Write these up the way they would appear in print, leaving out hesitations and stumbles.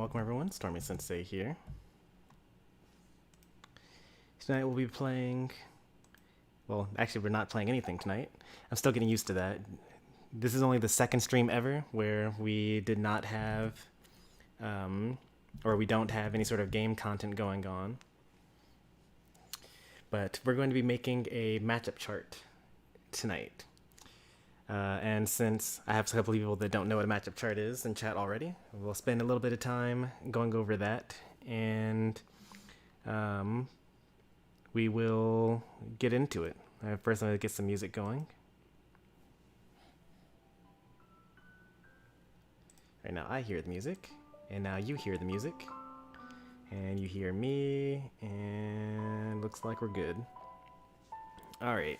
welcome everyone, Stormy Sensei here. Tonight we'll be playing, well actually we're not playing anything tonight. I'm still getting used to that. This is only the second stream ever where we did not have, or we don't have any sort of game content going on. But we're going to be making a matchup chart tonight. And since I have a couple of people that don't know what a matchup chart is in chat already, we'll spend a little bit of time going over that, and we will get into it. First, I'm going to get some music going. Right now, I hear the music, and now you hear the music, and you hear me, and looks like we're good. All right.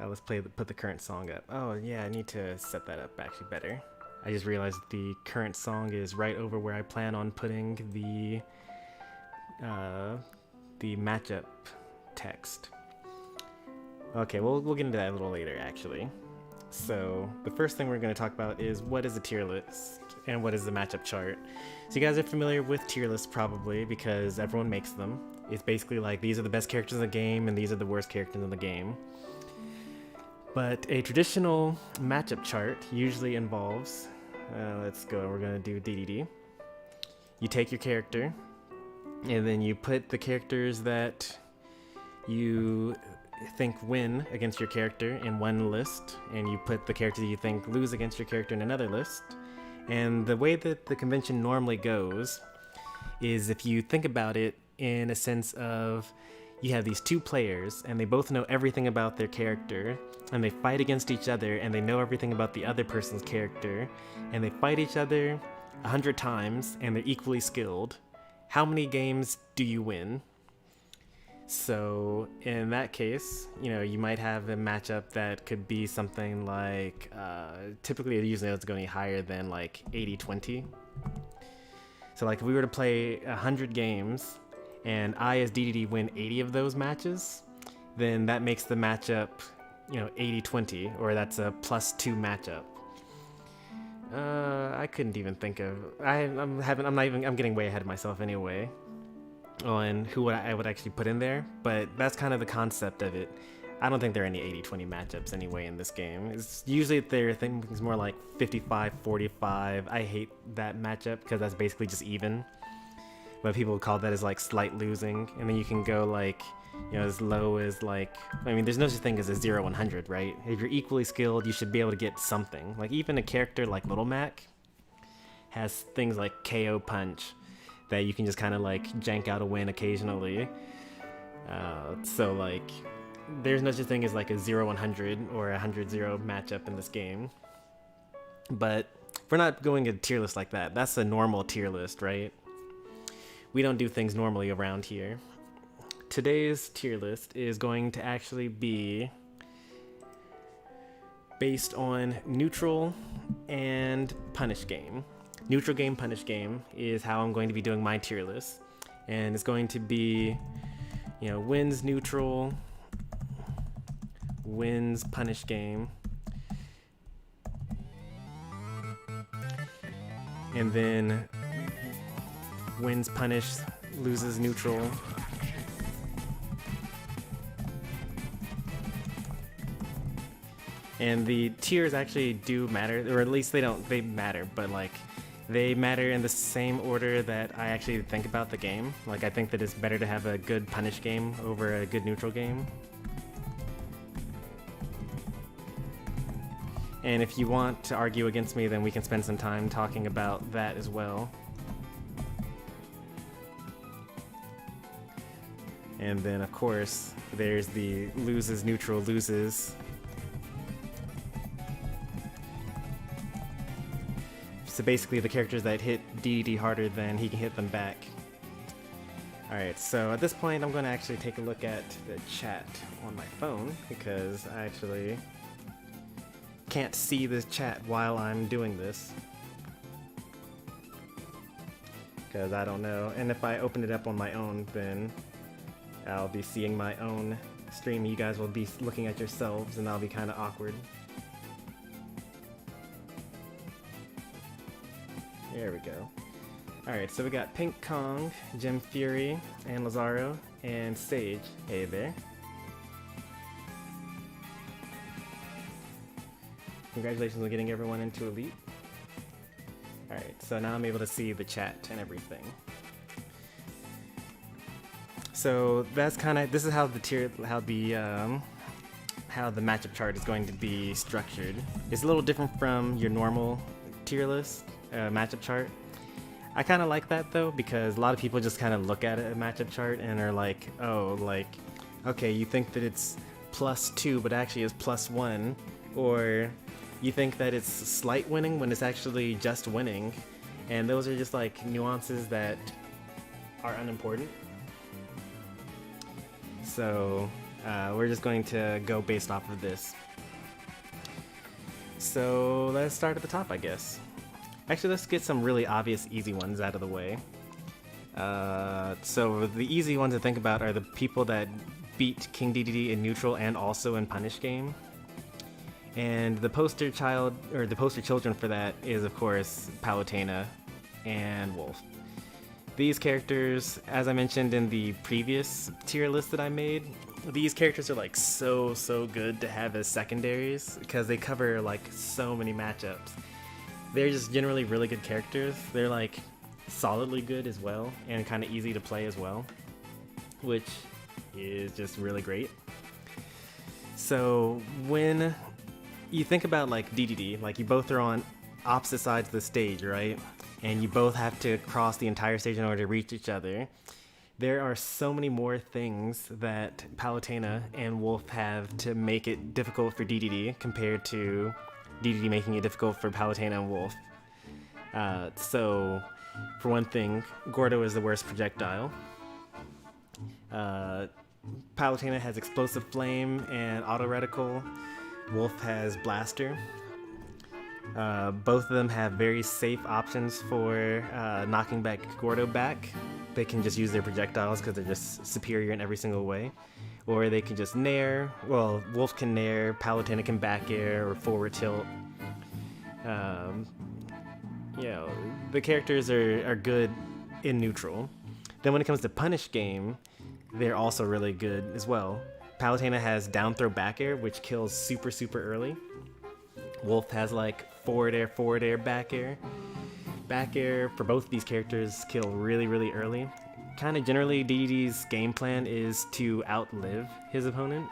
Let's put the current song up. Oh yeah, I need to set that up actually better. I just realized the current song is right over where I plan on putting the matchup text. Okay, we'll get into that a little later actually. So the first thing we're going to talk about is what is a tier list and what is the matchup chart. So you guys are familiar with tier lists probably because everyone makes them. It's basically like these are the best characters in the game and these are the worst characters in the game. But a traditional matchup chart usually involves, let's go, we're going to do Dedede. You take your character, and then you put the characters that you think win against your character in one list, and you put the characters you think lose against your character in another list. And the way that the convention normally goes is if you think about it in a sense of you have these two players and they both know everything about their character and they fight against each other and they know everything about the other person's character and they fight each other 100 times and they're equally skilled. How many games do you win? So in that case, you know, you might have a matchup that could be something like, typically usually it's going to be higher than like 80-20. So like if we were to play 100 games and I as Dedede win 80 of those matches, then that makes the matchup, you know, 80-20, or that's a +2 matchup. I couldn't even think of. I'm getting way ahead of myself anyway on who I would actually put in there, but that's kind of the concept of it. I don't think there are any 80-20 matchups anyway in this game. It's usually there are things more like 55-45. I hate that matchup because that's basically just even. But people call that as like slight losing, and then you can go like, you know, as low as like, I mean, there's no such thing as a 0-100, right? If you're equally skilled, you should be able to get something. Like even a character like Little Mac has things like KO Punch that you can just kind of like jank out a win occasionally. So like, there's no such thing as like a 0-100 or a 100-0 matchup in this game. But we're not going a tier list like that. That's a normal tier list, right? We don't do things normally around here. Today's tier list is going to actually be based on neutral and punish game. Neutral game, punish game is how I'm going to be doing my tier list. And it's going to be, you know, wins neutral, wins punish game, and then wins punish, loses neutral. And the tiers actually do matter, or at least they matter, but like they matter in the same order that I actually think about the game. Like I think that it's better to have a good punish game over a good neutral game. And if you want to argue against me, then we can spend some time talking about that as well. And then, of course, there's the loses, neutral, loses. So basically the characters that hit Dedede harder than he can hit them back. Alright, so at this point I'm going to actually take a look at the chat on my phone because I actually can't see the chat while I'm doing this. Because I don't know. And if I open it up on my own, then I'll be seeing my own stream. You guys will be looking at yourselves, and that'll be kind of awkward. There we go. Alright, so we got Pink Kong, Jim Fury, and Lazaro, and Sage. Hey there. Congratulations on getting everyone into Elite. Alright, so now I'm able to see the chat and everything. So that's kind of, this is how the matchup chart is going to be structured. It's a little different from your normal tier list matchup chart. I kind of like that though, because a lot of people just kind of look at a matchup chart and are like, oh, like, okay, you think that it's +2 but actually is +1, or you think that it's slight winning when it's actually just winning, and those are just like nuances that are unimportant. So we're just going to go based off of this. So let's start at the top, I guess. Actually, let's get some really obvious easy ones out of the way. So the easy ones to think about are the people that beat King Dedede in neutral and also in punish game. And the poster child, or the poster children for that is of course Palutena and Wolf. These characters, as I mentioned in the previous tier list that I made, these characters are like so good to have as secondaries because they cover like so many matchups. They're just generally really good characters. They're like solidly good as well and kind of easy to play as well, which is just really great. So when you think about like Dedede, like you both are on opposite sides of the stage, right? And you both have to cross the entire stage in order to reach each other. There are so many more things that Palutena and Wolf have to make it difficult for Dedede compared to Dedede making it difficult for Palutena and Wolf. So, for one thing, Gordo is the worst projectile. Palutena has Explosive Flame and Auto Reticle. Wolf has Blaster. Both of them have very safe options for knocking back Gordo back. They can just use their projectiles because they're just superior in every single way. Or they can just nair. Well, Wolf can nair, Palutena can back air or forward tilt. You know, the characters are good in neutral. Then when it comes to punish game, they're also really good as well. Palutena has down throw back air, which kills super early. Wolf has like forward air, back air. Back air for both of these characters kill really early. Kind of generally, Dedede's game plan is to outlive his opponent.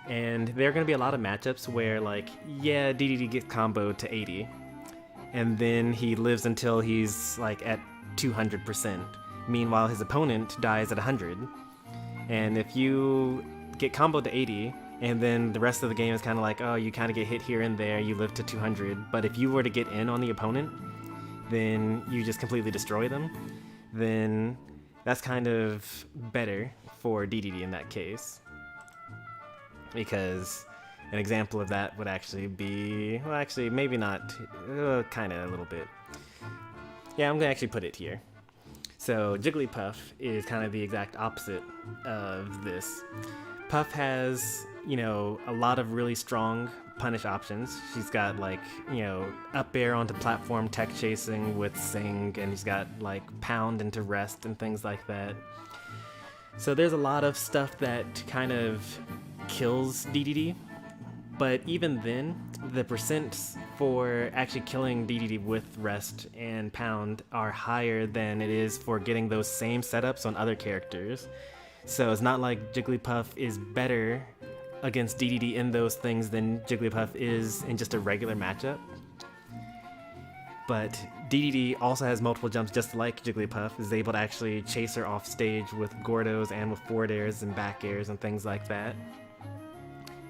And there are going to be a lot of matchups where, like, yeah, Dedede gets comboed to 80. And then he lives until he's, like, at 200%. Meanwhile, his opponent dies at 100. And if you get comboed to 80, and then the rest of the game is kind of like, oh, you kind of get hit here and there, you live to 200. But if you were to get in on the opponent, then you just completely destroy them. Then that's kind of better for Dedede in that case. Because an example of that would actually be, well, actually, maybe not, kind of a little bit. Yeah, I'm going to actually put it here. So Jigglypuff is kind of the exact opposite of this. Puff has, you know, a lot of really strong punish options. She's got, like, you know, up air onto platform tech chasing with Sing, and he's got, like, pound into rest and things like that. So there's a lot of stuff that kind of kills Dedede, but even then, the percents for actually killing Dedede with rest and pound are higher than it is for getting those same setups on other characters. So it's not like Jigglypuff is better against Dedede in those things than Jigglypuff is in just a regular matchup. But Dedede also has multiple jumps just like Jigglypuff, is able to actually chase her off stage with Gordos and with forward airs and back airs and things like that.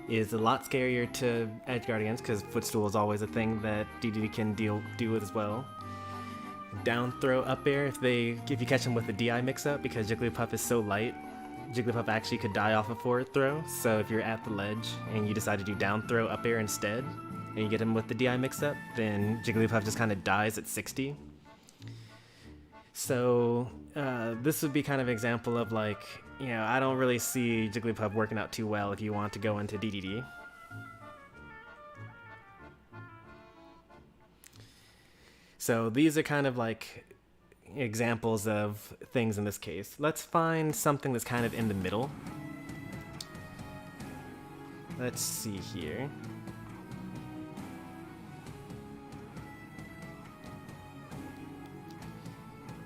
Is a lot scarier to edgeguard against because footstool is always a thing that Dedede can do with as well. Down throw up air if you catch him with the DI mix-up, because Jigglypuff is so light, Jigglypuff actually could die off a forward throw. So if you're at the ledge and you decide to do down throw up air instead, and you get him with the DI mix-up, then Jigglypuff just kind of dies at 60. So this would be kind of an example of, like, you know, I don't really see Jigglypuff working out too well if you want to go into Dedede. So these are kind of like examples of things in this case. Let's find something that's kind of in the middle. Let's see here.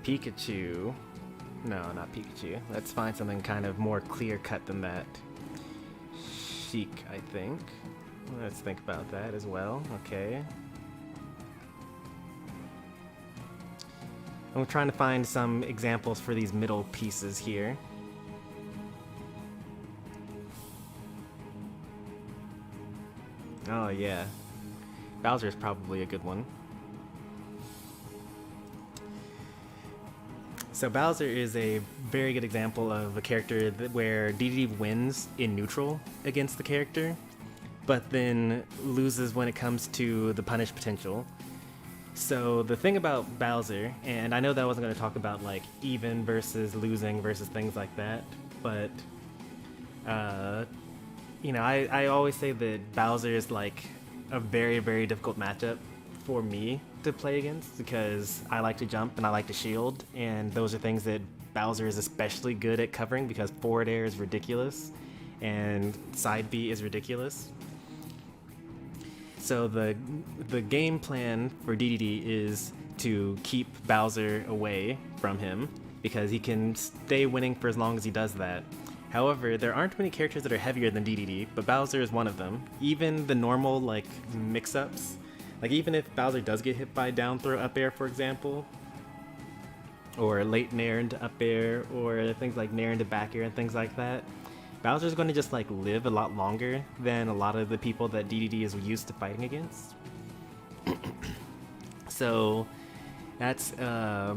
Pikachu. No, not Pikachu. Let's find something kind of more clear-cut than that. Sheik, I think. Let's think about that as well. Okay. I'm trying to find some examples for these middle pieces here. Oh yeah. Bowser's probably a good one. So Bowser is a very good example of a character where Dedede wins in neutral against the character, but then loses when it comes to the punish potential. So the thing about Bowser, and I know that I wasn't going to talk about like even versus losing versus things like that, but you know, I always say that Bowser is like a very, very difficult matchup for me to play against because I like to jump and I like to shield, and those are things that Bowser is especially good at covering because forward air is ridiculous and side B is ridiculous. So the game plan for Dedede is to keep Bowser away from him because he can stay winning for as long as he does that. However, there aren't many characters that are heavier than Dedede, but Bowser is one of them. Even the normal like mix-ups, like even if Bowser does get hit by down throw up air, for example, or late nair into up air, or things like nair into back air and things like that, Bowser's going to just like live a lot longer than a lot of the people that Dedede is used to fighting against. So that's a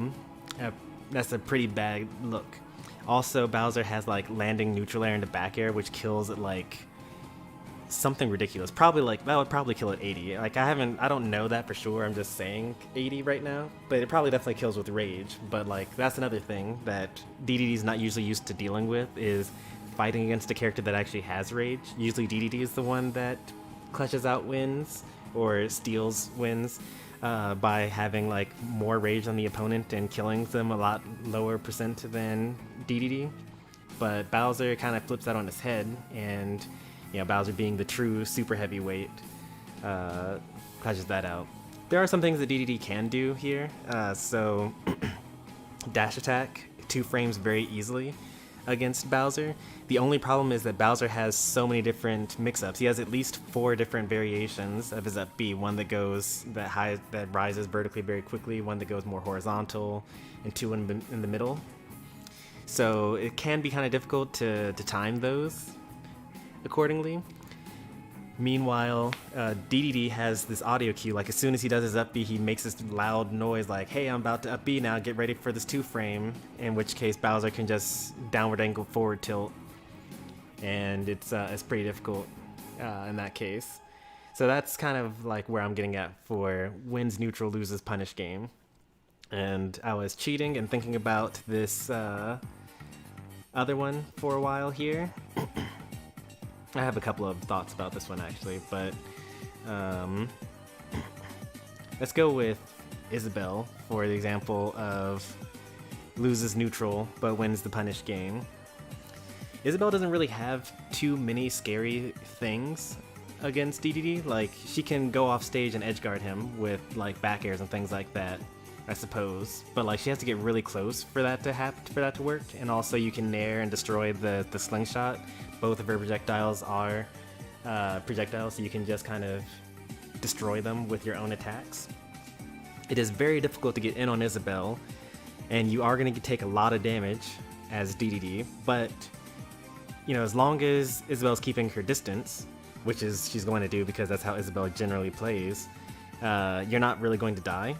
pretty bad look. Also, Bowser has like landing neutral air into back air, which kills at like something ridiculous. Probably like that would probably kill at 80. Like I don't know that for sure. I'm just saying 80 right now, but it probably definitely kills with rage. But like that's another thing that Dedede's not usually used to dealing with is fighting against a character that actually has rage. Usually Dedede is the one that clutches out wins or steals wins by having like more rage on the opponent and killing them a lot lower percent than Dedede. But Bowser kind of flips that on his head, and you know, Bowser being the true super heavyweight clutches that out. There are some things that Dedede can do here. So dash attack 2 frames very easily against Bowser. The only problem is that Bowser has so many different mix-ups. He has at least 4 different variations of his up B. One that goes that rises vertically very quickly, one that goes more horizontal, and 2 in the middle. So it can be kind of difficult to time those accordingly. Meanwhile, Dedede has this audio cue. Like as soon as he does his up B, he makes this loud noise like, "Hey, I'm about to up B now. Get ready for this 2 frame." In which case, Bowser can just downward angle forward tilt, and it's pretty difficult in that case. So that's kind of like where I'm getting at for wins neutral, loses punish game. And I was cheating and thinking about this other one for a while here. I have a couple of thoughts about this one actually, but let's go with Isabelle for the example of loses neutral but wins the punish game. Isabelle doesn't really have too many scary things against Dedede. Like she can go off stage and edgeguard him with like back airs and things like that, I suppose. But like she has to get really close for that to work. And also you can nair and destroy the slingshot. Both of her projectiles are projectiles, so you can just kind of destroy them with your own attacks. It is very difficult to get in on Isabelle, and you are going to take a lot of damage as Dedede, but you know, as long as Isabelle's keeping her distance, which is she's going to do because that's how Isabelle generally plays, you're not really going to die.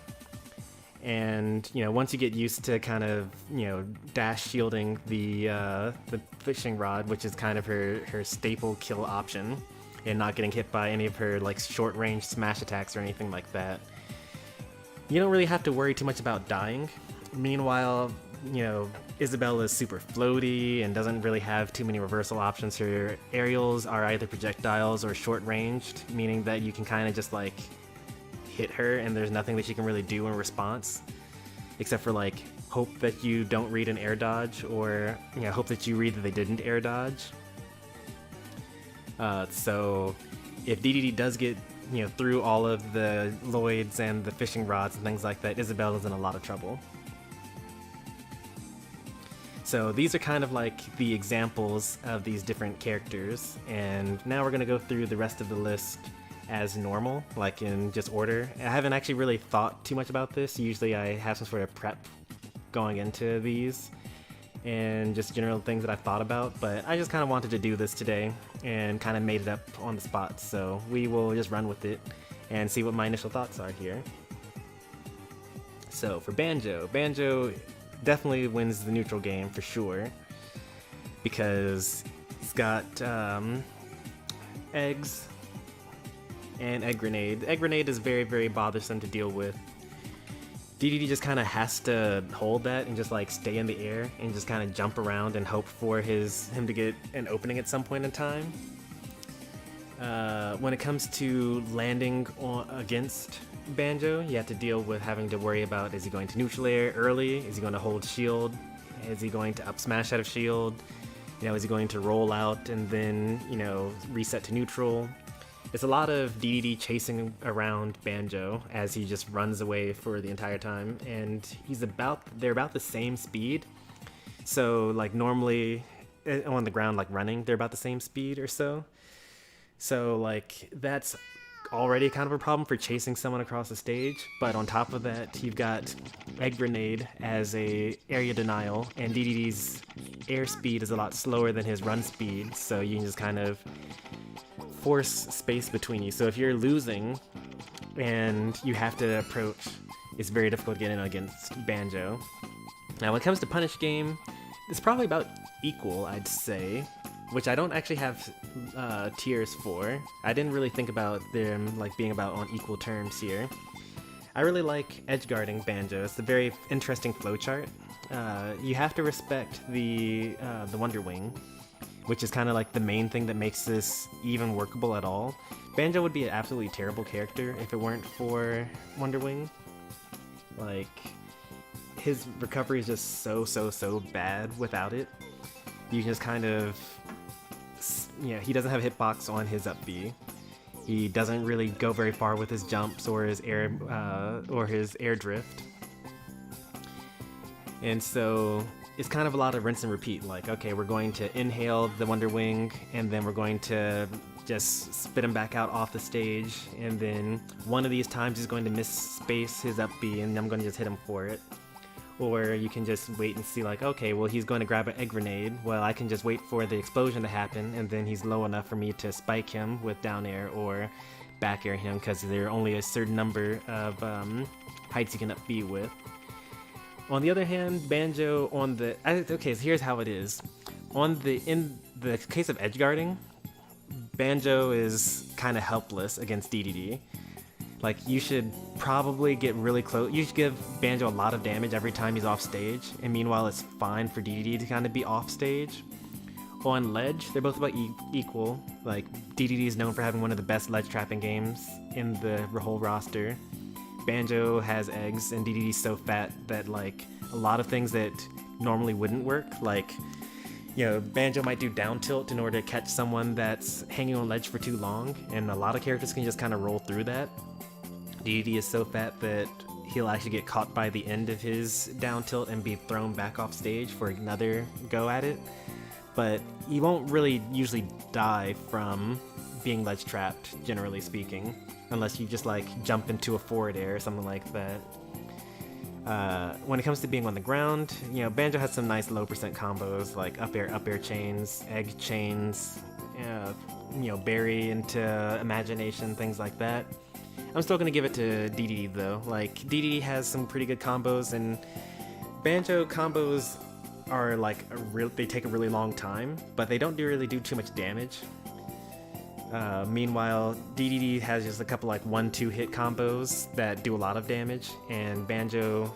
And you know, once you get used to kind of, you know, dash shielding the fishing rod, which is kind of her staple kill option, and not getting hit by any of her like short range smash attacks or anything like that, you don't really have to worry too much about dying. Meanwhile, you know, Isabelle is super floaty and doesn't really have too many reversal options. Her aerials are either projectiles or short ranged, meaning that you can kind of just like hit her and there's nothing that she can really do in response, except for like hope that you don't read an air dodge, or hope that you read that they didn't air dodge. So if Dedede does get through all of the Lloyds and the fishing rods and things like that, Isabelle is in a lot of trouble. So these are kind of like the examples of these different characters, and now we're going to go through the rest of the list as normal, like in just order. I haven't actually really thought too much about this. Usually I have some sort of prep going into these and just general things that I've thought about, but I just kind of wanted to do this today and kind of made it up on the spot, so we will just run with it and see what my initial thoughts are here. So for Banjo definitely wins the neutral game for sure, because he's got eggs and egg grenade. The egg grenade is very, very bothersome to deal with. Dedede just kind of has to hold that and just like stay in the air and just kind of jump around and hope for him to get an opening at some point in time. When it comes to landing against Banjo, you have to deal with having to worry about, is he going to neutral air early? Is he going to hold shield? Is he going to up smash out of shield? Is he going to roll out and then, reset to neutral? It's a lot of Dedede chasing around Banjo as he just runs away for the entire time, and they're about the same speed. So like normally on the ground, like running, they're about the same speed or so. So like that's already kind of a problem for chasing someone across the stage, but on top of that you've got egg grenade as a area denial, and Dedede's air speed is a lot slower than his run speed, so you can just kind of force space between you. So if you're losing and you have to approach, it's very difficult to get in against Banjo. Now when it comes to punish game, it's probably about equal, I'd say, which I don't actually have tiers for. I didn't really think about them like being about on equal terms here. I really like edgeguarding Banjo. It's a very interesting flowchart. You have to respect the Wonder Wing, which is kind of like the main thing that makes this even workable at all. Banjo would be an absolutely terrible character if it weren't for Wonder Wing. Like, his recovery is just so bad without it. You can just kind of, he doesn't have hitbox on his up B. He doesn't really go very far with his jumps or his air drift. And so it's kind of a lot of rinse and repeat. Like, okay, we're going to inhale the Wonder Wing, and then we're going to just spit him back out off the stage, and then one of these times he's going to misspace his up B, and I'm going to just hit him for it. Or you can just wait and see, like, okay, well, he's going to grab an egg grenade. Well, I can just wait for the explosion to happen, and then he's low enough for me to spike him with down air or back air him, because there are only a certain number of heights you can up B with. On the other hand, Banjo okay, so here's how it is. In the case of edgeguarding, Banjo is kind of helpless against Dedede. Like, you should probably get really close. You should give Banjo a lot of damage every time he's off stage, and meanwhile it's fine for Dedede to kind of be off stage. On ledge, they're both about equal. Like, Dedede is known for having one of the best ledge trapping games in the whole roster. Banjo has eggs, and Dedede's so fat that, like, a lot of things that normally wouldn't work, like, Banjo might do down tilt in order to catch someone that's hanging on ledge for too long, and a lot of characters can just kind of roll through that. Dedede is so fat that he'll actually get caught by the end of his down tilt and be thrown back off stage for another go at it. But he won't really usually die from being ledge trapped, generally speaking, unless you just like jump into a forward air or something like that. When it comes to being on the ground, Banjo has some nice low percent combos like up air chains, egg chains, berry into imagination, things like that. I'm still gonna give it to Dedede though. Like, Dedede has some pretty good combos, and Banjo combos are like they take a really long time, but they don't really do too much damage. Meanwhile, Dedede has just a couple like 1-2 hit combos that do a lot of damage, and Banjo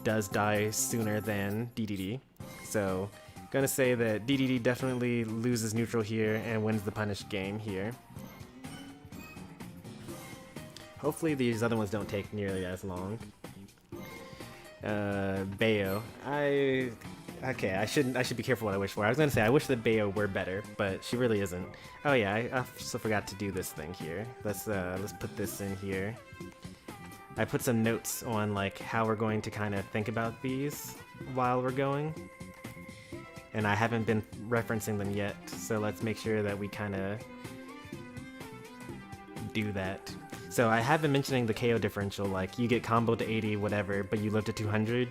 does die sooner than Dedede. So, gonna say that Dedede definitely loses neutral here and wins the punish game here. Hopefully these other ones don't take nearly as long. Bayo. Okay, I should be careful what I wish for. I was gonna say I wish that Bayo were better, but she really isn't. Oh yeah, I also forgot to do this thing here. Let's put this in here. I put some notes on like how we're going to kind of think about these while we're going. And I haven't been referencing them yet, so let's make sure that we kind of do that. So I have been mentioning the KO differential, like you get combo to 80, whatever, but you live to 200,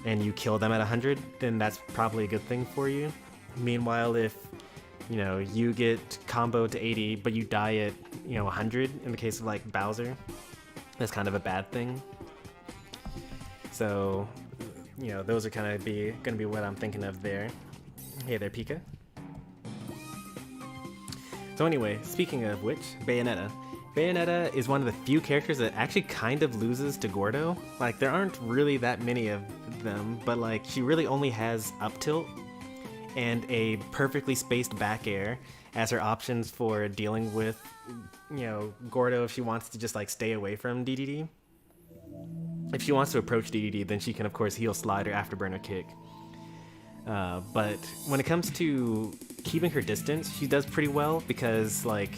and you kill them at 100, then that's probably a good thing for you. Meanwhile, if, you know, you get combo to 80, but you die at, you know, 100, in the case of like Bowser, that's kind of a bad thing. So, you know, those are kind of gonna be what I'm thinking of there. Hey there, Pika. So anyway, speaking of which, Bayonetta. Bayonetta is one of the few characters that actually kind of loses to Gordo. Like, there aren't really that many of them, but like, she really only has up tilt and a perfectly spaced back air as her options for dealing with, you know, Gordo if she wants to just like stay away from Dedede. If she wants to approach Dedede, then she can of course heal slide or afterburner kick. But when it comes to keeping her distance, she does pretty well because, like,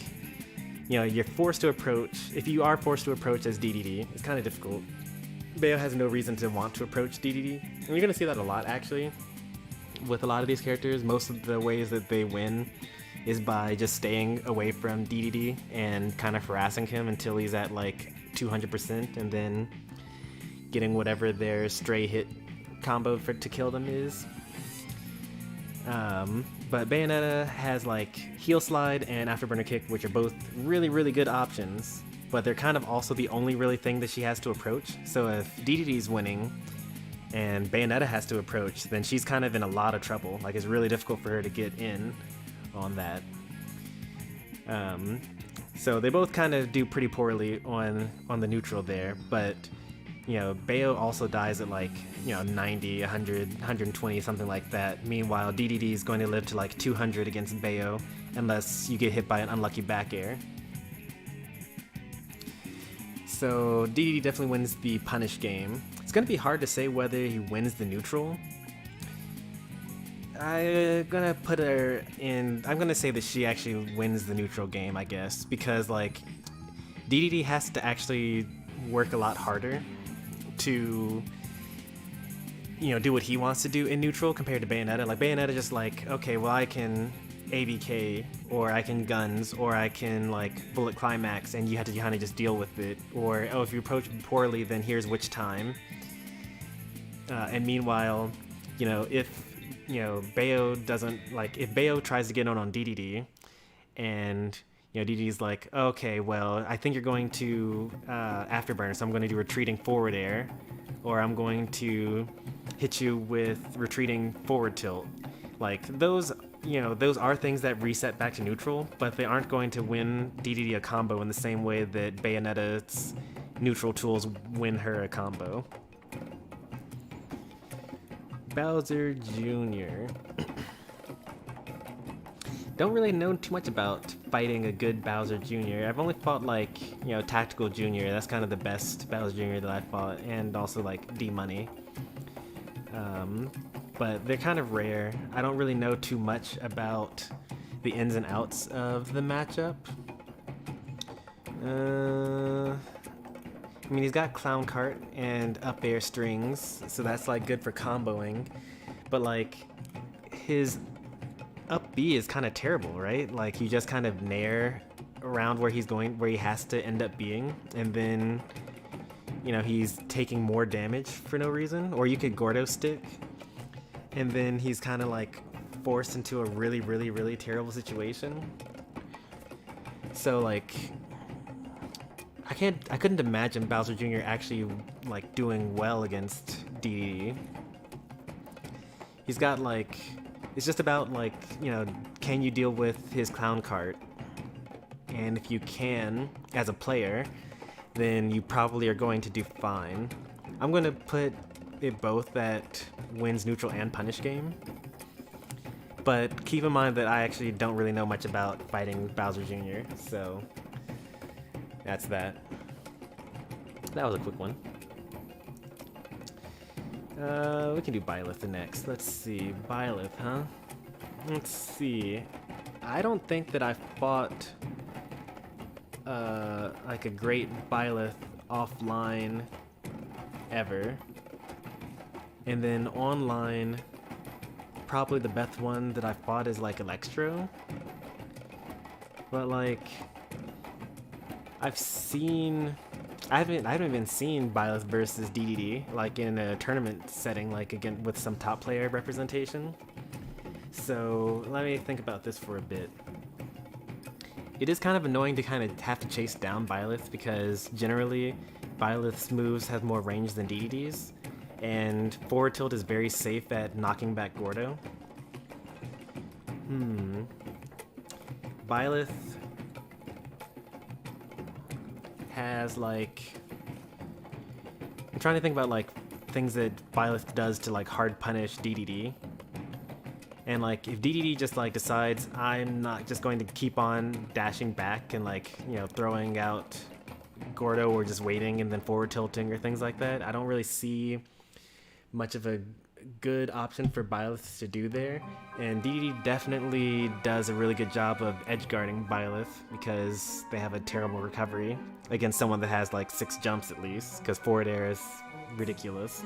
you know, you're forced to approach. If you are forced to approach as Dedede, it's kind of difficult. Bayo has no reason to want to approach Dedede, and you're gonna see that a lot actually with a lot of these characters. Most of the ways that they win is by just staying away from Dedede and kind of harassing him until he's at like 200%, and then getting whatever their stray hit combo to kill them is. But Bayonetta has like heal slide and afterburner kick, which are both really, really good options, but they're kind of also the only really thing that she has to approach. So if Dedede's winning and Bayonetta has to approach, then she's kind of in a lot of trouble. Like, it's really difficult for her to get in on that. So they both kind of do pretty poorly on the neutral there, but you know, Bayo also dies at like, you know, 90, 100, 120, something like that. Meanwhile, Dedede is going to live to like 200 against Bayo unless you get hit by an unlucky back air. So Dedede definitely wins the punish game. It's going to be hard to say whether he wins the neutral. I'm gonna put her in. I'm gonna say that she actually wins the neutral game, I guess, because like Dedede has to actually work a lot harder to, you know, do what he wants to do in neutral compared to Bayonetta. Like, Bayonetta just like, okay, well, I can ABK, or I can guns, or I can like bullet climax, and you have to kind of just deal with it. Or, oh, if you approach poorly, then here's which time. And meanwhile, you know, if, you know, Bayo doesn't, like, if Bayo tries to get on Dedede, and, you know, Dedede's like, okay, well, I think you're going to afterburn, so I'm going to do retreating forward air, or I'm going to hit you with retreating forward tilt. Like, those, you know, those are things that reset back to neutral, but they aren't going to win Dedede a combo in the same way that Bayonetta's neutral tools win her a combo. Bowser Jr. Don't really know too much about fighting a good Bowser Jr. I've only fought like, you know, Tactical Jr. That's kind of the best Bowser Jr. that I've fought, and also like D-Money. But they're kind of rare. I don't really know too much about the ins and outs of the matchup. I mean, he's got Clown Cart and up air strings, so that's like good for comboing, but like his up B is kind of terrible, right? Like, you just kind of nair around where he's going, where he has to end up being, and then, you know, he's taking more damage for no reason. Or you could Gordo stick, and then he's kind of like forced into a really, really, really terrible situation. So like, I couldn't imagine Bowser Jr. actually like doing well against Dedede. He's got like, it's just about like, you know, can you deal with his Clown Cart? And if you can, as a player, then you probably are going to do fine. I'm going to put it both that wins neutral and punish game. But keep in mind that I actually don't really know much about fighting Bowser Jr., so that's that. That was a quick one. We can do Byleth next. Let's see. Byleth, huh? Let's see. I don't think that I fought like a great Byleth offline ever. And then online, probably the best one that I fought is like Electro. But like, I haven't even seen Byleth versus Dedede like in a tournament setting, like again with some top player representation. So let me think about this for a bit. It is kind of annoying to kind of have to chase down Byleth because generally Byleth's moves have more range than Dedede's, and forward tilt is very safe at knocking back Gordo. Byleth has like, I'm trying to think about like things that Byleth does to like hard punish Dedede. And like if Dedede just like decides I'm not just going to keep on dashing back and like, you know, throwing out Gordo or just waiting and then forward tilting or things like that, I don't really see much of a good option for Byleth to do there. And Dedede definitely does a really good job of edge guarding Byleth because they have a terrible recovery against someone that has like 6 jumps at least, because forward air is ridiculous.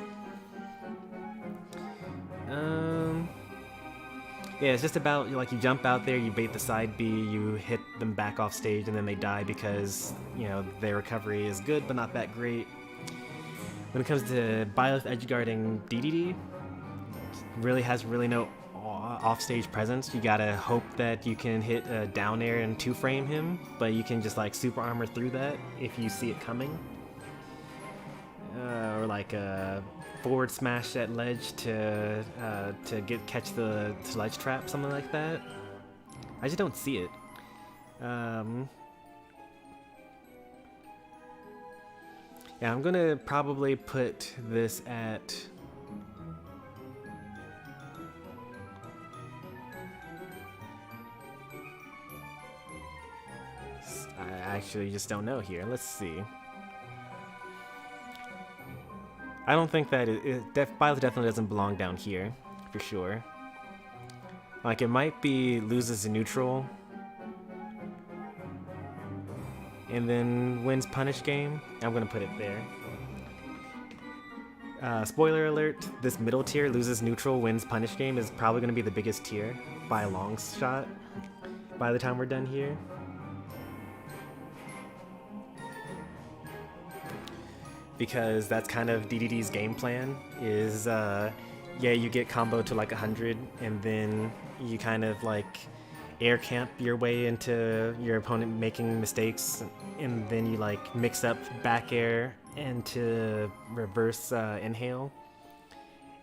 Yeah, it's just about, like, you jump out there, you bait the side B, you hit them back off stage, and then they die because, you know, their recovery is good, but not that great. When it comes to Byleth edgeguarding Dedede, really has no offstage presence. You gotta hope that you can hit a down air and 2-frame him, but you can just, like, super armor through that if you see it coming. Or, like, a forward smash at ledge to catch the ledge trap, something like that. I just don't see it. Yeah, I'm gonna probably put this at I actually just don't know here. Let's see. I don't think that Byleth definitely doesn't belong down here, for sure. Like, it might be loses a neutral, and then wins punish game. I'm gonna put it there. Spoiler alert, this middle tier, loses neutral, wins punish game, is probably gonna be the biggest tier by a long shot by the time we're done here. Because that's kind of Dedede's game plan, is, yeah, you get combo to like 100, and then you kind of like air camp your way into your opponent making mistakes, and then you like mix up back air into reverse inhale,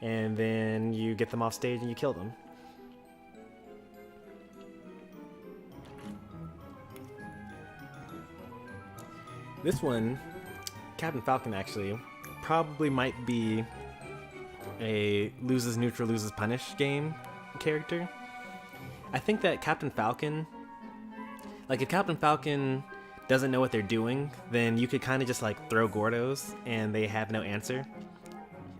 and then you get them off stage and you kill them. This one, Captain Falcon, actually probably might be a loses neutral, loses punish game character. I think that Captain Falcon, like if Captain Falcon doesn't know what they're doing, then you could kind of just like throw Gordos and they have no answer.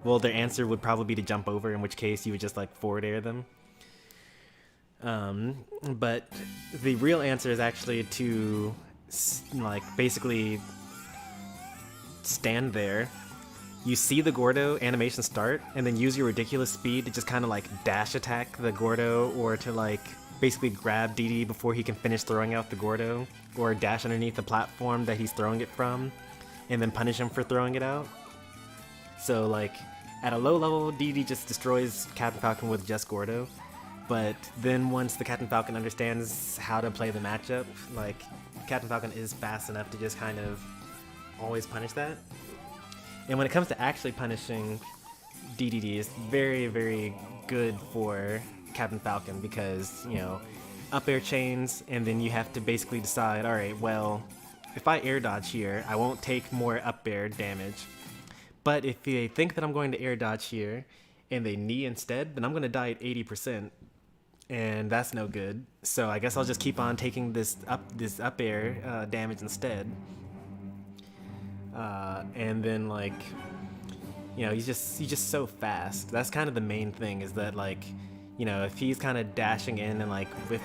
Well, their answer would probably be to jump over, in which case you would just like forward air them. But the real answer is actually to like basically stand there, you see the Gordo animation start, and then use your ridiculous speed to just kind of like dash attack the Gordo, or to like basically grab Dedede before he can finish throwing out the Gordo, or dash underneath the platform that he's throwing it from, and then punish him for throwing it out. So like at a low level, Dedede just destroys Captain Falcon with just Gordo, but then once the Captain Falcon understands how to play the matchup, like Captain Falcon is fast enough to just kind of always punish that. And when it comes to actually punishing Dedede, it's very, very good for Captain Falcon because, you know, up air chains, and then you have to basically decide, alright, well, if I air dodge here, I won't take more up air damage. But if they think that I'm going to air dodge here, and they knee instead, then I'm going to die at 80%. And that's no good. So I guess I'll just keep on taking this up air damage instead. and then like, you know, he's just so fast. That's kind of the main thing, is that like, you know, if he's kind of dashing in and like with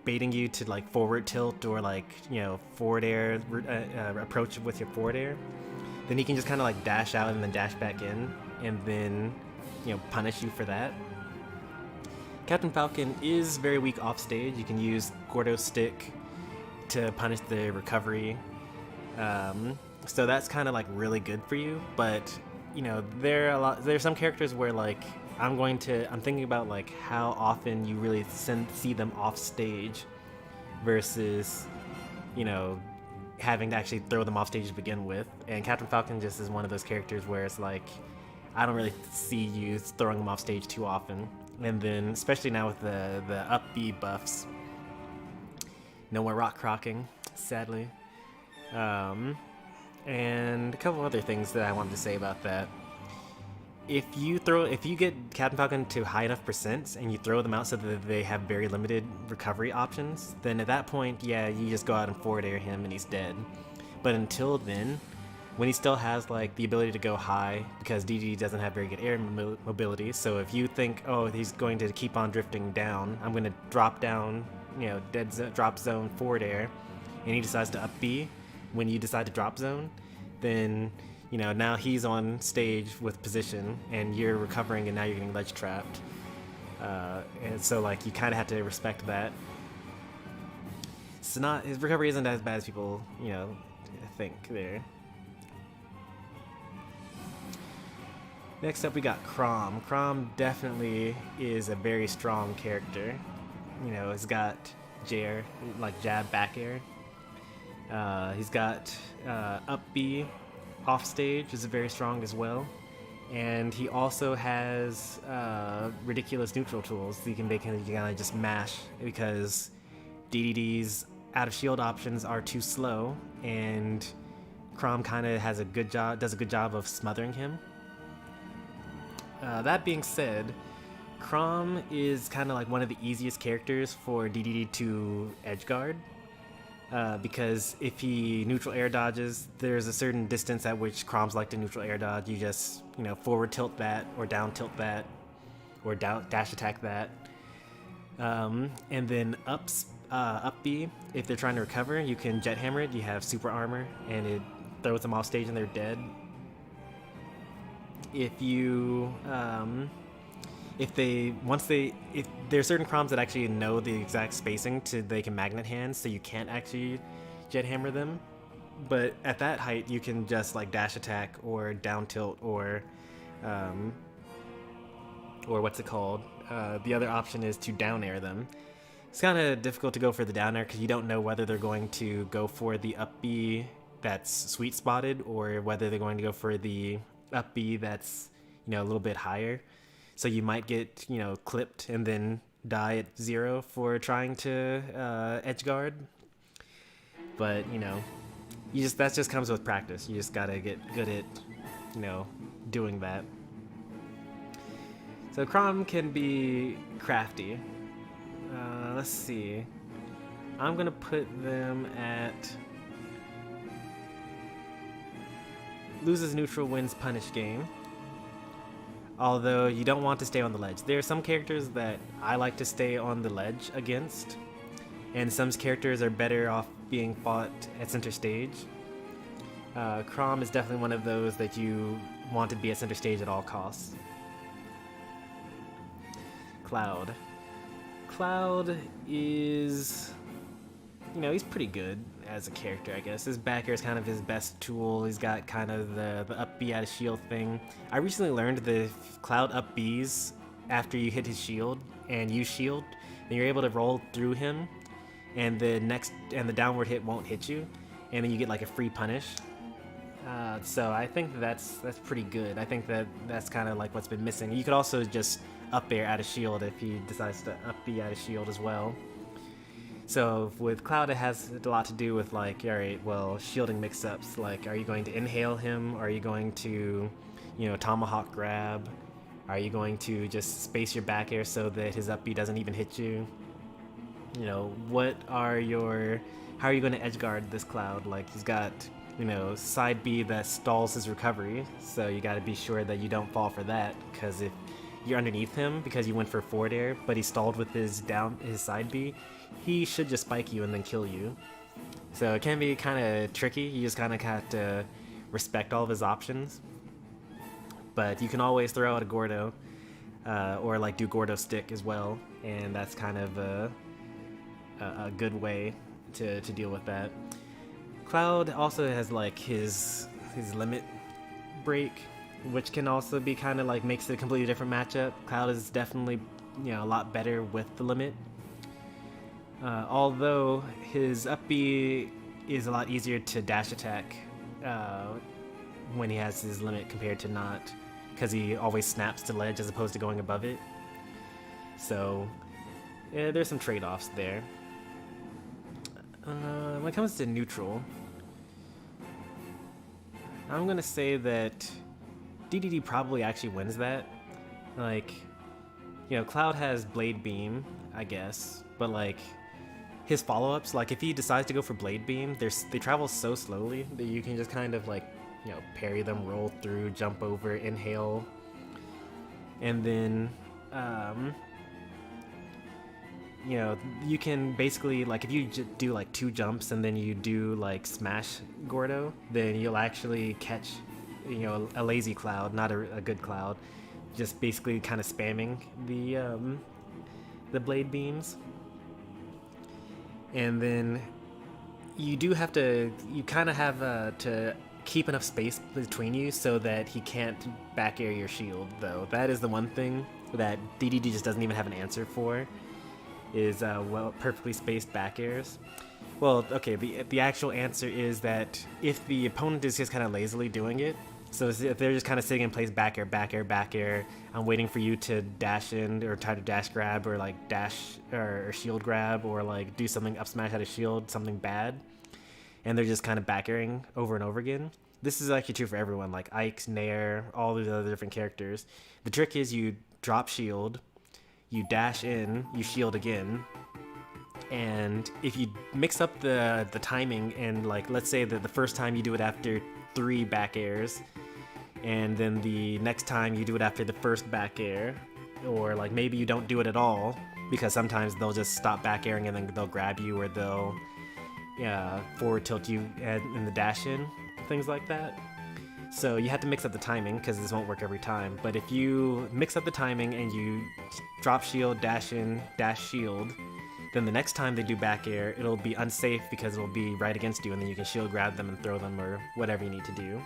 baiting you to like forward tilt or like, you know, forward air approach with your forward air, then he can just kind of like dash out and then dash back in, and then, you know, punish you for that. Captain Falcon is very weak off stage. You can use Gordo's stick to punish the recovery, so that's kind of like really good for you. But you know, there's some characters where like I'm thinking about like how often you really see them off stage versus, you know, having to actually throw them off stage to begin with. And Captain Falcon just is one of those characters where it's like, I don't really see you throwing them off stage too often. And then, especially now with the up B buffs, no more rock crocking, sadly. And a couple other things that I wanted to say about that. If you get Captain Falcon to high enough percents and you throw them out so that they have very limited recovery options, then at that point, yeah, you just go out and forward air him and he's dead. But until then, when he still has like the ability to go high, because Dedede doesn't have very good air mobility, so if you think, oh, he's going to keep on drifting down, I'm going to drop down, you know, drop zone forward air, and he decides to up B when you decide to drop zone, then, you know, now he's on stage with position and you're recovering, and now you're getting ledge trapped. And so like you kind of have to respect that. His recovery isn't as bad as people, you know, think there. Next up we got Chrom. Chrom definitely is a very strong character. You know, he's got Jair, like jab back air. He's got up B off stage is very strong as well. And he also has ridiculous neutral tools that you can kind of just mash, because Dedede's out of shield options are too slow, and Chrom kind of does a good job of smothering him. That being said, Chrom is kind of like one of the easiest characters for Dedede to edgeguard, because if he neutral air dodges, there's a certain distance at which Chroms like to neutral air dodge. You just, you know, forward tilt that, or down tilt that, or down dash attack that, and then up B, if they're trying to recover, you can jet hammer it. You have super armor, and it throws them off stage and they're dead. If there are certain Chroms that actually know the exact spacing they can magnet hands, so you can't actually jet hammer them. But at that height, you can just like dash attack or down tilt or what's it called? The other option is to down air them. It's kind of difficult to go for the down air because you don't know whether they're going to go for the up B that's sweet spotted, or whether they're going to go for the up B that's, you know, a little bit higher. So you might get, you know, clipped and then die at 0 for trying to edge guard. But, you know, that just comes with practice. You just gotta get good at, you know, doing that. So Chrom can be crafty. Let's see. I'm gonna put them at loses neutral, wins punish game. Although you don't want to stay on the ledge. There are some characters that I like to stay on the ledge against, and some characters are better off being fought at center stage. Chrom is definitely one of those that you want to be at center stage at all costs. Cloud. Cloud is, you know, he's pretty good as a character, I guess. His back air is kind of his best tool. He's got kind of the up B out of shield thing. I recently learned the Cloud up Bs after you hit his shield and use shield, then you're able to roll through him, and the downward hit won't hit you, and then you get like a free punish. So I think that's pretty good. I think that's kind of like what's been missing. You could also just up air out of shield if he decides to up B out of shield as well. So with Cloud, it has a lot to do with like, alright, well, shielding mix-ups. Like, are you going to inhale him? Are you going to, you know, tomahawk grab? Are you going to just space your back air so that his up B doesn't even hit you? You know, how are you going to edge guard this Cloud? Like, he's got you know, side B that stalls his recovery, so you gotta be sure that you don't fall for that, because if you're underneath him because you went for forward air, but he stalled with his side B, he should just spike you and then kill you. So it can be kind of tricky. You just kind of have to respect all of his options. But you can always throw out a Gordo, or like do Gordo stick as well, and that's kind of a good way to deal with that. Cloud also has like his limit break, which can also be kind of like makes it a completely different matchup. Cloud is definitely, you know, a lot better with the limit. Although his up B is a lot easier to dash attack when he has his limit compared to not, because he always snaps to ledge as opposed to going above it. So yeah, there's some trade-offs there. When it comes to neutral, I'm gonna say that Dedede probably actually wins that. Like, you know, Cloud has Blade Beam, I guess, but like his follow-ups, like if he decides to go for Blade Beam, they travel so slowly that you can just kind of like, you know, parry them, roll through, jump over, inhale, and then you know, you can basically, like, if you do like 2 jumps and then you do like smash Gordo, then you'll actually catch, you know, a lazy Cloud, not a good Cloud, just basically kind of spamming the blade beams. And then you do have to, you kind of have to keep enough space between you so that he can't back air your shield, though. That is the one thing that Dedede just doesn't even have an answer for, is well, perfectly spaced back airs. Well, okay, the actual answer is that if the opponent is just kind of lazily doing it, so if they're just kind of sitting in place, back air, back air, back air, I'm waiting for you to dash in or try to dash grab or like dash or shield grab or like do something up smash out of shield, something bad, and they're just kind of back airing over and over again. This is actually true for everyone, like Ike, Nair, all these other different characters. The trick is you drop shield, you dash in, you shield again, and if you mix up the timing, and like let's say that the first time you do it after 3 back airs, and then the next time you do it after the first back air, or like maybe you don't do it at all, because sometimes they'll just stop back airing and then they'll grab you, or they'll forward tilt you in the dash in, things like that. So you have to mix up the timing, because this won't work every time. But if you mix up the timing and you drop shield, dash in, dash shield, then the next time they do back air, it'll be unsafe because it'll be right against you, and then you can shield grab them and throw them or whatever you need to do.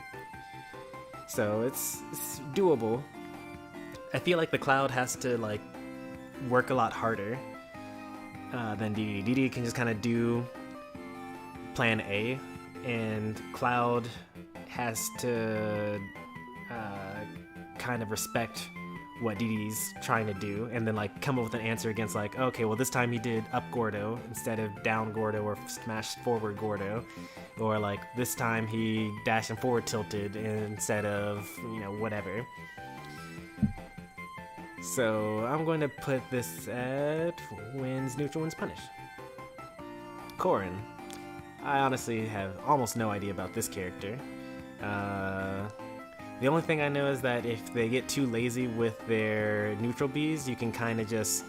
So it's doable. I feel like the Cloud has to like work a lot harder than Dedede. Dedede can just kind of do plan A, and Cloud has to kind of respect what Dedede's trying to do, and then like come up with an answer against, like, okay, well this time he did up Gordo instead of down Gordo, or smash forward Gordo, or like this time he dashed and forward tilted instead of, you know, whatever. So I'm going to put this at wins neutral, wins punish. Corrin. I honestly have almost no idea about this character. The only thing I know is that if they get too lazy with their neutral Bs, you can kind of just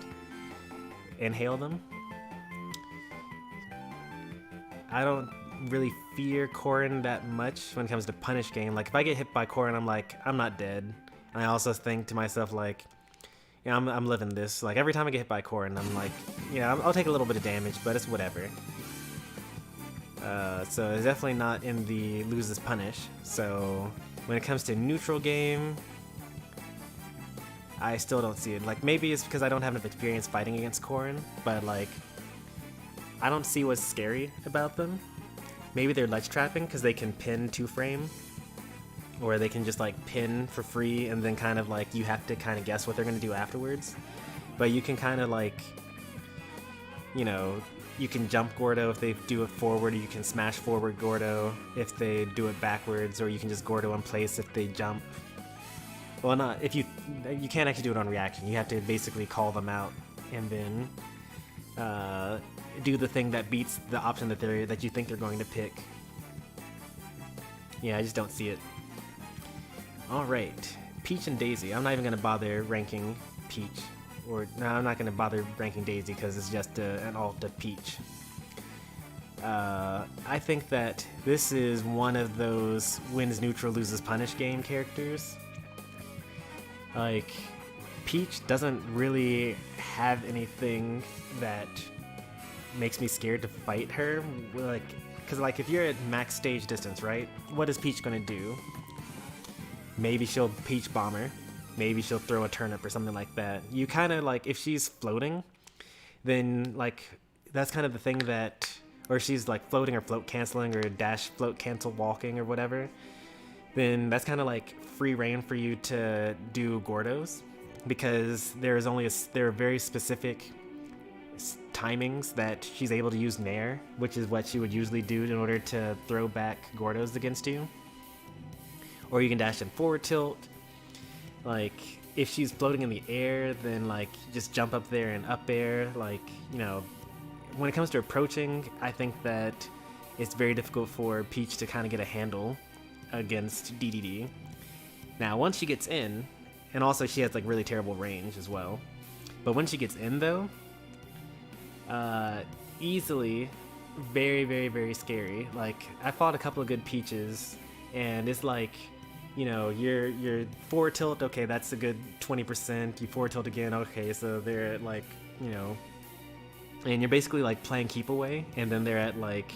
inhale them. I don't really fear Corrin that much when it comes to punish game. Like, if I get hit by Corrin, I'm like, I'm not dead. And I also think to myself, like, yeah, I'm living this. Like, every time I get hit by Corrin, I'm like, yeah, I'll take a little bit of damage, but it's whatever. So it's definitely not in the loses punish. So when it comes to neutral game, I still don't see it. Like, maybe it's because I don't have enough experience fighting against Corrin, but like, I don't see what's scary about them. Maybe they're ledge trapping because they can pin 2-frame, or they can just like pin for free, and then kind of like you have to kind of guess what they're going to do afterwards. But you can kind of like, you know, you can jump Gordo if they do it forward, or you can smash forward Gordo if they do it backwards, or you can just Gordo in place if they jump. Well, not if you can't actually do it on reaction. You have to basically call them out and then do the thing that beats the option that you think they're going to pick. Yeah, I just don't see it. Alright, Peach and Daisy. I'm not even going to bother ranking Peach. Or, no, I'm not going to bother ranking Daisy because it's just an alt of Peach. I think that this is one of those wins neutral, loses punish game characters. Like, Peach doesn't really have anything that makes me scared to fight her. Like, because like if you're at max stage distance, right? What is Peach gonna do? Maybe she'll Peach Bomber. Maybe she'll throw a turnip or something like that. You kind of like, if she's floating, then like that's kind of the thing that, or she's like floating or float canceling or dash float cancel walking or whatever, then that's kind of like free reign for you to do Gordos, because there are very specific timings that she's able to use Nair, which is what she would usually do in order to throw back Gordos against you. Or you can dash in forward tilt. Like, if she's floating in the air, then like just jump up there and up air. Like, you know, when it comes to approaching, I think that it's very difficult for Peach to kind of get a handle against Dedede. Now, once she gets in, and also she has like really terrible range as well, but when she gets in though, easily very, very, very scary. Like, I fought a couple of good Peaches, and it's like, you know, you're forward tilt, okay, that's a good 20%. You forward tilt again, okay, so they're at like, you know, and you're basically like playing keep away, and then they're at like,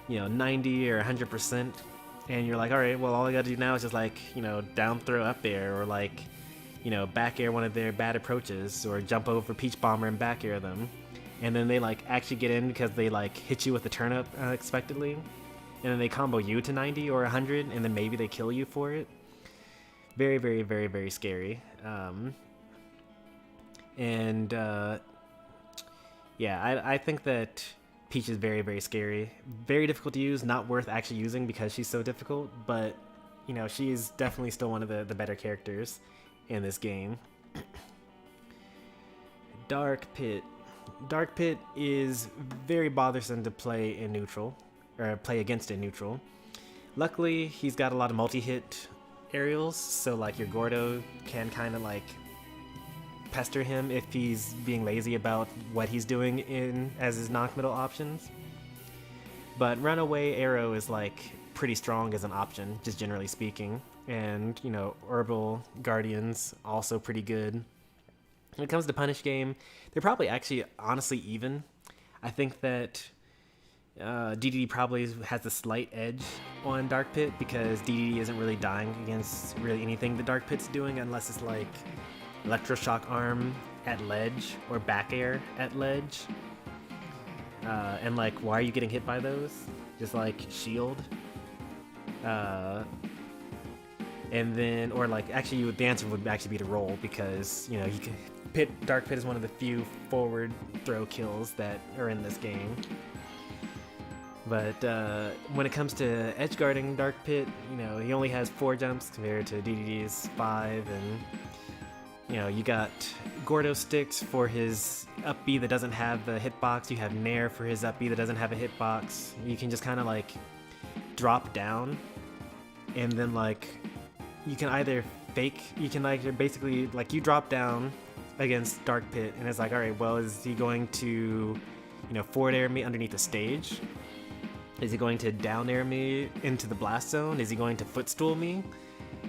you know, 90 or 100%, and you're like, all right, well, all I gotta do now is just like, you know, down throw up air, or like, you know, back air one of their bad approaches, or jump over Peach Bomber and back air them, and then they like actually get in because they like hit you with the turnip unexpectedly, and then they combo you to 90 or 100, and then maybe they kill you for it. Very, very, very, very scary. Yeah, I think that Peach is very, very scary. Very difficult to use, not worth actually using because she's so difficult, but, you know, she's definitely still one of the better characters in this game. Dark Pit. Dark Pit is very bothersome to play in neutral, or play against in neutral. Luckily, he's got a lot of multi-hit aerials, so like your Gordo can kind of like pester him if he's being lazy about what he's doing in as his non-committal options. But Runaway Arrow is like pretty strong as an option, just generally speaking. And, you know, Herbal Guardian's also pretty good. When it comes to punish game, they're probably actually honestly even. I think that Dedede probably has a slight edge on Dark Pit because Dedede isn't really dying against really anything the Dark Pit's doing unless it's like Electroshock Arm at ledge or back air at ledge. And like, why are you getting hit by those? Just like shield. And then, or like, actually, the answer would actually be to roll because, you know, you can Dark Pit is one of the few forward throw kills that are in this game. But when it comes to edge guarding Dark Pit, you know, he only has 4 jumps compared to Dedede's 5, and you know, you got Gordo sticks for his up B that doesn't have the hitbox. You have Nair for his up B that doesn't have a hitbox. You can just kind of like drop down, and then like you can either fake. You can like basically like you drop down against Dark Pit, and it's like, all right, well, is he going to, you know, forward air me underneath the stage? Is he going to down air me into the blast zone? Is he going to footstool me?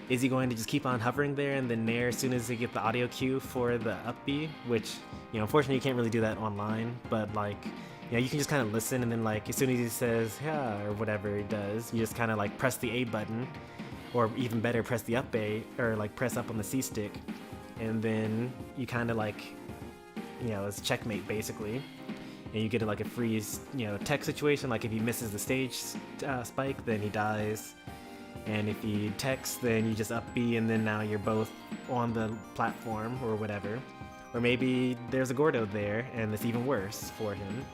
Is he going to just keep on hovering there and then nair as soon as he gets the audio cue for the up B? Which, you know, unfortunately you can't really do that online, but like, you know, you can just kind of listen, and then like as soon as he says yeah or whatever he does, you just kind of like press the A button, or even better, press the up A, or like press up on the C stick, and then you kind of like, you know, it's checkmate basically. And you get like a freeze, you know, tech situation. Like if he misses the stage spike, then he dies. And if he techs, then you just up B, and then now you're both on the platform or whatever. Or maybe there's a Gordo there, and it's even worse for him.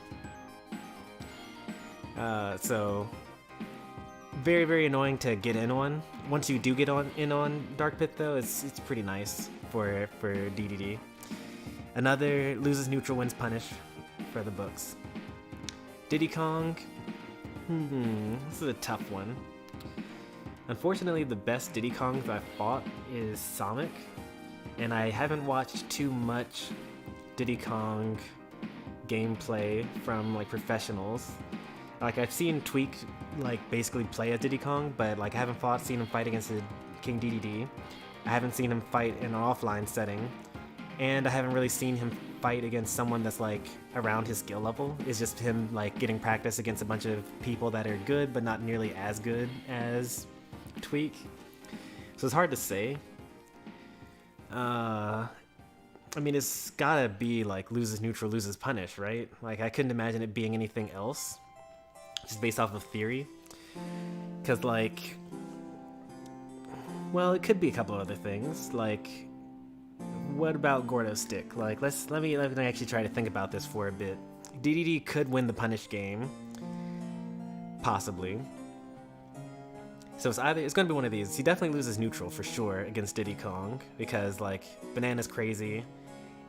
So very, very annoying to get in on. Once you do get in on Dark Pit, though, it's pretty nice for Dedede. Another loses neutral, wins punish for the books. Diddy Kong. This is a tough one. Unfortunately, the best Diddy Kong that I've fought is Sonic, and I haven't watched too much Diddy Kong gameplay from like professionals. Like I've seen Tweak like basically play as Diddy Kong, but like I haven't seen him fight against King Dedede. I haven't seen him fight in an offline setting, and I haven't really seen him fight against someone that's like around his skill level. It's just him like getting practice against a bunch of people that are good but not nearly as good as Tweak. So it's hard to say. I mean, it's gotta be like loses neutral, loses punish, right? Like I couldn't imagine it being anything else, just based off of theory. Cause like, well, it could be a couple of other things. Like, what about Gordo Stick? Like, let me actually try to think about this for a bit. Dedede could win the punish game, possibly. So it's gonna be one of these. He definitely loses neutral for sure against Diddy Kong because like banana's crazy,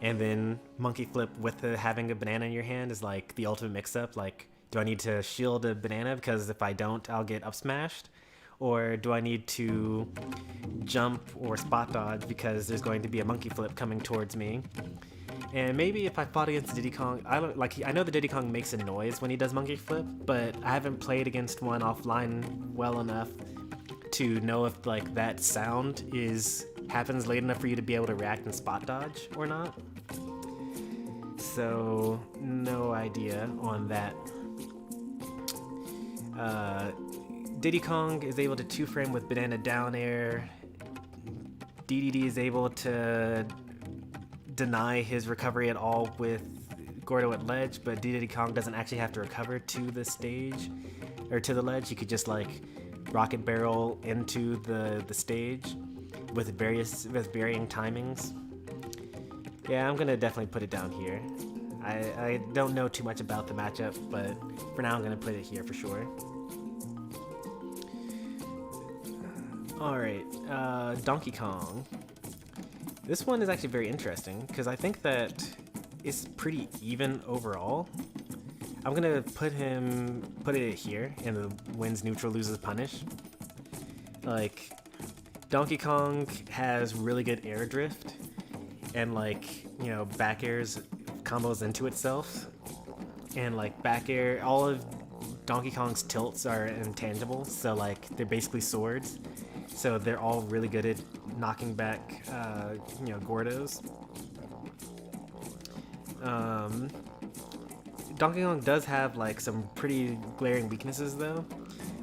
and then monkey flip with having a banana in your hand is like the ultimate mix-up. Like, do I need to shield a banana because if I don't, I'll get up smashed? Or do I need to jump or spot dodge because there's going to be a monkey flip coming towards me? And maybe if I fought against Diddy Kong, I know the Diddy Kong makes a noise when he does monkey flip, but I haven't played against one offline well enough to know if like that sound happens late enough for you to be able to react and spot dodge or not. So no idea on that. Diddy Kong is able to 2-frame with banana down air. Dedede is able to deny his recovery at all with Gordo at ledge, but Diddy Kong doesn't actually have to recover to the stage or to the ledge. He could just like rocket barrel into the stage with varying timings. Yeah, I'm gonna definitely put it down here. I don't know too much about the matchup, but for now I'm gonna put it here for sure. Alright, Donkey Kong. This one is actually very interesting because I think that it's pretty even overall. I'm gonna put it here in the wins neutral, loses punish. Like, Donkey Kong has really good air drift and like, you know, back airs combos into itself. And like back air, all of Donkey Kong's tilts are intangible, so like they're basically swords. So they're all really good at knocking back, you know, Gordos. Donkey Kong does have like some pretty glaring weaknesses though.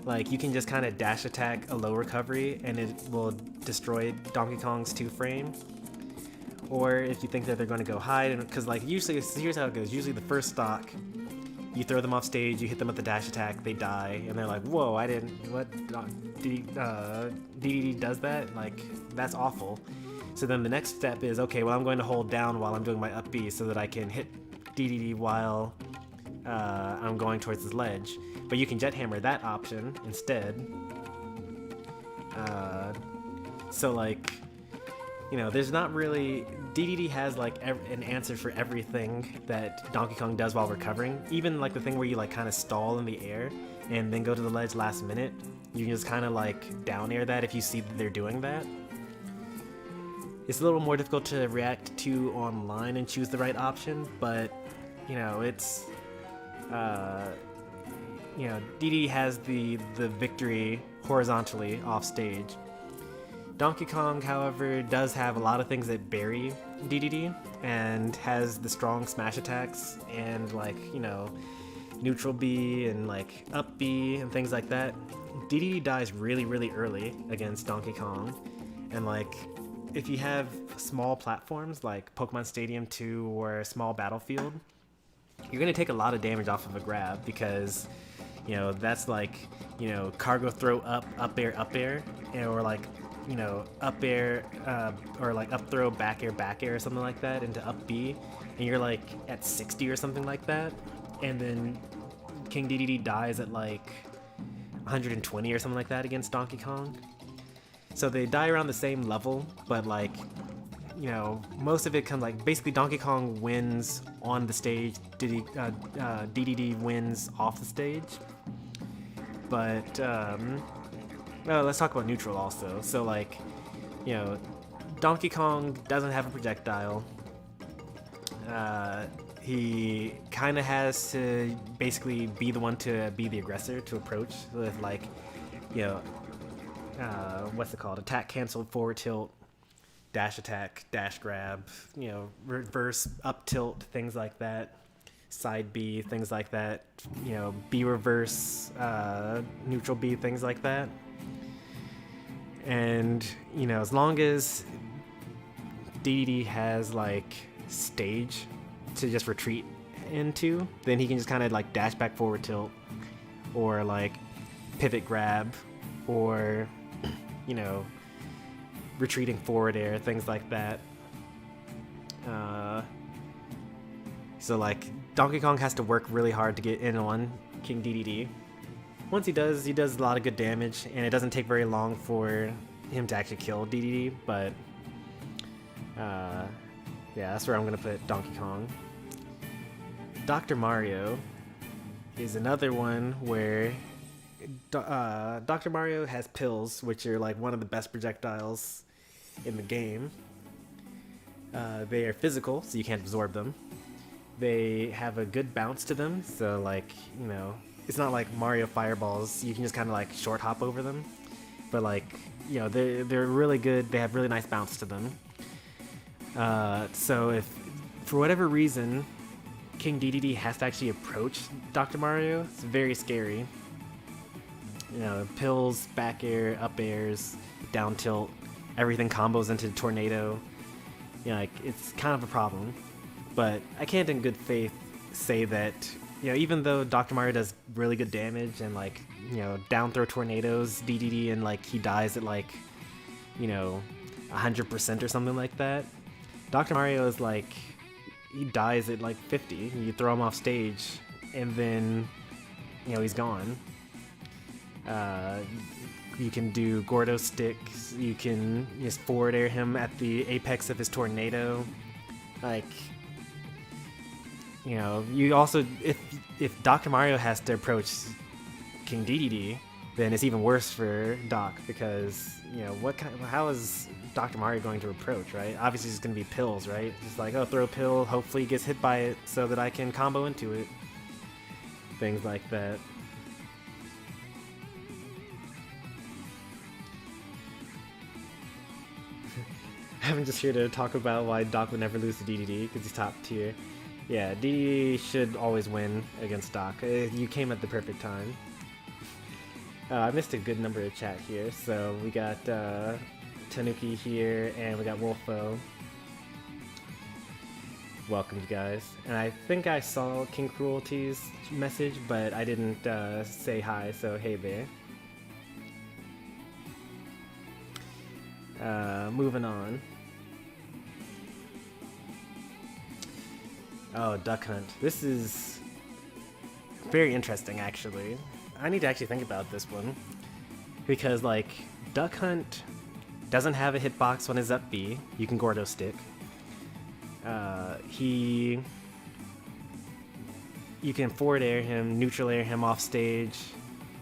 Like you can just kind of dash attack a low recovery and it will destroy Donkey Kong's 2-frame. Or if you think that they're going to go high, because like usually, here's how it goes. Usually the first stock, you throw them off stage, you hit them with the dash attack, they die, and they're like, whoa, I didn't, what, Dedede does that? Like, that's awful. So then the next step is, okay, well I'm going to hold down while I'm doing my up B so that I can hit Dedede while I'm going towards this ledge. But you can jet hammer that option instead. So like, you know, there's not really... Dedede has like an answer for everything that Donkey Kong does while recovering. Even like the thing where you like kind of stall in the air and then go to the ledge last minute. You can just kind of like down air that if you see that they're doing that. It's a little more difficult to react to online and choose the right option, but you know, it's you know, Dedede has the victory horizontally off stage. Donkey Kong, however, does have a lot of things that bury Dedede and has the strong smash attacks and like, you know, neutral B and like up B and things like that. Dedede dies really, really early against Donkey Kong, and like if you have small platforms like Pokemon Stadium 2 or Small Battlefield, you're gonna take a lot of damage off of a grab because, you know, that's like, you know, cargo throw up air, or like, you know, up air, or like up throw, back air, or something like that into up B, and you're like at 60 or something like that, and then King Dedede dies at like 120 or something like that against Donkey Kong. So they die around the same level, but like, you know, most of it comes like basically Donkey Kong wins on the stage, Dedede wins off the stage, but Oh, let's talk about neutral also. So like, you know, Donkey Kong doesn't have a projectile. He kind of has to basically be the one to be the aggressor to approach with like, you know, what's it called? Attack canceled, forward tilt, dash attack, dash grab, you know, reverse up tilt, things like that. Side B, things like that. You know, B reverse, neutral B, things like that. And, you know, as long as Dedede has like stage to just retreat into, then he can just kind of like dash back forward tilt or like pivot grab or, you know, retreating forward air, things like that. So like Donkey Kong has to work really hard to get in on King Dedede. Once he does a lot of good damage, and it doesn't take very long for him to actually kill Dedede, but yeah, that's where I'm gonna put Donkey Kong. Dr. Mario is another one where Dr. Mario has pills, which are like one of the best projectiles in the game. They are physical, so you can't absorb them. They have a good bounce to them, so like, you know, it's not like Mario Fireballs, you can just kind of like short hop over them. But like, you know, they're really good, they have really nice bounce to them. So if, for whatever reason, King Dedede has to actually approach Dr. Mario, it's very scary. You know, pills, back air, up airs, down tilt, everything combos into tornado. You know, like, it's kind of a problem. But I can't in good faith say that, you know, even though Dr. Mario does really good damage and like, you know, down throw tornadoes, Dedede, and like he dies at like, you know, 100% or something like that. Dr. Mario is like, he dies at like 50. You throw him off stage and then, you know, he's gone. You can do Gordo sticks, you can just forward air him at the apex of his tornado. Like, you know, you also, if Dr. Mario has to approach King Dedede, then it's even worse for Doc, because, you know, how is Dr. Mario going to approach, right? Obviously it's going to be pills, right? Just like, oh, throw a pill, hopefully he gets hit by it so that I can combo into it. Things like that. I'm just here to talk about why Doc would never lose to Dedede, because he's top tier. Yeah, Dedede should always win against Doc. You came at the perfect time. I missed a good number of chat here, so we got Tanuki here, and we got Wolfo. Welcome, you guys. And I think I saw King Cruelty's message, but I didn't say hi, so hey there. Moving on. Oh, Duck Hunt. This is very interesting, actually. I need to actually think about this one. Because, like, Duck Hunt doesn't have a hitbox when it's up B. You can Gordo stick. You can forward air him, neutral air him off stage.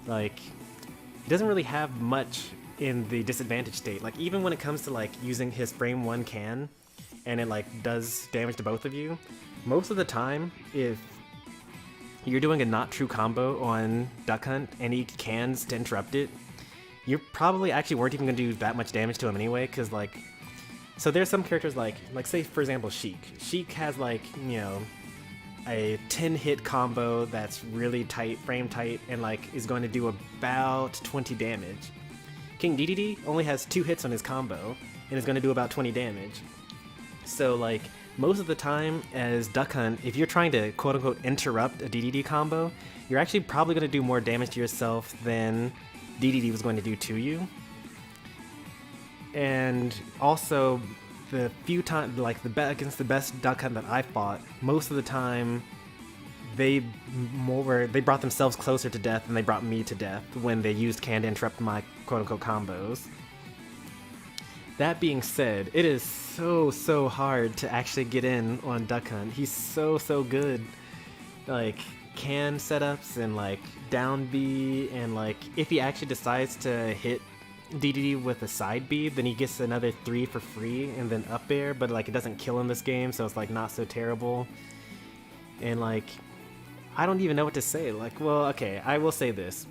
Like, he doesn't really have much in the disadvantage state. Like, even when it comes to, like, using his frame 1 can, and it, like, does damage to both of you, most of the time, if you're doing a not true combo on Duck Hunt and he cans to interrupt it, you probably actually weren't even going to do that much damage to him anyway, because, like, so there's some characters like say, for example, Sheik. Sheik has, like, you know, a 10-hit combo that's really tight, frame tight, and, like, is going to do about 20 damage. King Dedede only has 2 hits on his combo, and is going to do about 20 damage. So, like, most of the time as Duck Hunt, if you're trying to quote-unquote interrupt a Dedede combo, you're actually probably going to do more damage to yourself than Dedede was going to do to you. And also, the few times, like, against the best Duck Hunt that I fought, most of the time they brought themselves closer to death than they brought me to death when they used can to interrupt my quote-unquote combos. That being said, it is so hard to actually get in on Duck Hunt. He's so good. Like, can setups and, like, down B, and, like, if he actually decides to hit Dedede with a side B, then he gets another 3 for free, and then up air, but like it doesn't kill in this game, so it's like not so terrible. And like, I don't even know what to say. Like, well, okay, I will say this.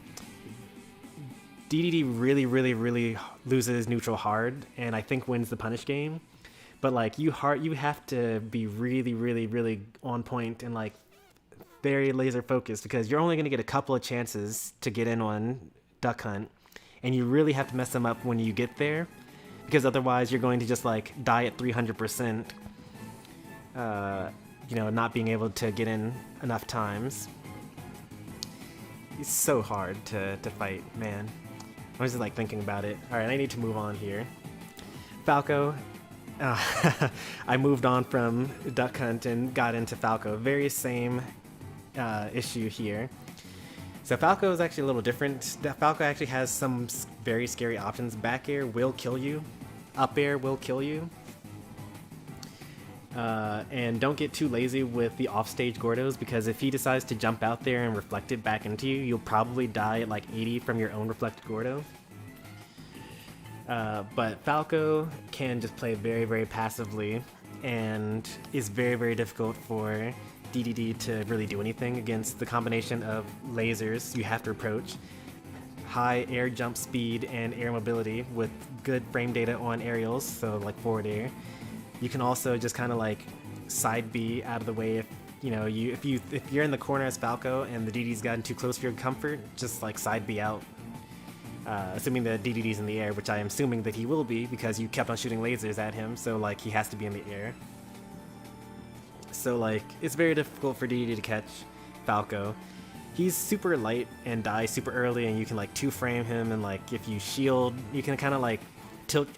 Dedede really loses neutral hard, and I think wins the punish game. But like, you have to be really on point and like very laser focused, because you're only going to get a couple of chances to get in on Duck Hunt, and you really have to mess them up when you get there, because otherwise you're going to just like die at 300%, you know, not being able to get in enough times. It's so hard to fight, man. I was just like thinking about it. Alright, I need to move on here. Falco. I moved on from Duck Hunt and got into Falco. Very same issue here. So Falco is actually a little different. Falco actually has some very scary options. Back air will kill you. Up air will kill you. And don't get too lazy with the offstage Gordos, because if he decides to jump out there and reflect it back into you, you'll probably die at like 80 from your own reflected Gordo. But Falco can just play very passively, and is very difficult for Dedede to really do anything against the combination of lasers you have to approach, high air jump speed and air mobility with good frame data on aerials, so like forward air. You can also just kind of like side B out of the way if you know if you're in the corner as Falco and the Dedede's gotten too close for your comfort, just like side B out. Assuming that Dedede's in the air, which I am assuming that he will be because you kept on shooting lasers at him, so like he has to be in the air. So like it's very difficult for Dedede to catch Falco. He's super light and dies super early, and you can like 2-frame him, and like if you shield, you can kind of like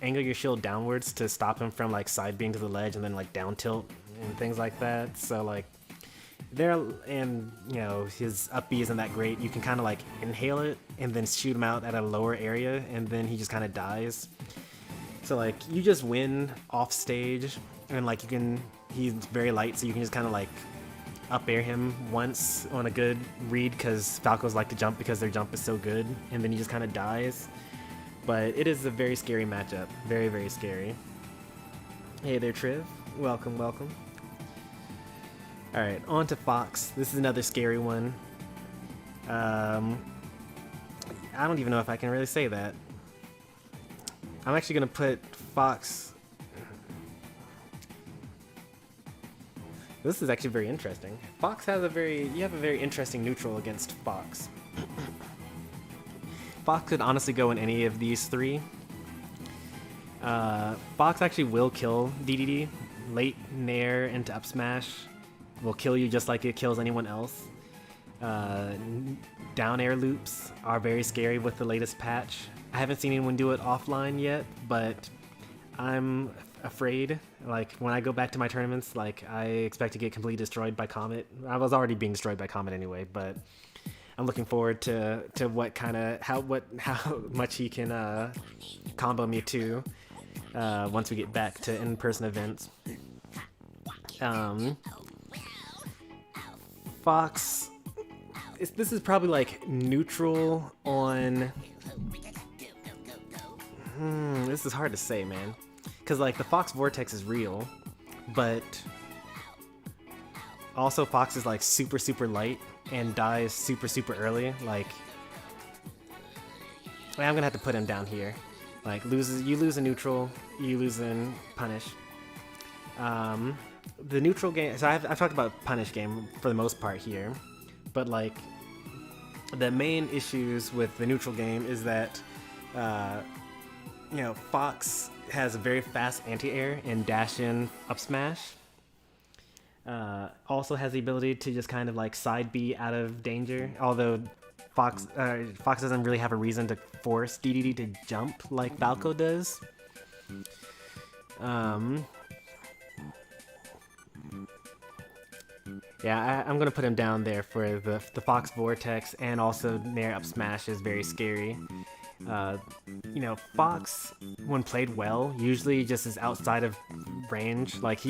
angle your shield downwards to stop him from like side being to the ledge and then like down tilt and things like that. So like there, and you know his up B isn't that great. You can kind of like inhale it and then shoot him out at a lower area, and then he just kind of dies. So like you just win off stage, and like he's very light, so you can just kind of like up air him once on a good read, because Falcos like to jump because their jump is so good, and then he just kind of dies. But it is a very scary matchup. Very scary. Hey there, Triv. Welcome. Alright, on to Fox. This is another scary one. I don't even know if I can really say that. I'm actually going to put Fox... This is actually very interesting. Fox has you have a very interesting neutral against Fox. Fox could honestly go in any of these three. Fox actually will kill Dedede. Late nair into up smash will kill you just like it kills anyone else. Down air loops are very scary with the latest patch. I haven't seen anyone do it offline yet, but I'm afraid. Like when I go back to my tournaments, like I expect to get completely destroyed by Comet. I was already being destroyed by Comet anyway, but I'm looking forward to what kind of how much he can combo me to once we get back to in-person events. Fox, this is probably like neutral on. This is hard to say, man, because like the Fox Vortex is real, but also Fox is like super light and dies super early. Like, I'm gonna have to put him down here. Like, you lose a neutral, you lose in punish. The neutral game, so I've talked about punish game for the most part here, but like the main issues with the neutral game is that you know, Fox has a very fast anti-air and dash in up smash. Also has the ability to just kind of like side B out of danger, although Fox doesn't really have a reason to force Dedede to jump like Falco does. Yeah, I'm gonna put him down there for the Fox Vortex, and also Nair up smash is very scary. You know, Fox, when played well, usually just is outside of range. Like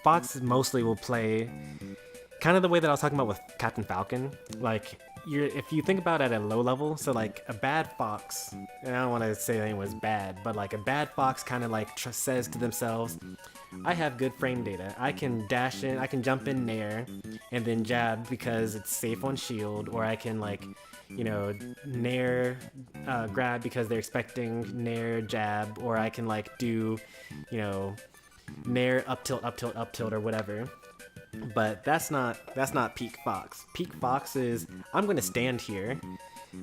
Fox mostly will play kind of the way that I was talking about with Captain Falcon. Like, if you think about it at a low level, so like a bad fox, and I don't want to say anyone's bad, but like a bad fox kind of like says to themselves, I have good frame data. I can dash in, I can jump in nair, and then jab because it's safe on shield, or I can like, you know, nair, grab because they're expecting nair, jab, or I can like do, you know, nair, up tilt, up tilt, up tilt, or whatever. But that's not peak fox. Peak fox is, I'm going to stand here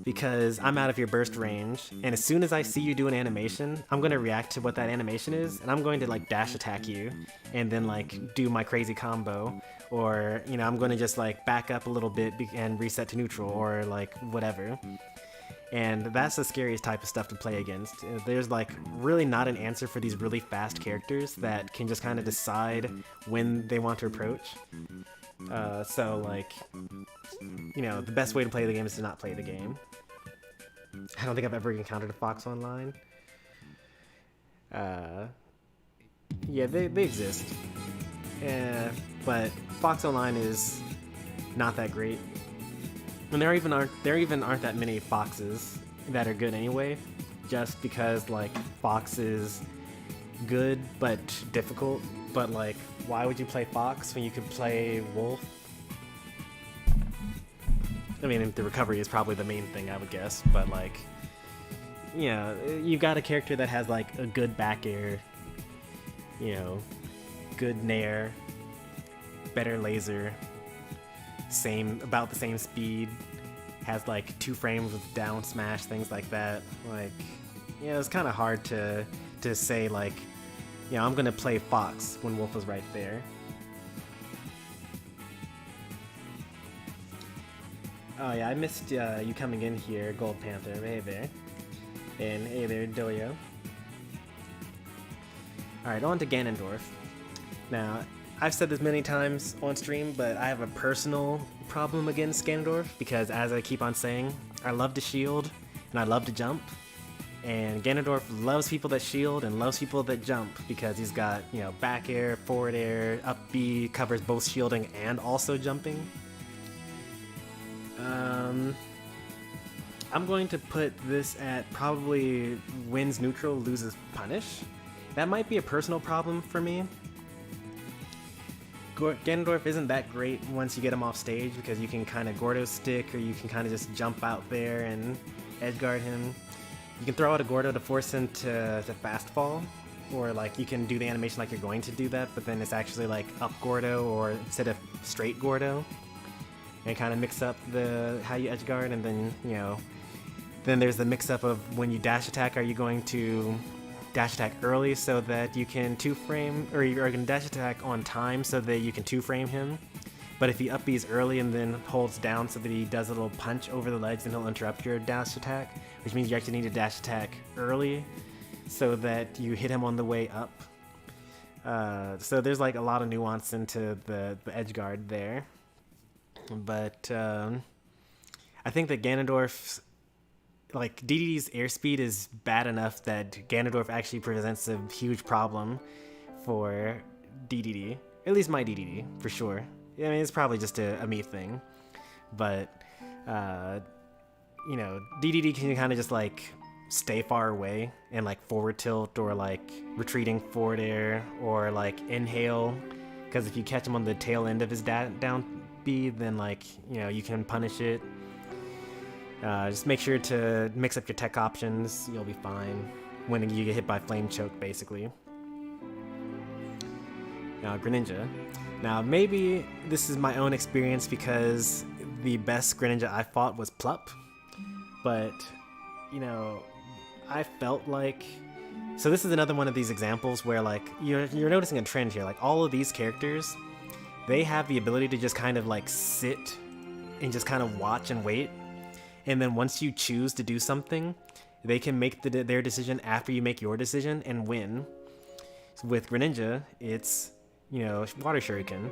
because I'm out of your burst range, and as soon as I see you do an animation, I'm going to react to what that animation is, and I'm going to like dash attack you and then like do my crazy combo, or you know, I'm going to just like back up a little bit and reset to neutral, or like whatever. And that's the scariest type of stuff to play against. There's like really not an answer for these really fast characters that can just kind of decide when they want to approach. So like, you know, the best way to play the game is to not play the game. I don't think I've ever encountered a fox online. Yeah, they exist. But Fox Online is not that great. And there even aren't that many foxes that are good anyway, just because like fox is good but difficult. But like, why would you play fox when you could play wolf? I mean, the recovery is probably the main thing, I would guess, but like, you know, you've got a character that has like a good back air, you know, good nair, better laser, about the same speed, has like 2 frames with down smash, things like that. Like, you know, it's kind of hard to say like, you know, I'm gonna play fox when wolf was right there. Oh yeah, I missed you coming in here, Gold Panther. Hey there. And hey there, Doyo. Alright, on to Ganondorf. Now, I've said this many times on stream, but I have a personal problem against Ganondorf because, as I keep on saying, I love to shield and I love to jump. And Ganondorf loves people that shield and loves people that jump because he's got, you know, back air, forward air, up B, covers both shielding and also jumping. I'm going to put this at probably wins neutral, loses punish. That might be a personal problem for me. Ganondorf isn't that great once you get him off stage because you can kind of Gordo stick, or you can kind of just jump out there and edgeguard him. You can throw out a Gordo to force him to fast fall, or like you can do the animation like you're going to do that, but then it's actually like up Gordo or instead of straight Gordo, and kind of mix up how you edgeguard, and then, you know, then there's the mix up of when you dash attack, are you going to dash attack early so that you can 2-frame, or you're going to dash attack on time so that you can 2-frame him. But if he up B's early and then holds down so that he does a little punch over the ledge, then he'll interrupt your dash attack, which means you actually need to dash attack early so that you hit him on the way up. So there's like a lot of nuance into the edge guard there. But I think that Ganondorf's, like, Dedede's airspeed is bad enough that Ganondorf actually presents a huge problem for Dedede. At least my Dedede, for sure. I mean, it's probably just a me thing. But, you know, Dedede can kind of just, like, stay far away and, like, forward tilt or, like, retreating forward air or, like, inhale. Because if you catch him on the tail end of his down B, then, like, you know, you can punish it. Just make sure to mix up your tech options, you'll be fine when you get hit by Flame Choke, basically. Now, Greninja. Now, maybe this is my own experience because the best Greninja I fought was Plup, but, you know, I felt like... So this is another one of these examples where, like, you're noticing a trend here. Like, all of these characters, they have the ability to just kind of, like, sit and just kind of watch and wait. And then once you choose to do something, they can make their decision after you make your decision and win. So with Greninja, it's, you know, Water Shuriken.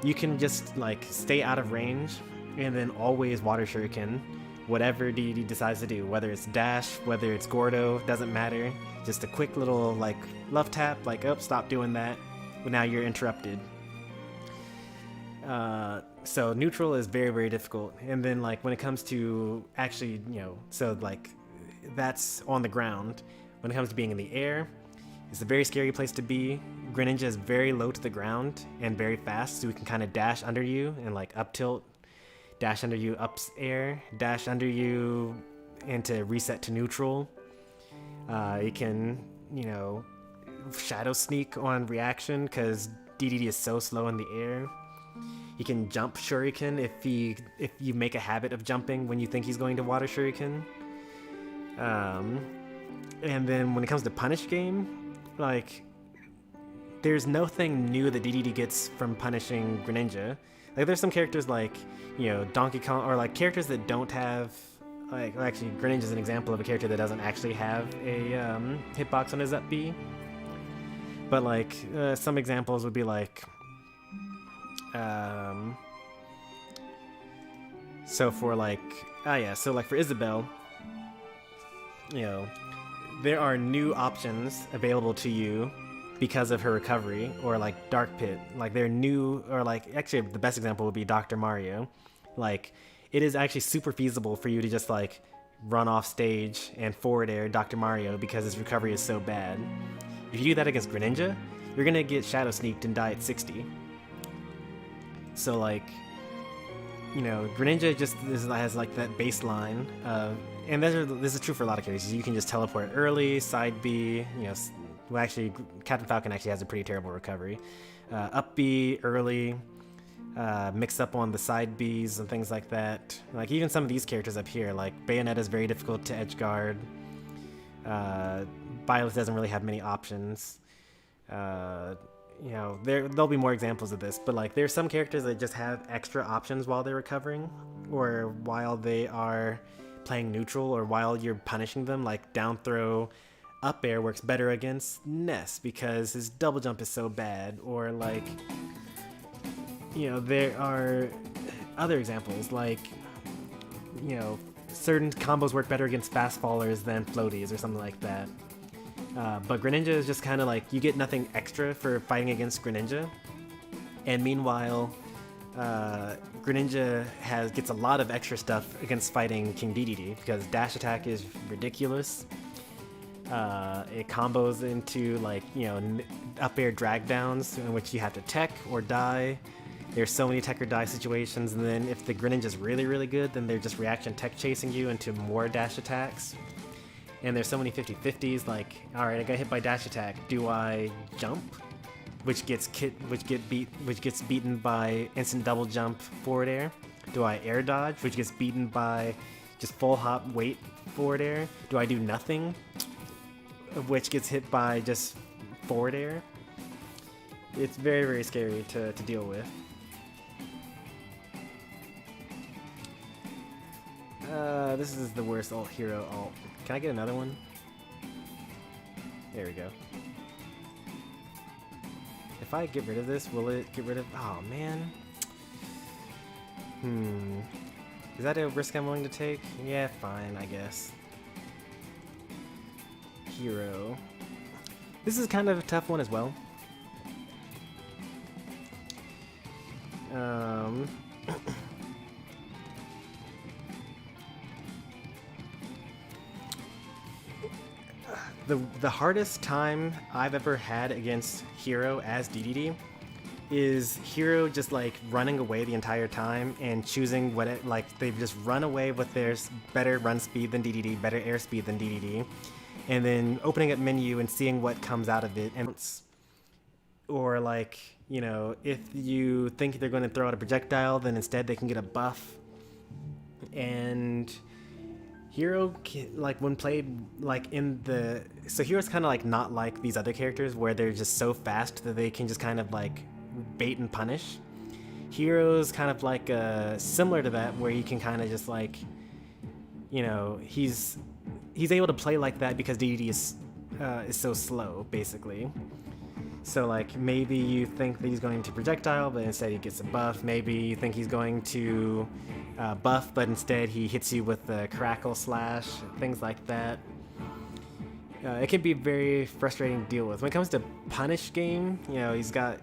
You can just, like, stay out of range and then always Water Shuriken whatever Dedede decides to do. Whether it's dash, whether it's Gordo, doesn't matter. Just a quick little, like, love tap, like, oh, stop doing that. But now you're interrupted. So neutral is very, very difficult. And then like when it comes to actually, so like that's on the ground. When it comes to being in the air, it's a very scary place to be. Greninja is very low to the ground and very fast, so we can kind of dash under you and like up tilt, dash under you, up air, dash under you, and to reset to neutral. You can, shadow sneak on reaction because Dedede is so slow in the air. He can jump Shuriken if you make a habit of jumping when you think he's going to water Shuriken. And then when it comes to punish game, like there's nothing new that Dedede gets from punishing Greninja. Like there's some characters like Donkey Kong, or like characters that don't have actually Greninja is an example of a character that doesn't actually have a hitbox on his up B. But like some examples would be like so for Isabelle, there are new options available to you because of her recovery, or like Dark Pit. Like they're new, or like actually the best example would be Dr. Mario. Like it is actually super feasible for you to just like run off stage and forward air Dr. Mario because his recovery is so bad. If you do that against Greninja, you're gonna get shadow sneaked and die at 60. So like, Greninja just has like that baseline, and this is true for a lot of characters. You can just teleport early, side B, well actually Captain Falcon actually has a pretty terrible recovery. Up B early, mix up on the side Bs and things like that. Like even some of these characters up here, like Bayonetta is very difficult to edge guard. Byleth doesn't really have many options. There'll be more examples of this, but like there's some characters that just have extra options while they're recovering, or while they are playing neutral, or while you're punishing them. Like down throw up air works better against Ness because his double jump is so bad, or like there are other examples like certain combos work better against fast fallers than floaties or something like that. But Greninja is just kind of like, you get nothing extra for fighting against Greninja. And meanwhile, Greninja gets a lot of extra stuff against fighting King Dedede because dash attack is ridiculous. It combos into like, up air drag downs in which you have to tech or die. There's so many tech or die situations, and then if the Greninja's really, really good, then they're just reaction tech chasing you into more dash attacks. And there's so many 50-50s, like, alright, I got hit by dash attack. Do I jump? Which gets beaten by instant double jump forward air? Do I air dodge? Which gets beaten by just full hop wait forward air? Do I do nothing? Which gets hit by just forward air? It's very, very scary to deal with. This is the worst hero alt. Can I get another one? There we go. If I get rid of this, will it get rid of... Oh, man. Is that a risk I'm willing to take? Yeah, fine, I guess. Hero. This is kind of a tough one as well. The hardest time I've ever had against Hero as Dedede is Hero just like running away the entire time and choosing they've just run away with their better run speed than Dedede, better air speed than Dedede, and then opening up menu and seeing what comes out of it. Or like, if you think they're going to throw out a projectile, then instead they can get a buff. And Hero, like when played like so Hero's kind of like not like these other characters where they're just so fast that they can just kind of like bait and punish. Hero's kind of like similar to that, where you can kind of just like, he's able to play like that because Dedede is so slow, basically. So like maybe you think that he's going to projectile, but instead he gets a buff. Maybe you think he's going to buff, but instead he hits you with the crackle slash, things like that. it can be very frustrating to deal with. When it comes to punish game, he's got,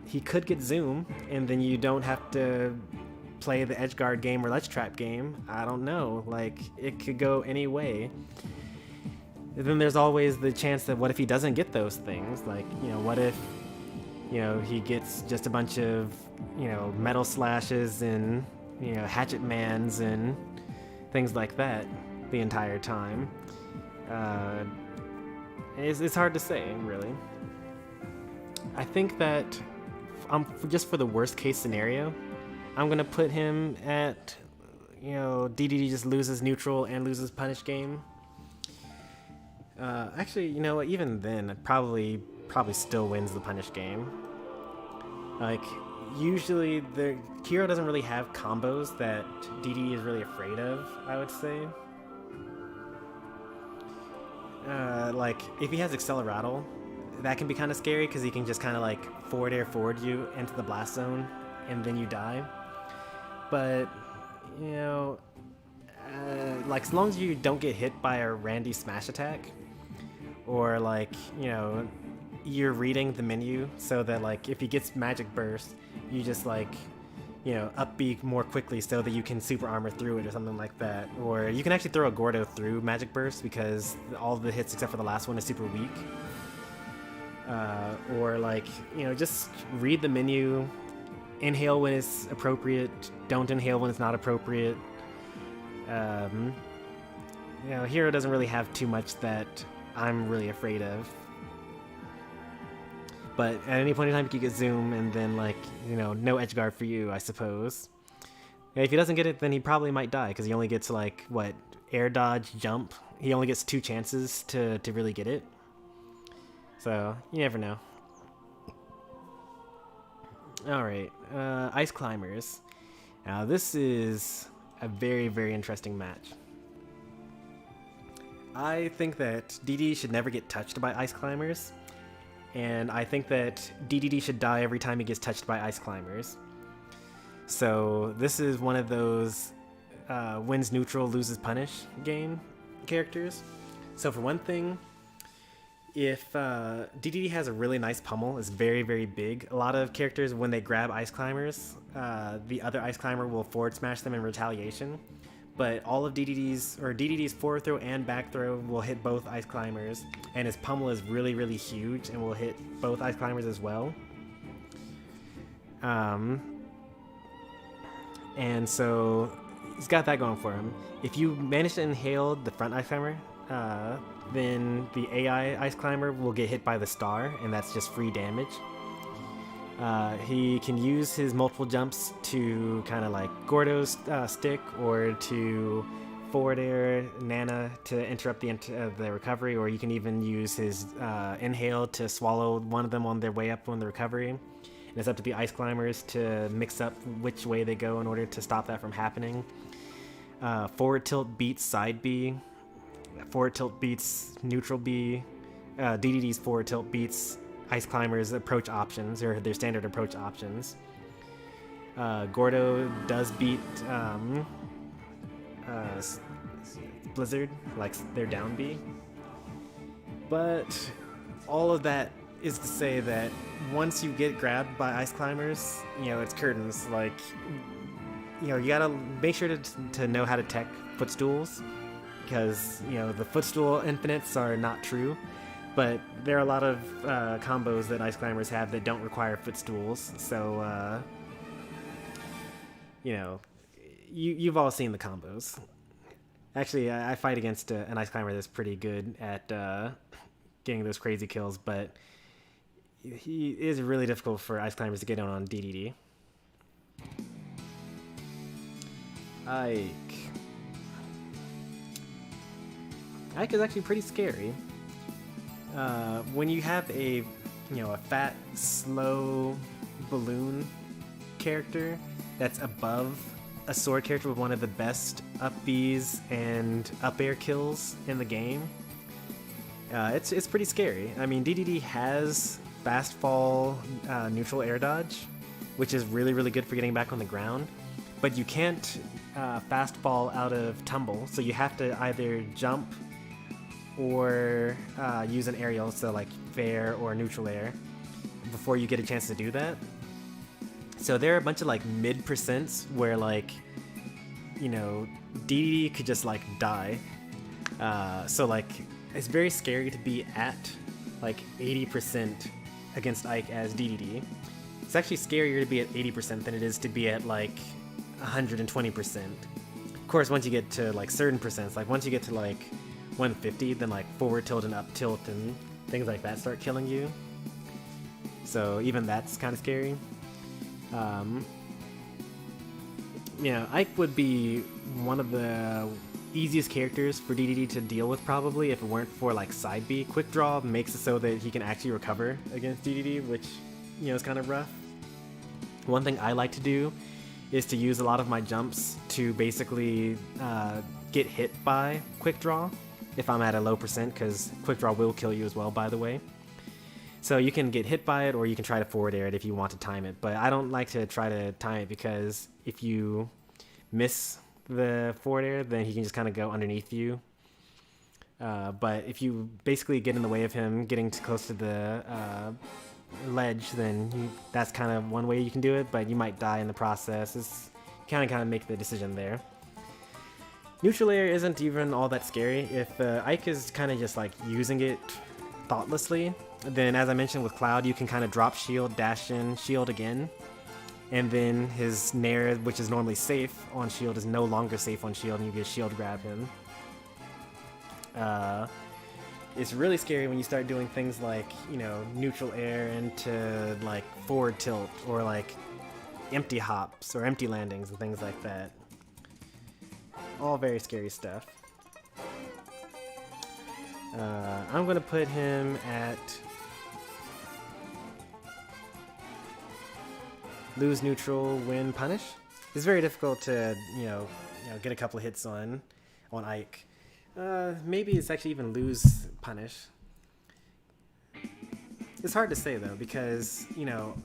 he could get zoom, and then you don't have to play the edge guard game or ledge trap game. I don't know, like, it could go any way. And then there's always the chance that what if he doesn't get those things? Like, what if, he gets just a bunch of, metal slashes and, hatchet mans and things like that the entire time. It's hard to say, really. I think that just for the worst case scenario, I'm gonna put him at, Dedede just loses neutral and loses punish game. Actually, you know what? Even then, probably still wins the punish game. Like, usually the hero doesn't really have combos that Dedede is really afraid of, I would say. Like, if he has Acceleratle, that can be kind of scary because he can just kind of like forward air forward you into the blast zone and then you die. But, like, as long as you don't get hit by a Randy smash attack, or like, you're reading the menu so that like if he gets magic burst, you just like, up B more quickly so that you can super armor through it or something like that. Or you can actually throw a Gordo through magic burst because all of the hits except for the last one is super weak. Or like, just read the menu, inhale when it's appropriate, don't inhale when it's not appropriate. Hero doesn't really have too much that I'm really afraid of. But at any point in time, you can get zoom, and then, like, no edge guard for you, I suppose. If he doesn't get it, then he probably might die, because he only gets, like, air dodge, jump. He only gets 2 chances to really get it. So, you never know. Alright, Ice Climbers. Now, this is a very, very interesting match. I think that Dedede should never get touched by Ice Climbers. And I think that Dedede should die every time he gets touched by Ice Climbers. So this is one of those wins neutral, loses punish game characters. So for one thing, if Dedede has a really nice pummel, it's very, very big. A lot of characters, when they grab Ice Climbers, the other Ice Climber will forward smash them in retaliation. But all of Dedede's forward throw and back throw will hit both Ice Climbers, and his pummel is really, really huge and will hit both Ice Climbers as well. And so he's got that going for him. If you manage to inhale the front Ice Climber, then the AI Ice Climber will get hit by the star, and that's just free damage. He can use his multiple jumps to kind of like Gordo's stick, or to forward air Nana to interrupt the recovery, or you can even use his inhale to swallow one of them on their way up on the recovery. And it's up to the Ice Climbers to mix up which way they go in order to stop that from happening. Forward tilt beats side B. Forward tilt beats neutral B. Dedede's forward tilt beats Ice Climbers' approach options, or their standard approach options. Gordo does beat Blizzard, like their down B. But all of that is to say that once you get grabbed by Ice Climbers, it's curtains. Like, you gotta make sure to know how to tech footstools, because, the footstool infinites are not true. But there are a lot of combos that Ice Climbers have that don't require footstools, so, you've all seen the combos. Actually, I fight against an Ice Climber that's pretty good at getting those crazy kills, but he is really difficult for Ice Climbers to get on Dedede. Ike is actually pretty scary. When you have a fat, slow balloon character that's above a sword character with one of the best up Bs and up air kills in the game, it's pretty scary. I mean, Dedede has fast fall neutral air dodge, which is really, really good for getting back on the ground, but you can't fast fall out of tumble, so you have to either jump or use an aerial, so like fair or neutral air, before you get a chance to do that. So there are a bunch of like mid percents where like, you know, Dedede could just like die. So like it's very scary to be at like 80% against Ike as Dedede. It's actually scarier to be at 80% than it is to be at like 120%. Of course, once you get to like certain percents, like once you get to like 150, then like forward tilt and up tilt and things like that start killing you. So even that's kind of scary. You know, Ike would be one of the easiest characters for Dedede to deal with probably if it weren't for like side B. Quick draw makes it so that he can actually recover against Dedede, which, you know, is kind of rough. One thing I like to do is to use a lot of my jumps to basically get hit by quick draw if I'm at a low percent, because quick draw will kill you as well, by the way. So you can get hit by it, or you can try to forward air it if you want to time it. But I don't like to try to time it, because if you miss the forward air, then he can just kind of go underneath you. But if you basically get in the way of him getting too close to the ledge, then that's kind of one way you can do it, but you might die in the process. It's kind of make the decision there. Neutral air isn't even all that scary. If Ike is kind of just like using it thoughtlessly, then as I mentioned with Cloud, you can kind of drop shield, dash in, shield again, and then his Nair, which is normally safe on shield, is no longer safe on shield, and you get shield grab him. It's really scary when you start doing things like, you know, neutral air into like forward tilt, or like empty hops or empty landings and things like that. All very scary stuff. I'm gonna put him at lose neutral, win punish. It's very difficult to you know get a couple of hits on Ike. Maybe it's actually even lose punish. It's hard to say though, because you know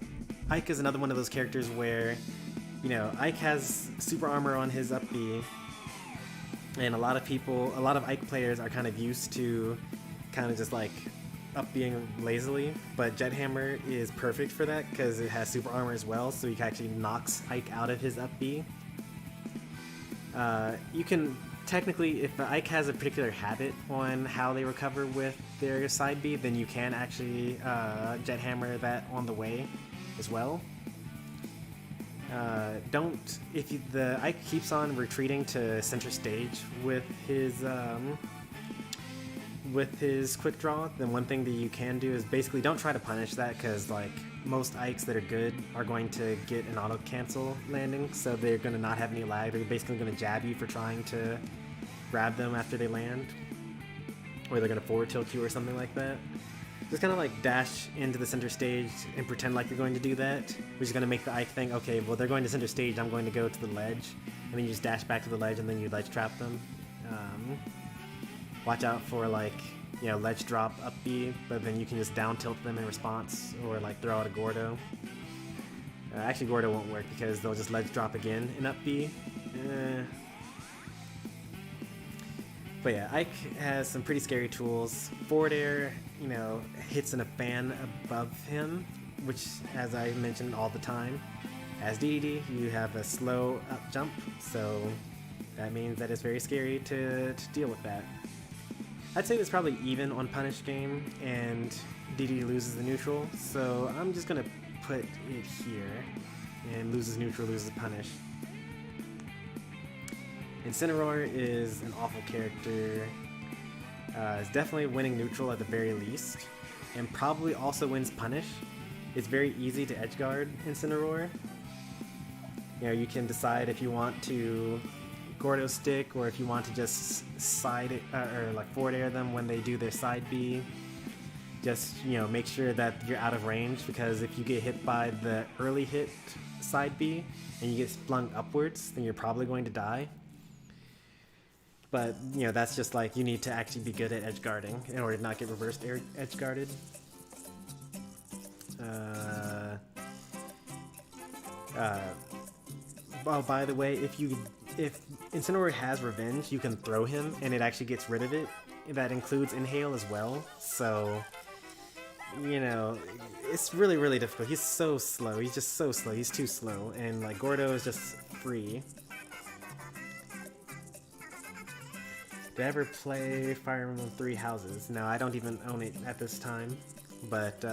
Ike is another one of those characters where you know Ike has super armor on his up B, and a lot of Ike players are kind of used to kind of just like up being lazily, but Jet Hammer is perfect for that because it has super armor as well, so he actually knocks Ike out of his up B. You can technically, if Ike has a particular habit on how they recover with their side B, then you can actually Jet Hammer that on the way as well. If the Ike keeps on retreating to center stage with his quick draw, then one thing that you can do is basically don't try to punish that, because like most Ikes that are good are going to get an auto cancel landing, so they're going to not have any lag. They're basically going to jab you for trying to grab them after they land, or they're going to forward tilt you or something like that. Just kind of like dash into the center stage and pretend like you're going to do that, which is going to make the Ike think, okay, well they're going to center stage, I'm going to go to the ledge, and then you just dash back to the ledge and then you ledge trap them. Watch out for like, you know, ledge drop up B, but then you can just down tilt them in response, or like throw out a Gordo. Actually Gordo won't work because they'll just ledge drop again in up B. But yeah, Ike has some pretty scary tools. Forward air, you know, hits in a fan above him, which, as I mentioned all the time, as Dedede, you have a slow up jump, so that means that it's very scary to deal with that. I'd say it's probably even on punish game, and Dedede loses the neutral, so I'm just gonna put it here, and loses neutral, loses punish. Incineroar is an awful character. It's definitely winning neutral at the very least, and probably also wins punish. It's very easy to edgeguard Incineroar. You know, you can decide if you want to Gordo stick, or if you want to just side it, or like forward air them when they do their side B. Just, you know, make sure that you're out of range, because if you get hit by the early hit side B and you get flung upwards, then you're probably going to die. But, you know, that's just like, you need to actually be good at edge guarding in order to not get reversed edge guarded. Oh, by the way, if you if Incineroar has Revenge, you can throw him and it actually gets rid of it. That includes Inhale as well, so, you know, it's really, really difficult. He's so slow. He's just so slow. He's too slow, and like Gordo is just free. Did I ever play Fire Emblem Three Houses? No, I don't even own it at this time, but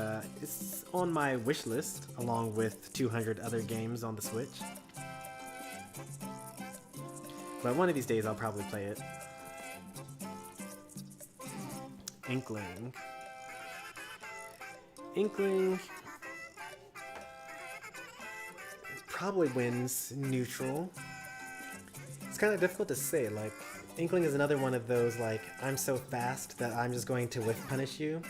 it's on my wish list along with 200 other games on the Switch. But one of these days I'll probably play it. Inkling. Inkling probably wins neutral. It's kind of difficult to say, like, Inkling is another one of those, like, I'm so fast that I'm just going to whiff punish you.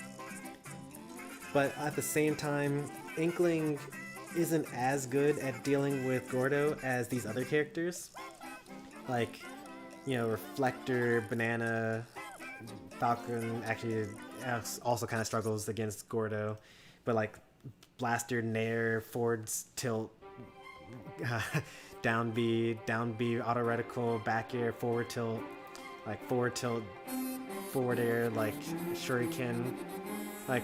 But at the same time, Inkling isn't as good at dealing with Gordo as these other characters. Like, you know, Reflector, Banana, Falcon actually also kind of struggles against Gordo. But like, Blaster, Nair, Ford's Tilt, down B, auto reticle, back air, forward tilt, like forward tilt, forward air, like shuriken. Like,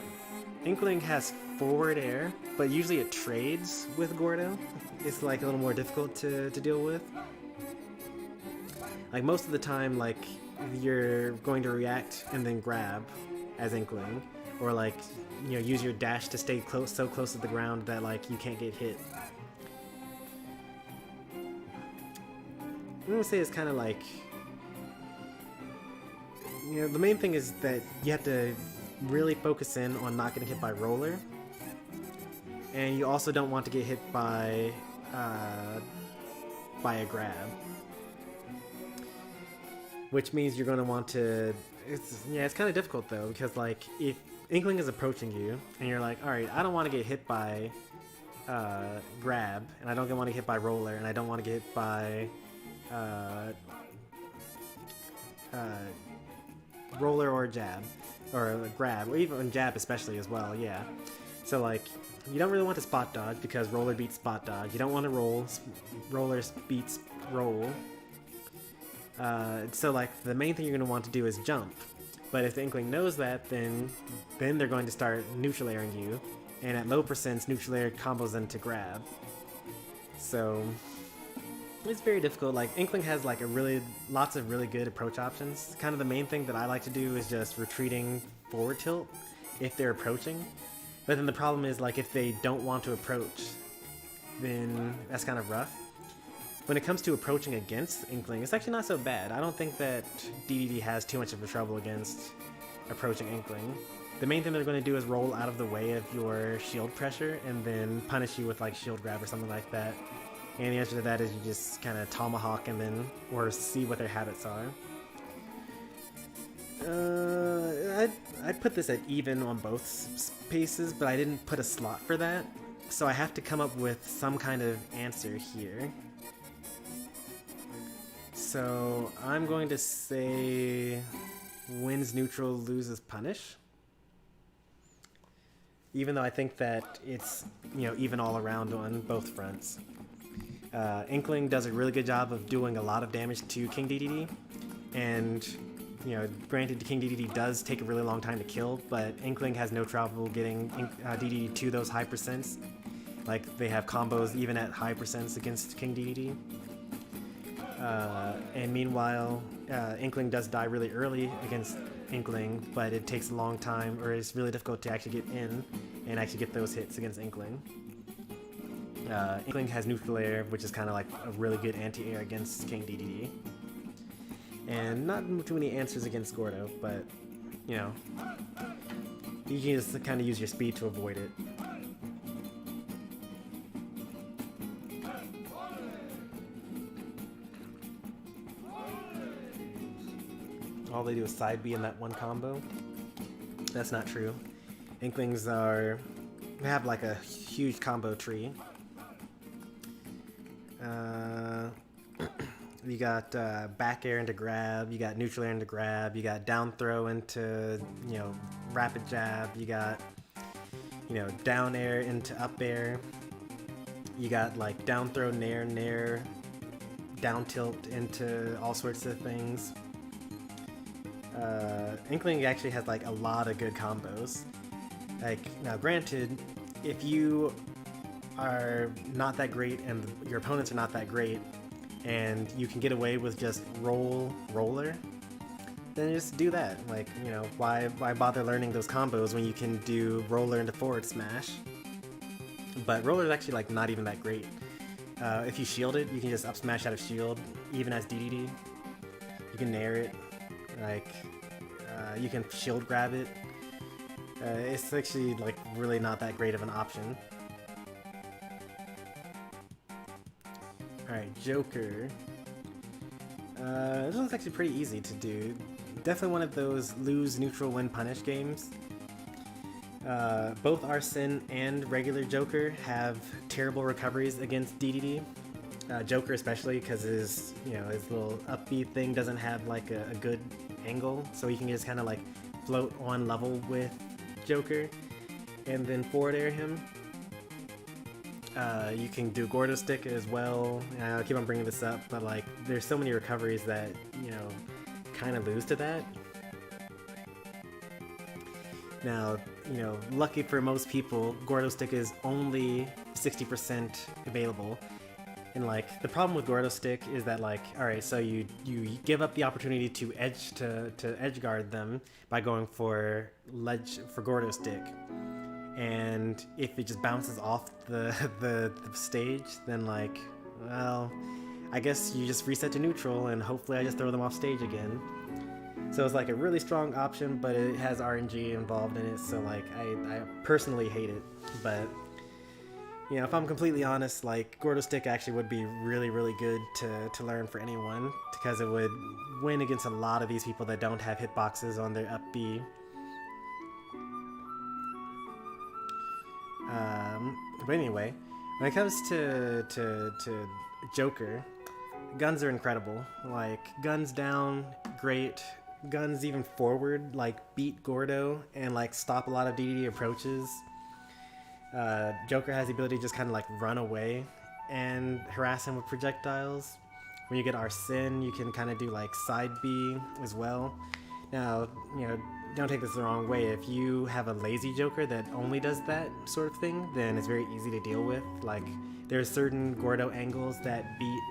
Inkling has forward air, but usually it trades with Gordo. It's like a little more difficult to deal with. Like, most of the time, like, you're going to react and then grab as Inkling, or like, you know, use your dash to stay so close to the ground that like you can't get hit. I'm gonna say it's kind of like, you know, the main thing is that you have to really focus in on not getting hit by Roller, and you also don't want to get hit by a grab, which means you're going to want to. It's kind of difficult though, because like, if Inkling is approaching you and you're like, all right, I don't want to get hit by grab, and I don't want to get hit by Roller, and I don't want to get hit by Roller or jab, or grab, or even jab especially as well, yeah. So like, you don't really want to spot dodge because Roller beats spot dodge. You don't want to roll, Roller beats roll. So like, the main thing you're going to want to do is jump. But if the Inkling knows that, then they're going to start neutral airing you, and at low percents, neutral air combos into grab. So it's very difficult. Like, Inkling has like lots of really good approach options. Kind of the main thing that I like to do is just retreating forward tilt if they're approaching. But then the problem is, like, if they don't want to approach, then that's kind of rough. When it comes to approaching against Inkling, it's actually not so bad. I don't think that Dedede has too much of a trouble against approaching Inkling. The main thing they're going to do is roll out of the way of your shield pressure and then punish you with like shield grab or something like that. And the answer to that is you just kind of tomahawk and then, or see what their habits are. I'd put this at even on both spaces, but I didn't put a slot for that. So I have to come up with some kind of answer here. So I'm going to say wins neutral, loses punish. Even though I think that it's, you know, even all around on both fronts. Inkling does a really good job of doing a lot of damage to King Dedede, and, you know, granted, King Dedede does take a really long time to kill, but Inkling has no trouble getting Dedede to those high percents. Like, they have combos even at high percents against King Dedede. And meanwhile, Inkling does die really early against Inkling, but it takes a long time, or it's really difficult to actually get in and actually get those hits against Inkling. Inkling has neutral air, which is kind of like a really good anti-air against King Dedede. And not too many answers against Gordo, but, you know, you can just kind of use your speed to avoid it. All they do is side B in that one combo. That's not true. Inklings have like a huge combo tree. You got back air into grab, you got neutral air into grab, you got down throw into, you know, rapid jab, you got, you know, down air into up air, you got like down throw, nair, down tilt into all sorts of things. Inkling actually has like a lot of good combos. Like, now granted, if you are not that great and your opponents are not that great, and you can get away with just roller, then just do that. Like, you know, why bother learning those combos when you can do roller into forward smash? But roller is actually like not even that great. If you shield it, you can just up smash out of shield, even as Dedede. You can nair it, like you can shield grab it. It's actually like really not that great of an option. Alright, Joker. This one's actually pretty easy to do. Definitely one of those lose, neutral, win, punish games. Both Arsene and regular Joker have terrible recoveries against Dedede. Joker especially, because his little up B thing doesn't have like a good angle, so he can just kind of like float on level with Joker and then forward air him. You can do Gordo Stick as well. I keep on bringing this up, but like there's so many recoveries that, you know, kind of lose to that. Now, you know, lucky for most people, Gordo Stick is only 60% available. And like the problem with Gordo Stick is that, like, alright, so you give up the opportunity to edge guard them by going for Gordo Stick. And if it just bounces off the stage, then like, well, I guess you just reset to neutral and hopefully I just throw them off stage again. So it's like a really strong option, but it has RNG involved in it, so like I personally hate it. But you know, if I'm completely honest, like Gordo Stick actually would be really, really good to learn for anyone, because it would win against a lot of these people that don't have hitboxes on their up B. But anyway, when it comes to Joker, guns are incredible. Like, guns down, great. Guns even forward, like, beat Gordo and, like, stop a lot of Dedede approaches. Joker has the ability to just kind of, like, run away and harass him with projectiles. When you get Arsene, you can kind of do, like, side B as well. Now, you know, don't take this the wrong way. If you have a lazy Joker that only does that sort of thing, then it's very easy to deal with. Like, there's certain Gordo angles that beat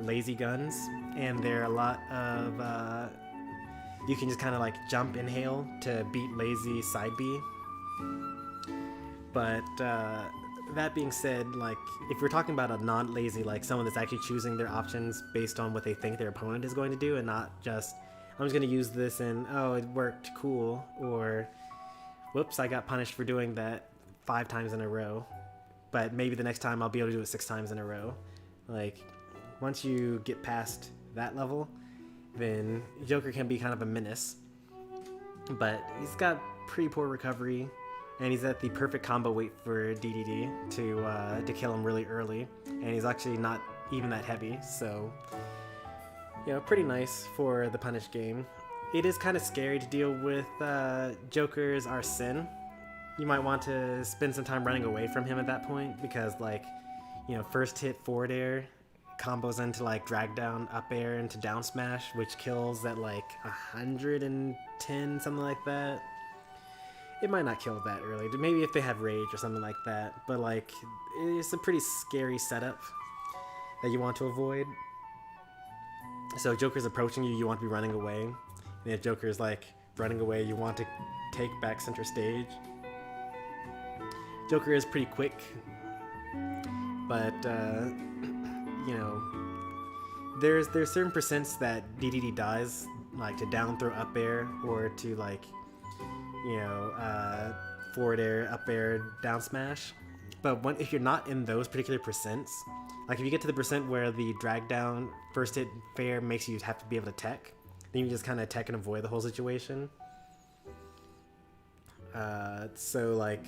lazy guns, and there are a lot of you can just kind of like jump inhale to beat lazy side B. But that being said, like, if we're talking about a non-lazy, like someone that's actually choosing their options based on what they think their opponent is going to do, and not just, I'm just going to use this and, oh, it worked, cool, or whoops, I got punished for doing that 5 times in a row, but maybe the next time I'll be able to do it 6 times in a row. Like, once you get past that level, then Joker can be kind of a menace. But he's got pretty poor recovery, and he's at the perfect combo weight for Dedede to kill him really early, and he's actually not even that heavy, so you know, pretty nice for the punish game. It is kind of scary to deal with Joker's Arsene. You might want to spend some time running away from him at that point, because, like, you know, first hit forward air combos into like drag down up air into down smash, which kills at like 110, something like that. It might not kill that early, maybe if they have rage or something like that, but like it's a pretty scary setup that you want to avoid. So Joker's approaching you, you want to be running away, and if Joker's like running away, you want to take back center stage. Joker is pretty quick, but you know, there's certain percents that Dedede dies, like to down throw up air, or to like, you know, forward air, up air, down smash. But if you're not in those particular percents, like if you get to the percent where the drag down first hit fair makes you have to be able to tech, then you just kind of tech and avoid the whole situation. So like,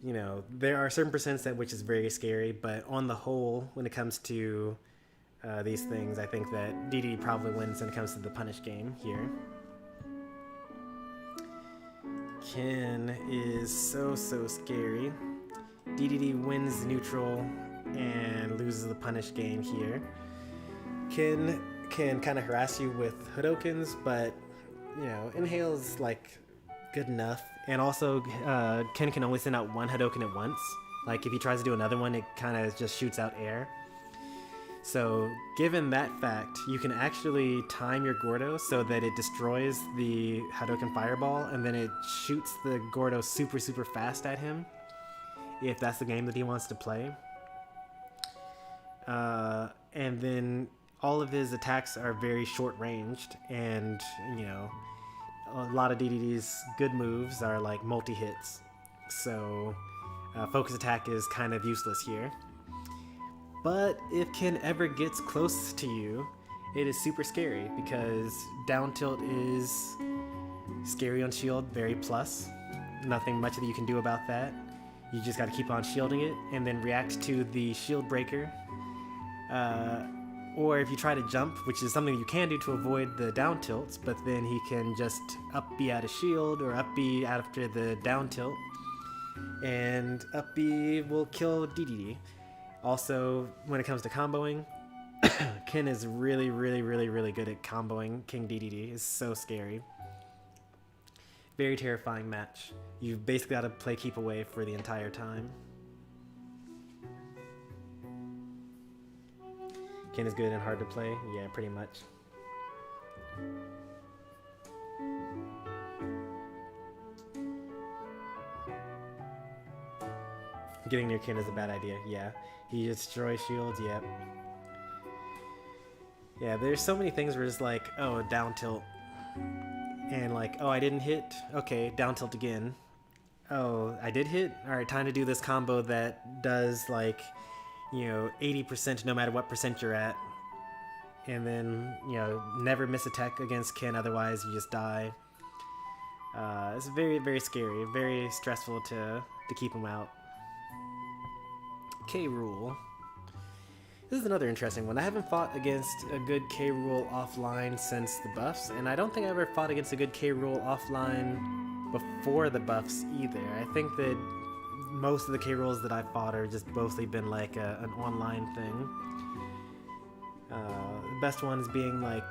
you know, there are certain percents that which is very scary, but on the whole, when it comes to these things, I think that Dedede probably wins when it comes to the punish game here. Ken is so scary. Dedede wins neutral and loses the punish game here. Ken can kind of harass you with Hadokens, but you know, Inhale is like good enough. And also, Ken can only send out one Hadoken at once. Like if he tries to do another one, it kind of just shoots out air. So given that fact, you can actually time your Gordo so that it destroys the Hadoken Fireball and then it shoots the Gordo super fast at him, if that's the game that he wants to play. And then all of his attacks are very short ranged, and you know, a lot of Dedede's good moves are like multi-hits. So focus attack is kind of useless here. But if Ken ever gets close to you, it is super scary because down tilt is scary on shield, very plus. Nothing much that you can do about that. You just got to keep on shielding it and then react to the shield breaker. Or if you try to jump, which is something you can do to avoid the down tilts, but then he can just up B out of shield or up B after the down tilt, and up B will kill Dedede. Also, when it comes to comboing, Ken is really good at comboing King Dedede. It's so scary. Very terrifying match. You've basically got to play keep away for the entire time. Ken is good and hard to play? Yeah, pretty much. Getting near Ken is a bad idea, yeah. He destroys shields, yep. Yeah, there's so many things where it's like, oh, down tilt. And like, oh, I didn't hit. Okay, down tilt again. Oh, I did hit? Alright, time to do this combo that does like, you know, 80% no matter what percent you're at. And then, you know, never miss attack against Ken, otherwise you just die. It's very scary, very stressful to keep him out. K Rool. This is another interesting one. I haven't fought against a good K Rool offline since the buffs, and I don't think I ever fought against a good K Rool offline before the buffs either. I think that most of the K Rools that I've fought are just mostly been like an online thing. The best ones being like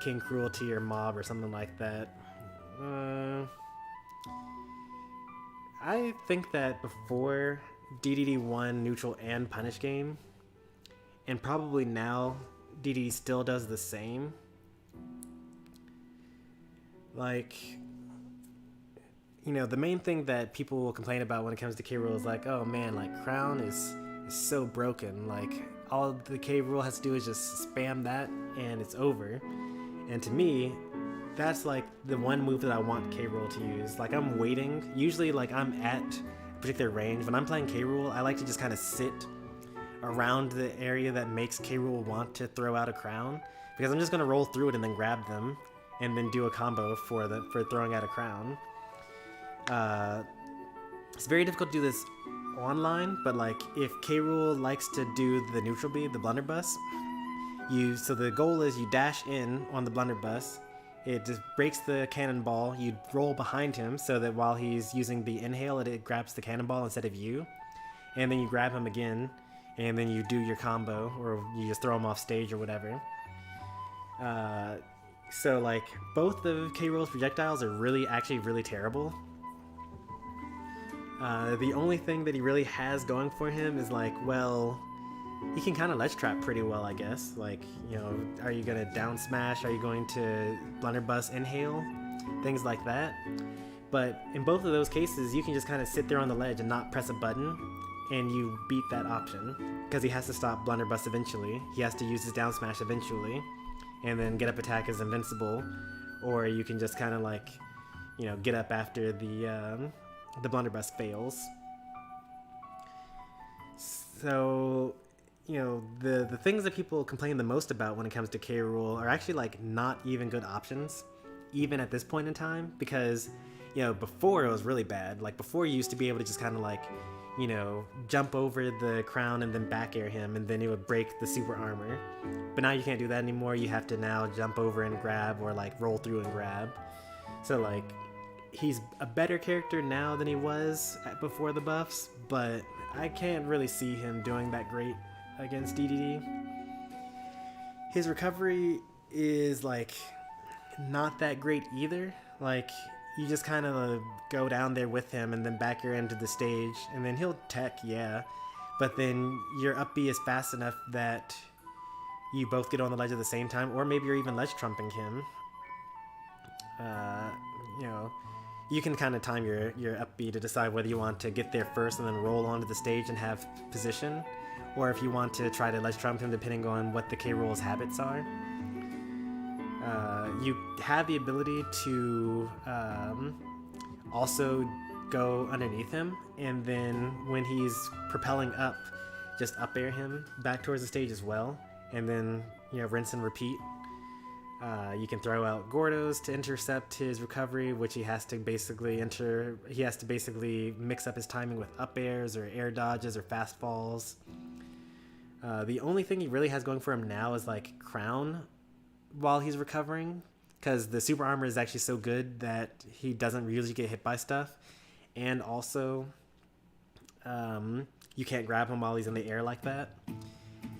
King Cruelty or Mob or something like that. I think that before Dedede won neutral and punish game, and probably now Dedede still does the same. Like, you know, the main thing that people will complain about when it comes to K Rool is like, oh man, like Crown is so broken. Like all the K Rool has to do is just spam that and it's over. And to me, that's like the one move that I want K Rool to use. Like I'm waiting. Usually like I'm at a particular range. When I'm playing K Rool, I like to just kind of sit around the area that makes K Rool want to throw out a crown, because I'm just going to roll through it and then grab them and then do a combo for throwing out a crown. It's very difficult to do this online, but like if K Rool likes to do the neutral bead, the blunderbuss, so the goal is you dash in on the blunderbuss, it just breaks the cannonball, you roll behind him so that while he's using the inhale, it grabs the cannonball instead of you, and then you grab him again, and then you do your combo, or you just throw him off stage or whatever. So like both of K Rool's projectiles are actually really terrible. The only thing that he really has going for him is like, well, he can kind of ledge trap pretty well, I guess. Like, you know, are you going to down smash? Are you going to blunderbuss inhale? Things like that. But in both of those cases, you can just kind of sit there on the ledge and not press a button, and you beat that option, because he has to stop blunderbuss eventually. He has to use his down smash eventually, and then get up attack is invincible. Or you can just kind of like, you know, get up after the blunderbuss fails. So, you know, the things that people complain the most about when it comes to K Rool are actually like not even good options, even at this point in time, because, you know, before it was really bad. Like before you used to be able to just kind of like, you know, jump over the crown and then back air him, and then it would break the super armor. But now you can't do that anymore. You have to now jump over and grab, or like roll through and grab. So like, he's a better character now than he was before the buffs, but I can't really see him doing that great against Dedede. His recovery is like not that great either. Like, you just kind of go down there with him and then back your end to the stage, and then he'll tech, yeah, but then your up B is fast enough that you both get on the ledge at the same time, or maybe you're even ledge trumping him. You know, you can kind of time your up B to decide whether you want to get there first and then roll onto the stage and have position, or if you want to try to ledge trump him depending on what the K-Rool's habits are. You have the ability to also go underneath him, and then when he's propelling up, just up air him back towards the stage as well, and then, you know, rinse and repeat. You can throw out Gordos to intercept his recovery, which he has to basically mix up his timing with up airs or air dodges or fast falls. The only thing he really has going for him now is like Crown while he's recovering, because the super armor is actually so good that he doesn't usually get hit by stuff, and also you can't grab him while he's in the air like that.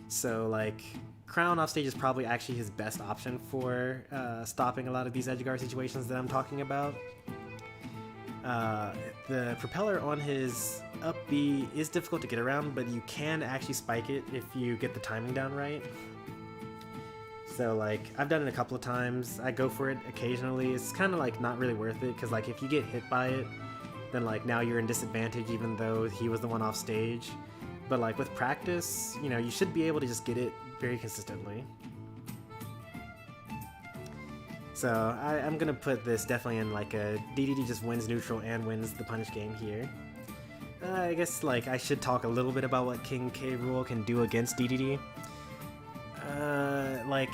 So like Crown off stage is probably actually his best option for stopping a lot of these edgeguard situations that I'm talking about. The propeller on his up B is difficult to get around, but you can actually spike it if you get the timing down right. So like, I've done it a couple of times. I go for it occasionally. It's kind of like not really worth it, because like if you get hit by it, then like now you're in disadvantage even though he was the one off stage. But like with practice, you know, you should be able to just get it very consistently. So I'm gonna put this definitely in like a Dedede just wins neutral and wins the punish game here. I guess like I should talk a little bit about what King K. Rool can do against Dedede. Like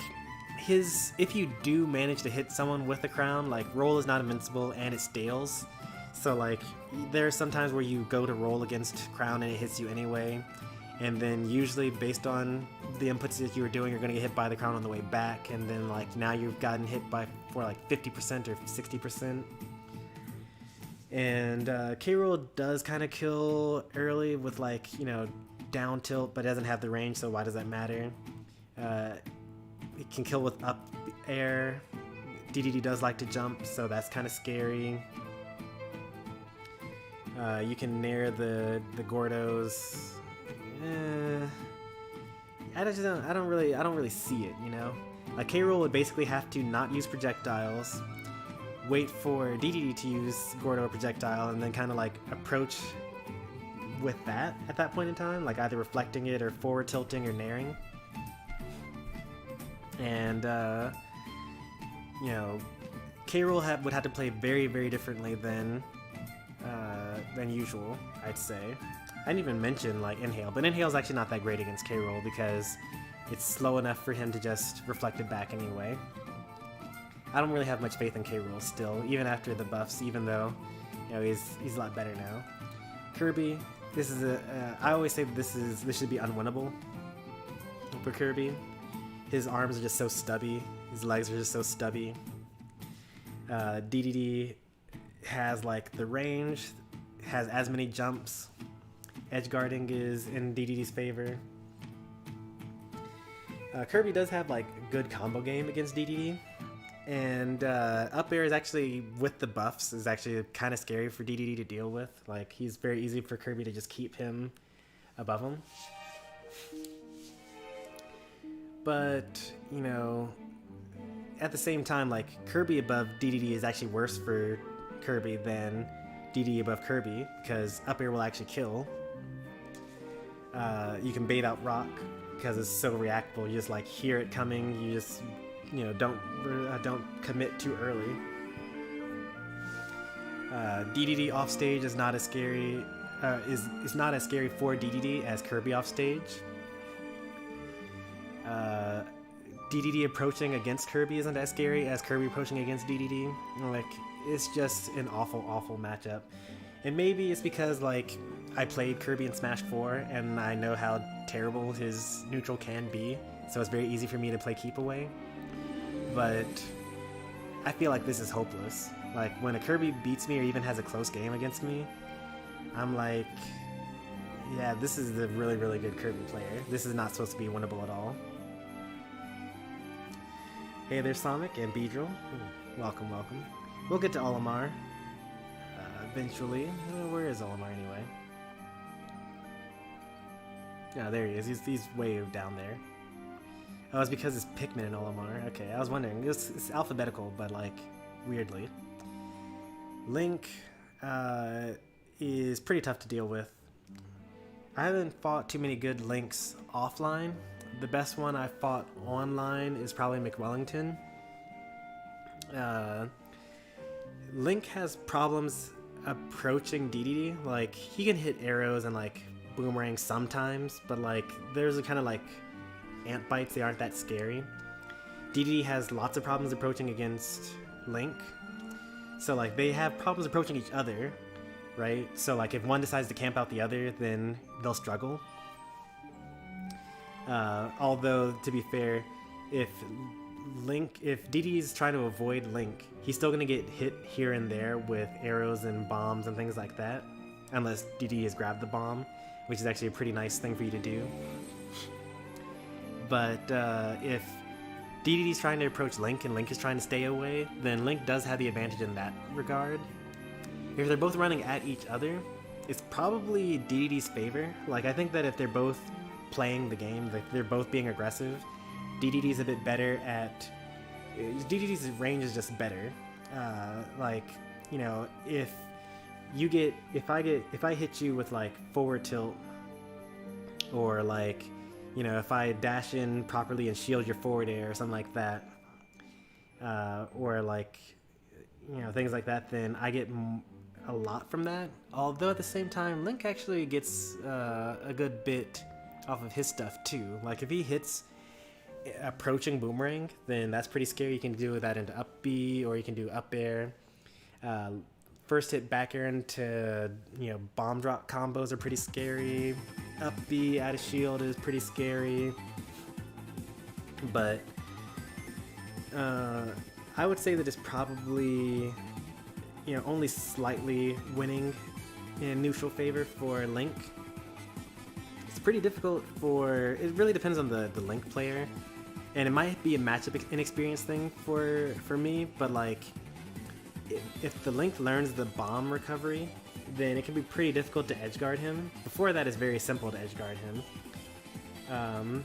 if you do manage to hit someone with a crown, like roll is not invincible and it stales. So like there are some times where you go to roll against crown and it hits you anyway, and then usually based on the inputs that you were doing, you're gonna get hit by the crown on the way back, and then like now you've gotten hit for like 50% or 60%. And K. Rool does kind of kill early with like, you know, down tilt, but doesn't have the range, so why does that matter? It can kill with up air. Dedede does like to jump, so that's kind of scary. You can nair the Gordos. I don't really see it, you know? Like K. Rool would basically have to not use projectiles, wait for Dedede to use Gordo or projectile, and then kind of like approach with that at that point in time, like either reflecting it or forward tilting or nairing. And you know, K. Rool would have to play very, very differently than usual, I'd say. I didn't even mention like Inhale, but Inhale's actually not that great against K. Rool because it's slow enough for him to just reflect it back anyway. I don't really have much faith in K. Rool still, even after the buffs, even though, you know, he's a lot better now. Kirby, this is I always say that this should be unwinnable for Kirby. His arms are just so stubby. His legs are just so stubby. Dedede has like the range, has as many jumps. Edge guarding is in Dedede's favor. Kirby does have like a good combo game against Dedede, and up air is actually, with the buffs, is actually kind of scary for Dedede to deal with. Like, he's very easy for Kirby to just keep him above him. But, you know, at the same time, like, Kirby above Dedede is actually worse for Kirby than Dedede above Kirby, because up air will actually kill. You can bait out rock because it's so reactable. You just like hear it coming. You just, you know, don't commit too early. Dedede off stage is not as scary. Is not as scary for Dedede as Kirby off stage. Dedede approaching against Kirby isn't as scary as Kirby approaching against Dedede. Like, it's just an awful, awful matchup. And maybe it's because, like, I played Kirby in Smash 4, and I know how terrible his neutral can be, so it's very easy for me to play Keep Away. But I feel like this is hopeless. Like, when a Kirby beats me or even has a close game against me, I'm like, Yeah, this is the really, really good Kirby player. This is not supposed to be winnable at all. Hey there, Sonic and Beedrill. Welcome, welcome. We'll get to Olimar eventually. Where is Olimar anyway? Oh, there he is. He's way down there. Oh, it's because it's Pikmin and Olimar. Okay, I was wondering. It's alphabetical, but like weirdly. Link is pretty tough to deal with. I haven't fought too many good Links offline. The best one I fought online is probably McWellington. Link has problems approaching Dedede. Like, he can hit arrows and like boomerang sometimes, but like there's a kind of like ant bites, they aren't that scary. Dedede has lots of problems approaching against Link. So like they have problems approaching each other, right? So like if one decides to camp out the other, then they'll struggle. Although, to be fair, if Dedede's trying to avoid Link, he's still gonna get hit here and there with arrows and bombs and things like that, unless Dedede has grabbed the bomb, which is actually a pretty nice thing for you to do. But if Dedede's trying to approach Link and Link is trying to stay away, then Link does have the advantage in that regard. If they're both running at each other, it's probably Dedede's favor. Like, I think that if they're both playing the game, like they're both being aggressive, Dedede's a bit better at... Dedede's range is just better. Like, you know, if I hit you with like forward tilt, or like, you know, if I dash in properly and shield your forward air or something like that, or like, you know, things like that, then I get a lot from that. Although at the same time, Link actually gets a good bit off of his stuff too. Like if he hits approaching boomerang, then that's pretty scary. You can do that into up B, or you can do up air. First hit back air into, you know, bomb drop combos are pretty scary. Up B out of shield is pretty scary. But I would say that it's probably, you know, only slightly winning in neutral favor for Link. It's pretty difficult for... It really depends on the Link player. And it might be a matchup inexperience thing for me, but like, if the Link learns the bomb recovery, then it can be pretty difficult to edgeguard him. Before that, it's very simple to edgeguard him.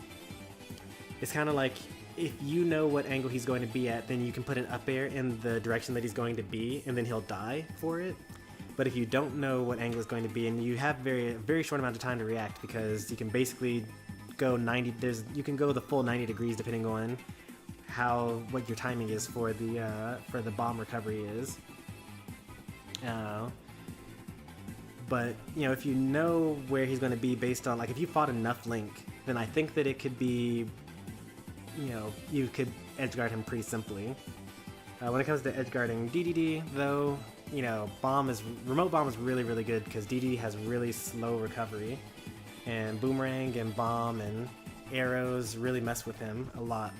It's kind of like, if you know what angle he's going to be at, then you can put an up air in the direction that he's going to be, and then he'll die for it. But if you don't know what angle it's going to be, and you have very short amount of time to react, because you can basically go 90. You can go the full 90 degrees depending on what your timing is for the bomb recovery is. But you know, if you know where he's going to be based on, like, if you fought enough Link, then I think that it could be, you know, you could edgeguard him pretty simply. When it comes to edgeguarding Dedede, though, you know, remote bomb is really, really good because Dedede has really slow recovery, and boomerang and bomb and arrows really mess with him a lot.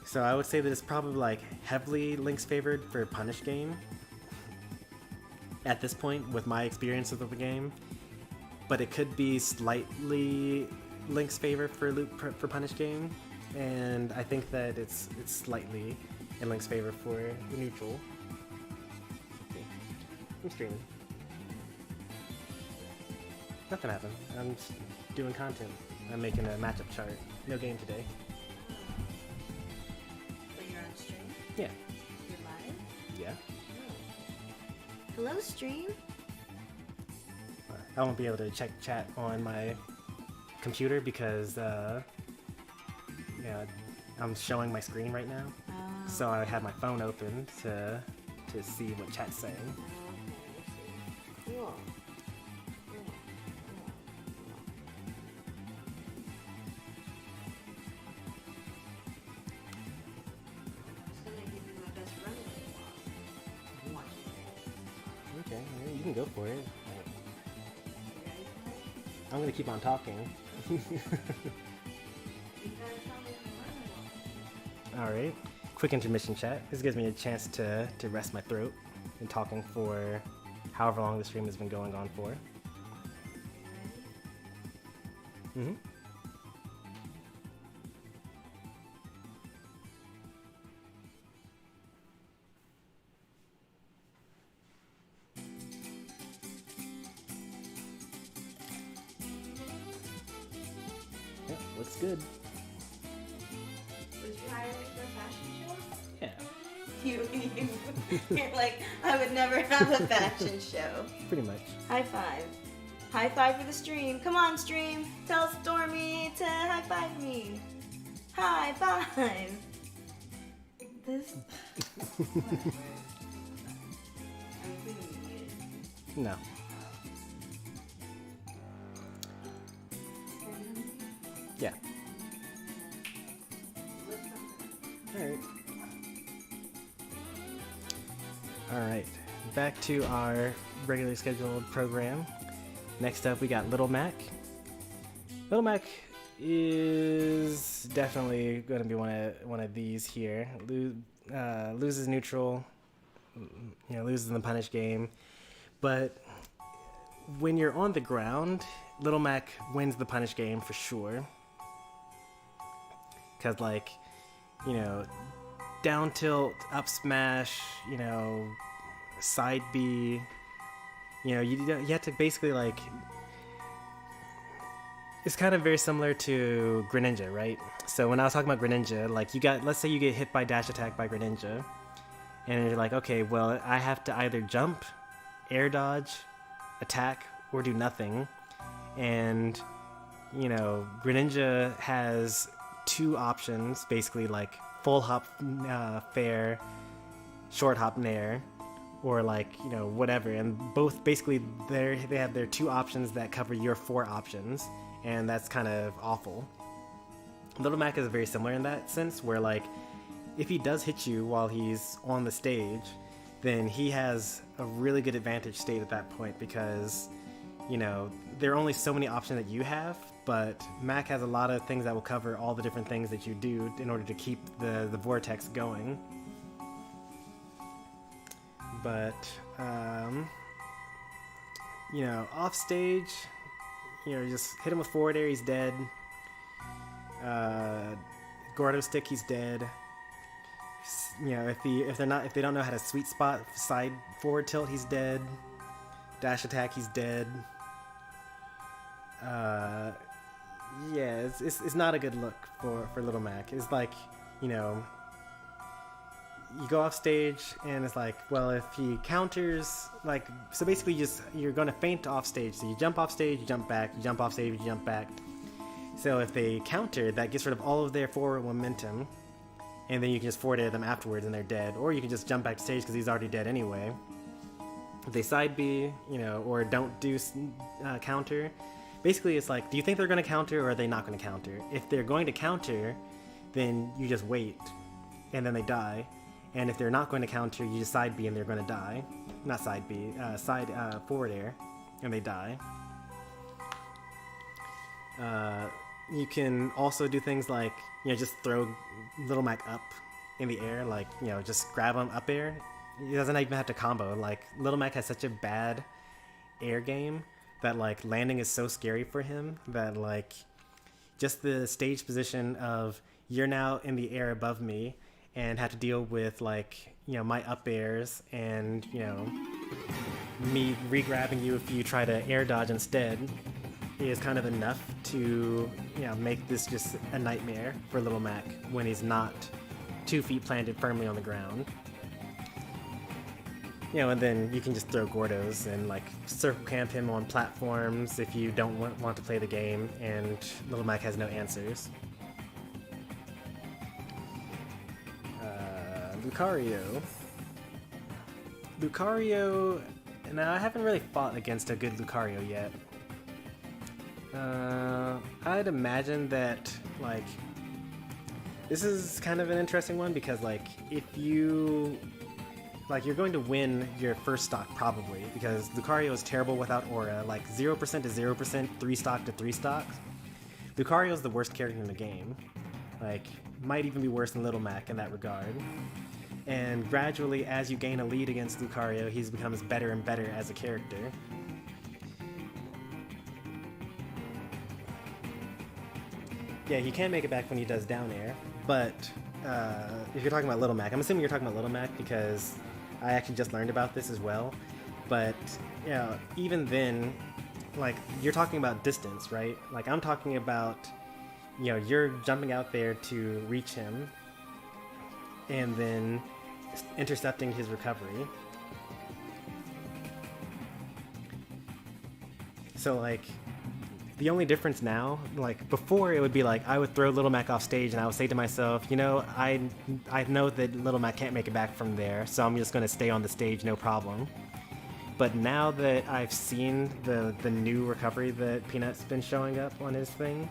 So I would say that it's probably like heavily Link's favored for Punish game at this point with my experience of the game, but it could be slightly Link's favor for Punish game, and I think that it's slightly in Link's favor for the neutral. Okay. I'm streaming. Nothing happened. I'm just doing content. I'm making a matchup chart. No game today. But you're on stream? Yeah. You're live? Yeah. Oh. Hello, stream? I won't be able to check chat on my computer because yeah, I'm showing my screen right now. Oh. So I have my phone open to see what chat's saying. Oh, okay, I see. Cool. Okay, yeah, you can go for it. I'm gonna keep on talking. Alright, quick intermission chat. This gives me a chance to rest my throat and talking for however long the stream has been going on for. Mm-hmm. Yeah, looks good. Was you hired for a fashion show? Yeah. You're like, I would never have a fashion show. Pretty much. High five. High five for the stream. Come on, stream. Tell Stormy to high five me. High five. This. No. Yeah. Alright. Alright. Back to our regularly scheduled program. Next up we got Little Mac. Little Mac is definitely going to be one of these here. Loses neutral, loses in the punish game. But when you're on the ground, Little Mac wins the punish game for sure. Because, down tilt, up smash, side B, you have to basically, it's kind of very similar to Greninja, right? So when I was talking about Greninja, let's say you get hit by dash attack by Greninja, and you're like, okay, well, I have to either jump, air dodge, attack, or do nothing. And, Greninja has two options, basically, full hop fair, short hop nair, or whatever. And both, basically, they have their two options that cover your four options, and that's kind of awful. Little Mac is very similar in that sense, where, if he does hit you while he's on the stage, then he has a really good advantage state at that point, because, there are only so many options that you have, but Mac has a lot of things that will cover all the different things that you do in order to keep the vortex going. But, off stage, just hit him with forward air, he's dead. Gordo stick, he's dead. If they don't know how to sweet spot side forward tilt, he's dead. Dash attack, he's dead. It's not a good look for Little Mac. It's you go off stage and it's well, if he counters, so basically you're going to feint off stage. So you jump off stage, you jump back, you jump off stage, you jump back. So if they counter, that gets rid of all of their forward momentum, and then you can just forward air them afterwards and they're dead. Or you can just jump back to stage because he's already dead anyway. If they side B, or don't do counter, basically it's do you think they're going to counter or are they not going to counter? If they're going to counter, then you just wait, and then they die. And if they're not going to counter, you just side B and they're going to die. Not side B, side forward air, and they die. You can also do things just throw Little Mac up in the air, just grab him up air. He doesn't even have to combo. Little Mac has such a bad air game that landing is so scary for him that just the stage position of you're now in the air above me and have to deal with my up airs and me re-grabbing you if you try to air dodge instead is kind of enough to make this just a nightmare for Little Mac when he's not 2 feet planted firmly on the ground. And then you can just throw Gordos and circle camp him on platforms if you don't want to play the game, and Little Mac has no answers. Lucario, now I haven't really fought against a good Lucario yet. I'd imagine that, this is kind of an interesting one because, if you, you're going to win your first stock probably, because Lucario is terrible without aura, 0% to 0%, 3 stock to 3 stocks. Lucario is the worst character in the game. Might even be worse than Little Mac in that regard. And gradually, as you gain a lead against Lucario, he becomes better and better as a character. yeah, he can make it back when he does down air, but if you're talking about Little Mac, I'm assuming you're talking about Little Mac because I actually just learned about this as well. But you know, even then, like, you're talking about distance, right? Like, I'm talking about, you know, you're jumping out there to reach him and then intercepting his recovery. So, like, the only difference now, like, before it would be like, I would throw Little Mac off stage and I would say to myself, you know, I know that Little Mac can't make it back from there, so I'm just going to stay on the stage, no problem. But now that I've seen the new recovery that Peanut's been showing up on his thing,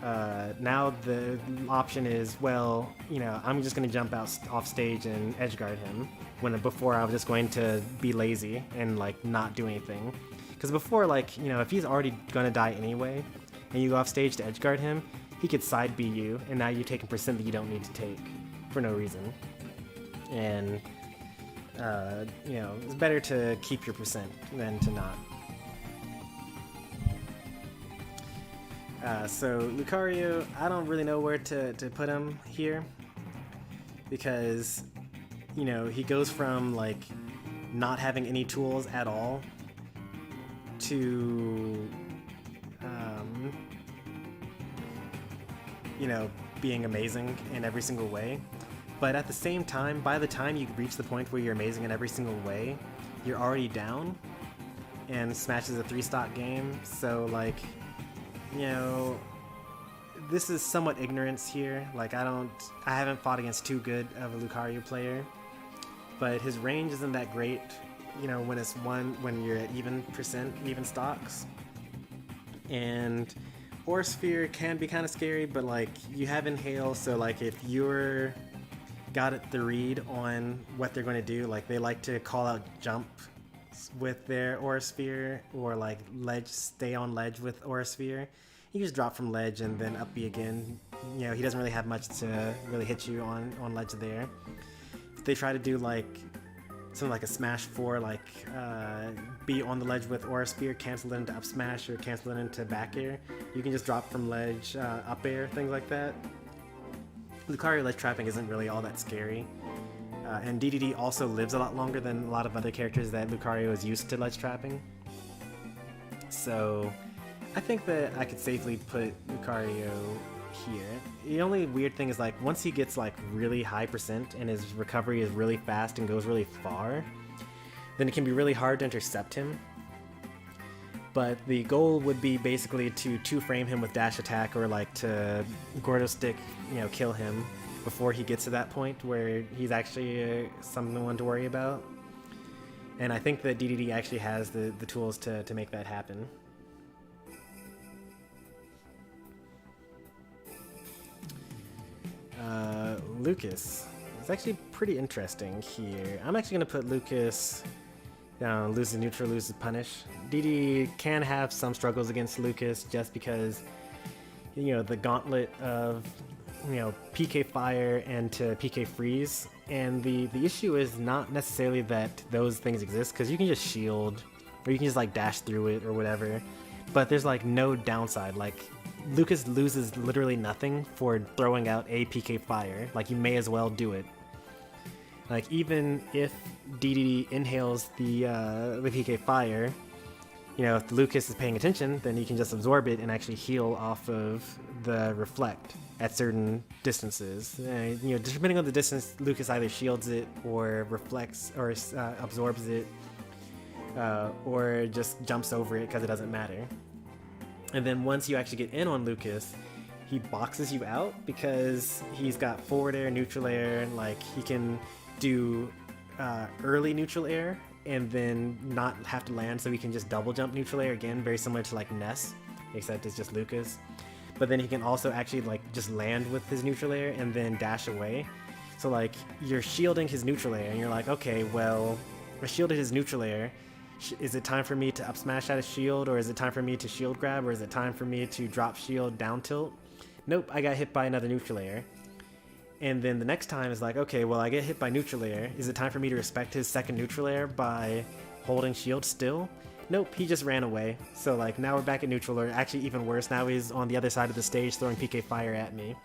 now the option is, well, you know, I'm just going to jump out off stage and edgeguard him, when before I was just going to be lazy and, like, not do anything. Because before, like, you know, if he's already going to die anyway, and you go off stage to edgeguard him, he could side B you, and now you're taking percent that you don't need to take for no reason. And, you know, it's better to keep your percent than to not. So Lucario, I don't really know where to put him here, because, you know, he goes from, like, not having any tools at all to, you know, being amazing in every single way. But at the same time, by the time you reach the point where you're amazing in every single way, you're already down, and Smash is a 3-stock game, so, like, you know, this is somewhat ignorance here. Like, I haven't fought against too good of a Lucario player, but his range isn't that great, you know, when you're at even stocks. And Aura Sphere can be kind of scary, but, like, you have Inhale, so, like, if you're got it the read on what they're going to do, like, they like to call out jump with their Aura Sphere, or, like, stay on ledge with Aura Sphere. You just drop from ledge and then up B again. You know, he doesn't really have much to really hit you on ledge there. If they try to do, like, something like a Smash 4, like, be on the ledge with Aura Sphere, cancel it into up smash, or cancel it into back air, you can just drop from ledge, up air, things like that. Lucario ledge trapping isn't really all that scary. And Dedede also lives a lot longer than a lot of other characters that Lucario is used to ledge trapping. So I think that I could safely put Lucario here. The only weird thing is, like, once he gets, like, really high percent and his recovery is really fast and goes really far, then it can be really hard to intercept him. But the goal would be basically to 2-frame him with dash attack, or, like, to Gordo Stick, you know, kill him before he gets to that point where he's actually someone to worry about. And I think that Dedede actually has the tools to make that happen. Lucas. It's actually pretty interesting here. I'm actually going to put Lucas down, loses neutral, loses punish. Dedede can have some struggles against Lucas just because, you know, the gauntlet of, you know, PK Fire and to PK Freeze. And the issue is not necessarily that those things exist, because you can just shield, or you can just, like, dash through it or whatever. But there's, like, no downside. Like, Lucas loses literally nothing for throwing out a PK Fire. Like, you may as well do it. Like, even if Dedede inhales the PK Fire, you know, if Lucas is paying attention, then he can just absorb it and actually heal off of the Reflect at certain distances. You know, depending on the distance, Lucas either shields it or reflects or absorbs it, or just jumps over it because it doesn't matter. And then once you actually get in on Lucas, he boxes you out because he's got forward air, neutral air, like, he can do early neutral air and then not have to land, so he can just double jump neutral air again, very similar to, like, Ness, except it's just Lucas. But then he can also actually, like, just land with his neutral air and then dash away. So, like, you're shielding his neutral air and you're like, okay, well, I shielded his neutral air. Is it time for me to up smash out a shield, or is it time for me to shield grab, or is it time for me to drop shield down tilt? Nope, I got hit by another neutral air. And then the next time is like, okay, well, I get hit by neutral air. Is it time for me to respect his second neutral air by holding shield still? Nope, he just ran away. So like now we're back at neutral, or actually even worse, now he's on the other side of the stage throwing PK fire at me.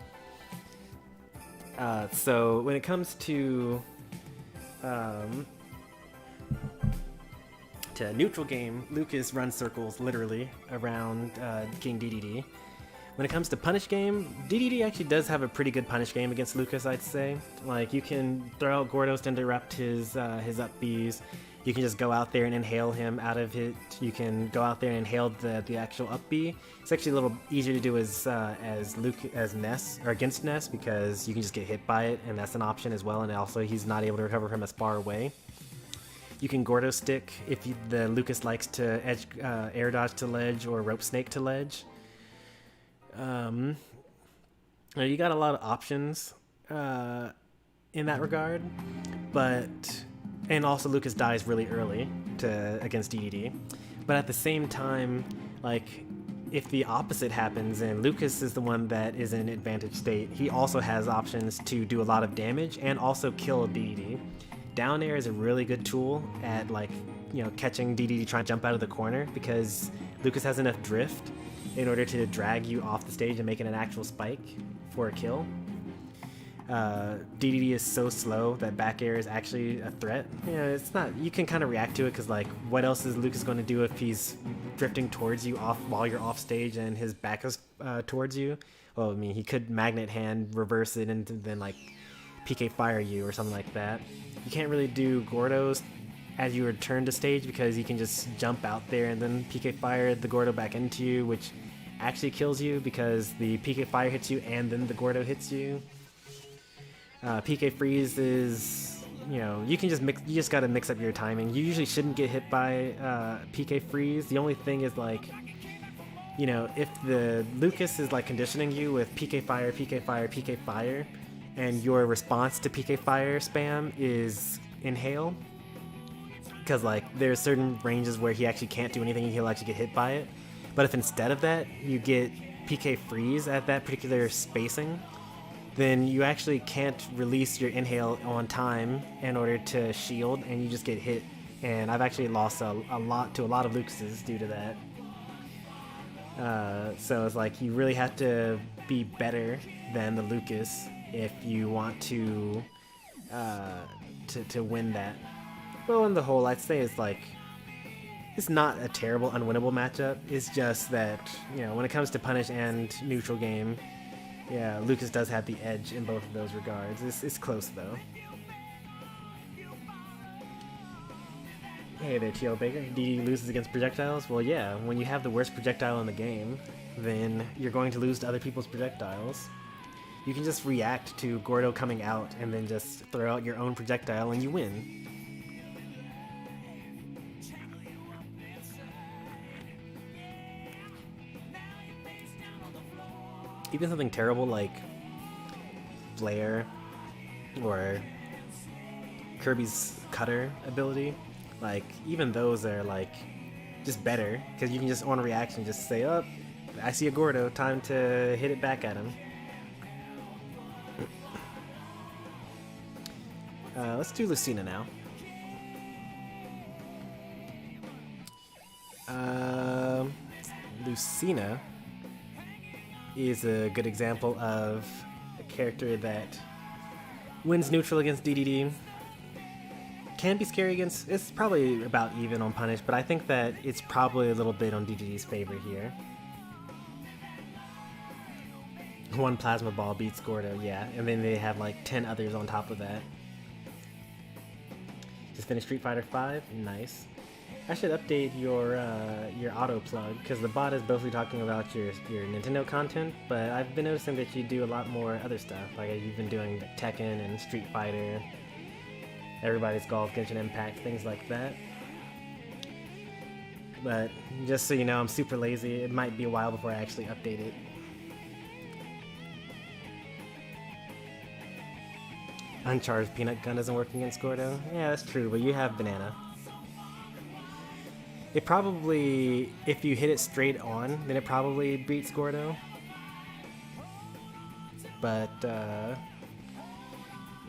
So when it comes to neutral game, Lucas runs circles literally around King Dedede. When it comes to punish game, Dedede actually does have a pretty good punish game against Lucas, I'd say. Like, you can throw out Gordos to interrupt his up Bs. You can just go out there and inhale him out of it. You can go out there and inhale the actual up B. It's actually a little easier to do as Ness, or against Ness, because you can just get hit by it, and that's an option as well, and also he's not able to recover from as far away. You can Gordo stick if the Lucas likes to edge air dodge to ledge or rope snake to ledge. You got a lot of options in that regard, and also Lucas dies really early against Dedede. But at the same time, like, if the opposite happens and Lucas is the one that is in advantage state, he also has options to do a lot of damage and also kill Dedede. Down air is a really good tool at, like, catching Dedede trying to jump out of the corner, because Lucas has enough drift in order to drag you off the stage and make it an actual spike for a kill. Dedede is so slow that back air is actually a threat. It's not. You can kind of react to it, because like, what else is Lucas going to do if he's drifting towards you while you're off stage and his back is towards you? Well, I mean, he could magnet hand, reverse it, and then like PK fire you or something like that. You can't really do Gordos as you return to stage, because you can just jump out there and then PK fire the Gordo back into you, which actually kills you because the PK fire hits you and then the Gordo hits you. PK freeze is, you can just you just gotta mix up your timing. You usually shouldn't get hit by PK freeze. The only thing is, like, if the Lucas is like conditioning you with PK fire, PK fire, PK fire, and your response to PK fire spam is inhale, because like there's certain ranges where he actually can't do anything, he'll actually get hit by it. But if instead of that you get PK freeze at that particular spacing, then you actually can't release your inhale on time in order to shield, and you just get hit. And I've actually lost a lot of Lucases due to that. So it's like, you really have to be better than the Lucas if you want to win that. Well, on the whole, I'd say it's like, it's not a terrible, unwinnable matchup. It's just that, when it comes to punish and neutral game, yeah, Lucas does have the edge in both of those regards. It's close, though. Hey there, TL Baker. Dedede loses against projectiles? Well, yeah, when you have the worst projectile in the game, then you're going to lose to other people's projectiles. You can just react to Gordo coming out and then just throw out your own projectile and you win. Even something terrible like Flare or Kirby's Cutter ability, like, even those are like just better, because you can just on a reaction just say, oh, I see a Gordo, time to hit it back at him. Let's do Lucina now. Lucina is a good example of a character that wins neutral against Dedede. Can be scary against, it's probably about even on punish, but I think that it's probably a little bit on Dedede's favor here. One plasma ball beats Gordo, yeah, and then they have like 10 others on top of that. Just finished Street Fighter V, nice. I should update your auto plug, because the bot is mostly talking about your Nintendo content, but I've been noticing that you do a lot more other stuff. Like, you've been doing Tekken and Street Fighter, Everybody's Golf, Genshin Impact, things like that. But just so you know, I'm super lazy. It might be a while before I actually update it. Uncharged peanut gun doesn't work against Gordo. Yeah, that's true, but you have banana. It probably, if you hit it straight on, then it probably beats Gordo. But,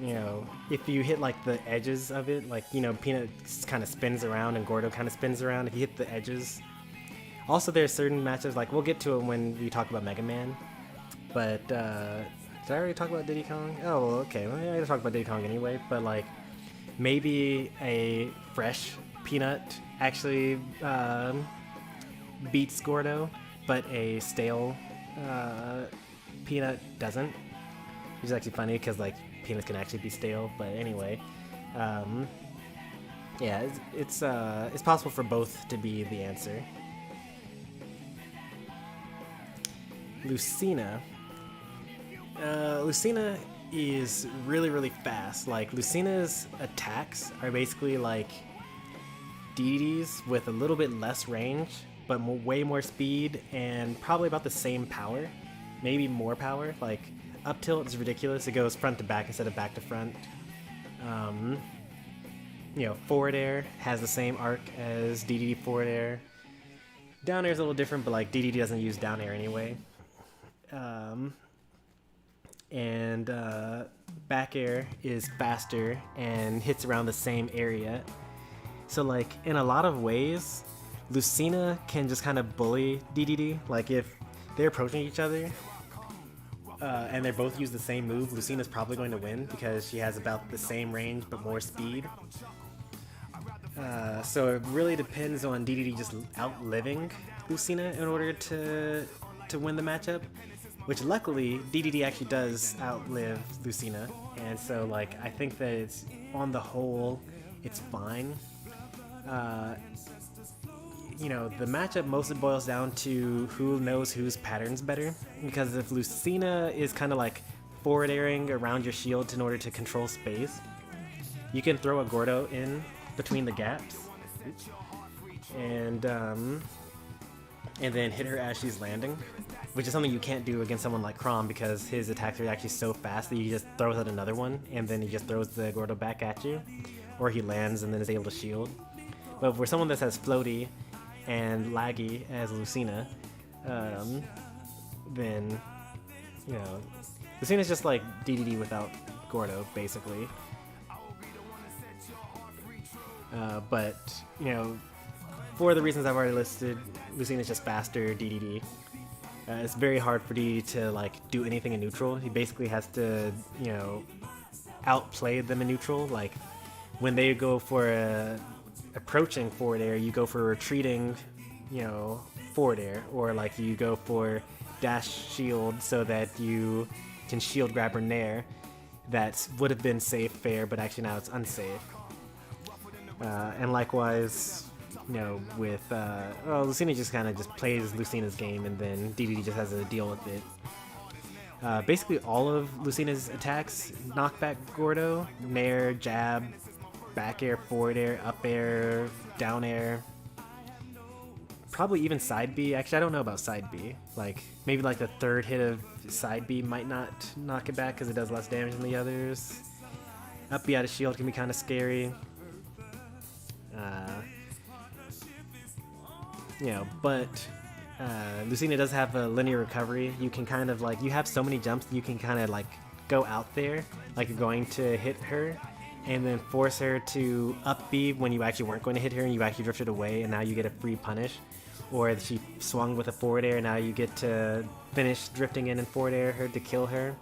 you know, if you hit like the edges of it, like, you know, Peanut kind of spins around and Gordo kind of spins around, if you hit the edges. Also, there are certain matchups, like we'll get to it when we talk about Mega Man, but did I already talk about Diddy Kong? Oh, well, okay, well, I gotta talk about Diddy Kong anyway, but like maybe a fresh Peanut actually beats Gordo, but a stale Peanut doesn't, which is actually funny because like Peanuts can actually be stale. But anyway, yeah, it's possible for both to be the answer. Lucina. Lucina is really fast. Like Lucina's attacks are basically like Dedede's with a little bit less range, but way more speed and probably about the same power, maybe more power. Like up tilt is ridiculous; it goes front to back instead of back to front. You know, forward air has the same arc as Dedede forward air. Down air is a little different, but like Dedede doesn't use down air anyway. Back air is faster and hits around the same area. So like in a lot of ways, Lucina can just kind of bully Dedede. Like if they're approaching each other and they both use the same move, Lucina's probably going to win because she has about the same range but more speed. So it really depends on Dedede just outliving Lucina in order to win the matchup. Which luckily, Dedede actually does outlive Lucina, and so like I think that it's on the whole, it's fine. You know, the matchup mostly boils down to who knows whose patterns better. Because if Lucina is kind of like forward airing around your shield in order to control space, you can throw a Gordo in between the gaps, and then hit her as she's landing. Which is something you can't do against someone like Chrom because his attacks are actually so fast that he just throws out another one and then he just throws the Gordo back at you. Or he lands and then is able to shield. But for someone that has floaty and laggy as Lucina, then, you know, Lucina's just like Dedede without Gordo, basically. But, you know, for the reasons I've already listed, Lucina's just faster, Dedede. It's very hard for Dedede to like do anything in neutral. He basically has to, you know, outplay them in neutral. Like when they go for a approaching forward air, you go for retreating, you know, forward air, or like you go for dash shield so that you can shield grab her nair. That would have been safe, fair, but actually now it's unsafe. And likewise, you know, with well, Lucina just kind of just plays Lucina's game, and then Dedede just has to deal with it. Basically, all of Lucina's attacks knock back Gordo: nair, jab, back air, forward air, up air, down air. Probably even side B. Actually, I don't know about side B. Like maybe like the third hit of side B might not knock it back because it does less damage than the others. Up B out of shield can be kind of scary. You know, but Lucina does have a linear recovery. You can kind of like, you have so many jumps that you can kind of like go out there like you're going to hit her and then force her to up B when you actually weren't going to hit her and you actually drifted away and now you get a free punish. Or she swung with a forward air and now you get to finish drifting in and forward air her to kill her.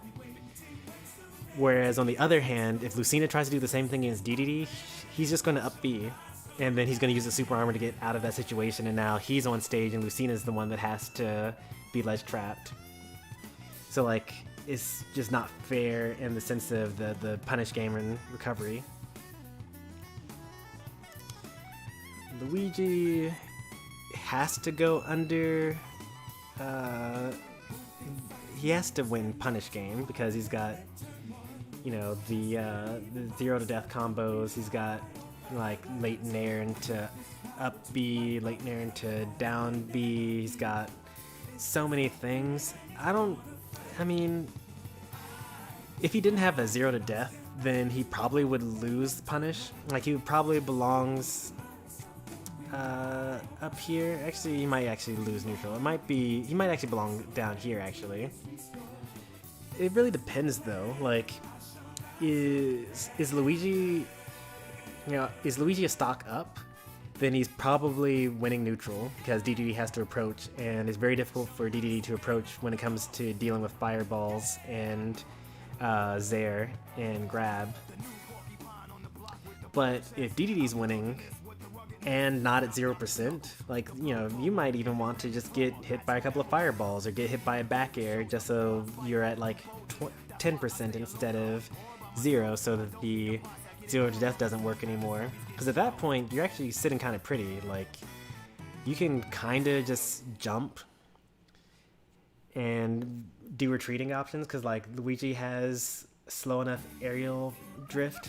Whereas on the other hand, if Lucina tries to do the same thing against Dedede, he's just going to up B. And then he's going to use the super armor to get out of that situation, and now he's on stage and Lucina's the one that has to be ledge trapped. So like, it's just not fair in the sense of the punish game and recovery. Luigi has to go under... he has to win punish game because he's got, you know, the 0 to death combos. He's got like late nair into up B, late nair into down B. He's got so many things. I mean, if he didn't have a 0 to death, then he probably would lose punish. Like he probably belongs up here. Actually, he might actually lose neutral. He might actually belong down here actually. It really depends though. Like, is Luigi, is Luigi a stock up? Then he's probably winning neutral because Dedede has to approach, and it's very difficult for Dedede to approach when it comes to dealing with fireballs and Zair and grab. But if Dedede's winning and not at 0%, like, you might even want to just get hit by a couple of fireballs or get hit by a back air just so you're at like 10% instead of 0, so that the 0 to death doesn't work anymore. Because at that point, you're actually sitting kind of pretty. Like, you can kind of just jump and do retreating options, because like Luigi has slow enough aerial drift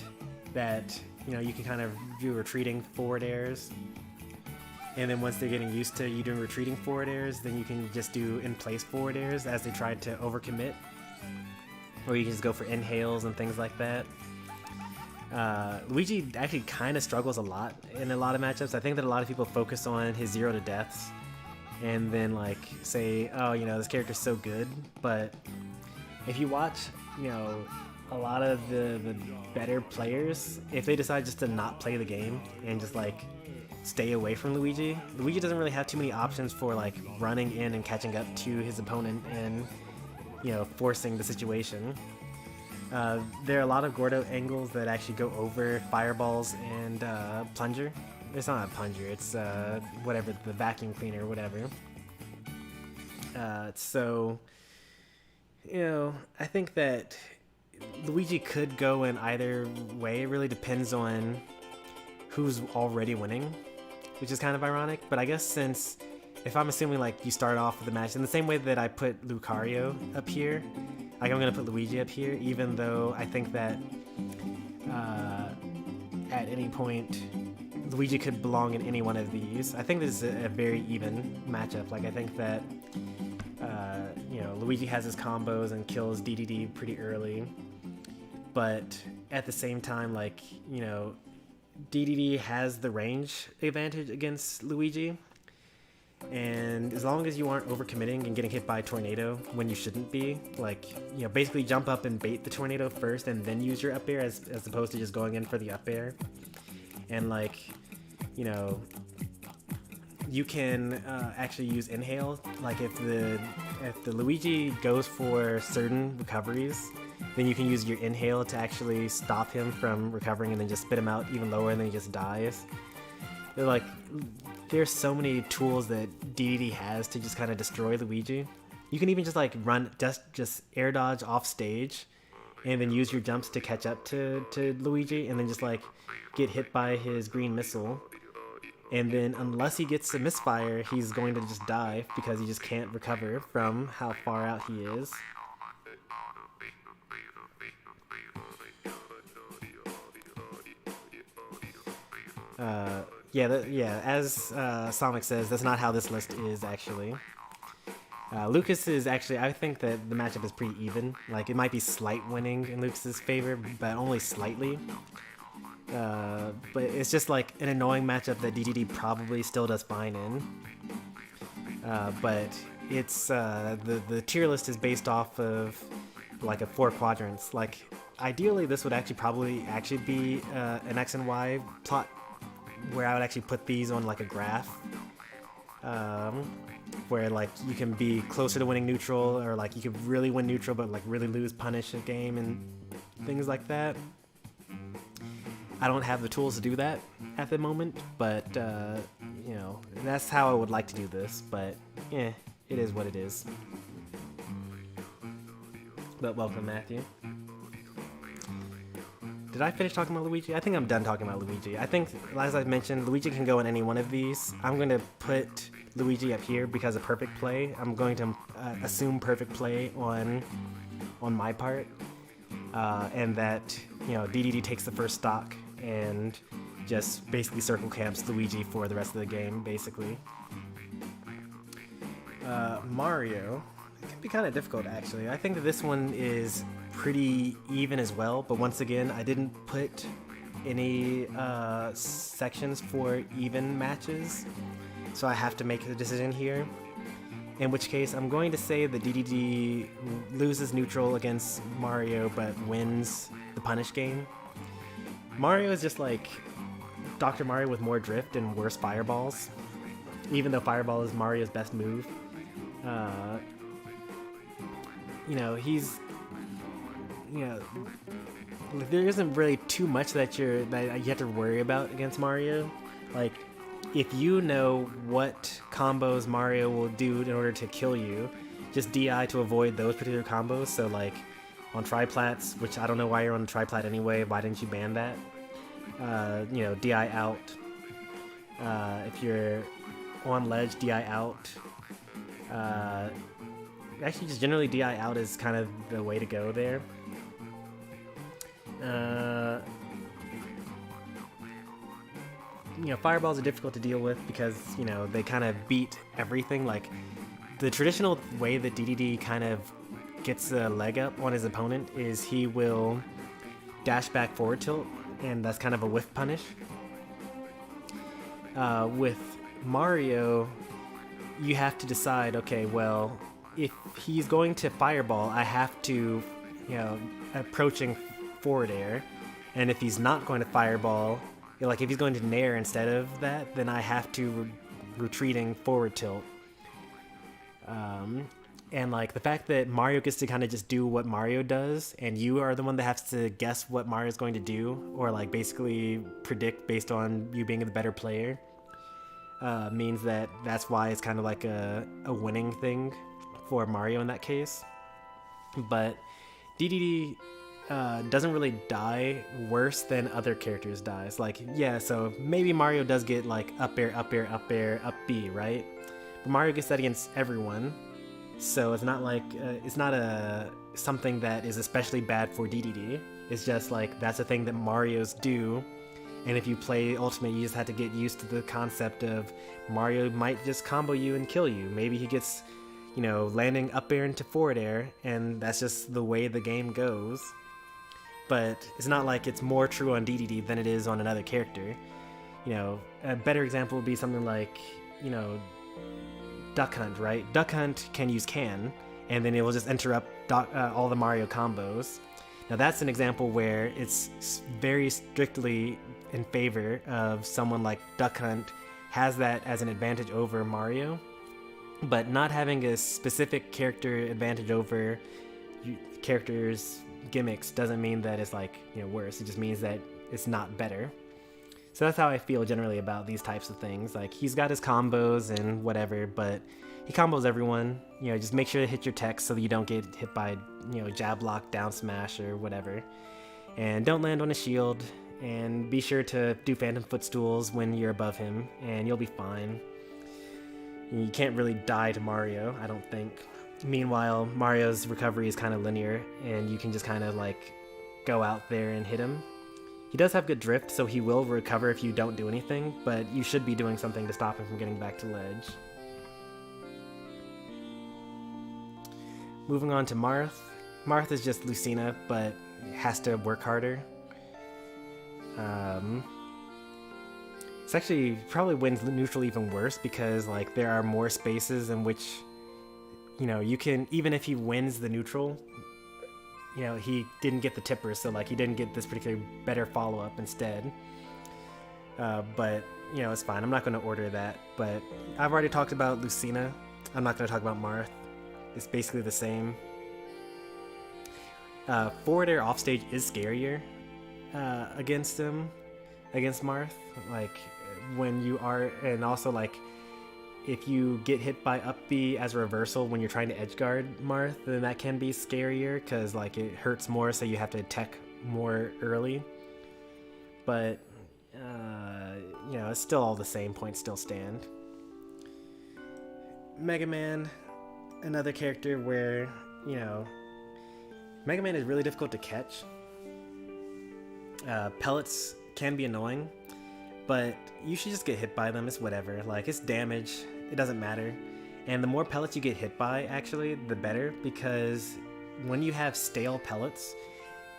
that you can kind of do retreating forward airs, and then once they're getting used to you doing retreating forward airs, then you can just do in place forward airs as they try to overcommit, or you can just go for inhales and things like that. Luigi actually kind of struggles a lot in a lot of matchups. I think that a lot of people focus on his 0 to deaths and then like say, oh, this character's so good. But if you watch, a lot of the better players, if they decide just to not play the game and just like stay away from Luigi doesn't really have too many options for like running in and catching up to his opponent and forcing the situation. There are a lot of Gordo angles that actually go over fireballs and plunger. It's not a plunger, it's whatever, the vacuum cleaner, whatever. So, I think that Luigi could go in either way. It really depends on who's already winning, which is kind of ironic. But I guess since, if I'm assuming like you start off with the match in the same way that I put Lucario up here, like I'm going to put Luigi up here, even though I think that at any point Luigi could belong in any one of these. I think this is a very even matchup. Like I think that Luigi has his combos and kills Dedede pretty early, but at the same time, like, Dedede has the range advantage against Luigi. And as long as you aren't overcommitting and getting hit by a tornado when you shouldn't be, like, basically jump up and bait the tornado first and then use your up air as opposed to just going in for the up air. And like, you can actually use inhale. Like if the Luigi goes for certain recoveries, then you can use your inhale to actually stop him from recovering and then just spit him out even lower and then he just dies. There's so many tools that Dedede has to just kind of destroy Luigi. You can even just like run, just air dodge off stage and then use your jumps to catch up to Luigi and then just like get hit by his green missile. And then unless he gets a misfire, he's going to just die because he just can't recover from how far out he is. As Sonic says, that's not how this list is actually. Lucas is actually, I think that the matchup is pretty even. Like, it might be slight winning in Lucas's favor, but only slightly. But it's just like an annoying matchup that Dedede probably still does fine in. But it's, the tier list is based off of like a 4 quadrants. Like, ideally this would probably be an X and Y plot where I would actually put these on like a graph, where like you can be closer to winning neutral, or like you could really win neutral but like really lose punish a game and things like that. I don't have the tools to do that at the moment, but that's how I would like to do this. But it is what it is. But welcome, Matthew. Did I finish talking about Luigi? I think I'm done talking about Luigi. I think, as I mentioned, Luigi can go in any one of these. I'm going to put Luigi up here because of perfect play. I'm going to assume perfect play on my part, and that Dedede takes the first stock and just basically circle camps Luigi for the rest of the game, basically. Mario, it can be kind of difficult actually. I think that this one is pretty even as well, but once again, I didn't put any sections for even matches, so I have to make the decision here. in which case I'm going to say that Dedede loses neutral against Mario but wins the punish game. Mario is just like Dr. Mario with more drift and worse fireballs, even though fireball is Mario's best move. You know, he's, you know, there isn't really too much that you have to worry about against Mario. Like, if you know what combos Mario will do in order to kill you, just DI to avoid those particular combos. So like on triplats, which I don't know why you're on the triplat anyway, why didn't you ban that? You know, DI out. If you're on ledge, DI out. Actually, just generally DI out is kind of the way to go there. You know, fireballs are difficult to deal with because, you know, they kind of beat everything. Like, the traditional way that Dedede kind of gets a leg up on his opponent is he will dash back forward tilt, and that's kind of a whiff punish. With Mario, you have to decide, okay, well, if he's going to fireball, I have to, you know, approaching forward air, and if he's not going to fireball, like if he's going to nair instead of that, then I have to retreating forward tilt. And like the fact that Mario gets to kind of just do what Mario does, and you are the one that has to guess what Mario's going to do, or like basically predict based on you being the better player, means that that's why it's kind of like a winning thing for Mario in that case. But Dedede doesn't really die worse than other characters dies. Like, yeah, so maybe Mario does get like up air, up air, up air, up B, right? But Mario gets that against everyone, so it's not like it's not something that is especially bad for Dedede. It's just like that's a thing that Marios do, and if you play Ultimate, you just have to get used to the concept of Mario might just combo you and kill you. Maybe he gets, you know, landing up air into forward air, and that's just the way the game goes. But it's not like it's more true on Dedede than it is on another character. You know, a better example would be something like, you know, Duck Hunt, right? Duck Hunt can use can, and then it will just interrupt all the Mario combos. Now that's an example where it's very strictly in favor of someone like Duck Hunt has that as an advantage over Mario, but not having a specific character advantage over characters' gimmicks doesn't mean that it's like, you know, worse. It just means that it's not better. So that's how I feel generally about these types of things. Like, he's got his combos and whatever, but he combos everyone. You know, just make sure to hit your text so that you don't get hit by, you know, jab lock, down smash, or whatever. And don't land on a shield, and be sure to do phantom footstools when you're above him, and you'll be fine. You can't really die to Mario, I don't think. Meanwhile, Mario's recovery is kind of linear, and you can just kind of like go out there and hit him. He does have good drift, so he will recover if you don't do anything, but you should be doing something to stop him from getting back to ledge. Moving on to Marth. Marth is just Lucina, but has to work harder. It's actually probably wins neutral even worse because like there are more spaces in which, you know, you can, even if he wins the neutral, you know, he didn't get the tipper, so like he didn't get this particular better follow-up instead. But, you know, it's fine. I'm not going to order that, but I've already talked about Lucina. I'm not going to talk about Marth. It's basically the same. Forward air offstage is scarier against Marth. Like, when you are, and also like, if you get hit by up B as a reversal when you're trying to edgeguard Marth, then that can be scarier because like it hurts more, so you have to tech more early. But you know, it's still all the same. Points still stand. Mega Man, another character where, you know, Mega Man is really difficult to catch. Pellets can be annoying, but you should just get hit by them. It's whatever. Like, it's damage. It doesn't matter. And the more pellets you get hit by, actually, the better, because when you have stale pellets,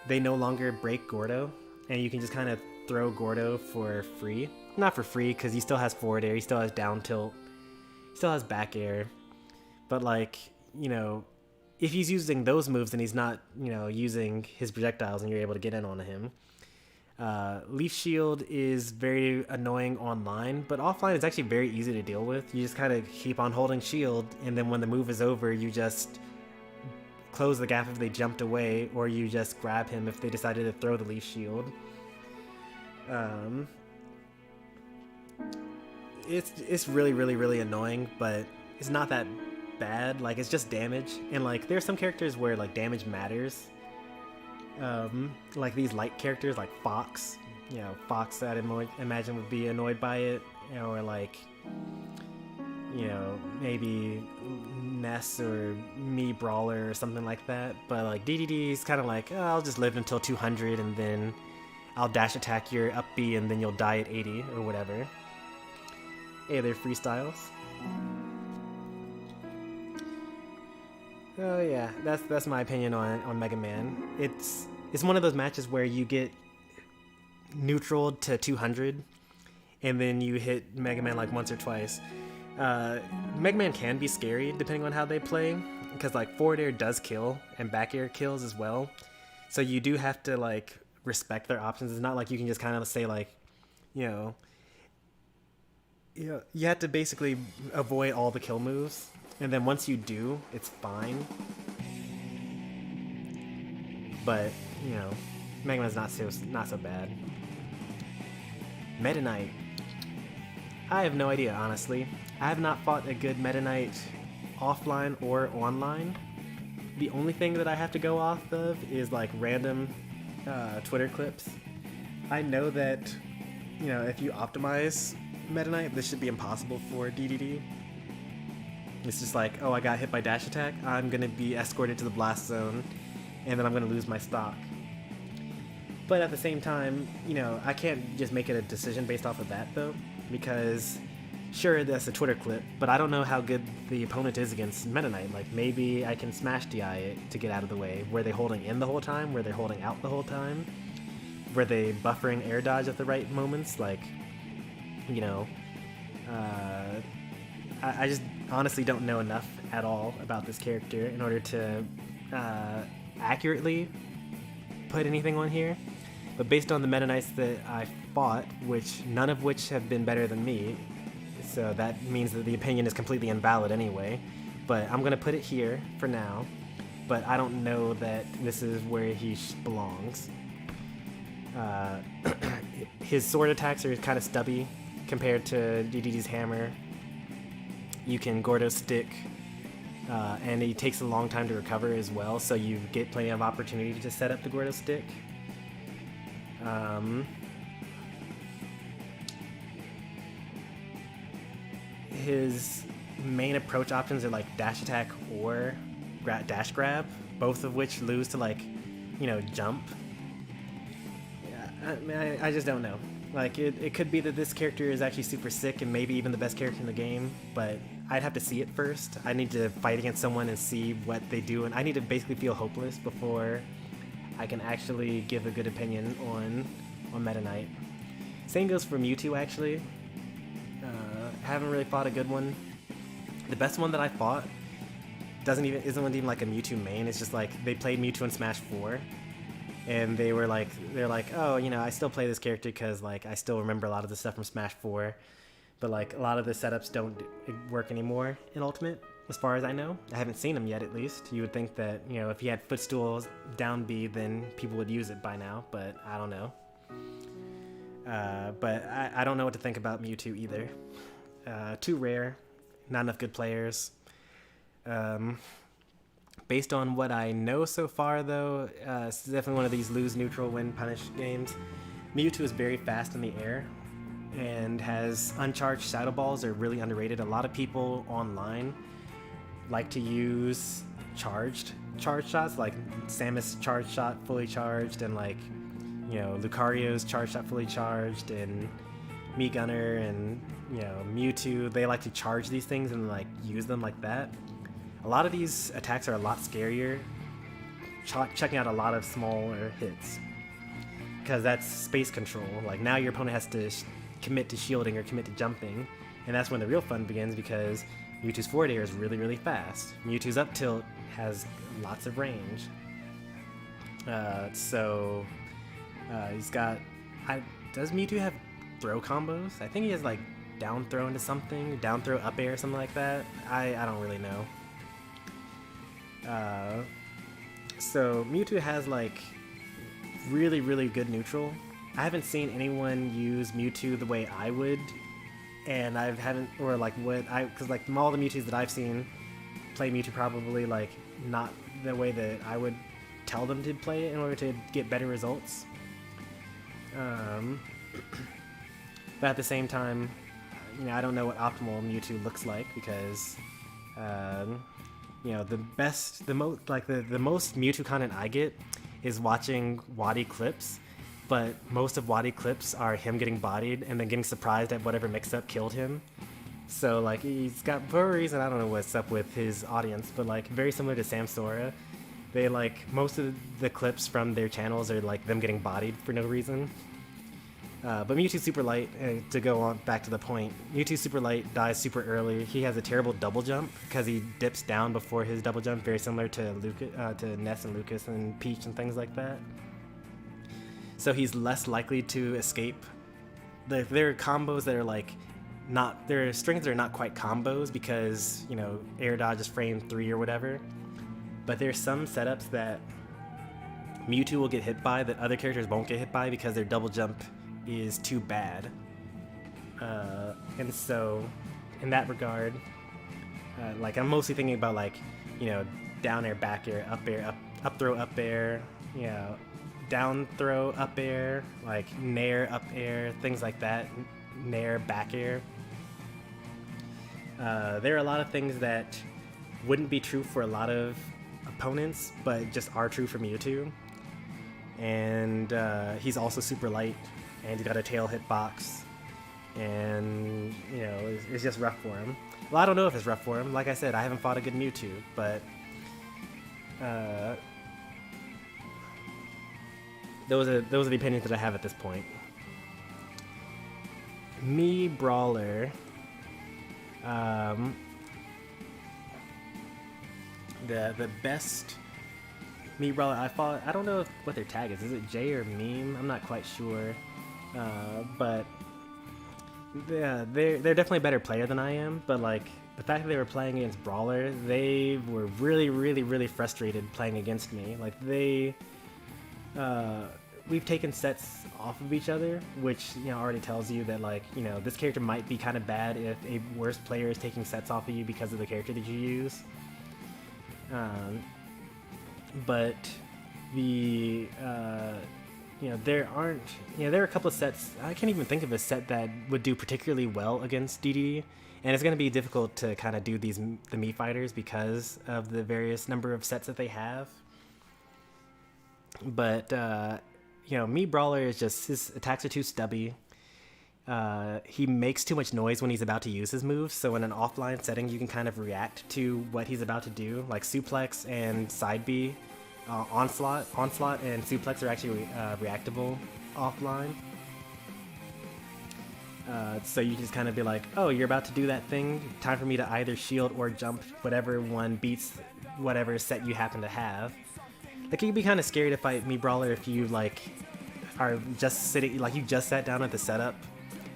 they no longer break Gordo, and you can just kind of throw Gordo for free. Not for free, because he still has forward air, he still has down tilt, he still has back air, But like, you know, if he's using those moves and he's not, you know, using his projectiles and you're able to get in on him. Leaf Shield is very annoying online, but offline it's actually very easy to deal with. You just kind of keep on holding shield, and then when the move is over, you just close the gap if they jumped away, or you just grab him if they decided to throw the Leaf Shield. It's really annoying, but it's not that bad. Like, it's just damage, and like there's some characters where like damage matters. Like these light characters like Fox, you know, Fox that I imagine would be annoyed by it, or like, you know, maybe Ness or Me Brawler or something like that. But like Dedede is kind of like, oh, I'll just live until 200 and then I'll dash attack your up B and then you'll die at 80 or whatever. Hey, they're freestyles. Oh yeah, that's my opinion on Mega Man. It's one of those matches where you get neutral to 200, and then you hit Mega Man like once or twice. Mega Man can be scary depending on how they play, because like forward air does kill and back air kills as well. So you do have to like respect their options. It's not like you can just kind of say like, you have to basically avoid all the kill moves. And then once you do, it's fine. But, you know, Mega Man's not so bad. Meta Knight. I have no idea, honestly. I have not fought a good Meta Knight offline or online. The only thing that I have to go off of is like random Twitter clips. I know that, you know, if you optimize Meta Knight, this should be impossible for Dedede. It's just like, oh, I got hit by dash attack, I'm gonna be escorted to the blast zone, and then I'm gonna lose my stock. But at the same time, you know, I can't just make it a decision based off of that though, because sure, that's a Twitter clip, but I don't know how good the opponent is against Meta Knight. Like, maybe I can smash DI it to get out of the way. Were they holding in the whole time? Were they holding out the whole time? Were they buffering air dodge at the right moments? Like, you know, I just honestly don't know enough at all about this character in order to accurately put anything on here. But based on the Meta Knights that I fought, which none of which have been better than me, so that means that the opinion is completely invalid anyway. But I'm gonna put it here for now. But I don't know that this is where he belongs. His sword attacks are kind of stubby compared to Dedede's hammer. You can Gordo stick, and he takes a long time to recover as well, so you get plenty of opportunity to set up the Gordo stick. His main approach options are like dash attack or dash grab, both of which lose to like, you know, jump. Yeah, I just don't know. Like, it could be that this character is actually super sick and maybe even the best character in the game, but I'd have to see it first. I need to fight against someone and see what they do, and I need to basically feel hopeless before I can actually give a good opinion on Meta Knight. Same goes for Mewtwo, actually. Haven't really fought a good one. The best one that I fought isn't even like a Mewtwo main. It's just like they played Mewtwo in Smash 4. And they're like, oh, you know, I still play this character because like I still remember a lot of the stuff from Smash 4, but like a lot of the setups don't work anymore in Ultimate, as far as I know. I haven't seen them yet, at least. You would think that, you know, if he had footstools down B, then people would use it by now, but I don't know. But I don't know what to think about Mewtwo either. Too rare, not enough good players. Based on what I know so far, though, it's definitely one of these lose neutral, win punish games. Mewtwo is very fast in the air and has uncharged Shadow Balls are really underrated. A lot of people online like to use charged shots, like Samus charged shot fully charged, and like, you know, Lucario's charged shot fully charged, and Mii Gunner and, you know, Mewtwo. They like to charge these things and like use them like that. A lot of these attacks are a lot scarier, checking out a lot of smaller hits, because that's space control. Like, now your opponent has to commit to shielding or commit to jumping, and that's when the real fun begins, because Mewtwo's forward air is really, really fast. Mewtwo's up tilt has lots of range. He's got... does Mewtwo have throw combos? I think he has like down throw into something, down throw up air, something like that. I don't really know. So Mewtwo has like really, really good neutral. I haven't seen anyone use Mewtwo the way I would, and because like all the Mewtwo's that I've seen play Mewtwo probably like not the way that I would tell them to play it in order to get better results. But at the same time, you know, I don't know what optimal Mewtwo looks like because, you know, the most Mewtwo content I get is watching Wadi clips, but most of Wadi clips are him getting bodied and then getting surprised at whatever mix-up killed him. So like he's got, for a reason, I don't know what's up with his audience, but like very similar to Samsora, they like most of the clips from their channels are like them getting bodied for no reason. But Mewtwo Super Light, to go on back to the point, Mewtwo Super Light dies super early. He has a terrible double jump because he dips down before his double jump, very similar to Ness and Lucas and Peach and things like that. So he's less likely to escape. There are combos that are like there are strings that are not quite combos because, you know, air dodge is frame 3 or whatever. But there's some setups that Mewtwo will get hit by that other characters won't get hit by because their double jump is too bad. And so in that regard, like I'm mostly thinking about like, you know, down air, back air, up throw, up air, you know, down throw, up air, like nair, up air, things like that, nair, back air. There are a lot of things that wouldn't be true for a lot of opponents, but just are true for Mewtwo. And he's also super light, and he's got a tail hitbox, and you know, it's just rough for him. Well, I don't know if it's rough for him. Like I said, I haven't fought a good Mewtwo, but those are the opinions that I have at this point. Me Brawler, the best Me Brawler I fought. I don't know what their tag is. Is it J or Meme? I'm not quite sure. But yeah, they're definitely a better player than I am. But like the fact that they were playing against Brawler, they were really, really, really frustrated playing against me. Like we've taken sets off of each other, which, you know, already tells you that, like, you know, this character might be kind of bad if a worse player is taking sets off of you because of the character that you use. But the you know, there are a couple of sets. I can't even think of a set that would do particularly well against Dedede, and it's going to be difficult to kind of do the Mii fighters because of the various number of sets that they have. But you know, Mii Brawler is just, his attacks are too stubby. He makes too much noise when he's about to use his moves, so in an offline setting you can kind of react to what he's about to do, like suplex and side B. Onslaught and suplex are actually reactable offline. So you just kind of be like, oh, you're about to do that thing, time for me to either shield or jump, whatever one beats whatever set you happen to have. Like, it can be kind of scary to fight Mii Brawler if you like are just sitting, like you just sat down at the setup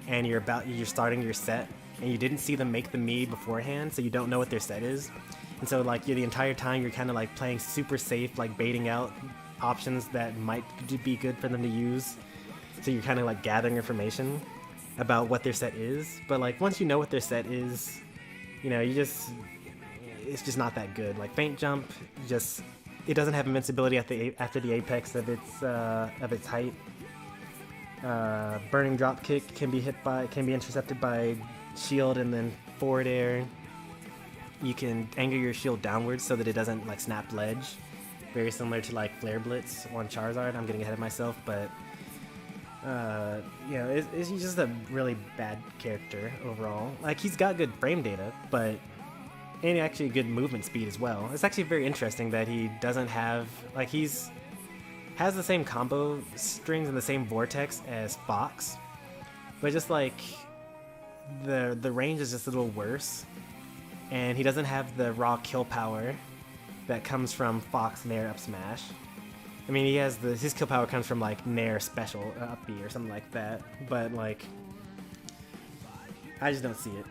and you're starting your set and you didn't see them make the Mii beforehand, so you don't know what their set is. And so like the entire time you're kind of like playing super safe, like baiting out options that might be good for them to use. So you're kind of like gathering information about what their set is. But like once you know what their set is, you know, it's just not that good. Like feint jump, it doesn't have invincibility after the apex of its height. Burning drop kick can be intercepted by shield and then forward air. You can angle your shield downwards so that it doesn't like snap ledge, very similar to like Flare Blitz on Charizard. I'm getting ahead of myself, but you know, he's just a really bad character overall. Like, he's got good frame data, but and actually good movement speed as well. It's actually very interesting that he doesn't have, like, has the same combo strings and the same vortex as Fox, but just like the range is just a little worse. and he doesn't have the raw kill power that comes from Fox Nair up smash. I mean, he has his kill power comes from like Nair special up B or something like that, but like I just don't see it.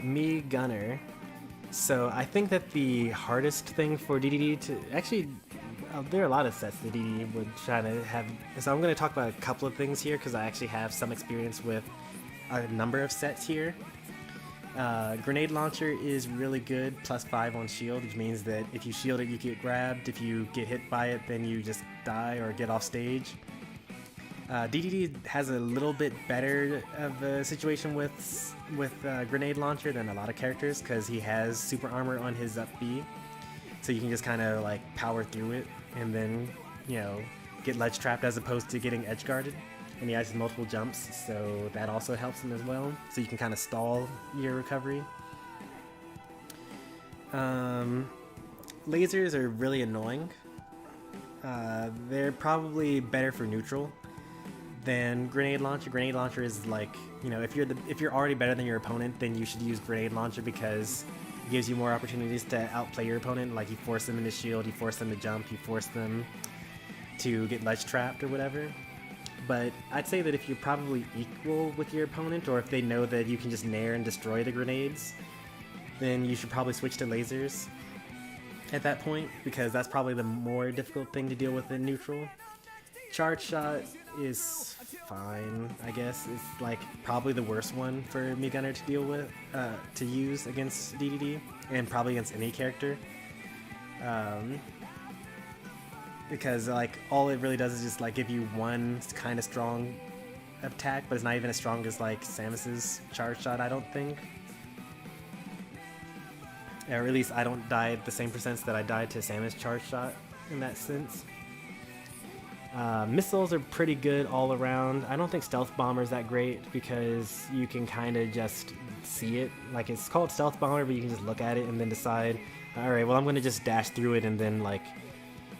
Me Gunner. So I think that the hardest thing for Dedede to actually, there are a lot of sets that Dedede would try to have. So I'm going to talk about a couple of things here because I actually have some experience with a number of sets here. Grenade launcher is really good, +5 on shield, which means that if you shield it, you get grabbed. If you get hit by it, then you just die or get off stage. Dedede has a little bit better of a situation with grenade launcher than a lot of characters because he has super armor on his up B, so you can just kind of like power through it and then, you know, get ledge trapped as opposed to getting edge guarded. And he has multiple jumps, so that also helps him as well. So you can kind of stall your recovery. Lasers are really annoying. They're probably better for neutral than grenade launcher. Grenade launcher is like, you know, if you're already better than your opponent, then you should use grenade launcher because it gives you more opportunities to outplay your opponent. Like you force them into shield, you force them to jump, you force them to get ledge trapped or whatever. But I'd say that if you're probably equal with your opponent, or if they know that you can just nair and destroy the grenades, then you should probably switch to lasers at that point, because that's probably the more difficult thing to deal with in neutral. Charge shot is fine, I guess. It's like probably the worst one for Me Gunner to deal with, to use against Dedede, and probably against any character. Because like all it really does is just like give you one kind of strong attack, but it's not even as strong as like Samus's charge shot, I don't think. Or at least I don't die at the same percents that I died to Samus charge shot in that sense. Missiles are pretty good all around. I don't think Stealth Bomber is that great because you can kind of just see it. Like it's called Stealth Bomber, but you can just look at it and then decide, alright, well I'm going to just dash through it and then like,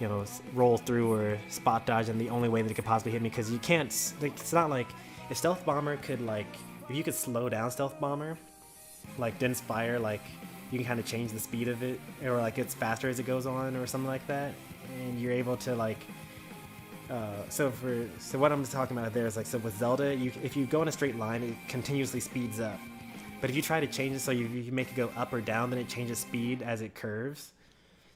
you know, roll through or spot dodge in the only way that it could possibly hit me, because you can't, like, it's not like, if Stealth Bomber could like, if you could slow down Stealth Bomber, like Dense Fire, like, you can kind of change the speed of it, or like it's faster as it goes on or something like that, and you're able to like, so what I'm talking about there is like, so with Zelda, if you go in a straight line, it continuously speeds up, but if you try to change it so you make it go up or down, then it changes speed as it curves.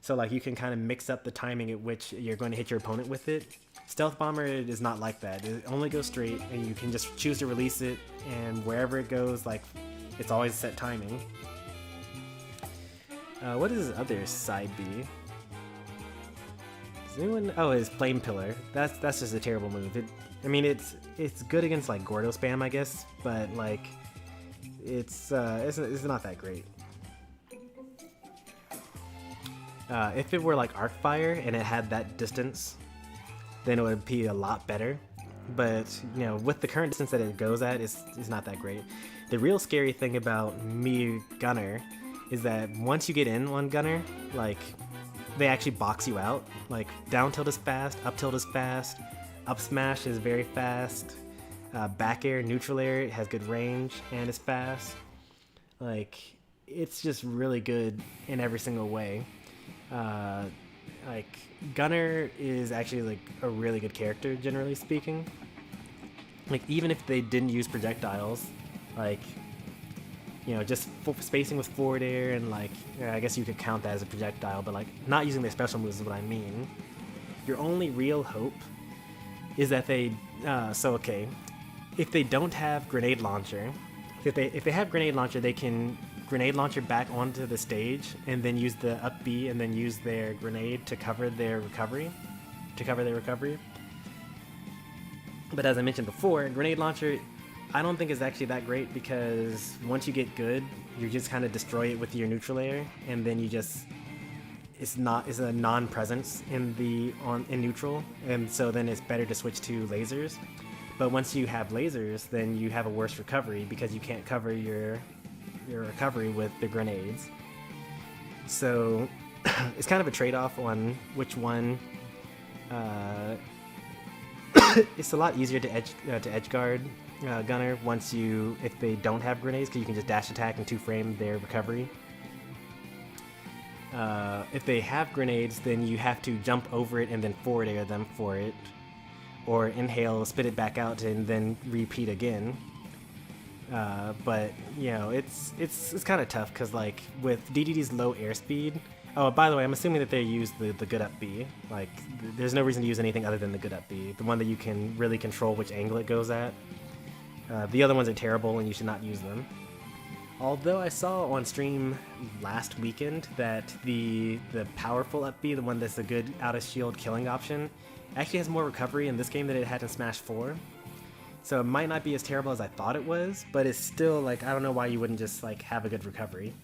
So like you can kind of mix up the timing at which you're going to hit your opponent with it. Stealth Bomber is not like that. It only goes straight, and you can just choose to release it, and wherever it goes, like, it's always set timing. What is his other side B? Does anyone? Oh, his Flame Pillar. That's just a terrible move. I mean, it's good against like Gordo spam, I guess, but like it's not that great. If it were like Arc Fire and it had that distance, then it would be a lot better. But, you know, with the current distance that it goes at, it's not that great. The real scary thing about Me Gunner is that once you get in on Gunner, like, they actually box you out. Like, down tilt is fast, up tilt is fast, up smash is very fast, back air, neutral air, it has good range and is fast. Like, it's just really good in every single way. Like, Gunner is actually like a really good character, generally speaking. Like, even if they didn't use projectiles, like, you know, just spacing with forward air and like, I guess you could count that as a projectile, but like not using their special moves is what I mean. Your only real hope is that they, okay, if they don't have grenade launcher, if they have grenade launcher, they can grenade launcher back onto the stage and then use the up B and then use their grenade to cover their recovery. But as I mentioned before, grenade launcher, I don't think is actually that great, because once you get good, you just kind of destroy it with your neutral air, and then you just, it's a non-presence in neutral, and so then it's better to switch to lasers. But once you have lasers, then you have a worse recovery because you can't cover your recovery with the grenades. So it's kind of a trade-off on which one. It's a lot easier to edge guard gunner if they don't have grenades, because you can just dash attack and 2-frame their recovery. If they have grenades, then you have to jump over it and then forward air them for it, or inhale, spit it back out, and then repeat again. But you know, it's kind of tough because like with Dedede's low airspeed. Oh, by the way, I'm assuming that they use the good up B. Like, there's no reason to use anything other than the good up B, the one that you can really control which angle it goes at. The other ones are terrible and you should not use them. Although I saw on stream last weekend that the powerful up B, the one that's a good out of shield killing option, actually has more recovery in this game than it had in Smash 4. So it might not be as terrible as I thought it was, but it's still like, I don't know why you wouldn't just like have a good recovery.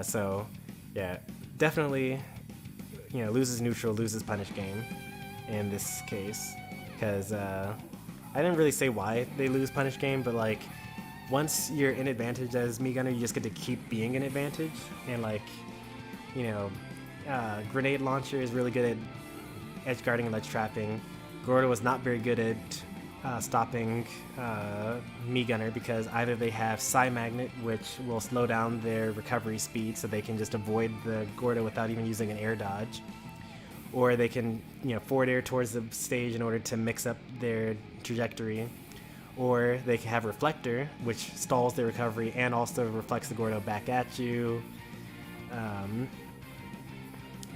So yeah, definitely, you know, loses neutral, loses punish game in this case, because I didn't really say why they lose punish game, but like once you're in advantage as Mii Gunner, you just get to keep being in advantage, and like, you know, grenade launcher is really good at edge guarding and ledge trapping. Gordo was not very good at stopping Mii Gunner because either they have Psy Magnet, which will slow down their recovery speed so they can just avoid the Gordo without even using an air dodge, or they can, you know, forward air towards the stage in order to mix up their trajectory, or they can have Reflector, which stalls their recovery and also reflects the Gordo back at you.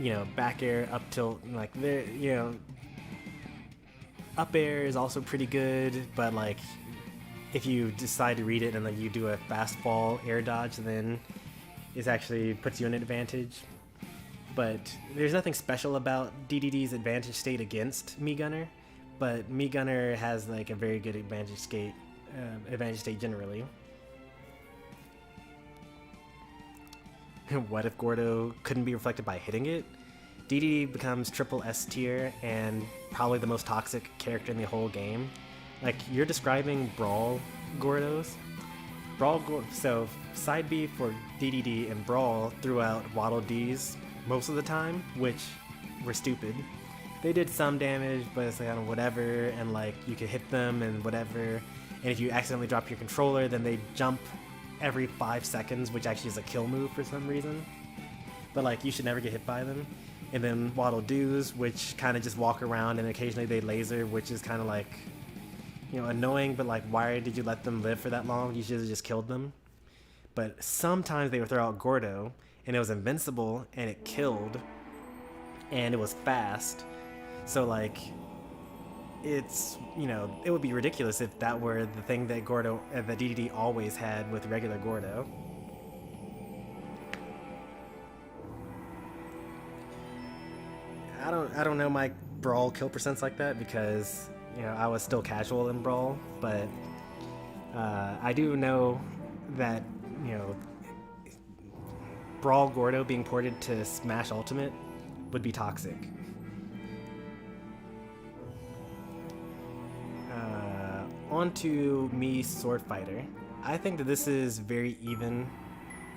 You know, back air, up tilt, like they're, you know, up air is also pretty good, but like if you decide to read it and like you do a fast fall air dodge, then it actually puts you in an advantage. But there's nothing special about Dedede's advantage state against Mii Gunner, but Mii Gunner has like a very good advantage state generally. What if Gordo couldn't be reflected by hitting it? Dedede becomes triple S tier and probably the most toxic character in the whole game. Like, you're describing Brawl Gordos. So side B for Dedede and Brawl threw out Waddle Ds most of the time, which were stupid. They did some damage, but it's like, I don't know, whatever, and like you could hit them and whatever. And if you accidentally drop your controller, then they jump every 5 seconds, which actually is a kill move for some reason. But like, you should never get hit by them. And then Waddle Doos, which kind of just walk around and occasionally they laser, which is kind of like, you know, annoying, but like, why did you let them live for that long? You should have just killed them. But sometimes they would throw out Gordo, and it was invincible, and it killed, and it was fast. So like, it's, you know, it would be ridiculous if that were the thing that that Dedede always had with regular Gordo. I don't know my Brawl kill percents like that because, you know, I was still casual in Brawl, but I do know that, you know, Brawl Gordo being ported to Smash Ultimate would be toxic. On to Mii Sword Fighter. I think that this is very even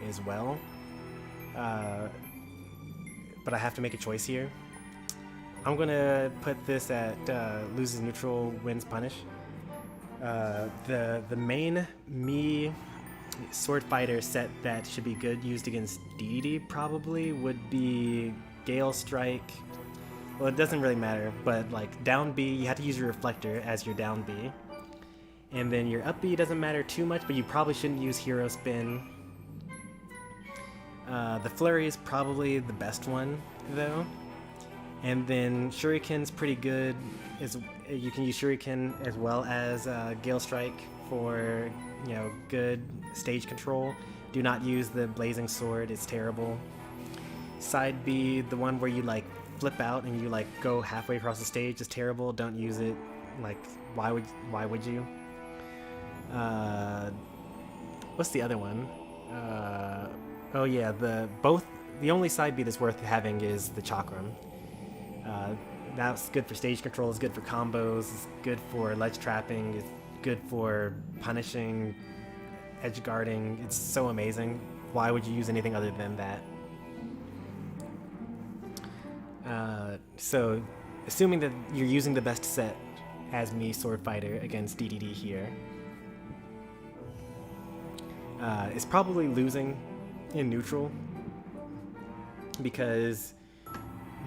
as well, but I have to make a choice here. I'm gonna put this at loses neutral, wins punish. The main Mii Sword Fighter set that should be good used against Dedede probably would be Gale Strike. Well, it doesn't really matter, but like down B, you have to use your Reflector as your down B. And then your up B doesn't matter too much, but you probably shouldn't use Hero Spin. The Flurry is probably the best one, though. And then Shuriken's pretty good. You can use Shuriken as well as Gale Strike for, you know, good stage control. Do not use the Blazing Sword, it's terrible. Side B, the one where you like flip out and you like go halfway across the stage, is terrible. Don't use it. Like, why would you? What's the other one? Oh yeah, the only side B that's worth having is the Chakram. That's good for stage control, it's good for combos, it's good for ledge trapping, it's good for punishing, edge guarding. It's so amazing. Why would you use anything other than that? So, assuming that you're using the best set as me Sword Fighter against Dedede here. Is probably losing in neutral because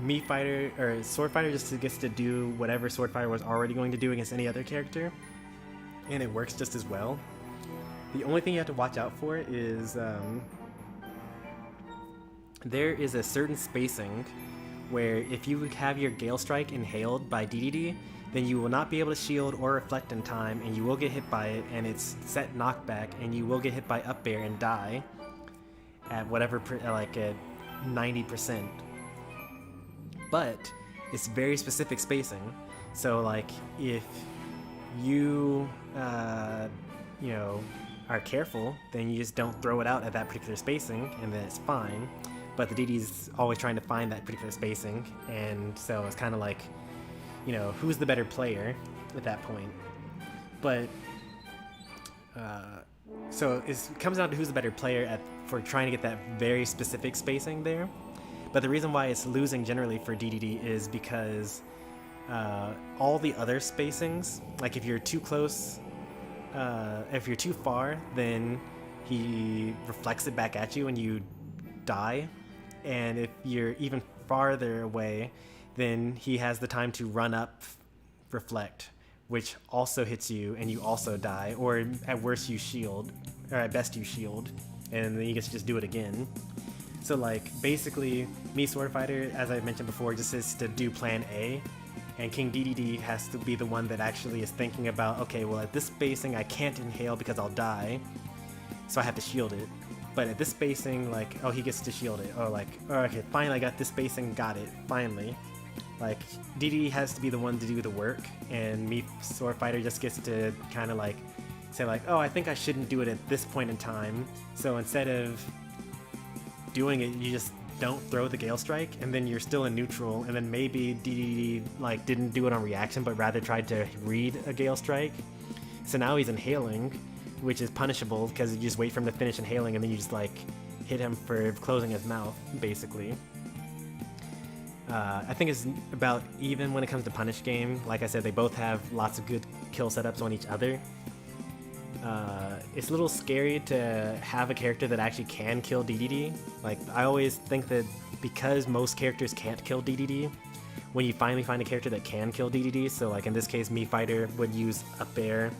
Sword Fighter just gets to do whatever Sword Fighter was already going to do against any other character, and it works just as well. The only thing you have to watch out for is there is a certain spacing where if you have your Gale Strike inhaled by Dedede, then you will not be able to shield or reflect in time, and you will get hit by it, and it's set knockback, and you will get hit by up air and die at whatever, like at 90%. But it's very specific spacing. So like if you, you know, are careful, then you just don't throw it out at that particular spacing, and then it's fine. But the Dedede's always trying to find that particular spacing, and so it's kind of like, you know, who's the better player at that point. But so it comes down to who's the better player for trying to get that very specific spacing there. But the reason why it's losing generally for Dedede is because all the other spacings, like if you're too close, if you're too far, then he reflects it back at you and you die. And if you're even farther away, then he has the time to run up, reflect, which also hits you and you also die, or at worst you shield, or at best you shield, and then you get to just do it again. So like basically, me Sword Fighter, as I mentioned before, just is to do plan A, and King Dedede has to be the one that actually is thinking about, okay, well at this spacing I can't inhale because I'll die, so I have to shield it. But at this spacing, like, oh, he gets to shield it. Or like, oh, okay, finally I got this spacing, got it, finally. Like, Dedede has to be the one to do the work, and me Sword Fighter just gets to kind of like say like, oh, I think I shouldn't do it at this point in time. So instead of doing it, you just don't throw the Gale Strike, and then you're still in neutral, and then maybe Dedede like didn't do it on reaction, but rather tried to read a Gale Strike. So now he's inhaling, which is punishable because you just wait for him to finish inhaling, and then you just like hit him for closing his mouth, basically. I think it's about even when it comes to punish game. Like I said, they both have lots of good kill setups on each other. It's a little scary to have a character that actually can kill Dedede. Like, I always think that because most characters can't kill Dedede, when you finally find a character that can kill Dedede, so like in this case, me Fighter would use up air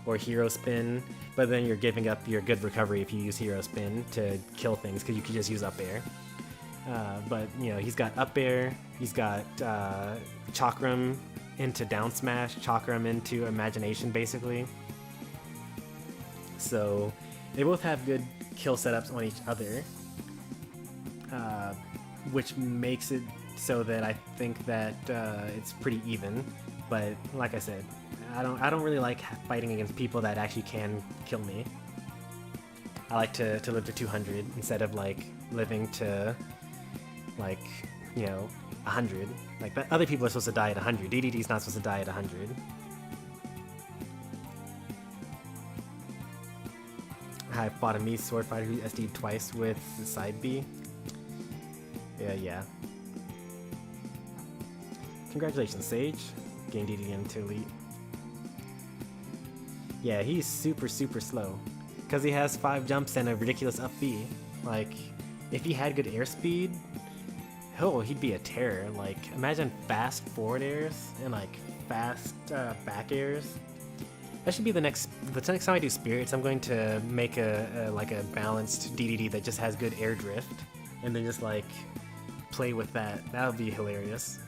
or hero spin, but then you're giving up your good recovery if you use hero spin to kill things, because you could just use up air. But you know, he's got up air, he's got chakram into down smash, chakram into imagination, basically. So they both have good kill setups on each other, which makes it so that I think that it's pretty even. But like I said, I don't really like fighting against people that actually can kill me. I like to live to 200 instead of like living to like, you know, 100. Like, that other people are supposed to die at 100. Dedede's not supposed to die at 100. I fought a me Sword Fighter who SD'd twice with side B. Yeah. Congratulations, Sage. Getting Dedede into Elite. Yeah, he's super slow. Because he has 5 jumps and a ridiculous up B. Like, if he had good airspeed, he'd be a terror. Like, imagine fast forward airs and like fast back airs. That should be the next time I do spirits. I'm going to make a balanced Dedede that just has good air drift, and then just like play with that. That would be hilarious.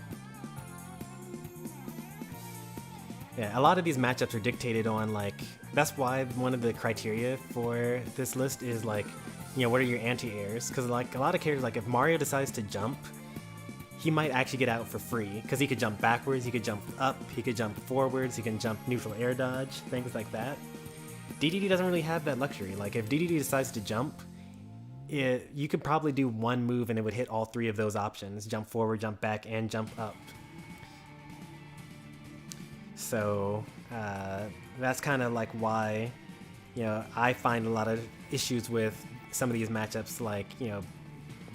Yeah, a lot of these matchups are dictated on like. That's why one of the criteria for this list is like, you know, what are your anti-airs? Because like a lot of characters, like if Mario decides to jump, he might actually get out for free, because he could jump backwards, he could jump up, he could jump forwards, he can jump neutral air dodge, things like that. Dedede doesn't really have that luxury. Like, if Dedede decides to jump, you could probably do one move and it would hit all 3 of those options: jump forward, jump back, and jump up. So that's kind of like why, you know, I find a lot of issues with some of these matchups, like, you know,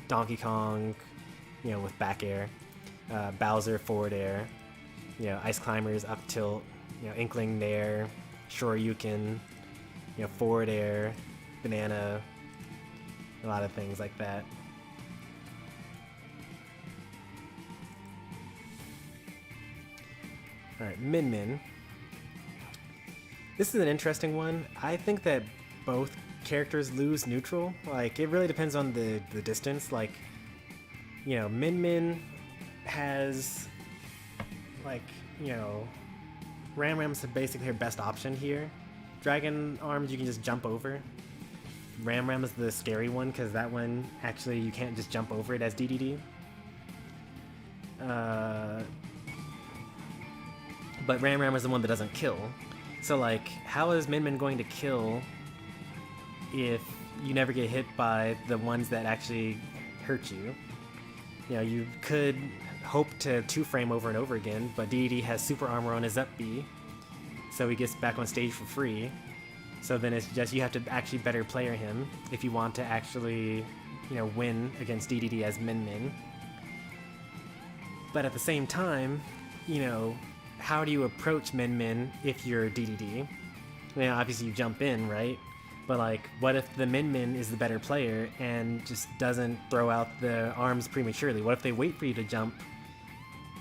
Donkey Kong, with back air, Bowser forward air, Ice Climbers up tilt, Inkling, Nair, Shoryuken, forward air, banana, a lot of things like that. Alright, Min Min. This is an interesting one. I think that both characters lose neutral. Like, it really depends on the distance. Like, Min Min has, like, Ram Ram's basically her best option here. Dragon Arms you can just jump over. Ram Ram is the scary one because that one, actually, you can't just jump over it as Dedede. But Ram Ram is the one that doesn't kill. So, like, how is Min Min going to kill if you never get hit by the ones that actually hurt you? You could hope to 2-frame over and over again, but Dedede has super armor on his up B, so he gets back on stage for free. So then it's just, you have to actually better player him if you want to actually, win against Dedede as Min Min. But at the same time, how do you approach Min Min if you're Dedede? Obviously you jump in, right? But like, what if the Min Min is the better player and just doesn't throw out the arms prematurely? What if they wait for you to jump?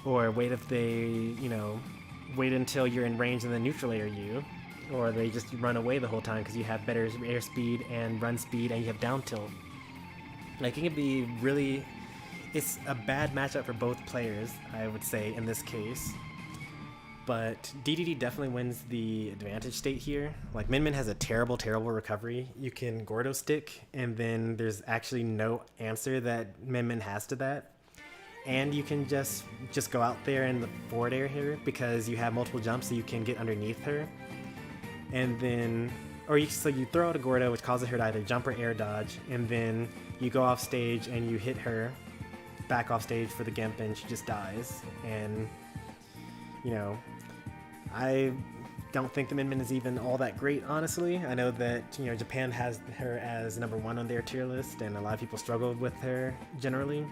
Or wait if they, wait until you're in range and then neutral air you? Or they just run away the whole time because you have better air speed and run speed and you have down tilt. Like, it can be really... It's a bad matchup for both players, I would say, in this case. But Dedede definitely wins the advantage state here. Like, Min Min has a terrible, terrible recovery. You can Gordo stick, and then there's actually no answer that Min Min has to that. And you can just go out there in the forward air here because you have multiple jumps, so you can get underneath her. And then, so you throw out a Gordo, which causes her to either jump or air dodge, and then you go off stage and you hit her back off stage for the Gimp, and she just dies. And I don't think the Min Min is even all that great, honestly. I know that, Japan has her as #1 on their tier list, and a lot of people struggle with her generally.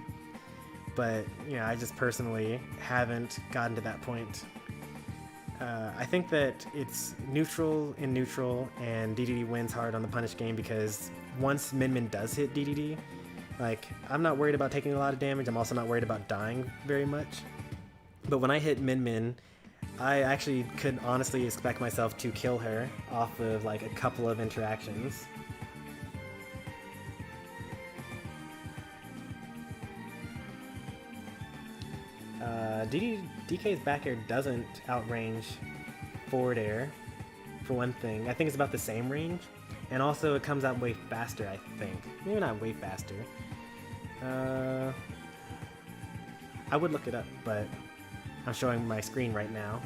But, I just personally haven't gotten to that point. I think that it's neutral in neutral, and Dedede wins hard on the punish game because once Min Min does hit Dedede, like, I'm not worried about taking a lot of damage. I'm also not worried about dying very much. But when I hit Min Min, I actually could honestly expect myself to kill her off of like a couple of interactions. DK's back air doesn't outrange forward air, for one thing. I think it's about the same range, and also it comes out way faster, I think. Maybe not way faster. I would look it up, but I'm showing my screen right now.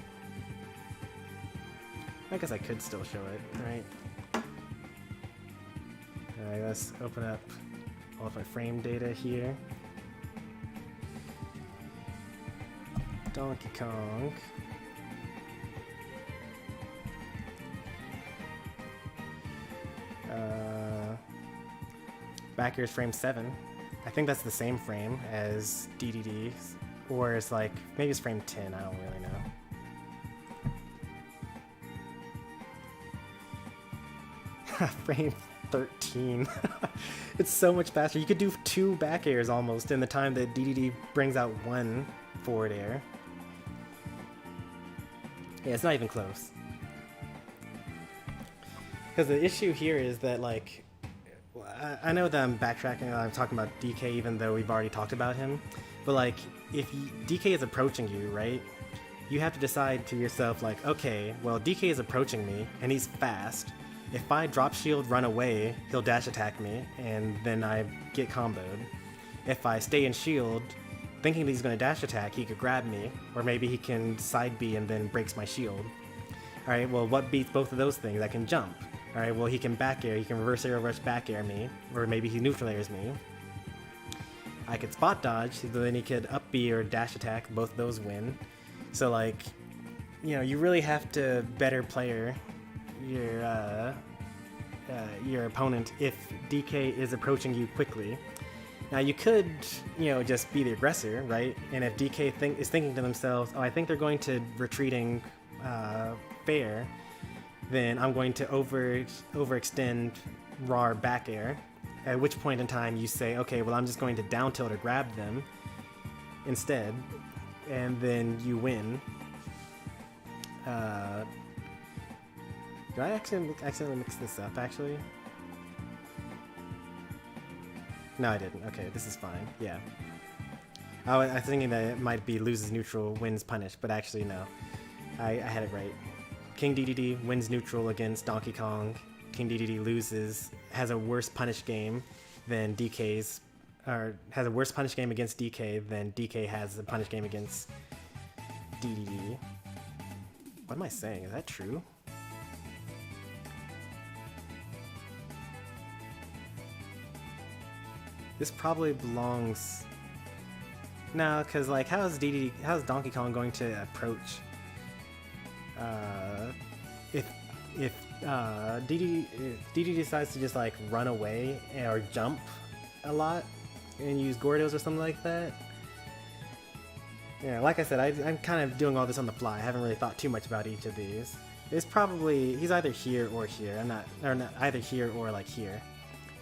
I guess I could still show it, right? Alright, let's open up all of my frame data here. Donkey Kong. Back air is frame 7. I think that's the same frame as Dedede's, or it's like, maybe it's frame 10, I don't really know. Frame 13. It's so much faster. You could do 2 back airs almost in the time that Dedede brings out 1 forward air. Yeah, it's not even close. Because the issue here is that, like, I know that I'm backtracking, I'm talking about DK even though we've already talked about him, but like, if DK is approaching you, right, you have to decide to yourself, like, okay, well, DK is approaching me, and he's fast. If I drop shield, run away, he'll dash attack me, and then I get comboed. If I stay in shield, thinking that he's going to dash attack, he could grab me, or maybe he can side B and then breaks my shield. Alright, well, what beats both of those things? I can jump. Alright, well, he can back air, he can reverse air rush back air me, or maybe he neutral airs me. I could spot dodge, so then he could up B or dash attack, both of those win. So, like, you know, you really have to better player your opponent if DK is approaching you quickly. Now, you could, you know, just be the aggressor, right? And if DK is thinking to themselves, oh, I think they're going to retreating fair, then I'm going to overextend raw back air, at which point in time you say, okay, well, I'm just going to down tilt or grab them instead, and then you win. Did I accidentally mix this up, actually? No, I didn't. Okay, this is fine. Yeah. I was thinking that it might be loses neutral, wins punish, but actually no. I had it right. King Dedede wins neutral against Donkey Kong. King Dedede loses, has a worse punish game than DK's, or has a worse punish game against DK than DK has a punish game against Dedede. What am I saying? Is that true? This probably belongs... No, because like, how's Donkey Kong going to approach? If Dedede decides to just like run away or jump a lot and use Gordos or something like that. Yeah, like I said, I'm kind of doing all this on the fly. I haven't really thought too much about each of these. It's probably, he's either here or here. Or not either here or like here.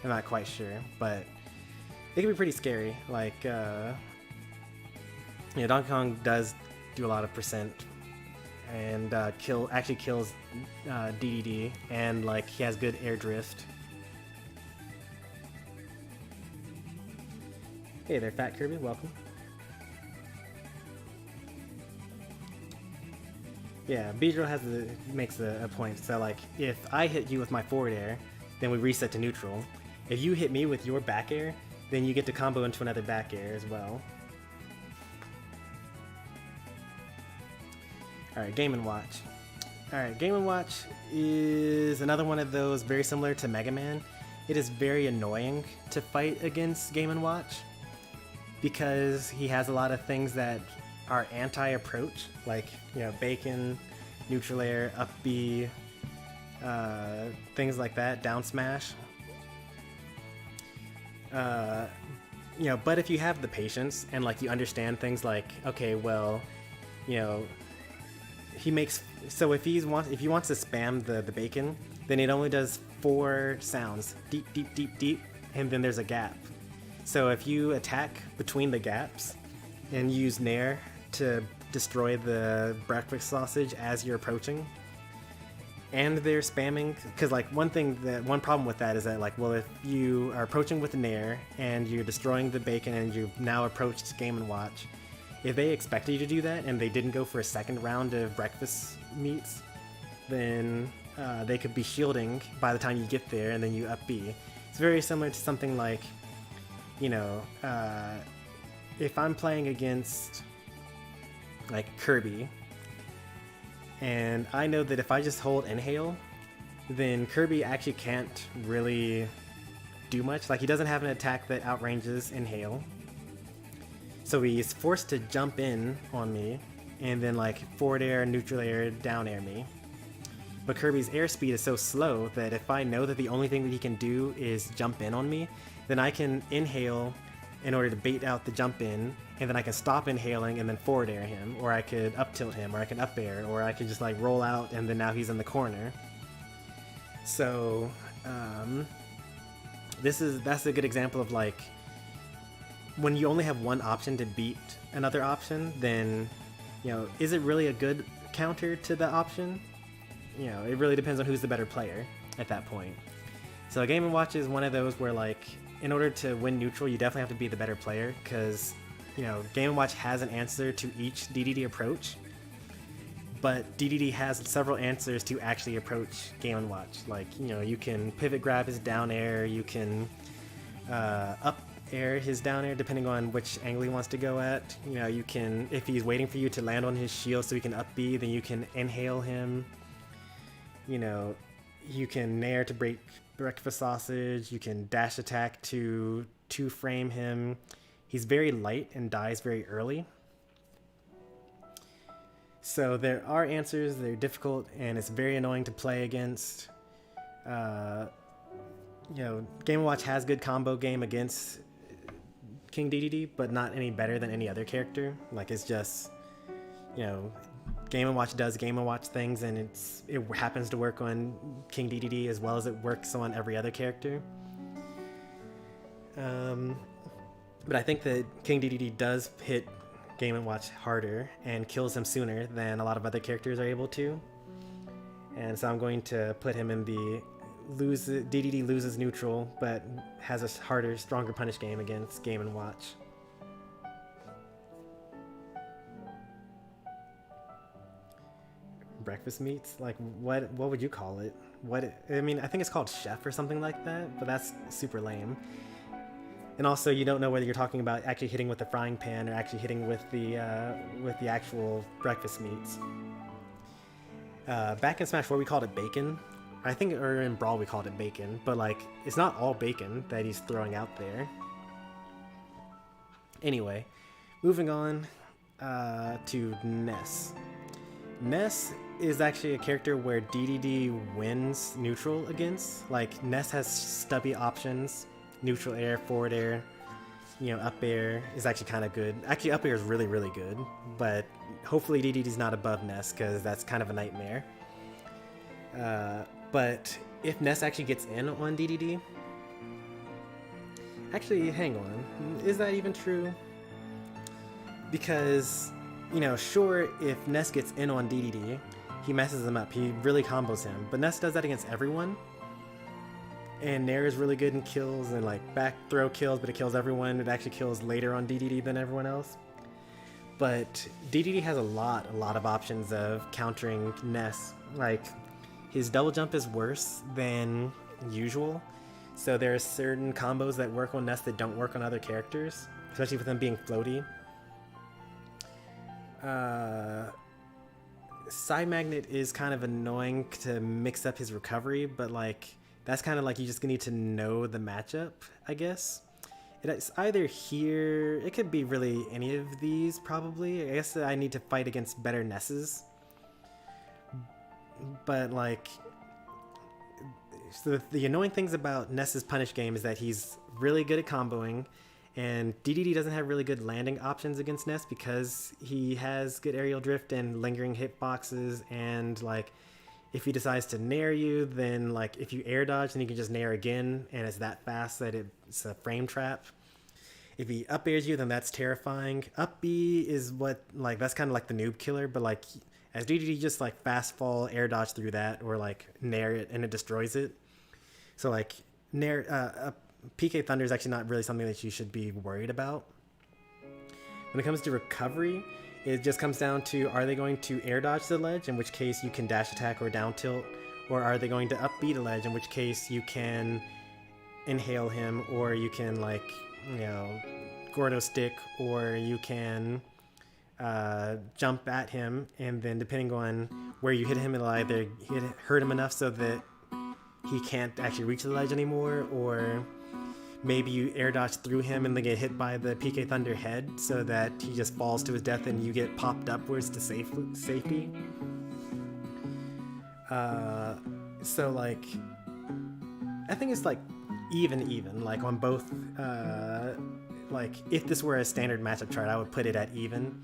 I'm not quite sure, but it can be pretty scary. Like, Donkey Kong does do a lot of percent, and actually kills Dedede, and like he has good air drift. Hey there, Fat Kirby, welcome. Yeah, Beedrill makes a point. So like, if I hit you with my forward air, then we reset to neutral. If you hit me with your back air, then you get to combo into another back air as well. Alright, Game & Watch. Alright, Game & Watch is another one of those very similar to Mega Man. It is very annoying to fight against Game & Watch because he has a lot of things that are anti-approach, like, bacon, neutral air, up B, things like that, down smash. But if you have the patience and like you understand things like, okay, well, he makes, so if he wants to spam the bacon, then it only does 4 sounds, deep, deep, deep, deep, and then there's a gap. So if you attack between the gaps and use Nair to destroy the breakfast sausage as you're approaching, and they're spamming, because like one problem with that is that like, well, if you are approaching with a Nair and you're destroying the bacon and you've now approached Game & Watch, if they expected you to do that and they didn't go for a second round of breakfast meats, then they could be shielding by the time you get there and then you up B. It's very similar to something like, if I'm playing against like Kirby, and I know that if I just hold inhale, then Kirby actually can't really do much. Like, he doesn't have an attack that outranges inhale. So he's forced to jump in on me, and then like forward air, neutral air, down air me. But Kirby's airspeed is so slow that if I know that the only thing that he can do is jump in on me, then I can inhale in order to bait out the jump in, and then I can stop inhaling and then forward air him, or I could up tilt him, or I can up air, or I could just like roll out and then now he's in the corner. So that's a good example of like, when you only have one option to beat another option, then is it really a good counter to the option? It really depends on who's the better player at that point. So Game & Watch is one of those where like, in order to win neutral, you definitely have to be the better player, because Game & Watch has an answer to each Dedede approach, but Dedede has several answers to actually approach Game & Watch. Like, you can pivot grab his down air, you can up air his down air depending on which angle he wants to go at. You can, if he's waiting for you to land on his shield so he can up B, then you can inhale him. You can nair to break breakfast sausage, you can dash attack to frame him. He's very light and dies very early. So there are answers, they're difficult, and it's very annoying to play against. Game & Watch has good combo game against King Dedede, but not any better than any other character. Like, it's just, Game & Watch does Game & Watch things, and it happens to work on King Dedede as well as it works on every other character. But I think that King Dedede does hit Game & Watch harder and kills him sooner than a lot of other characters are able to. And so I'm going to put him in the Dedede loses neutral, but has a harder, stronger punish game against Game & Watch. Breakfast meats? Like, what would you call it? I mean, I think it's called chef or something like that, but that's super lame. And also, you don't know whether you're talking about actually hitting with the frying pan or actually hitting with the actual breakfast meats. Back in Smash 4, we called it bacon. I think, or in Brawl, we called it bacon. But, like, it's not all bacon that he's throwing out there. Anyway, moving on to Ness. Ness is actually a character where Dedede wins neutral against. Like, Ness has stubby options. Neutral air, forward air, up air is actually kind of good. Actually, up air is really, really good, but hopefully Dedede's not above Ness, because that's kind of a nightmare. But if Ness actually gets in on Dedede... Actually, hang on. Is that even true? Because, sure, if Ness gets in on Dedede, he messes him up. He really combos him. But Ness does that against everyone. And Nair is really good in kills and like back throw kills, but it kills everyone. It actually kills later on Dedede than everyone else. But Dedede has a lot of options of countering Ness. Like, his double jump is worse than usual. So there are certain combos that work on Ness that don't work on other characters, especially with them being floaty. Side Magnet is kind of annoying to mix up his recovery, but like, that's kind of like you just need to know the matchup, I guess. It's either here, it could be really any of these probably. I guess I need to fight against better Nesses. But like, so the annoying things about Ness's punish game is that he's really good at comboing, and Dedede doesn't have really good landing options against Ness because he has good aerial drift and lingering hitboxes, and like, if he decides to nair you, then like if you air dodge, then you can just nair again, and it's that fast that it's a frame trap. If he up airs you, then that's terrifying. Up B is what, like, that's kind of like the noob killer, but like as Dedede just like fast fall, air dodge through that, or like nair it and it destroys it. So like nair, PK Thunder is actually not really something that you should be worried about. When it comes to recovery, it just comes down to, are they going to air dodge the ledge, in which case you can dash attack or down tilt, or are they going to up B the ledge, in which case you can inhale him, or you can like, Gordo stick, or you can jump at him, and then depending on where you hit him, it'll either hurt him enough so that he can't actually reach the ledge anymore, or maybe you air dodge through him and then get hit by the PK Thunder head so that he just falls to his death and you get popped upwards to safety. So like, I think it's like even, like on both, like if this were a standard matchup chart, I would put it at even.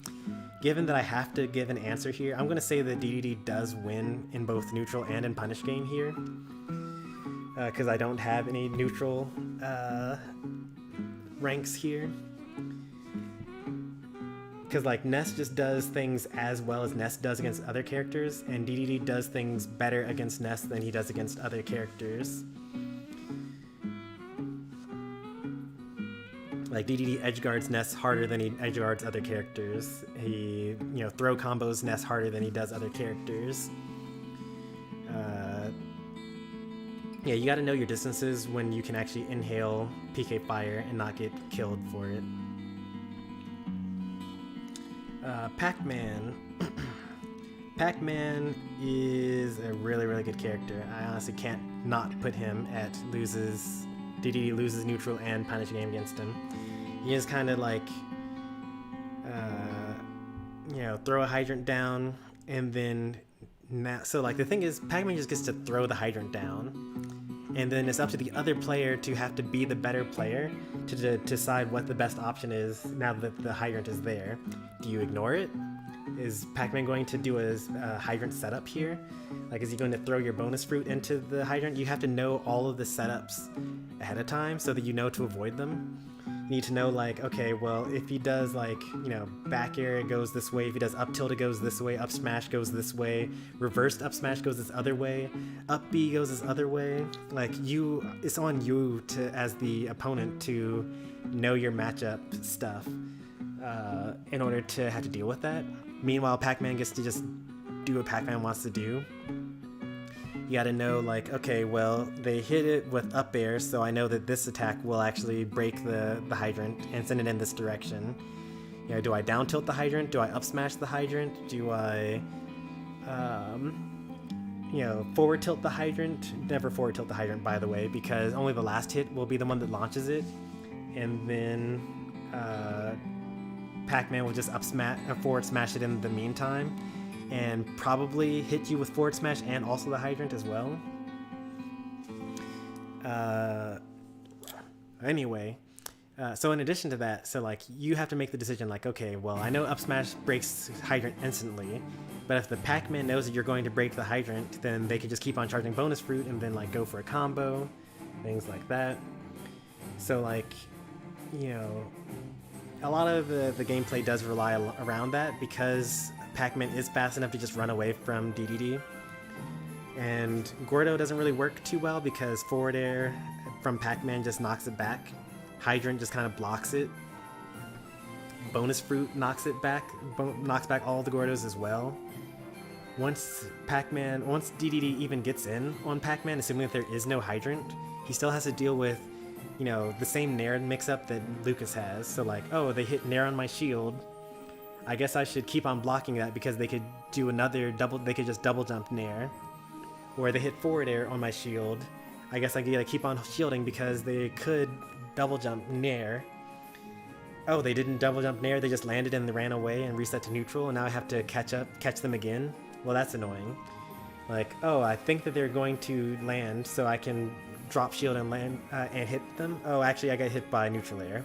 Given that I have to give an answer here, I'm going to say that Dedede does win in both neutral and in punish game here. Because I don't have any neutral ranks here. Because like Ness just does things as well as Ness does against other characters, and Dedede does things better against Ness than he does against other characters. Like Dedede edgeguards Ness harder than he edgeguards other characters. He, throw combos Ness harder than he does other characters. Yeah, you gotta know your distances when you can actually inhale PK Fire and not get killed for it. Pac-Man. Pac-Man is a really, really good character. I honestly can't not put him at Dedede loses neutral and punish game against him. He is kind of like, throw a hydrant down, and then so like the thing is, Pac-Man just gets to throw the hydrant down, and then it's up to the other player to have to be the better player to decide what the best option is now that the hydrant is there. Do you ignore it? Is Pac-Man going to do a hydrant setup here? Like, is he going to throw your bonus fruit into the hydrant? You have to know all of the setups ahead of time so that you know to avoid them. You need to know, like, okay, well, if he does, like, you know, back air, it goes this way. If he does up tilt, it goes this way. Up smash goes this way. Reversed up smash goes this other way. Up B goes this other way. Like, it's on you to, as the opponent, to know your matchup stuff in order to have to deal with that. Meanwhile, Pac-Man gets to just do what Pac-Man wants to do. You gotta know, like, okay, well, they hit it with up air, so I know that this attack will actually break the hydrant and send it in this direction. You know, do I down tilt the hydrant? Do I up smash the hydrant? Do I, you know, forward tilt the hydrant? Never forward tilt the hydrant, by the way, because only the last hit will be the one that launches it. And then Pac-Man will just forward smash it in the meantime, and probably hit you with forward smash and also the hydrant as well. Anyway, so in addition to that, so like you have to make the decision, like, okay, well, I know up smash breaks hydrant instantly, but if the Pac-Man knows that you're going to break the hydrant, then they could just keep on charging bonus fruit and then like go for a combo, things like that. So like, you know, a lot of the gameplay does rely around that because Pac-Man is fast enough to just run away from Dedede. And Gordo doesn't really work too well because forward air from Pac-Man just knocks it back. Hydrant just kind of blocks it. Bonus fruit knocks it back, knocks back all the Gordos as well. Once Dedede even gets in on Pac-Man, assuming that there is no hydrant, he still has to deal with, you know, the same Nair mix-up that Lucas has. So like, oh, they hit Nair on my shield. I guess I should keep on blocking that because they could do another they could just double jump Nair. Or they hit forward air on my shield. I guess I gotta keep on shielding because they could double jump Nair. Oh, they didn't double jump Nair, they just landed and they ran away and reset to neutral, and now I have to catch them again. Well, that's annoying. Like, oh, I think that they're going to land, so I can drop shield and land and hit them. Oh, actually, I got hit by neutral air.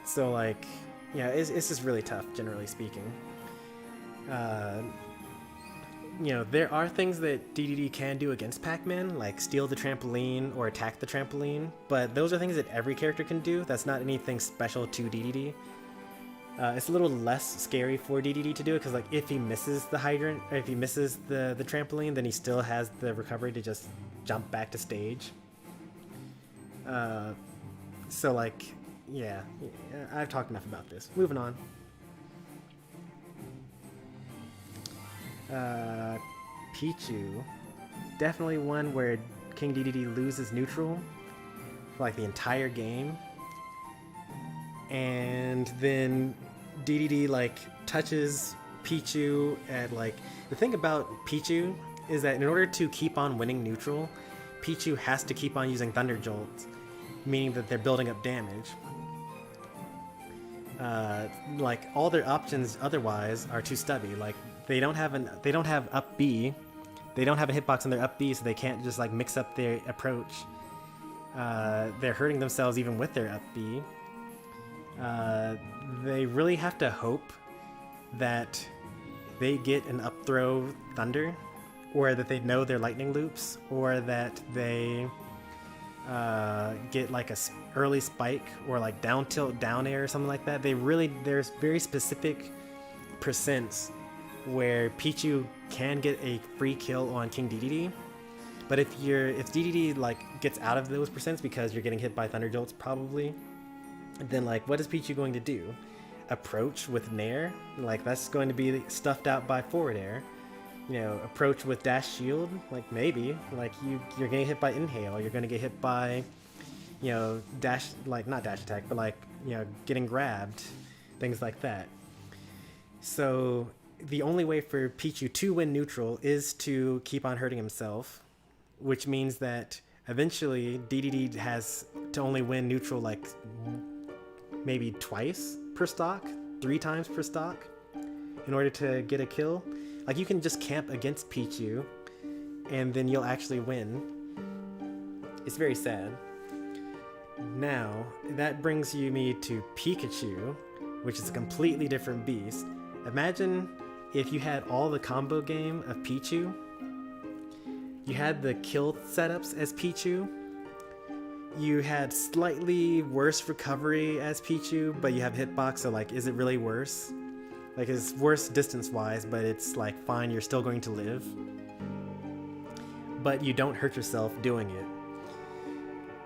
So like, yeah, it's just really tough, generally speaking. You know, there are things that Dedede can do against Pac-Man, like steal the trampoline or attack the trampoline, but those are things that every character can do. That's not anything special to Dedede. It's a little less scary for Dedede to do it, because like if he misses the hydrant, or if he misses the trampoline, then he still has the recovery to just jump back to stage. So like, yeah, I've talked enough about this. Moving on. Pichu, definitely one where King Dedede loses neutral for like the entire game, and then Dedede like touches Pichu at like, the thing about Pichu is that in order to keep on winning neutral, Pichu has to keep on using Thunder Jolts, meaning that they're building up damage. Like all their options otherwise are too stubby. Like they don't have up B, they don't have a hitbox on their up B, so they can't just like mix up their approach. They're hurting themselves even with their up B. They really have to hope that they get an up throw thunder, or that they know their lightning loops, or that they get like a early spike or like down tilt down air or something like that. There's very specific percents where Pichu can get a free kill on King Dedede, but if Dedede like gets out of those percents because you're getting hit by Thunder Jolts probably, then like what is Pichu going to do? Approach with Nair? Like that's going to be stuffed out by forward air. You know, approach with dash shield? Like maybe. Like you're getting hit by inhale, you're gonna get hit by, you know, dash, like not dash attack, but like, you know, getting grabbed, things like that. So the only way for Pichu to win neutral is to keep on hurting himself, which means that eventually Dedede has to only win neutral like maybe twice per stock, 3 times per stock in order to get a kill. Like you can just camp against Pichu and then you'll actually win. It's very sad. Now, that brings me to Pikachu, which is a completely different beast. Imagine if you had all the combo game of Pichu. You had the kill setups as Pichu. You had slightly worse recovery as Pichu, but you have hitbox, so like, is it really worse? Like, it's worse distance-wise, but it's like, fine, you're still going to live. But you don't hurt yourself doing it.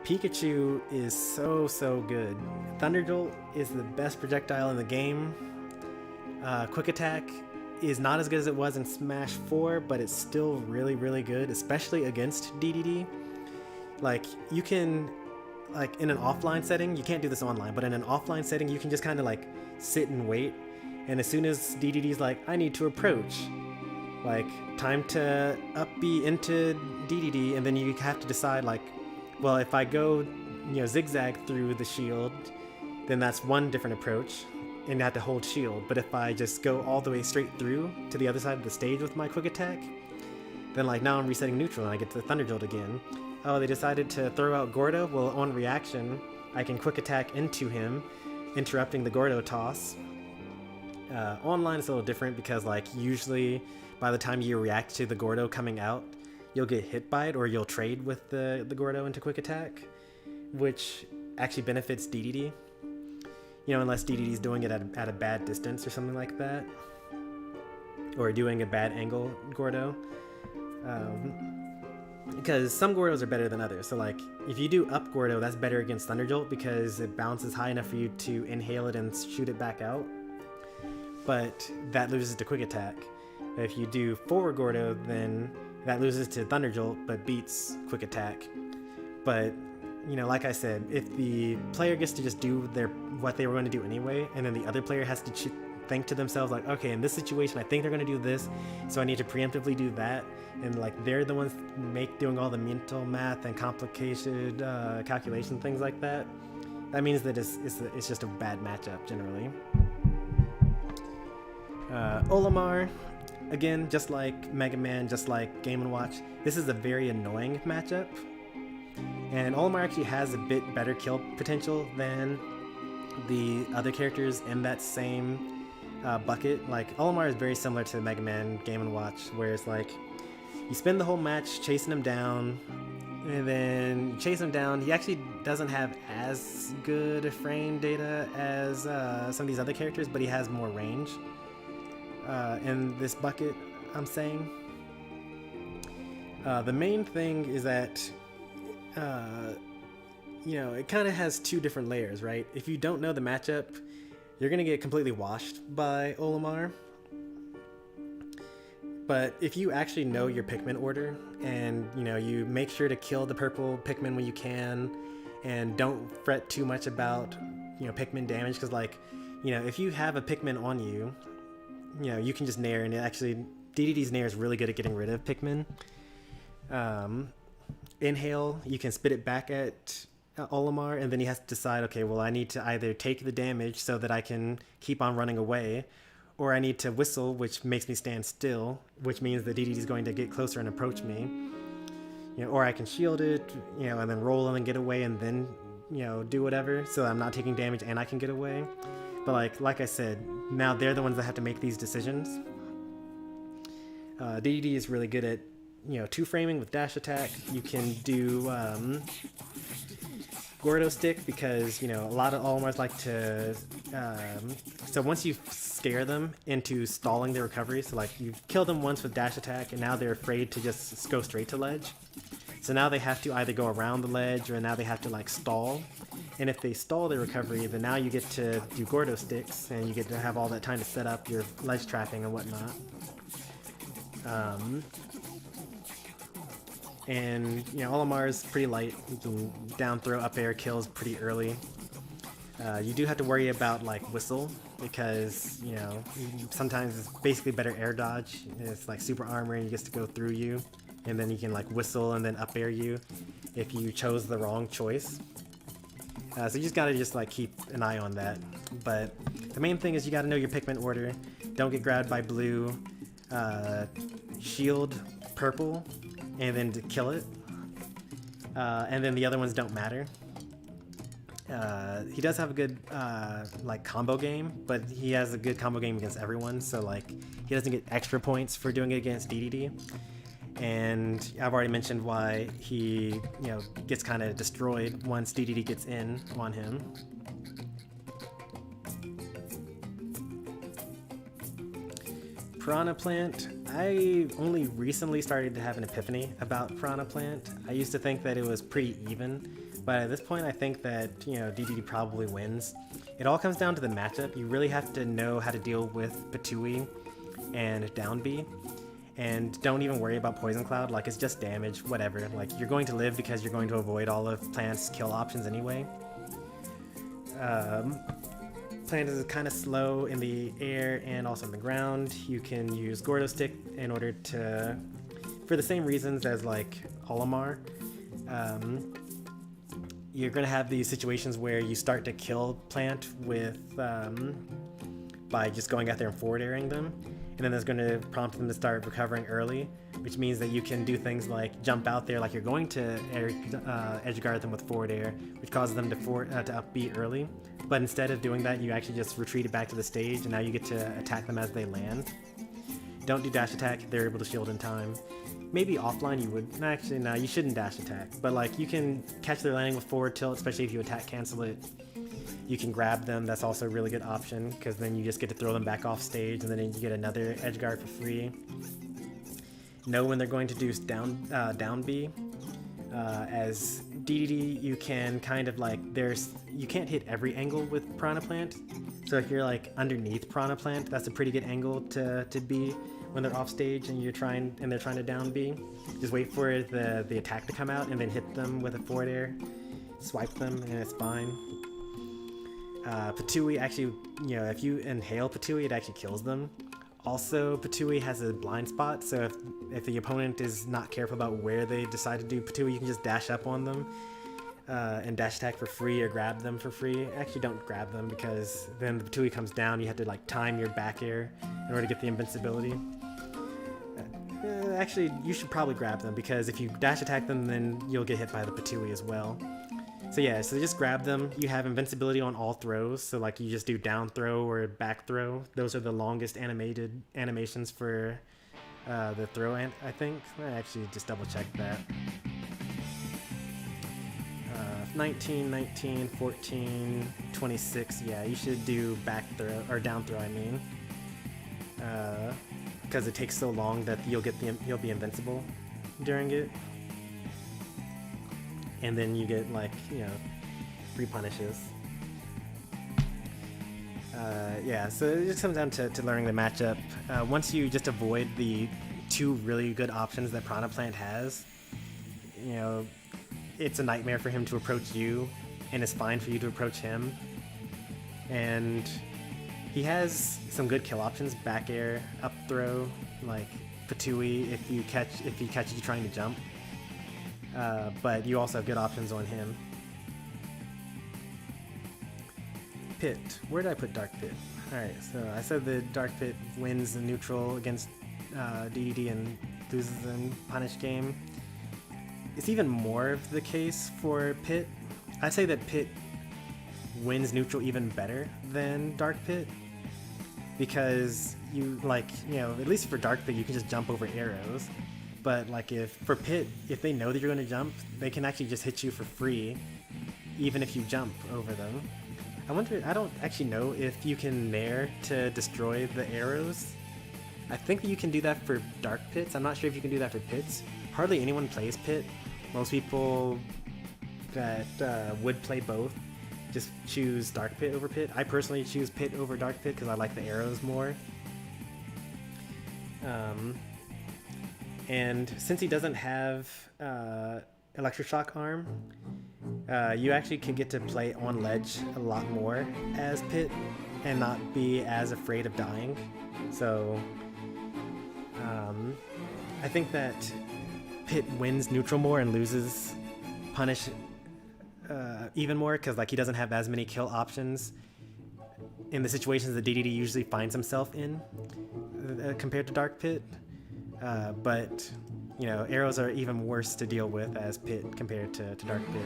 Pikachu is so good. Thunderjolt is the best projectile in the game. Quick Attack is not as good as it was in Smash 4, but it's still really good, especially against Dedede. Like, you can, like, in an offline setting, you can't do this online, but in an offline setting, you can just kind of like sit and wait. And as soon as Dedede's like, I need to approach, like, time to up B into Dedede, and then you have to decide, like, well, if I go, zigzag through the shield, then that's one different approach, and I have to hold shield. But if I just go all the way straight through to the other side of the stage with my quick attack, then like now I'm resetting neutral and I get to the Thunderjolt again. Oh, they decided to throw out Gordo? Well, on reaction, I can quick attack into him, interrupting the Gordo toss. Online it's a little different because like usually by the time you react to the Gordo coming out, you'll get hit by it or you'll trade with the Gordo into quick attack, which actually benefits Dedede. Unless Dedede's doing it at a bad distance or something like that, or doing a bad angle Gordo. Because some Gordos are better than others. So like, if you do up Gordo, that's better against Thunderjolt because it bounces high enough for you to inhale it and shoot it back out. But that loses to quick attack. If you do forward Gordo, then that loses to Thunderjolt, but beats quick attack. But, like I said, if the player gets to just do what they were going to do anyway, and then the other player has to think to themselves like, okay, in this situation, I think they're going to do this, so I need to preemptively do that. And like, they're the ones doing all the mental math and complicated calculation things like that. That means that it's just a bad matchup generally. Olimar, again, just like Mega Man, just like Game & Watch, this is a very annoying matchup. And Olimar actually has a bit better kill potential than the other characters in that same bucket. Like, Olimar is very similar to Mega Man, Game & Watch, where it's like, you spend the whole match chasing him down, and then you chase him down. He actually doesn't have as good frame data as some of these other characters, but he has more range. In this bucket, I'm saying. The main thing is that, it kind of has two different layers, right? If you don't know the matchup, you're going to get completely washed by Olimar. But if you actually know your Pikmin order, and, you make sure to kill the purple Pikmin when you can, and don't fret too much about, Pikmin damage, because, like, if you have a Pikmin on you, you can just nair, and actually, Dedede's nair is really good at getting rid of Pikmin. Inhale, you can spit it back at Olimar, and then he has to decide, okay, well, I need to either take the damage so that I can keep on running away, or I need to whistle, which makes me stand still, which means that Dedede's going to get closer and approach me. Or I can shield it, and then roll and get away, and then, do whatever, so I'm not taking damage and I can get away. But like I said, now they're the ones that have to make these decisions. Dedede is really good at, two framing with dash attack. You can do Gordo stick because, a lot of Olimars like to, so once you scare them into stalling their recovery, so like you kill them once with dash attack and now they're afraid to just go straight to ledge. So now they have to either go around the ledge or now they have to like stall. And if they stall their recovery, then now you get to do Gordo sticks and you get to have all that time to set up your ledge trapping and whatnot. And, Olimar is pretty light. You can down throw, up air kills pretty early. You do have to worry about, like, whistle, because, sometimes it's basically better air dodge. It's like super armor and he gets to go through you. And then you can, like, whistle and then up air you if you chose the wrong choice. So you just gotta keep an eye on that. But the main thing is you gotta know your Pikmin order. Don't get grabbed by blue. Shield purple, and then to kill it. And then the other ones don't matter. He does have a good like combo game, but he has a good combo game against everyone, so like he doesn't get extra points for doing it against Dedede. And I've already mentioned why he, gets kind of destroyed once Dedede gets in on him. Piranha Plant, I only recently started to have an epiphany about Piranha Plant. I used to think that it was pretty even, but at this point I think that, Dedede probably wins. It all comes down to the matchup. You really have to know how to deal with Patui and Down B. And don't even worry about Poison Cloud, like it's just damage, whatever. Like you're going to live because you're going to avoid all of Plant's kill options anyway. Plant is kind of slow in the air and also on the ground. You can use Gordo Stick in order to, for the same reasons as like Olimar. You're going to have these situations where you start to kill Plant with, by just going out there and forward airing them. And then that's going to prompt them to start recovering early, which means that you can do things like jump out there like you're going to edge guard them with forward air, which causes them to up B early. But instead of doing that, you actually just retreat it back to the stage, and now you get to attack them as they land. Don't do dash attack, they're able to shield in time. Maybe offline you would, actually no, you shouldn't dash attack, but like you can catch their landing with forward tilt, especially if you attack cancel it. You can grab them, that's also a really good option, because then you just get to throw them back off stage, and then you get another edge guard for free. Know when they're going to do down B. As Dedede, you can kind of like, you can't hit every angle with Piranha Plant, so if you're like underneath Piranha Plant, that's a pretty good angle to be when they're off stage and they're trying to down B. Just wait for the attack to come out and then hit them with a forward air, swipe them, and it's fine. Patui actually, if you inhale Patui, it actually kills them. Also, Patui has a blind spot, so if the opponent is not careful about where they decide to do Patui, you can just dash up on them and dash attack for free or grab them for free. Actually, don't grab them because then the Patui comes down, you have to like time your back air in order to get the invincibility. Actually, you should probably grab them because if you dash attack them, then you'll get hit by the Patui as well. So yeah, so just grab them. You have invincibility on all throws, so like you just do down throw or back throw. Those are the longest animated animations for the throw, I think. I actually just double check that. 19, 19, 14, 26, yeah, you should do back throw, or down throw, I mean. Because it takes so long that you'll be invincible during it. And then you get like, free punishes. Yeah, so it just comes down to learning the matchup. Once you just avoid the two really good options that Piranha Plant has, it's a nightmare for him to approach you, and it's fine for you to approach him. And he has some good kill options, back air, up throw, like Patui if he catches you trying to jump. But you also have good options on him. Pit. Where did I put Dark Pit? Alright, so I said the Dark Pit wins the neutral against Dedede and loses in Punish game. It's even more of the case for Pit. I'd say that Pit wins neutral even better than Dark Pit. Because at least for Dark Pit you can just jump over arrows. But like for Pit, if they know that you're going to jump, they can actually just hit you for free, even if you jump over them. I don't actually know if you can nair to destroy the arrows. I think that you can do that for Dark Pits. I'm not sure if you can do that for Pits. Hardly anyone plays Pit. Most people that would play both just choose Dark Pit over Pit. I personally choose Pit over Dark Pit because I like the arrows more. And since he doesn't have Electroshock Arm, you actually can get to play on ledge a lot more as Pit and not be as afraid of dying. So I think that Pit wins neutral more and loses Punish even more because he doesn't have as many kill options in the situations that Dedede usually finds himself in compared to Dark Pit. But arrows are even worse to deal with as Pit compared to Dark Pit.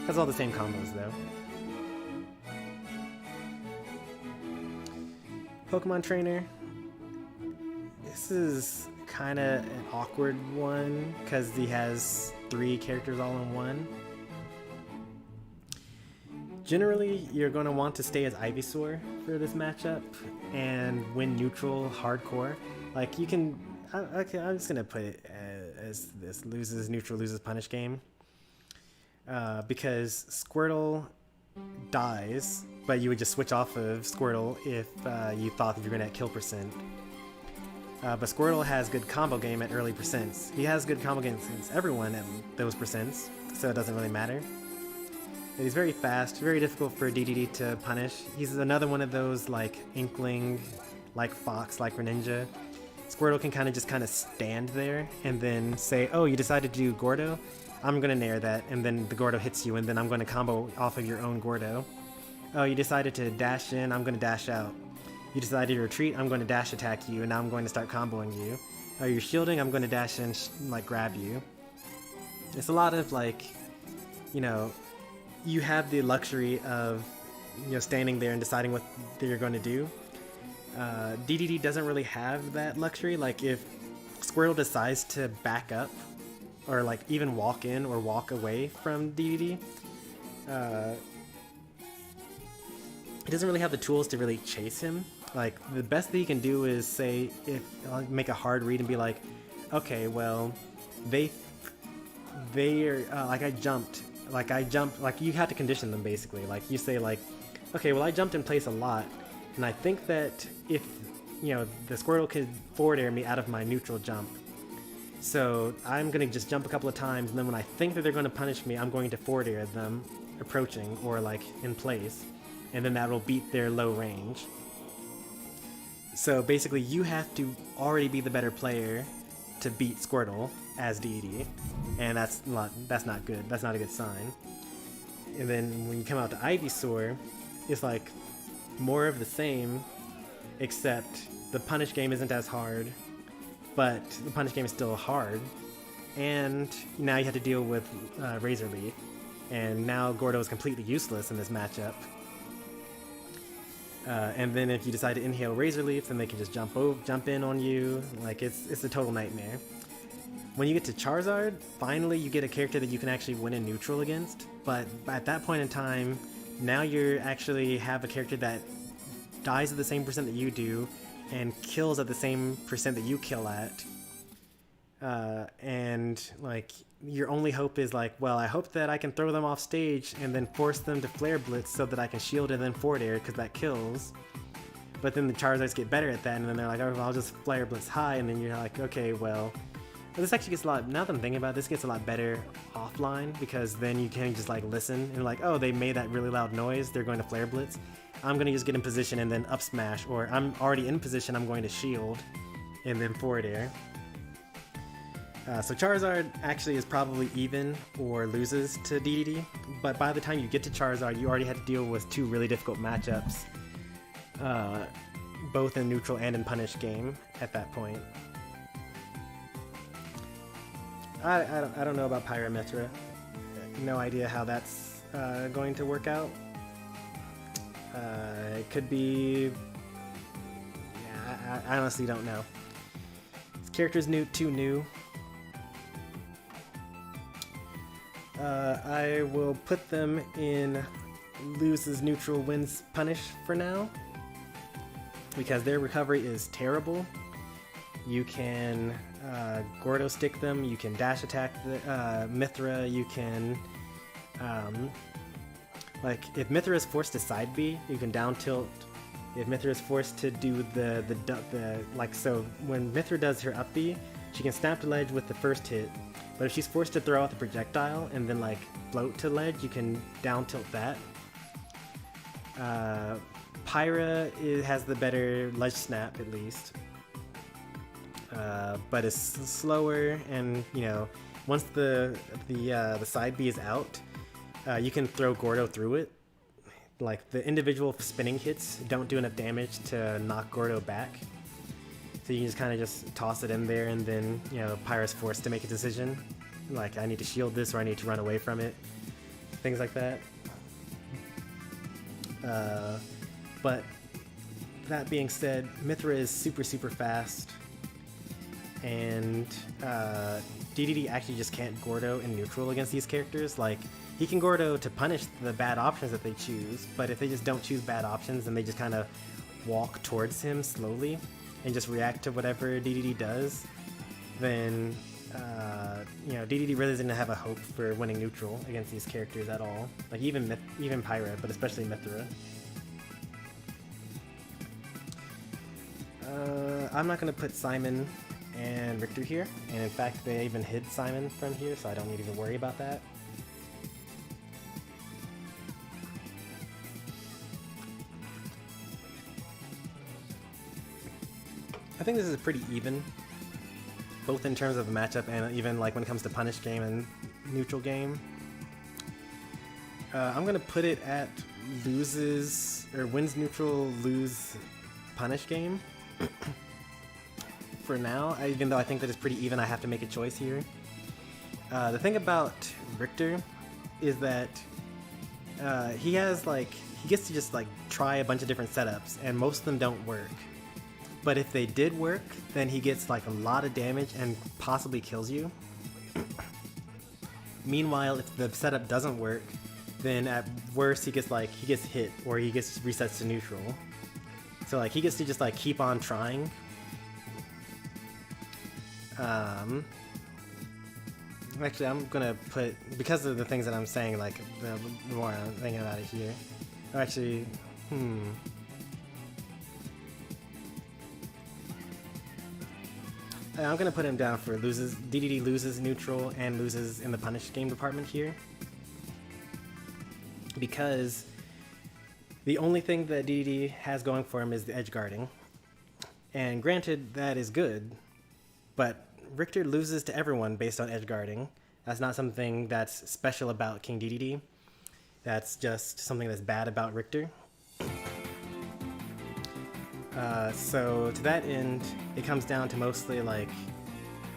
Has all the same combos though. Pokemon Trainer. This is kind of an awkward one because he has 3 characters all in one. Generally, you're going to want to stay as Ivysaur for this matchup and win neutral hardcore. Like you can, okay, I'm just going to put it as this loses neutral, loses punish game. Because Squirtle dies, but you would just switch off of Squirtle if you thought that you were going to kill percent. But Squirtle has good combo game at early percents. He has good combo game against everyone at those percents, so it doesn't really matter. And he's very fast, very difficult for Dedede to punish. He's another one of those like Inkling, like Fox, like Greninja. Squirtle can kind of stand there and then say, oh, you decided to do Gordo? I'm going to nair that, and then the Gordo hits you, and then I'm going to combo off of your own Gordo. Oh, you decided to dash in, I'm going to dash out. You decided to retreat, I'm going to dash attack you, and now I'm going to start comboing you. Oh, you're shielding, I'm going to dash in, like, grab you. It's a lot of, like, you know, you have the luxury of, you know, standing there and deciding what you're going to do. Dedede doesn't really have that luxury. Like, if Squirtle decides to back up, or like even walk in or walk away from Dedede, he doesn't really have the tools to really chase him. Like, the best that he can do is say, make a hard read and be like, okay, well, they are, like I jumped, like you have to condition them basically. Like you say like, okay, well I jumped in place a lot, and I think that if, you know, the Squirtle could forward air me out of my neutral jump, so I'm going to just jump a couple of times, and then when I think that they're going to punish me, I'm going to forward air them approaching or like in place, and then that will beat their low range. So basically you have to already be the better player to beat Squirtle as Dedede, and that's not good. That's not a good sign. And then when you come out to Ivysaur, it's like more of the same, except the punish game isn't as hard, but the punish game is still hard, and now you have to deal with Razor Leaf, and now Gordo is completely useless in this matchup. And then if you decide to inhale Razor Leaf, then they can just jump in on you. Like, it's a total nightmare. When you get to Charizard, finally you get a character that you can actually win in neutral against, but at that point in time, now you actually have a character that dies at the same percent that you do, and kills at the same percent that you kill at. And like, your only hope is like, well, I hope that I can throw them off stage and then force them to Flare Blitz so that I can shield and then forward air, because that kills. But then the Charizards get better at that, and then they're like, oh, well, I'll just Flare Blitz high, and then you're like, okay, well, this actually gets a lot, now that I'm thinking about it, this gets a lot better offline, because then you can just like listen and like, oh, they made that really loud noise, they're going to Flare Blitz. I'm going to just get in position and then up smash, or I'm already in position, I'm going to shield and then forward air. So Charizard actually is probably even or loses to Dedede, but by the time you get to Charizard, you already had to deal with 2 really difficult matchups, both in neutral and in punish game at that point. I don't know about Pyramithra. No idea how that's going to work out. It could be... Yeah, I honestly don't know. This character's too new. I will put them in loses neutral, wins punish for now, because their recovery is terrible. You can Gordo stick them, you can dash attack the Mithra, you can like, if Mithra is forced to side B, you can down tilt. If Mithra is forced to do the like, so when Mithra does her up B, she can snap to ledge with the first hit, but if she's forced to throw out the projectile and then like float to ledge, you can down tilt that. Pyra has the better ledge snap at least, but it's slower, and you know, once the side B is out, you can throw Gordo through it. Like, the individual spinning hits don't do enough damage to knock Gordo back. So you can just kind of just toss it in there, and then, you know, Pyra's forced to make a decision. Like, I need to shield this, or I need to run away from it. Things like that. But that being said, Mithra is super fast, and Dedede actually just can't Gordo in neutral against these characters. Like, he can Gordo to punish the bad options that they choose, but if they just don't choose bad options and they just kind of walk towards him slowly and just react to whatever Dedede does, then you know, Dedede really doesn't have a hope for winning neutral against these characters at all. Like even Pyra, but especially Mithra. I'm not gonna put Simon and Richter here, and in fact they even hid Simon from here, so I don't need to even worry about that. I think this is pretty even, both in terms of matchup and even like when it comes to punish game and neutral game. I'm gonna put it at loses or wins neutral, lose punish game. For now, even though I think that it's pretty even, I have to make a choice here. The thing about Richter is that he gets to just like try a bunch of different setups, and most of them don't work. But if they did work, then he gets like a lot of damage and possibly kills you. Meanwhile, if the setup doesn't work, then at worst he gets hit or he gets resets to neutral. So like he gets to just like keep on trying. Actually, I'm gonna put, because of the things that I'm saying, like the more I'm thinking about it here. Or actually, I'm gonna put him down for loses. Dedede loses neutral and loses in the punish game department here, because the only thing that Dedede has going for him is the edge guarding, and granted that is good, but Richter loses to everyone based on edge guarding. That's not something that's special about King Dedede. That's just something that's bad about Richter. So to that end, it comes down to mostly like,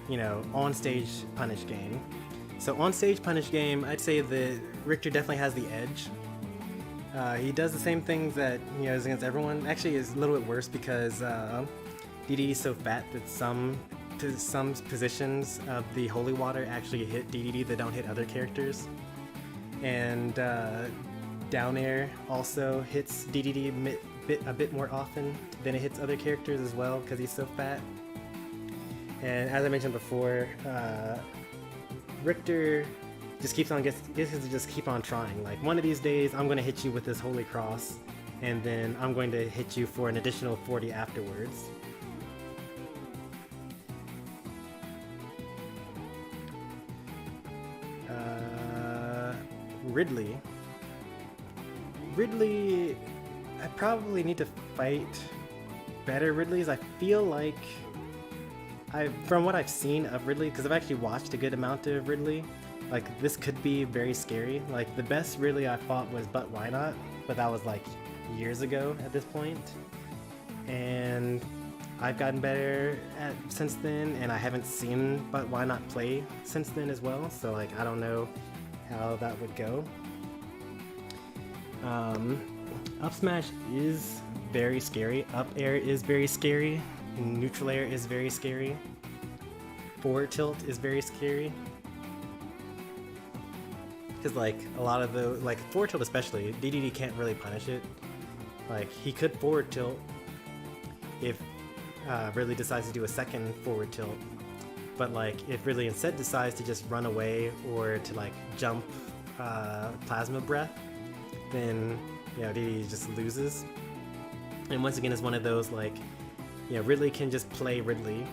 you know, on-stage punish game. So on-stage punish game, I'd say that Richter definitely has the edge. He does the same things that, you know, is against everyone. Actually, it's a little bit worse because Dedede is so fat that some positions of the holy water actually hit Dedede that don't hit other characters. And down air also hits Dedede a bit more often than it hits other characters as well, because he's so fat. And as I mentioned before, Richter just gets to just keep on trying. Like, one of these days I'm going to hit you with this holy cross, and then I'm going to hit you for an additional 40 afterwards. Ridley, I probably need to fight better Ridleys. I feel like from what I've seen of Ridley, because I've actually watched a good amount of Ridley, like this could be very scary. Like the best Ridley I fought was But Why Not, but that was like years ago at this point. And I've gotten better since then, and I haven't seen But Why Not play since then as well, so like I don't know how that would go. Up smash is very scary. Up air is very scary. Neutral air is very scary. Forward tilt is very scary. Because like a lot of the, like forward tilt especially, Dedede can't really punish it. Like he could forward tilt if Ridley decides to do a second forward tilt. But like if Ridley instead decides to just run away or to like jump plasma breath, then, you know, Dedede just loses. And once again, it's one of those, like, you know, Ridley can just play Ridley,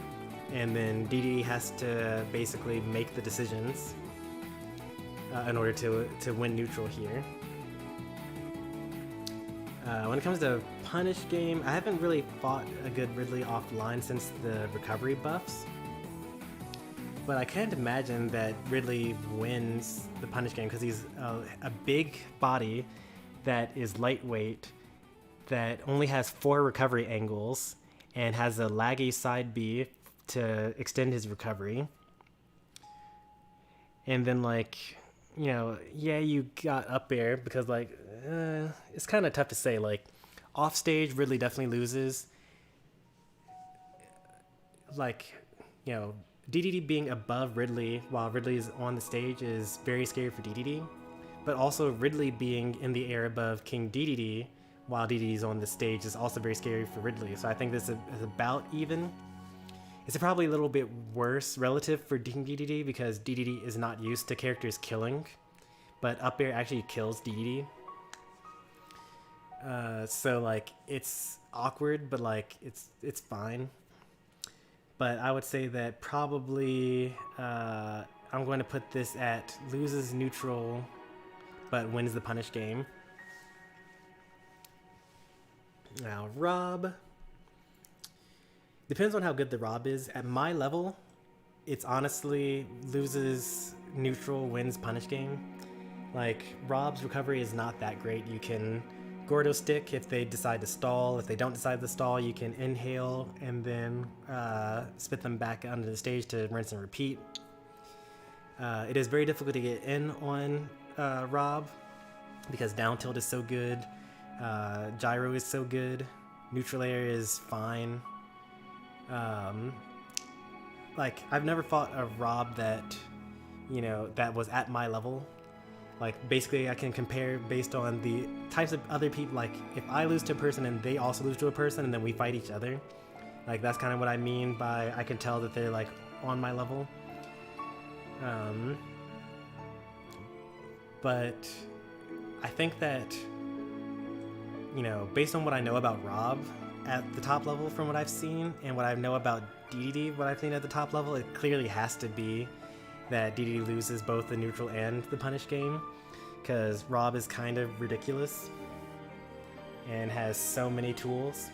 and then Dedede has to basically make the decisions in order to win neutral here. When it comes to punish game, I haven't really fought a good Ridley offline since the recovery buffs. But I can't imagine that Ridley wins the punish game because he's a big body that is lightweight, that only has 4 recovery angles, and has a laggy side B to extend his recovery. And then, like, you know, yeah, you got up air because, like, it's kind of tough to say. Like, off stage, Ridley definitely loses. Like, you know, Dedede being above Ridley while Ridley is on the stage is very scary for Dedede. But also Ridley being in the air above King Dedede while Dedede is on the stage is also very scary for Ridley. So I think this is about even. It's probably a little bit worse relative for King Dedede because Dedede is not used to characters killing, but up air actually kills Dedede. So like it's awkward, but like it's fine. But I would say that probably I'm going to put this at loses neutral, but wins the punish game. Now Rob. Depends on how good the Rob is. At my level, it's honestly loses neutral, wins punish game. Like, Rob's recovery is not that great. You can Gordo stick if they decide to stall. If they don't decide to stall, you can inhale and then spit them back onto the stage to rinse and repeat. It is very difficult to get in on Rob because down tilt is so good. Gyro is so good. Neutral air is fine. Like, I've never fought a Rob that, you know, that was at my level. Like, basically I can compare based on the types of other people. Like, if I lose to a person and they also lose to a person and then we fight each other, like, that's kind of what I mean by I can tell that they're like on my level. But I think that, you know, based on what I know about Rob at the top level from what I've seen, and what I know about Dedede, what I've seen at the top level, it clearly has to be that Dedede loses both the neutral and the punish game, because Rob is kind of ridiculous and has so many tools.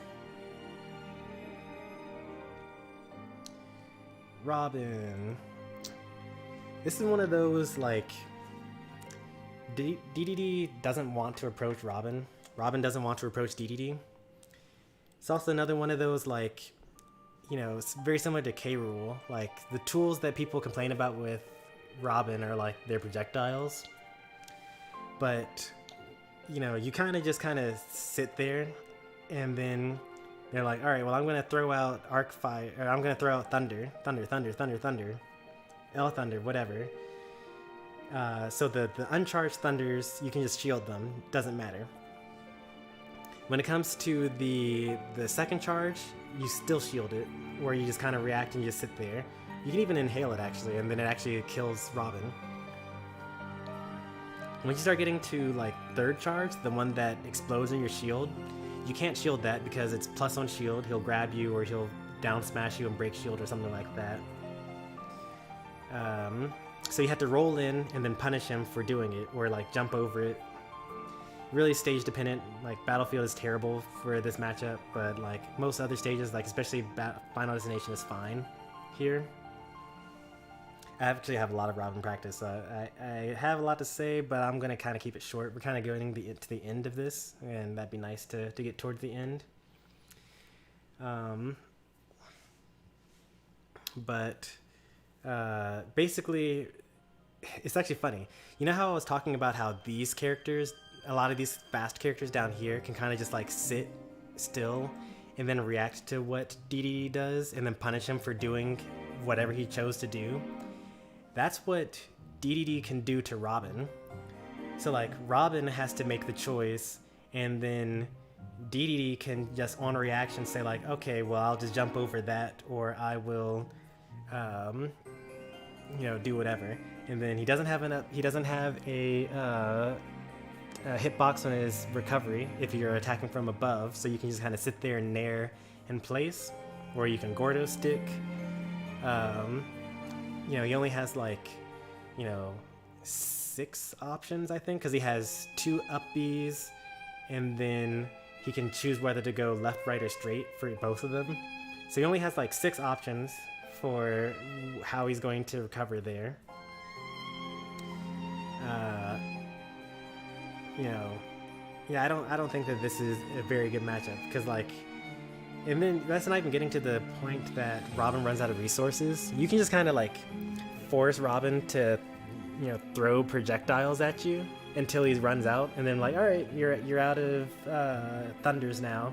Robin. This is one of those, like, Dedede doesn't want to approach Robin. Robin doesn't want to approach Dedede. It's also another one of those, like, you know, it's very similar to K-Rool. Like, the tools that people complain about with Robin are, like, their projectiles. But, you know, you kind of sit there, and then they're like, alright, well, I'm going to throw out Arc Fire, or I'm going to throw out Thunder, L Thunder, whatever. So the uncharged Thunders, you can just shield them, doesn't matter. When it comes to the second charge, you still shield it, or you just kind of react and you just sit there. You can even inhale it, actually, and then it actually kills Robin. When you start getting to, like, third charge, the one that explodes in your shield, you can't shield that because it's plus on shield. He'll grab you, or he'll down smash you and break shield or something like that. So you have to roll in and then punish him for doing it, or, like, jump over it. Really stage dependent. Like, Battlefield is terrible for this matchup, but like most other stages, like especially Final Destination, is fine here. I actually have a lot of Robin practice, so I have a lot to say, but I'm gonna kind of keep it short. We're kind of going to the end of this, and that'd be nice to get towards the end. But basically, it's actually funny. You know how I was talking about how these characters, a lot of these fast characters down here, can kind of just like sit still and then react to what Dedede does and then punish him for doing whatever he chose to do? That's what Dedede can do to Robin. So like, Robin has to make the choice, and then Dedede can just on reaction say like, okay, well, I'll just jump over that, or I will you know, do whatever. And then he doesn't have a hitbox on his recovery if you're attacking from above, so you can just kind of sit there and nair in place, or you can Gordo stick. You know, he only has like, you know, 6 options, I think, because he has 2 up Bs, and then he can choose whether to go left, right, or straight for both of them. So he only has like 6 options for how he's going to recover there. You know, yeah, I don't think that this is a very good matchup, because like, and then that's not even getting to the point that Robin runs out of resources. You can just kind of like force Robin to, you know, throw projectiles at you, until he runs out, and then like, all right, you're out of thunders now.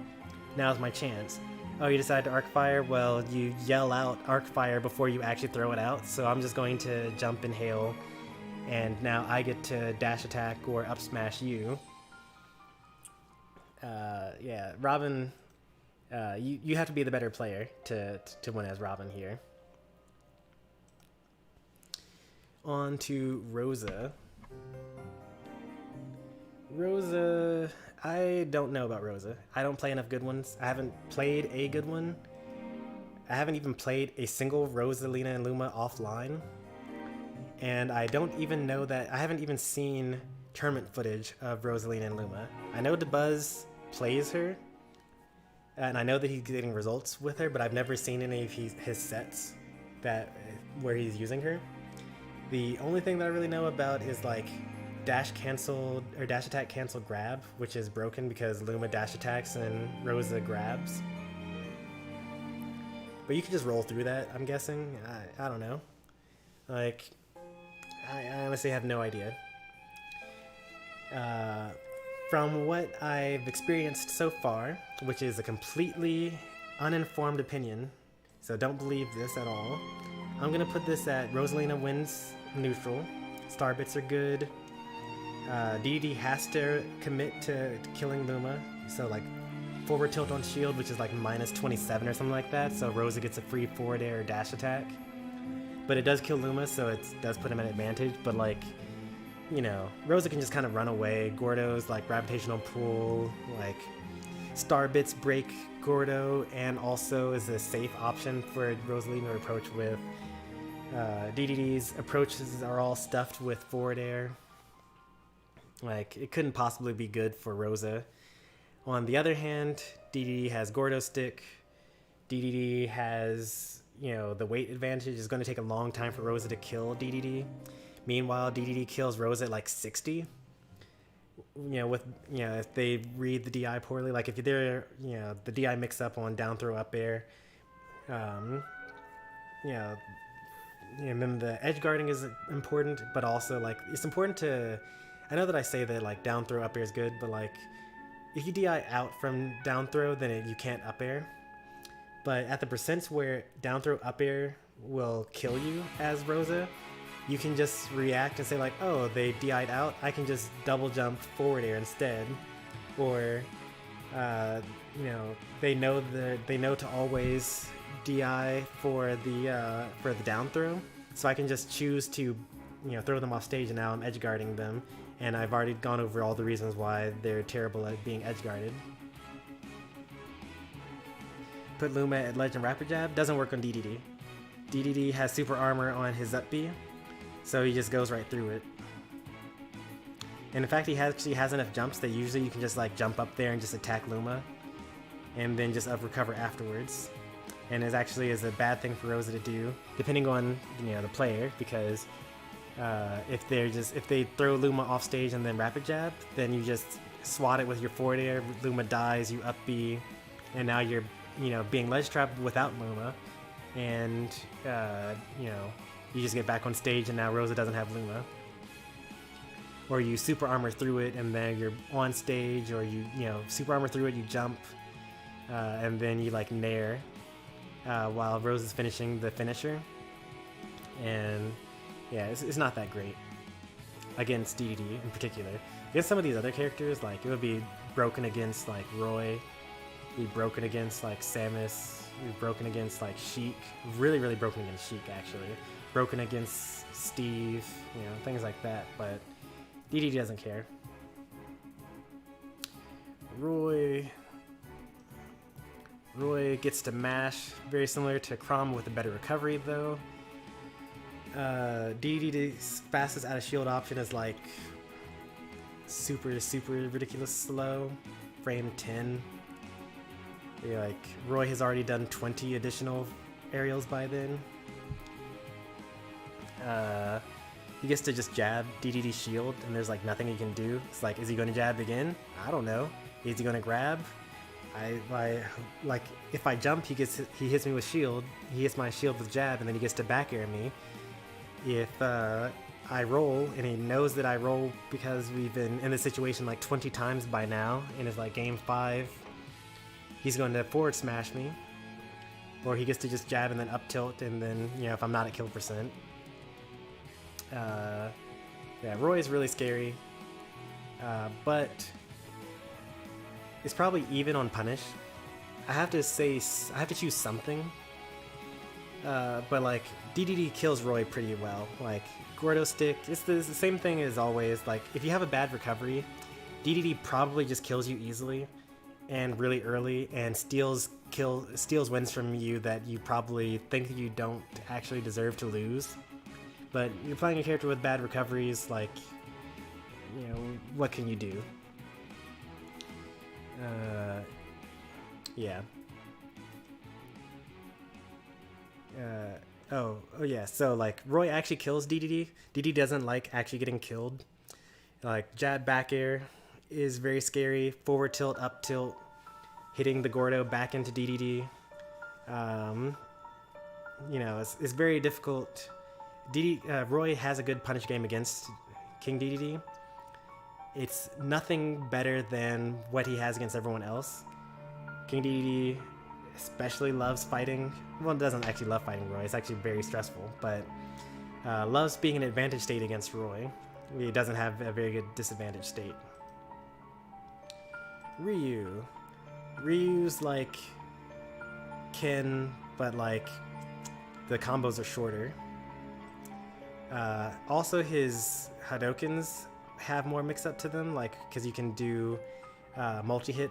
Now's my chance. Oh, you decide to arc fire? Well, you yell out arc fire before you actually throw it out. So I'm just going to jump and hail, and now I get to dash attack or up smash you. Yeah, Robin. You have to be the better player to win as Robin here. On to Rosa. Rosa, I don't know about Rosa. I don't play enough good ones. I haven't played a good one. I haven't even played a single Rosalina and Luma offline. And I don't even know that, I haven't even seen tournament footage of Rosalina and Luma. I know DeBuzz plays her, and I know that he's getting results with her, but I've never seen any of his sets where he's using her. The only thing that I really know about is like dash attack cancel grab, which is broken because Luma dash attacks and Rosa grabs. But you can just roll through that, I'm guessing. I don't know. Like, I honestly have no idea. From what I've experienced so far, which is a completely uninformed opinion, so don't believe this at all, I'm gonna put this at Rosalina wins neutral. Star bits are good. Dedede has to commit to killing Luma, so like forward tilt on shield, which is like minus 27 or something like that, so Rosa gets a free forward air or dash attack. But it does kill Luma, so it does put him at advantage, but like, you know, Rosa can just kind of run away. Gordo's like gravitational pull, like star bits break Gordo, and also is a safe option for Rosalina to approach with. Dedede's approaches are all stuffed with forward air. Like, it couldn't possibly be good for Rosa. On the other hand, Dedede has Gordo stick. Dedede has, you know, the weight advantage. Is going to take a long time for Rosa to kill Dedede. Meanwhile, Dedede kills Rosa at like 60. If they read the DI poorly, like if they're, the DI mix up on down throw up air, then the edge guarding is important, but also like it's important to, I know that I say that like down throw up air is good, but like if you DI out from down throw, then you can't up air. But at the percents where down throw up air will kill you as Rosa, you can just react and say like, oh, they DI'd out, I can just double jump forward air instead. Or, they know to always DI for the down throw, so I can just choose to, throw them off stage, and now I'm edge guarding them, and I've already gone over all the reasons why they're terrible at being edge guarded. Put Luma at ledge and rapid jab, doesn't work on Dedede. Dedede has super armor on his up B, so he just goes right through it. And in fact, he actually has enough jumps that usually you can just like jump up there and just attack Luma, and then just up recover afterwards. And it actually is a bad thing for Rosa to do, depending on the player, because if they throw Luma off stage and then rapid jab, then you just swat it with your forward air. Luma dies, you up B, and now you're being ledge trapped without Luma, and you just get back on stage, and now Rosa doesn't have Luma. Or you super armor through it, and then you're on stage, or you super armor through it, you jump, and then you like nair while Rose is finishing the finisher. And yeah, it's not that great against Dedede in particular. Against some of these other characters, like it would be broken against like Roy, be broken against like Samus, be broken against like Sheik, really broken against Sheik actually, broken against Steve, things like that. But Dedede doesn't care. Roy gets to mash, very similar to Crom with a better recovery though. Dedede's fastest out of shield option is like super ridiculous slow, frame 10. Like Roy has already done 20 additional aerials by then. He gets to just jab Dedede's shield, and there's like nothing he can do. It's like, is he going to jab again? I don't know. Is he going to grab? I like if I jump, he hits me with shield. He hits my shield with jab, and then he gets to back air me. If I I roll, and he knows that I roll because we've been in this situation like 20 times by now, and it's like game 5. He's going to forward smash me, or he gets to just jab and then up tilt, and then, you know, if I'm not at kill percent. Yeah, Roy is really scary, but it's probably even on punish. I have to choose something, but like Dedede kills Roy pretty well. Like Gordo stick, it's the same thing as always. Like if you have a bad recovery, Dedede probably just kills you easily and really early, and steals wins from you that you probably think you don't actually deserve to lose. But you're playing a character with bad recoveries, like, you know, what can you do? Yeah. Oh yeah, so like Roy actually kills Dedede. Dedede doesn't like actually getting killed. Like jab back air is very scary. Forward tilt, up tilt, hitting the Gordo back into Dedede. You know, it's very difficult. Roy has a good punish game against King Dedede. It's nothing better than what he has against everyone else. King Dedede especially loves fighting. Well, doesn't actually love fighting Roy. It's actually very stressful, but loves being an advantage state against Roy. He doesn't have a very good disadvantage state. Ryu's like Ken, but like the combos are shorter. Also, his Hadokens have more mix-up to them, like because you can do multi-hit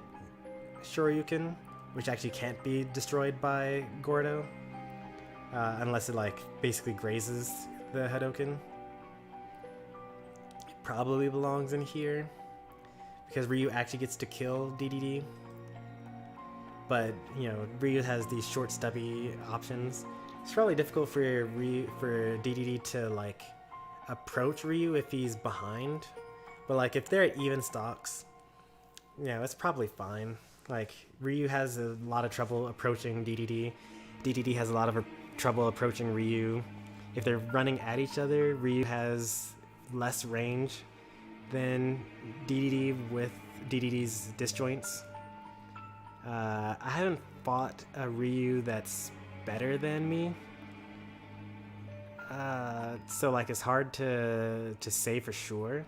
Shoryuken, which actually can't be destroyed by Gordo unless it like basically grazes the Hadoken. It probably belongs in here because Ryu actually gets to kill Dedede. But you know, Ryu has these short, stubby options. It's probably difficult for Dedede to like approach Ryu if he's behind. But like if they're at even stocks, you know, it's probably fine. Like Ryu has a lot of trouble approaching Dedede. Dedede has a lot of trouble approaching Ryu. If they're running at each other, Ryu has less range than Dedede with Dedede's disjoints. I haven't fought a Ryu that's better than me, so like it's hard to say for sure.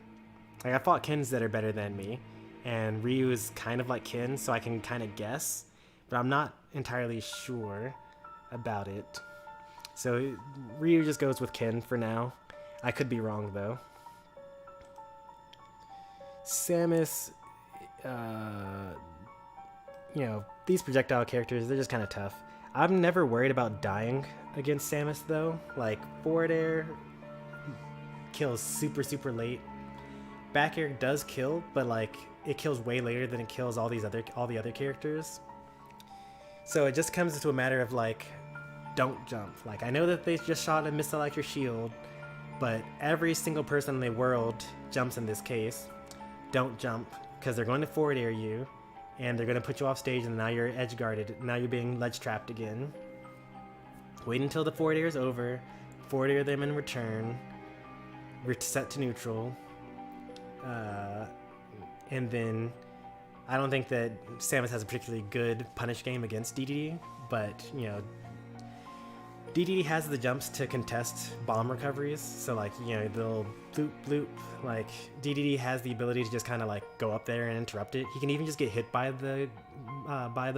Like I fought Kens that are better than me, and Ryu is kind of like Ken, so I can kind of guess, but I'm not entirely sure about it. So Ryu just goes with Ken for now. I could be wrong though. Samus, you know, these projectile characters, they're just kind of tough. I'm never worried about dying against Samus though. Like forward air kills super late. Back air does kill, but like it kills way later than it kills all the other characters. So it just comes into a matter of like, don't jump. Like I know that they just shot a missile like your shield, but every single person in the world jumps in this case. Don't jump because they're going to forward air you. And they're going to put you off stage, and now you're edge guarded. Now you're being ledge trapped again. Wait until the forward air is over. Forward air them in return. Set to neutral. And then I don't think that Samus has a particularly good punish game against Dedede, but you know, Dedede has the jumps to contest bomb recoveries. So like, you know, they'll bloop bloop. Like Dedede has the ability to just kind of like go up there and interrupt it. He can even just get hit by the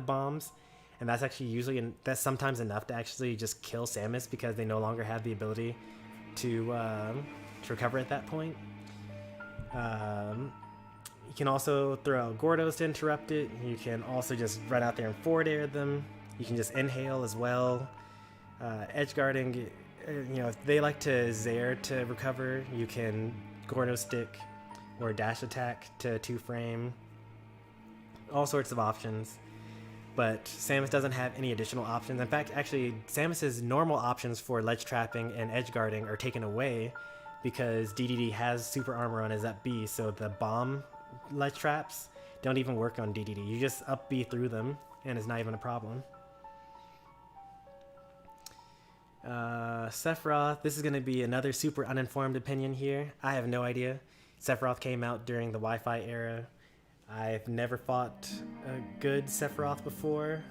bombs, and that's actually that's sometimes enough to actually just kill Samus because they no longer have the ability to recover at that point. You can also throw out Gordos to interrupt it. You can also just run out there and forward air them. You can just inhale as well. Edge guarding, you know, if they like to Zair to recover, you can Gordo stick or dash attack to 2-frame. All sorts of options. But Samus doesn't have any additional options. In fact, actually, Samus's normal options for ledge trapping and edge guarding are taken away because Dedede has super armor on his up B, so the bomb ledge traps don't even work on Dedede. You just up B through them, and it's not even a problem. Sephiroth, this is going to be another super uninformed opinion here. I have no idea. Sephiroth came out during the Wi-Fi era. I've never fought a good Sephiroth before.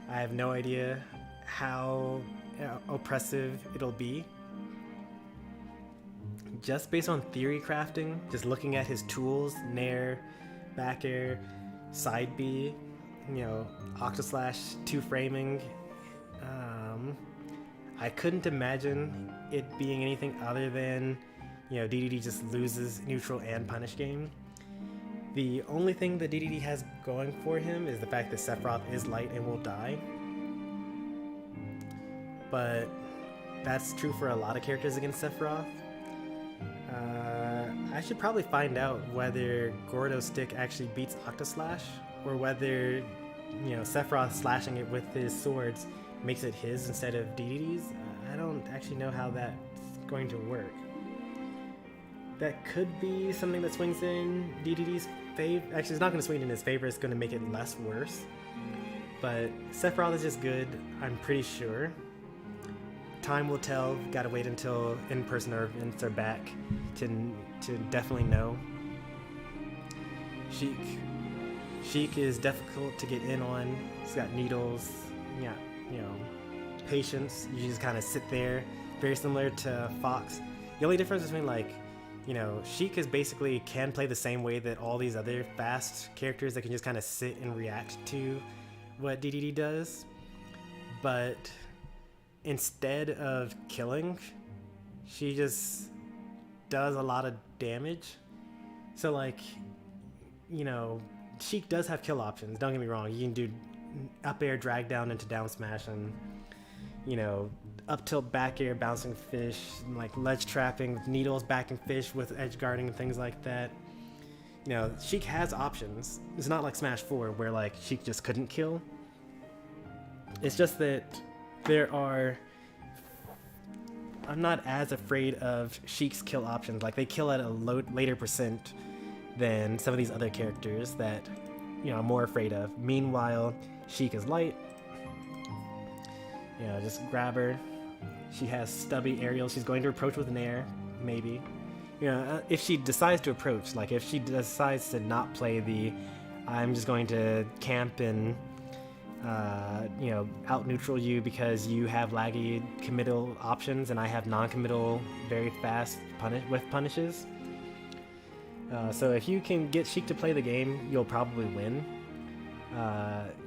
I have no idea how oppressive it'll be. Just based on theory crafting, just looking at his tools, Nair, back air, side B, you know, Octoslash, 2 framing, I couldn't imagine it being anything other than, you know, Dedede just loses neutral and punish game. The only thing that Dedede has going for him is the fact that Sephiroth is light and will die. But that's true for a lot of characters against Sephiroth. I should probably find out whether Gordo's stick actually beats Octoslash, or whether, you know, Sephiroth slashing it with his swords makes it his instead of Dedede's. I don't actually know how that's going to work. That could be something that swings in Dedede's favor. Actually, it's not going to swing in his favor, it's going to make it less worse. But Sephiroth is just good, I'm pretty sure. Time will tell, gotta wait until in-person events are back to definitely know. Sheik is difficult to get in on. He's got needles, yeah, you know, patience. You just kind of sit there, very similar to Fox. The only difference between, like, you know, Sheik is basically can play the same way that all these other fast characters that can just kind of sit and react to what Dedede does, but instead of killing, she just does a lot of damage. So, like, you know, Sheik does have kill options, don't get me wrong. You can do up air drag down into down smash, and, you know, up tilt back air bouncing fish, and like ledge trapping with needles backing fish with edge guarding and things like that. You know, Sheik has options. It's not like Smash 4 where like Sheik just couldn't kill. It's just that I'm not as afraid of Sheik's kill options. Like, they kill at a later percent than some of these other characters that, you know, I'm more afraid of. Meanwhile, Sheik is light. You know, just grab her. She has stubby aerials. She's going to approach with an air, maybe. You know, if she decides to approach, like if she decides to not play the I'm just going to camp and you know, out neutral you because you have laggy committal options and I have non-committal very fast punishes. So if you can get Sheik to play the game, you'll probably win.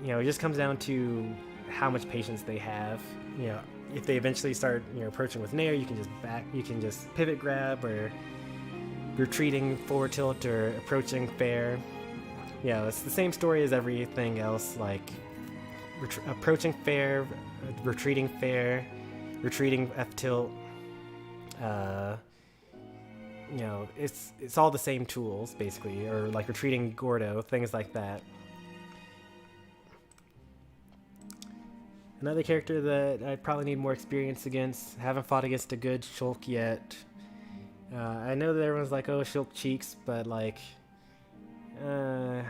You know, it just comes down to how much patience they have. You know, if they eventually start, you know, approaching with Nair, you can just pivot grab, or retreating forward tilt, or approaching fair. You know, it's the same story as everything else, like approaching fair, retreating fair, retreating F tilt. You know, it's all the same tools basically, or like retreating Gordo, things like that. Another character that I probably need more experience against, haven't fought against a good Shulk yet. I know that everyone's like, oh, Shulk cheeks, but like, I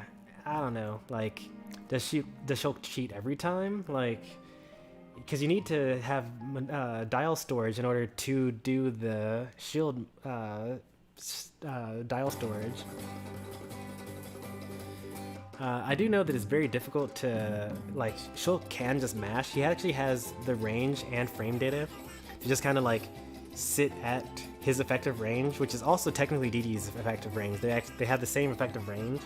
don't know, like, does Shulk cheat every time? Like, because you need to have dial storage in order to do the shield dial storage. I do know that it's very difficult to, like, Shulk can just mash. He actually has the range and frame data to just kind of like sit at his effective range, which is also technically Dedede's effective range. They have the same effective range,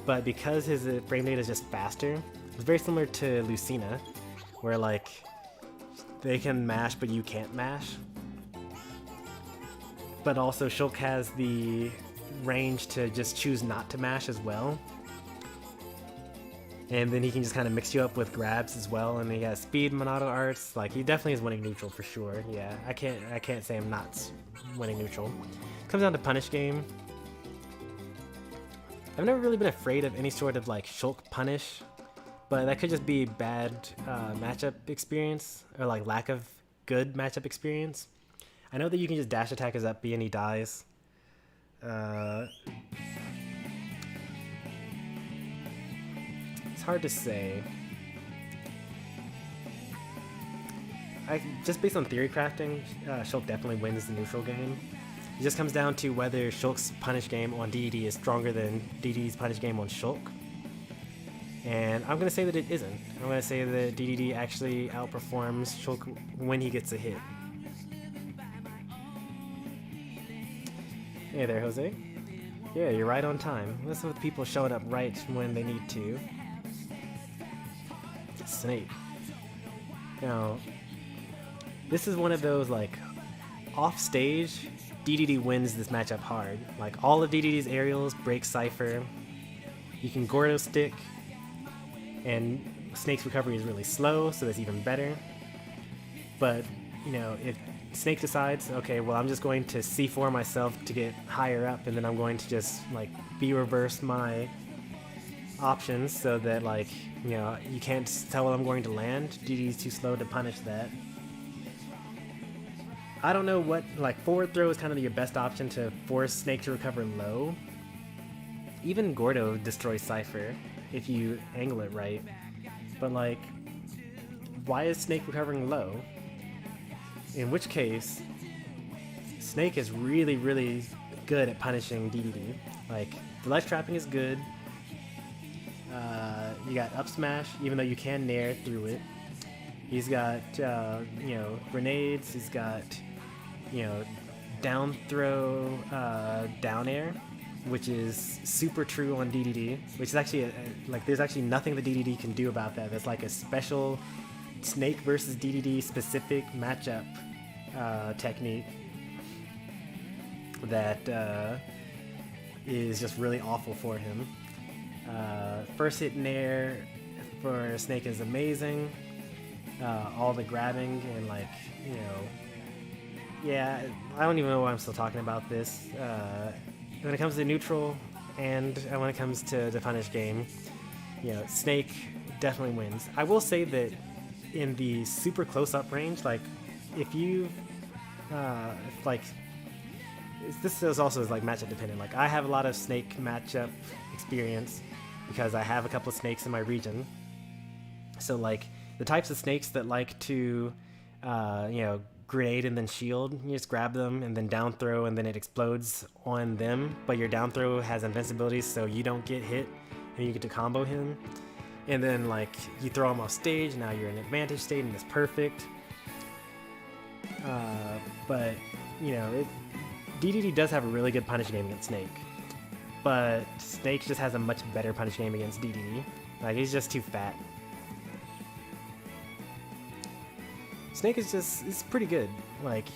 but because his frame data is just faster, it's very similar to Lucina, where like they can mash but you can't mash. But also Shulk has the range to just choose not to mash as well. And then he can just kind of mix you up with grabs as well, and he has speed Monado arts. Like, he definitely is winning neutral for sure. Yeah, I can't say I'm not winning neutral. Comes down to punish game. I've never really been afraid of any sort of like Shulk punish, but that could just be bad matchup experience, or like lack of good matchup experience. I know that you can just dash attack his up B and he dies. It's hard to say. just based on theory crafting, Shulk definitely wins the neutral game. It just comes down to whether Shulk's punish game on Dedede is stronger than Dedede's punish game on Shulk. And I'm going to say that it isn't. I'm going to say that Dedede actually outperforms Shulk when he gets a hit. Hey there, Jose. Yeah, you're right on time. What's with people showing up right when they need to? Snake. Now, this is one of those, like, off stage, Dedede wins this matchup hard. Like, all of Dedede's aerials break Cypher. You can Gordo stick, and Snake's recovery is really slow, so that's even better. But, you know, if Snake decides, okay, well, I'm just going to C4 myself to get higher up, and then I'm going to just, like, B-reverse my options so that, like, you know, you can't tell when I'm going to land. Dedede's too slow to punish that. I don't know what, like, forward throw is kind of your best option to force Snake to recover low. Even Gordo destroys Cypher if you angle it right. But, like, why is Snake recovering low? In which case, Snake is really, really good at punishing Dedede. Like, the ledge trapping is good. You got up smash, even though you can nair through it. He's got, you know, grenades. He's got, you know, down throw, down air, which is super true on Dedede. Which is actually, like, there's actually nothing that Dedede can do about that. That's like a special Snake versus Dedede specific matchup technique that is just really awful for him. First hit nair for Snake is amazing. All the grabbing and, like, you know, yeah, I don't even know why I'm still talking about this. When it comes to neutral and when it comes to the punish game, you know, Snake definitely wins. I will say that in the super close-up range, like, if you, like, this is also like matchup dependent. Like, I have a lot of Snake matchup experience because I have a couple of Snakes in my region. So, like, the types of Snakes that like to, you know, grenade and then shield, you just grab them and then down throw and then it explodes on them, but your down throw has invincibility so you don't get hit and you get to combo him. And then, like, you throw him off stage, now you're in advantage state and it's perfect. But, you know, Dedede does have a really good punish game against Snake. But Snake just has a much better punish game against Dedede. Like, he's just too fat. Snake is just, it's pretty good. Like,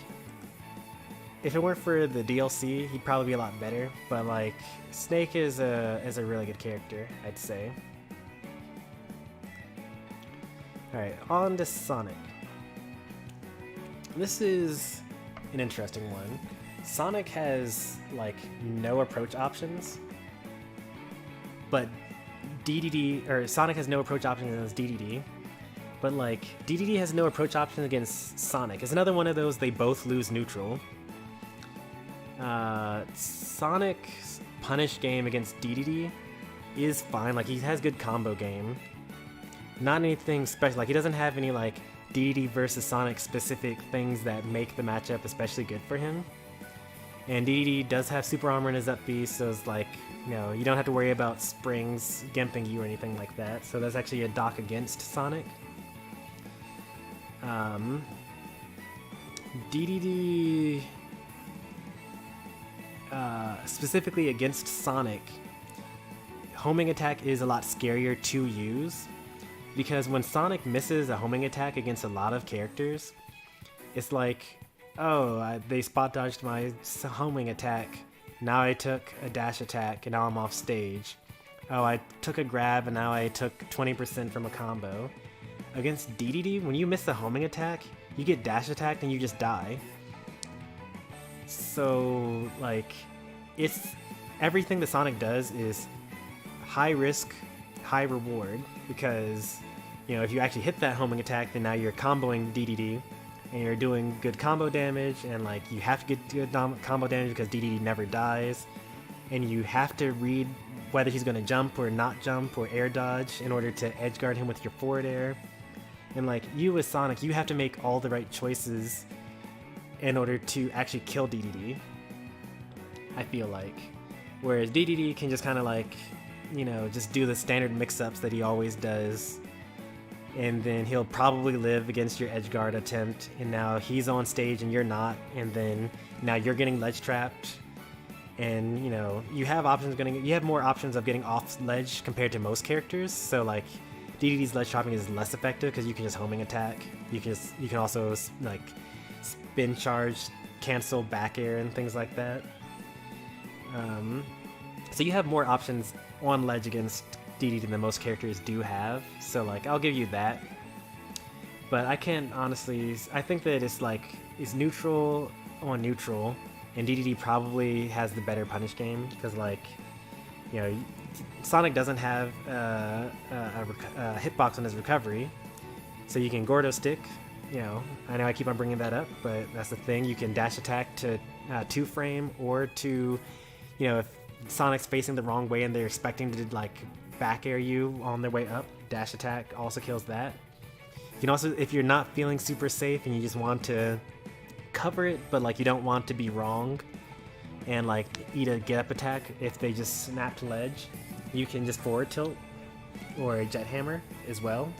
if it weren't for the DLC, he'd probably be a lot better. But, like, Snake is a really good character, I'd say. Alright, on to Sonic. This is an interesting one. Sonic has, like, no approach options, but Sonic has no approach options against Dedede, but, like, Dedede has no approach options against Sonic. It's another one of those they both lose neutral. Sonic's punish game against Dedede is fine. Like, he has good combo game. Not anything special. Like, he doesn't have any, like, Dedede versus Sonic specific things that make the matchup especially good for him. And Dedede does have super armor in his up B, so it's like, you know, you don't have to worry about springs gimping you or anything like that. So that's actually a dock against Sonic. Dedede, specifically against Sonic, homing attack is a lot scarier to use. Because when Sonic misses a homing attack against a lot of characters, it's like, oh, they spot dodged my homing attack, now I took a dash attack and now I'm off stage. Oh, I took a grab and now I took 20% from a combo. Against Dedede, when you miss the homing attack, you get dash attacked and you just die. So, like, it's everything that Sonic does is high risk, high reward, because, you know, if you actually hit that homing attack, then now you're comboing Dedede and you're doing good combo damage, and, like, you have to get good combo damage because Dedede never dies, and you have to read whether he's going to jump or not jump or air dodge in order to edge guard him with your forward air. And like you with Sonic, you have to make all the right choices in order to actually kill Dedede, I feel like. Whereas Dedede can just kind of like, you know, just do the standard mix-ups that he always does, and then he'll probably live against your edge guard attempt, and now he's on stage and you're not, and then now you're getting ledge trapped, and you know, you have more options of getting off ledge compared to most characters. So like Dedede's ledge trapping is less effective because you can just homing attack. You can also like spin charge, cancel back air and things like that. So you have more options on ledge against Dedede than most characters do have. So like I'll give you that. But I can't honestly. I think that it's neutral on neutral, and Dedede probably has the better punish game because like, you know, Sonic doesn't have a hitbox on his recovery, so you can Gordo stick. You know, I know I keep on bringing that up, but that's the thing. You can dash attack to 2-frame, or to, you know, if Sonic's facing the wrong way and they're expecting to like back air you on their way up, dash attack also kills that. You can also, if you're not feeling super safe and you just want to cover it, but like you don't want to be wrong and like eat a get up attack if they just snap to ledge, you can just forward tilt or a jet hammer as well.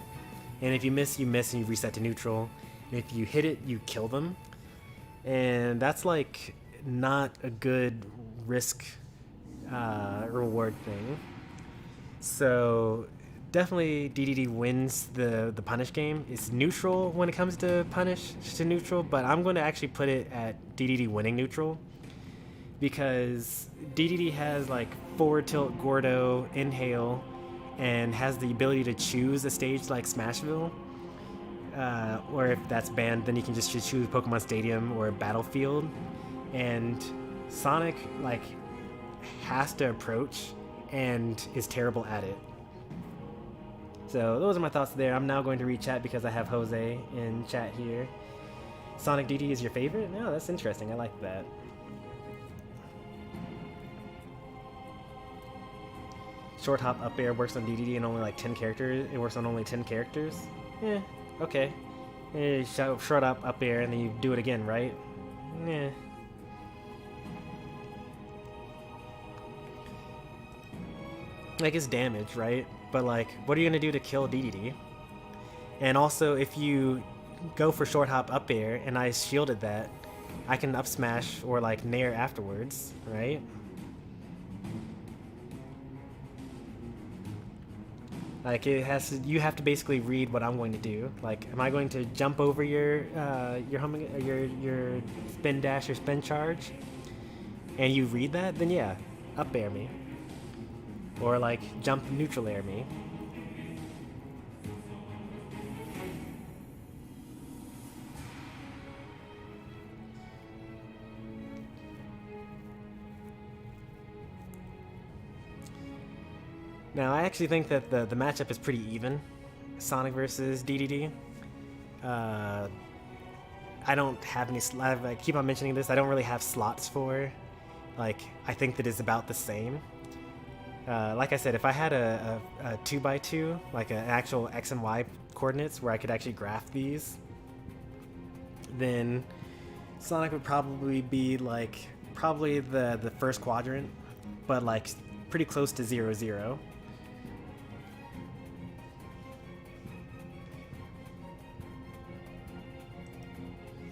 And if you miss, you miss and you reset to neutral. And if you hit it, you kill them. And that's like not a good risk reward thing. So definitely Dedede wins the punish game. It's neutral when it comes to punish to neutral, but I'm going to actually put it at Dedede winning neutral, because Dedede has like forward tilt, Gordo, inhale, and has the ability to choose a stage like Smashville, or if that's banned, then you can just choose Pokemon Stadium or Battlefield. And Sonic like has to approach and is terrible at it. So those are my thoughts there. I'm now going to read chat because I have Jose in chat here. Sonic Dedede is your favorite? No, that's interesting. I like that. Short hop up air works on Dedede and only like 10 characters. It works on only 10 characters? Yeah, okay. Short hop up air and then you do it again, right? Yeah. Like, it's damage, right? But like, what are you gonna do to kill Dedede? And also, if you go for short hop up air and I shielded that, I can up smash or like nair afterwards, right? Like, you have to basically read what I'm going to do. Like, am I going to jump over your spin dash or spin charge, and you read that? Then yeah, up air me, or like jump neutral air me. Now, I actually think that the matchup is pretty even, Sonic versus Dedede. I don't have any. I keep on mentioning this. I don't really have slots for. Like, I think that it's about the same. Like I said, if I had a 2x2, like an actual X and Y coordinates where I could actually graph these, then Sonic would probably be like the first quadrant, but like pretty close to 0-0.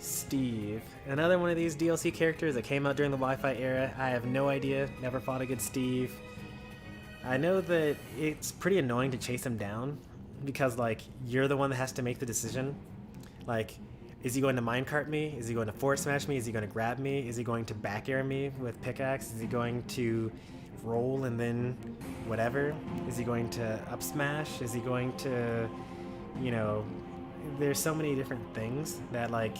Steve, another one of these DLC characters that came out during the Wi-Fi era. I have no idea, never fought a good Steve. I know that it's pretty annoying to chase him down because like you're the one that has to make the decision. Like, is he going to minecart me? Is he going to forward smash me? Is he going to grab me? Is he going to back air me with pickaxe? Is he going to roll and then whatever? Is he going to up smash? Is he going to, you know, there's so many different things that like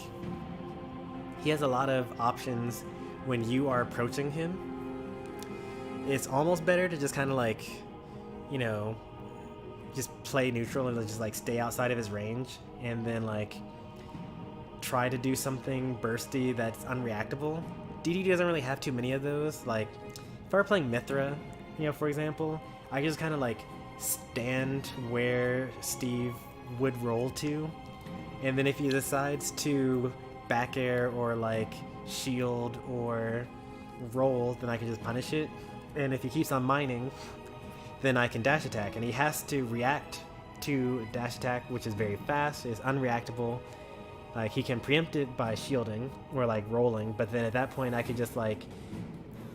he has a lot of options when you are approaching him. It's almost better to just kind of like, you know, just play neutral and just like stay outside of his range and then like try to do something bursty that's unreactable. Dedede doesn't really have too many of those. Like, if I were playing Mithra, you know, for example, I just kind of like stand where Steve would roll to. And then if he decides to back air or like shield or roll, then I can just punish it. And if he keeps on mining, then I can dash attack. And he has to react to dash attack, which is very fast, is unreactable. Like he can preempt it by shielding or like rolling, but then at that point I could just like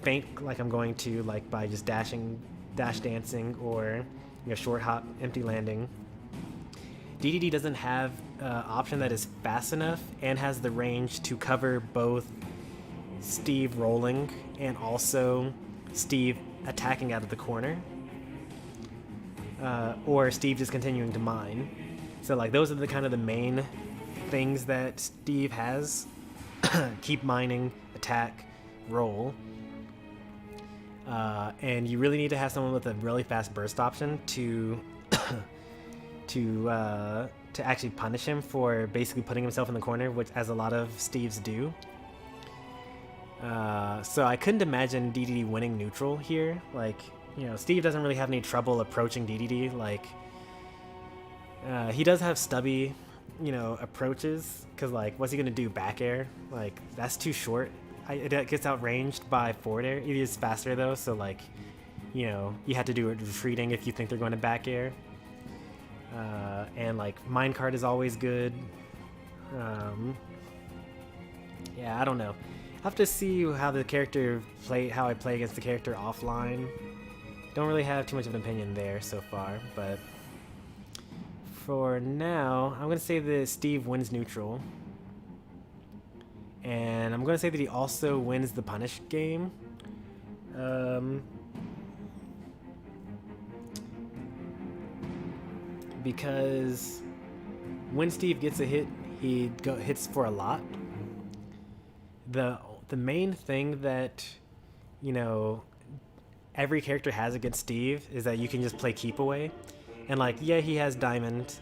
feint like I'm going to, like by just dash dancing or short hop, empty landing. Dedede doesn't have an option that is fast enough and has the range to cover both Steve rolling and also Steve attacking out of the corner, or Steve just continuing to mine. So like those are the kind of the main things that Steve has. Keep mining, attack, roll. And you really need to have someone with a really fast burst option to actually punish him for basically putting himself in the corner, which as a lot of Steves do. So I couldn't imagine Dedede winning neutral here. Like, Steve doesn't really have any trouble approaching Dedede. Like, he does have stubby, approaches, because like, what's he gonna do? Back air? Like, that's too short. It gets outranged by forward air. It is faster though, so like, you have to do it retreating if you think they're going to back air. And like, minecart is always good. Yeah, I don't know. I have to see how the character how I play against the character offline. Don't really have too much of an opinion there so far, but for now, I'm gonna say that Steve wins neutral. And I'm going to say that he also wins the punish game. Because when Steve gets a hit, he hits for a lot. The main thing that, every character has against Steve is that you can just play keep away. And like, yeah, he has diamond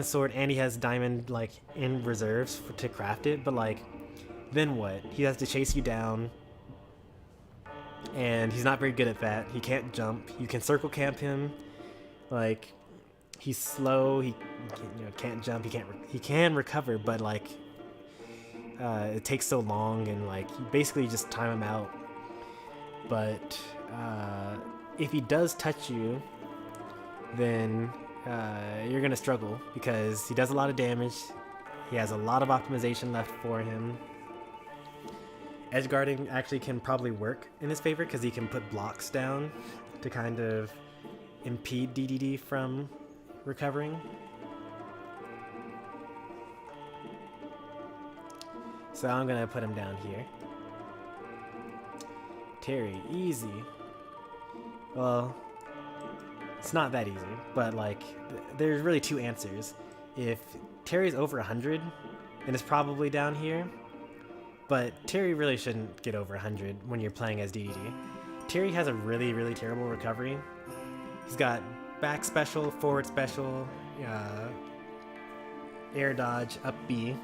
sword, and he has diamond like in reserves to craft it, but like, then what? He has to chase you down, and he's not very good at that. He can't jump. You can circle camp him. Like, he's slow. He can't jump. He can recover, but like, it takes so long, and like, you basically just time him out. But if he does touch you, then you're gonna struggle, because he does a lot of damage. He has a lot of optimization left for him. Edge guarding actually can probably work in his favor, because he can put blocks down to kind of impede Dedede from recovering. So I'm gonna put him down here. Terry, easy. Well, it's not that easy, but like, there's really two answers. If Terry's over 100, then it's probably down here. But Terry really shouldn't get over 100 when you're playing as Dedede. Terry has a really, really terrible recovery. He's got back special, forward special, air dodge, up B.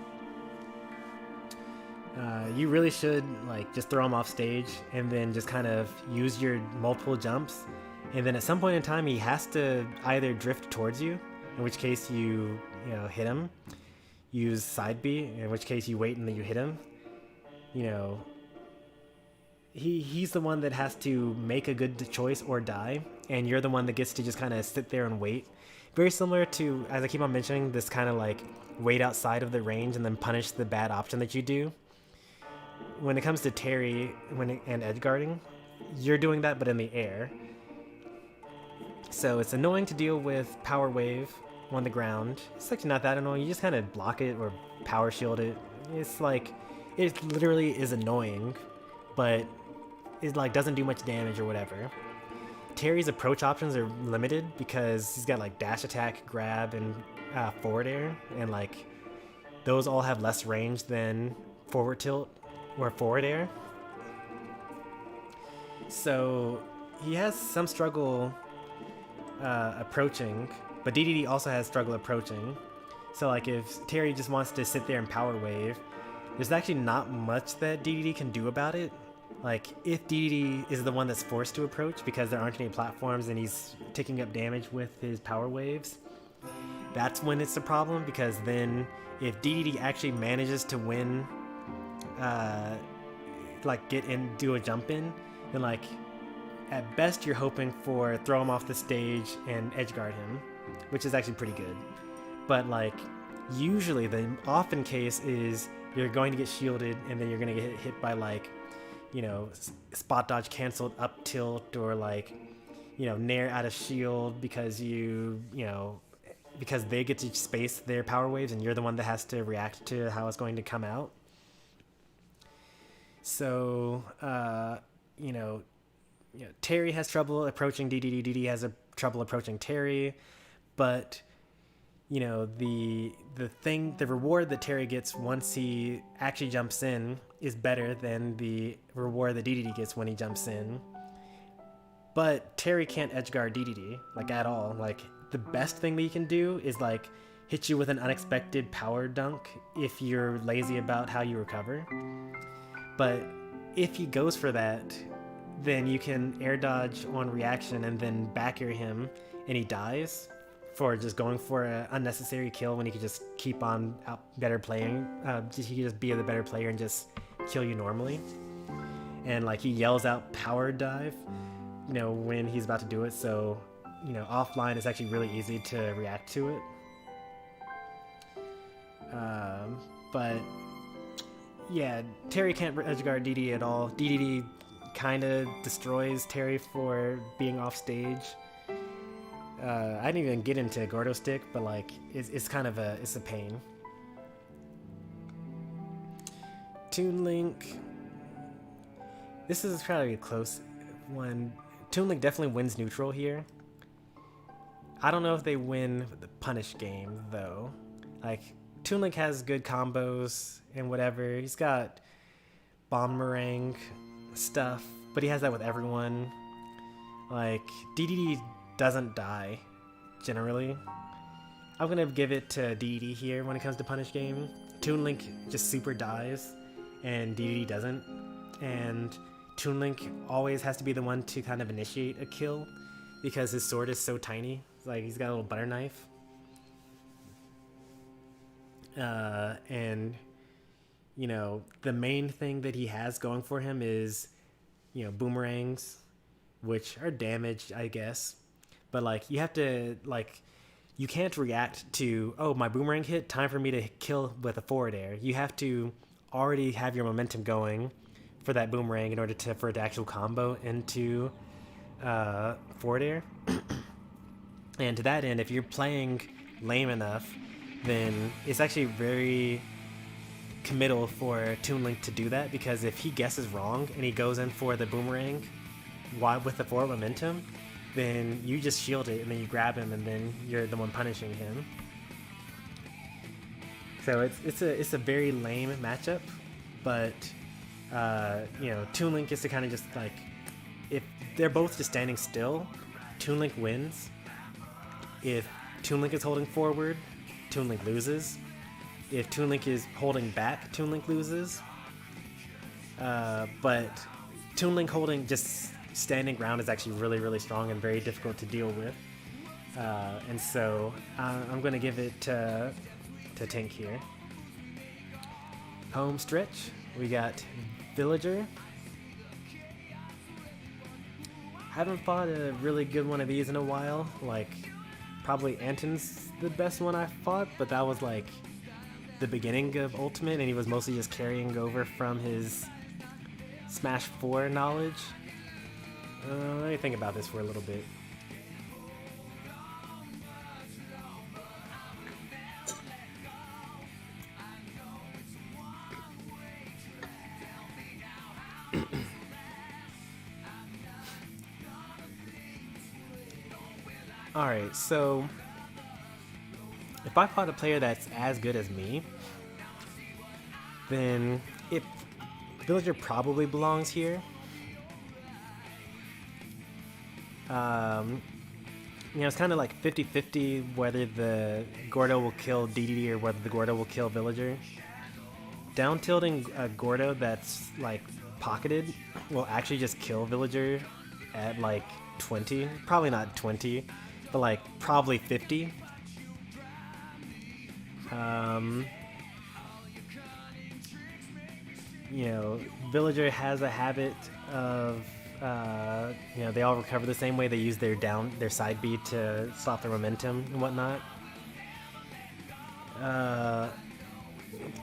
You really should like just throw him off stage and then just kind of use your multiple jumps. And then at some point in time, he has to either drift towards you, in which case you hit him. Use side B, in which case you wait and then you hit him. He's the one that has to make a good choice or die, and you're the one that gets to just kind of sit there and wait. Very similar to, as I keep on mentioning, this kind of like wait outside of the range and then punish the bad option that you do. When it comes to Terry and edge guarding, you're doing that but in the air. So it's annoying to deal with power wave on the ground. It's actually not that annoying. You just kind of block it or power shield it. It's like, it literally is annoying, but it like doesn't do much damage or whatever. Terry's approach options are limited because he's got like dash attack, grab, and forward air, and like those all have less range than forward tilt or forward air. So he has some struggle approaching, but Dedede also has struggle approaching. So like, if Terry just wants to sit there and power wave, there's actually not much that Dedede can do about it. Like, if Dedede is the one that's forced to approach because there aren't any platforms and he's taking up damage with his power waves, that's when it's a problem, because then if Dedede actually manages to win, like get in, do a jump in, then like at best you're hoping for throw him off the stage and edgeguard him, which is actually pretty good. But like usually the often case is you're going to get shielded and then you're going to get hit by like, you know, spot dodge canceled up tilt, or like, you know, nair out of shield because because they get to space their power waves and you're the one that has to react to how it's going to come out. So, you know, Terry has trouble approaching Dedede, Dedede has trouble approaching Terry, but you know, the reward that Terry gets once he actually jumps in is better than the reward that Dedede gets when he jumps in. But Terry can't edgeguard Dedede, like, at all. Like, the best thing that he can do is like hit you with an unexpected power dunk if you're lazy about how you recover. But if he goes for that, then you can air dodge on reaction and then back air him and he dies for just going for an unnecessary kill when he could just keep on better playing. He could just be the better player and just kill you normally. And like he yells out power dive, you know, when he's about to do it. So, you know, offline it's actually really easy to react to it. But yeah, Terry can't edgeguard Dedede at all. Dedede kind of destroys Terry for being off stage. I didn't even get into Gordo Stick, but like it's kind of a pain. Toon Link. This is probably a close one. Toon Link definitely wins neutral here. I don't know if they win the punish game though. Like Toon Link has good combos and whatever. He's got Bomberang stuff, but he has that with everyone. Like Dedede doesn't die generally. I'm gonna give it to Dedede here when it comes to punish game. Toon Link just super dies and Dedede doesn't, and Toon Link always has to be the one to kind of initiate a kill because his sword is so tiny. It's like he's got a little butter knife. And you know, the main thing that he has going for him is, you know, boomerangs, which are damaged, I guess. But like you have to, like, you can't react to, oh, my boomerang hit, time for me to kill with a forward air. You have to already have your momentum going for that boomerang in order for it to actual combo into forward air. And to that end, if you're playing lame enough, then it's actually very committal for Toon Link to do that, because if he guesses wrong and he goes in for the boomerang with the forward momentum, then you just shield it and then you grab him and then you're the one punishing him. So it's a very lame matchup, but you know, Toon Link gets to kind of just like, if they're both just standing still, Toon Link wins. If Toon Link is holding forward, Toon Link loses. If Toon Link is holding back, Toon Link loses. But Toon Link holding, just standing ground is actually really, really strong and very difficult to deal with. And so I'm going to give it to Tink here. Home stretch, we got Villager. Haven't fought a really good one of these in a while. Like, probably Anton's the best one I fought, but that was like the beginning of Ultimate, and he was mostly just carrying over from his Smash 4 knowledge. Let me think about this for a little bit. Alright, so if I fought a player that's as good as me, then Villager probably belongs here. You know, it's kind of like 50-50 whether the Gordo will kill Dedede or whether the Gordo will kill Villager. Down tilting a Gordo that's like pocketed will actually just kill Villager at like 20. Probably not 20, but like probably 50. You know, Villager has a habit of, you know, they all recover the same way. They use their side B to stop their momentum and whatnot.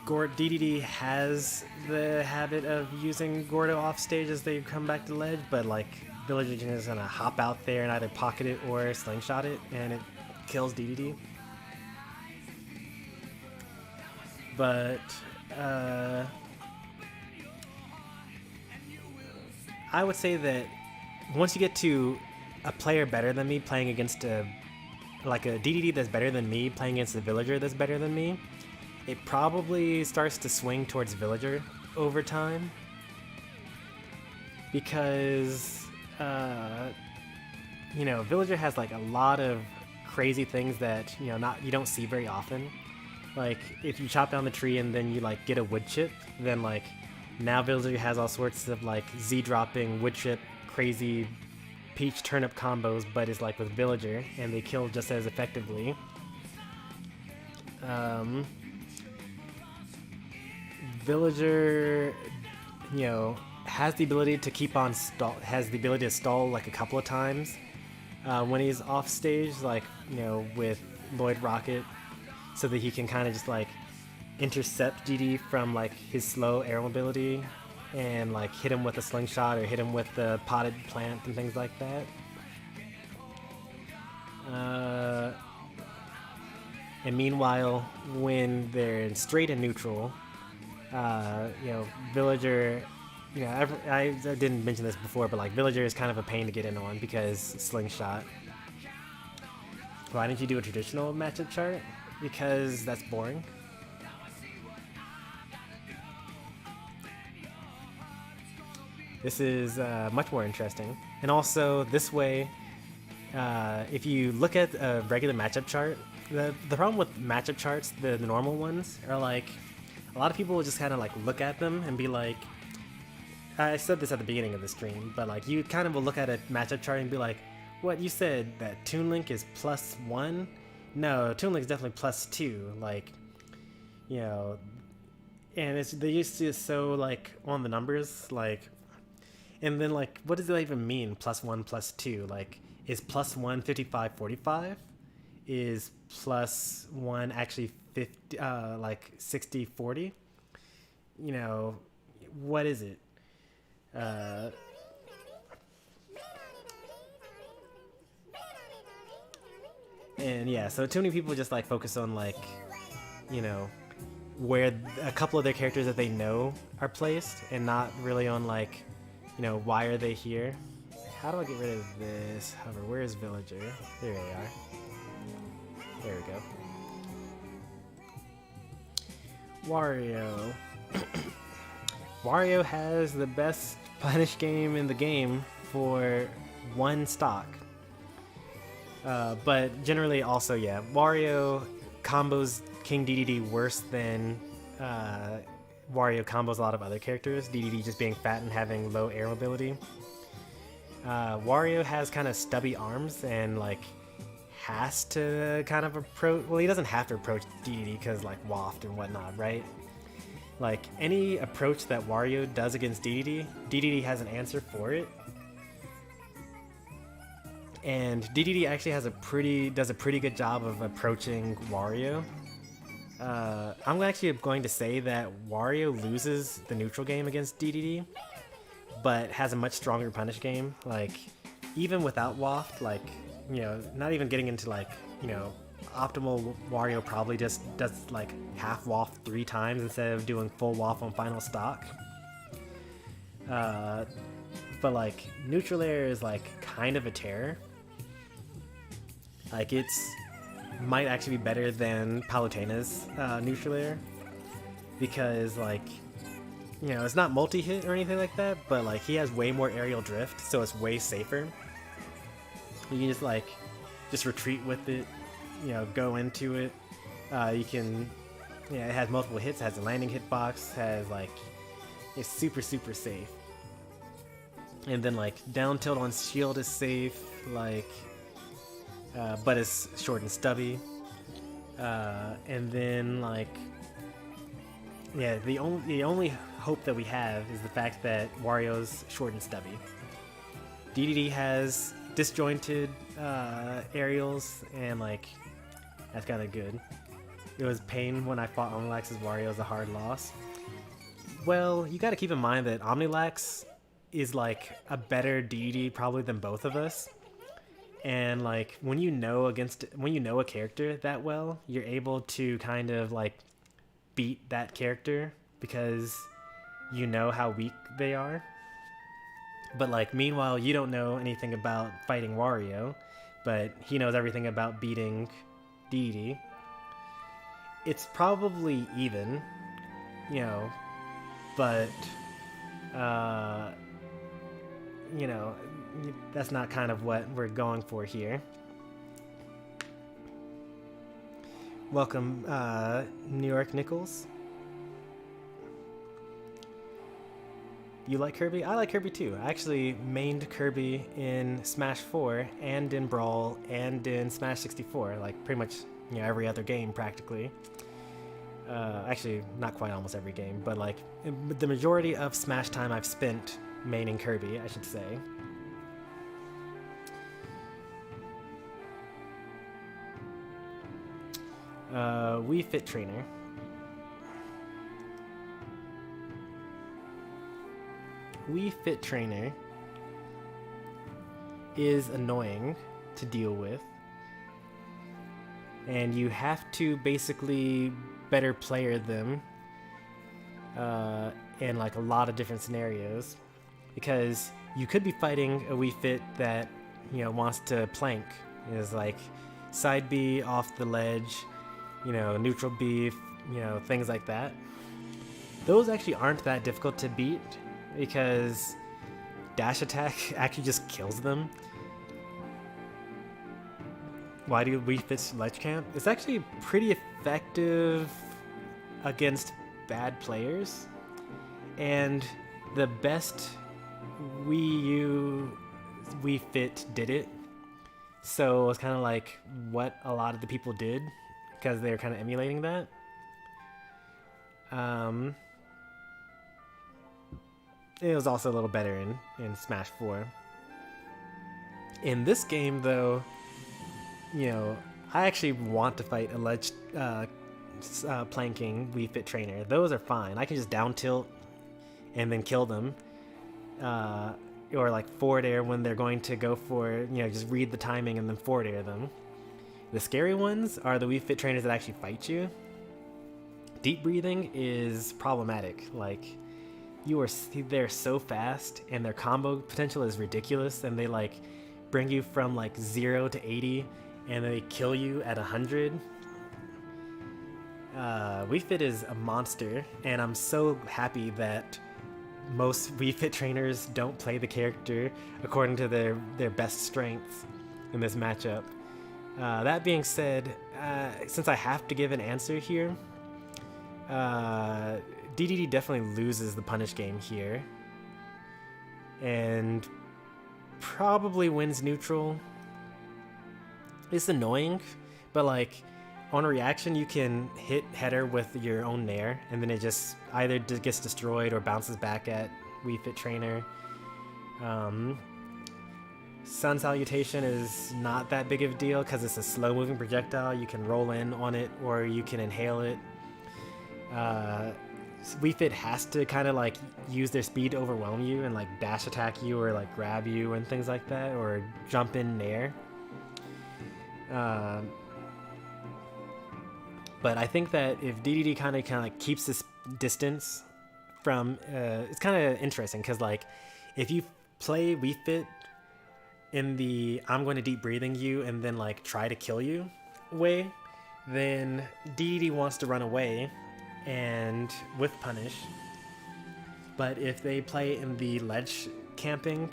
Dedede has the habit of using Gordo off stage as they come back to ledge, but like Villager is gonna hop out there and either pocket it or slingshot it, and it kills Dedede. But I would say that once you get to a player better than me playing against a Dedede that's better than me playing against a Villager that's better than me, it probably starts to swing towards Villager over time, because you know, Villager has like a lot of crazy things that you don't see very often. Like if you chop down the tree and then you like get a wood chip, then like now Villager has all sorts of like Z dropping wood chip crazy peach turnip combos, but it's like with Villager and they kill just as effectively. Villager, you know, has the ability to keep on stall like a couple of times when he's off stage, like, you know, with Lloyd Rocket, so that he can kind of just like intercept DD from like his slow air mobility and like hit him with a slingshot or hit him with the potted plant and things like that. And meanwhile, when they're straight and neutral, you know, Villager, you know, I didn't mention this before, but like Villager is kind of a pain to get in on because slingshot. Why didn't you do a traditional matchup chart? Because that's boring. This is much more interesting. And also, this way, if you look at a regular matchup chart, the problem with matchup charts, the normal ones, are like, a lot of people will just kind of like look at them and be like, I said this at the beginning of the stream, but like you kind of will look at a matchup chart and be like, what, you said that Toon Link is +1? No, Toon Link is definitely +2. Like, you know, and they used to so like on the numbers, like, and then like, what does that even mean? +1, +2? Like, is +1 55 45? Is +1 actually 50 like 60 40? You know, what is it? And yeah, so too many people just like focus on like, you know, where a couple of their characters that they know are placed, and not really on like, you know, why are they here? How do I get rid of this hover? Where is Villager? There they are. There we go. Wario. Wario has the best punish game in the game for one stock. But generally also, yeah, Wario combos King Dedede worse than Wario combos a lot of other characters, Dedede just being fat and having low air mobility. Wario has kind of stubby arms and like has to kind of approach, well, he doesn't have to approach Dedede because like waft and whatnot, right? Like any approach that Wario does against Dedede, Dedede has an answer for it. And Dedede actually does a pretty good job of approaching Wario. I'm actually going to say that Wario loses the neutral game against Dedede, but has a much stronger punish game. Like, even without waft, like, you know, not even getting into like, you know, optimal Wario probably just does like half waft 3 times instead of doing full waft on final stock. But like, neutral air is like kind of a terror. Like, might actually be better than Palutena's neutral air, because like, you know, it's not multi-hit or anything like that, but like he has way more aerial drift, so it's way safer. You can just like retreat with it, you know, go into it. You can, yeah, it has multiple hits, has a landing hitbox, has like, it's super safe. And then like down tilt on shield is safe, like, but it's short and stubby. And then like, yeah, the only hope that we have is the fact that Wario's short and stubby. Dedede has disjointed aerials, and like that's kind of good. It was pain when I fought Omnilax's Wario as a hard loss. Well, you got to keep in mind that Omnilax is like a better Dedede probably than both of us. And like when you know a character that well, you're able to kind of like beat that character because you know how weak they are. But like meanwhile, you don't know anything about fighting Wario, but he knows everything about beating Dedede. It's probably even, you know, but you know, that's not kind of what we're going for here. Welcome, New York Nichols. You like Kirby? I like Kirby too. I actually mained Kirby in Smash 4 and in Brawl and in Smash 64, like pretty much, you know, every other game practically. Actually, not quite almost every game, but like the majority of Smash time I've spent maining Kirby, I should say. Wii Fit Trainer. Wii Fit Trainer is annoying to deal with, and you have to basically better player them in like a lot of different scenarios, because you could be fighting a Wii Fit that, you know, wants to plank, is like side B off the ledge, you know, neutral B, you know, things like that. Those actually aren't that difficult to beat because dash attack actually just kills them. Why do we fit ledge camp? It's actually pretty effective against bad players, and the best Wii Fit did it. So it's kind of like what a lot of the people did because they're kind of emulating that. It was also a little better in Smash 4. In this game, though, you know, I actually want to fight a ledge planking Wii Fit Trainer. Those are fine. I can just down tilt and then kill them. Or like forward air when they're going to go for, you know, just read the timing and then forward air them. The scary ones are the Wii Fit Trainers that actually fight you. Deep breathing is problematic. Like, they're so fast and their combo potential is ridiculous, and they like bring you from like 0 to 80 and they kill you at 100. Wii Fit is a monster, and I'm so happy that most Wii Fit trainers don't play the character according to their best strengths in this matchup. That being said, since I have to give an answer here, Dedede definitely loses the punish game here, and probably wins neutral. It's annoying, but like on reaction you can hit header with your own nair, and then it just either gets destroyed or bounces back at Wii Fit Trainer. Sun Salutation is not that big of a deal because it's a slow moving projectile. You can roll in on it or you can inhale it. Wii Fit has to kind of like use their speed to overwhelm you and like dash attack you or like grab you and things like that, or jump in nair. But I think that if Dedede kind of like keeps this distance from, it's kind of interesting because like if you play Wii Fit in the I'm going to deep breathing you and then like try to kill you way, then Dedede wants to run away and with punish. But if they play in the ledge camping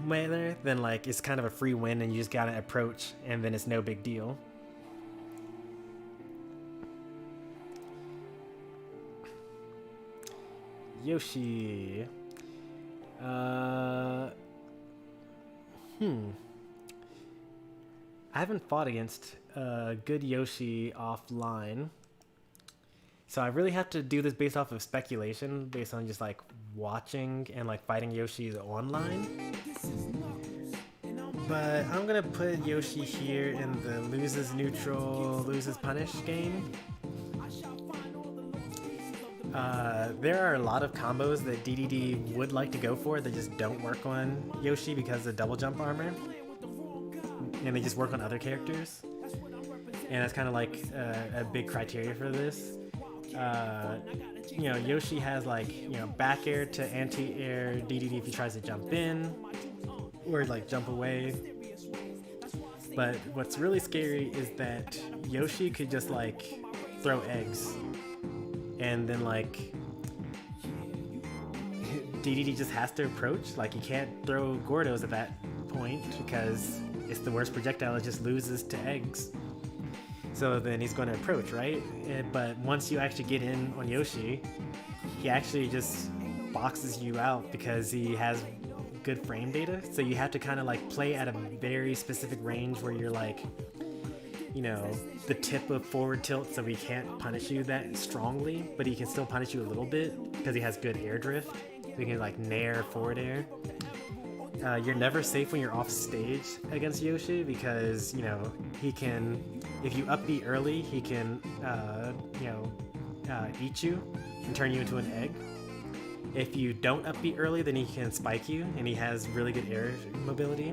manner, then like it's kind of a free win and you just gotta approach and then it's no big deal. Yoshi. I haven't fought against a good Yoshi offline. So I really have to do this based off of speculation, based on just like watching and like fighting Yoshi online. But I'm gonna put Yoshi here in the loses neutral, loses punish game. There are a lot of combos that Dedede would like to go for that just don't work on Yoshi because of double jump armor. And they just work on other characters. And that's kind of like a big criteria for this. You know, Yoshi has like, you know, back air to anti-air Dedede if he tries to jump in or like jump away. But what's really scary is that Yoshi could just like throw eggs and then like Dedede just has to approach. Like he can't throw Gordos at that point because it's the worst projectile, it just loses to eggs. So then he's going to approach, right? But once you actually get in on Yoshi, he actually just boxes you out because he has good frame data. So you have to kind of like play at a very specific range where you're like, you know, the tip of forward tilt, so he can't punish you that strongly, but he can still punish you a little bit because he has good air drift. So he can like nair forward air. You're never safe when you're off stage against Yoshi because, you know, he can, if you up B early, he can, you know, eat you and turn you into an egg. If you don't up B early, then he can spike you, and he has really good air mobility.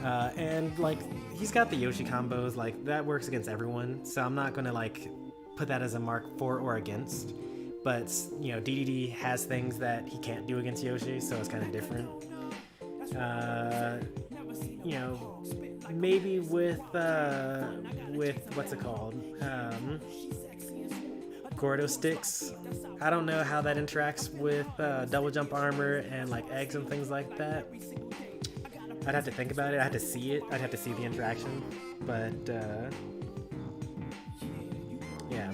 And like, he's got the Yoshi combos, like that works against everyone, so I'm not gonna like put that as a mark for or against. But, you know, Dedede has things that he can't do against Yoshi, so it's kind of different. You know, maybe with what's it called? Gordo sticks. I don't know how that interacts with double jump armor and like eggs and things like that. I'd have to think about it. I'd have to see it. I'd have to see the interaction. But, yeah.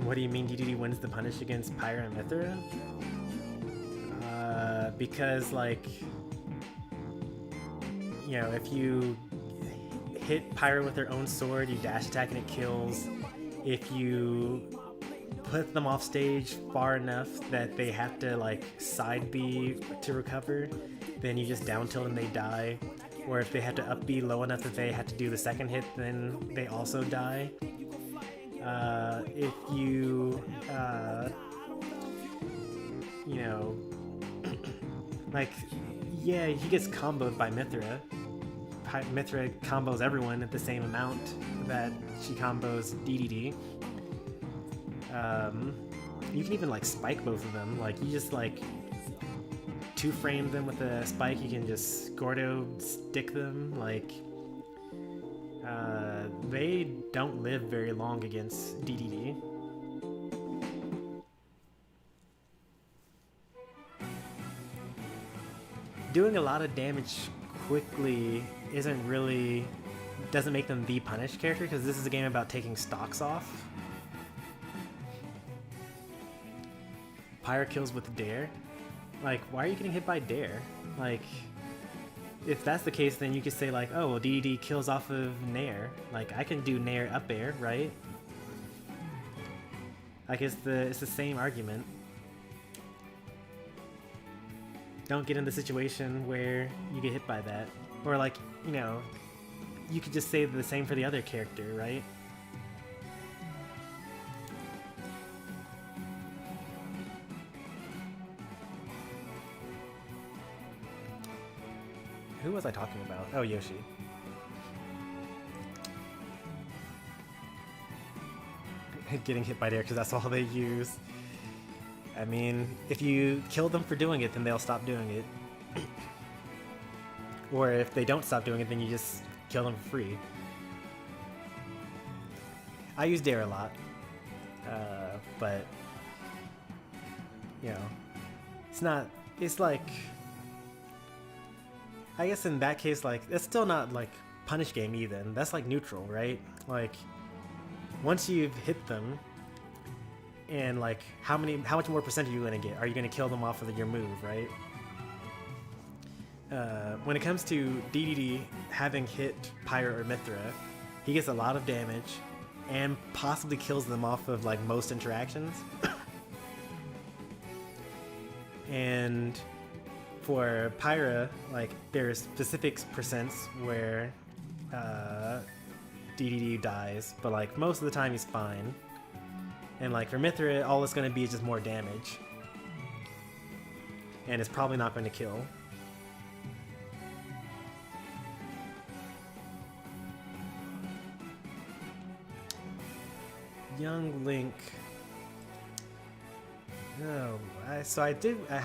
What do you mean Dedede wins the punish against Pyra and Mithra? Because, like, you know, if you hit Pyra with their own sword, you dash attack and it kills. If you put them off stage far enough that they have to, like, side B to recover, then you just down tilt and they die. Or if they have to up B low enough that they have to do the second hit, then they also die. If you, you know, like, yeah, he gets comboed by Mithra. Mithra combos everyone at the same amount that she combos Dedede. You can even, like, spike both of them. Like, you just, like, two-frame them with a spike. You can just Gordo stick them, like... they don't live very long against Dedede. Doing a lot of damage quickly doesn't make them the punish character, because this is a game about taking stocks off. Pyra kills with Dare. Like, why are you getting hit by Dare? Like... if that's the case, then you could say like, oh, well, Dedede kills off of Nair. Like, I can do Nair up air, right? Like, it's the same argument. Don't get in the situation where you get hit by that. Or like, you know, you could just say the same for the other character, right? Who was I talking about? Oh, Yoshi. Getting hit by Dare because that's all they use. I mean, if you kill them for doing it, then they'll stop doing it. Or if they don't stop doing it, then you just kill them for free. I use Dare a lot. But, you know, it's like... I guess in that case, like, that's still not, like, punish game even. That's, like, neutral, right? Like, once you've hit them, and, like, how much more percent are you going to get? Are you going to kill them off of your move, right? when it comes to Dedede having hit Pyra or Mithra, he gets a lot of damage and possibly kills them off of like most interactions. And for Pyra, like there's specific percents where Dedede dies, but like most of the time he's fine. And like for Mithra, all it's going to be is just more damage, and it's probably not going to kill. Young Link. No, I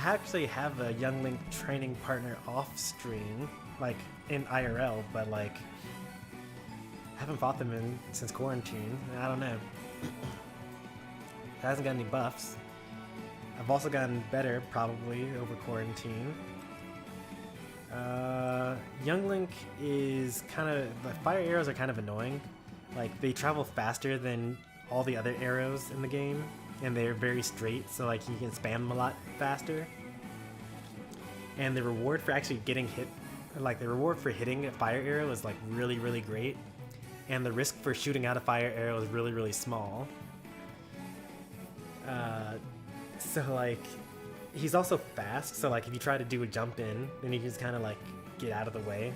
actually have a Young Link training partner off stream, like in IRL, but like I haven't fought them since quarantine. I don't know. Hasn't got any buffs. I've also gotten better probably over quarantine. Young Link is kind of, the fire arrows are kind of annoying. Like they travel faster than all the other arrows in the game, and they're very straight, so like you can spam them a lot faster. And the reward for actually getting hit, like the reward for hitting a fire arrow is like really, really great, and the risk for shooting out a fire arrow is really, really small. So like he's also fast, so like if you try to do a jump in, then you can just kind of like get out of the way.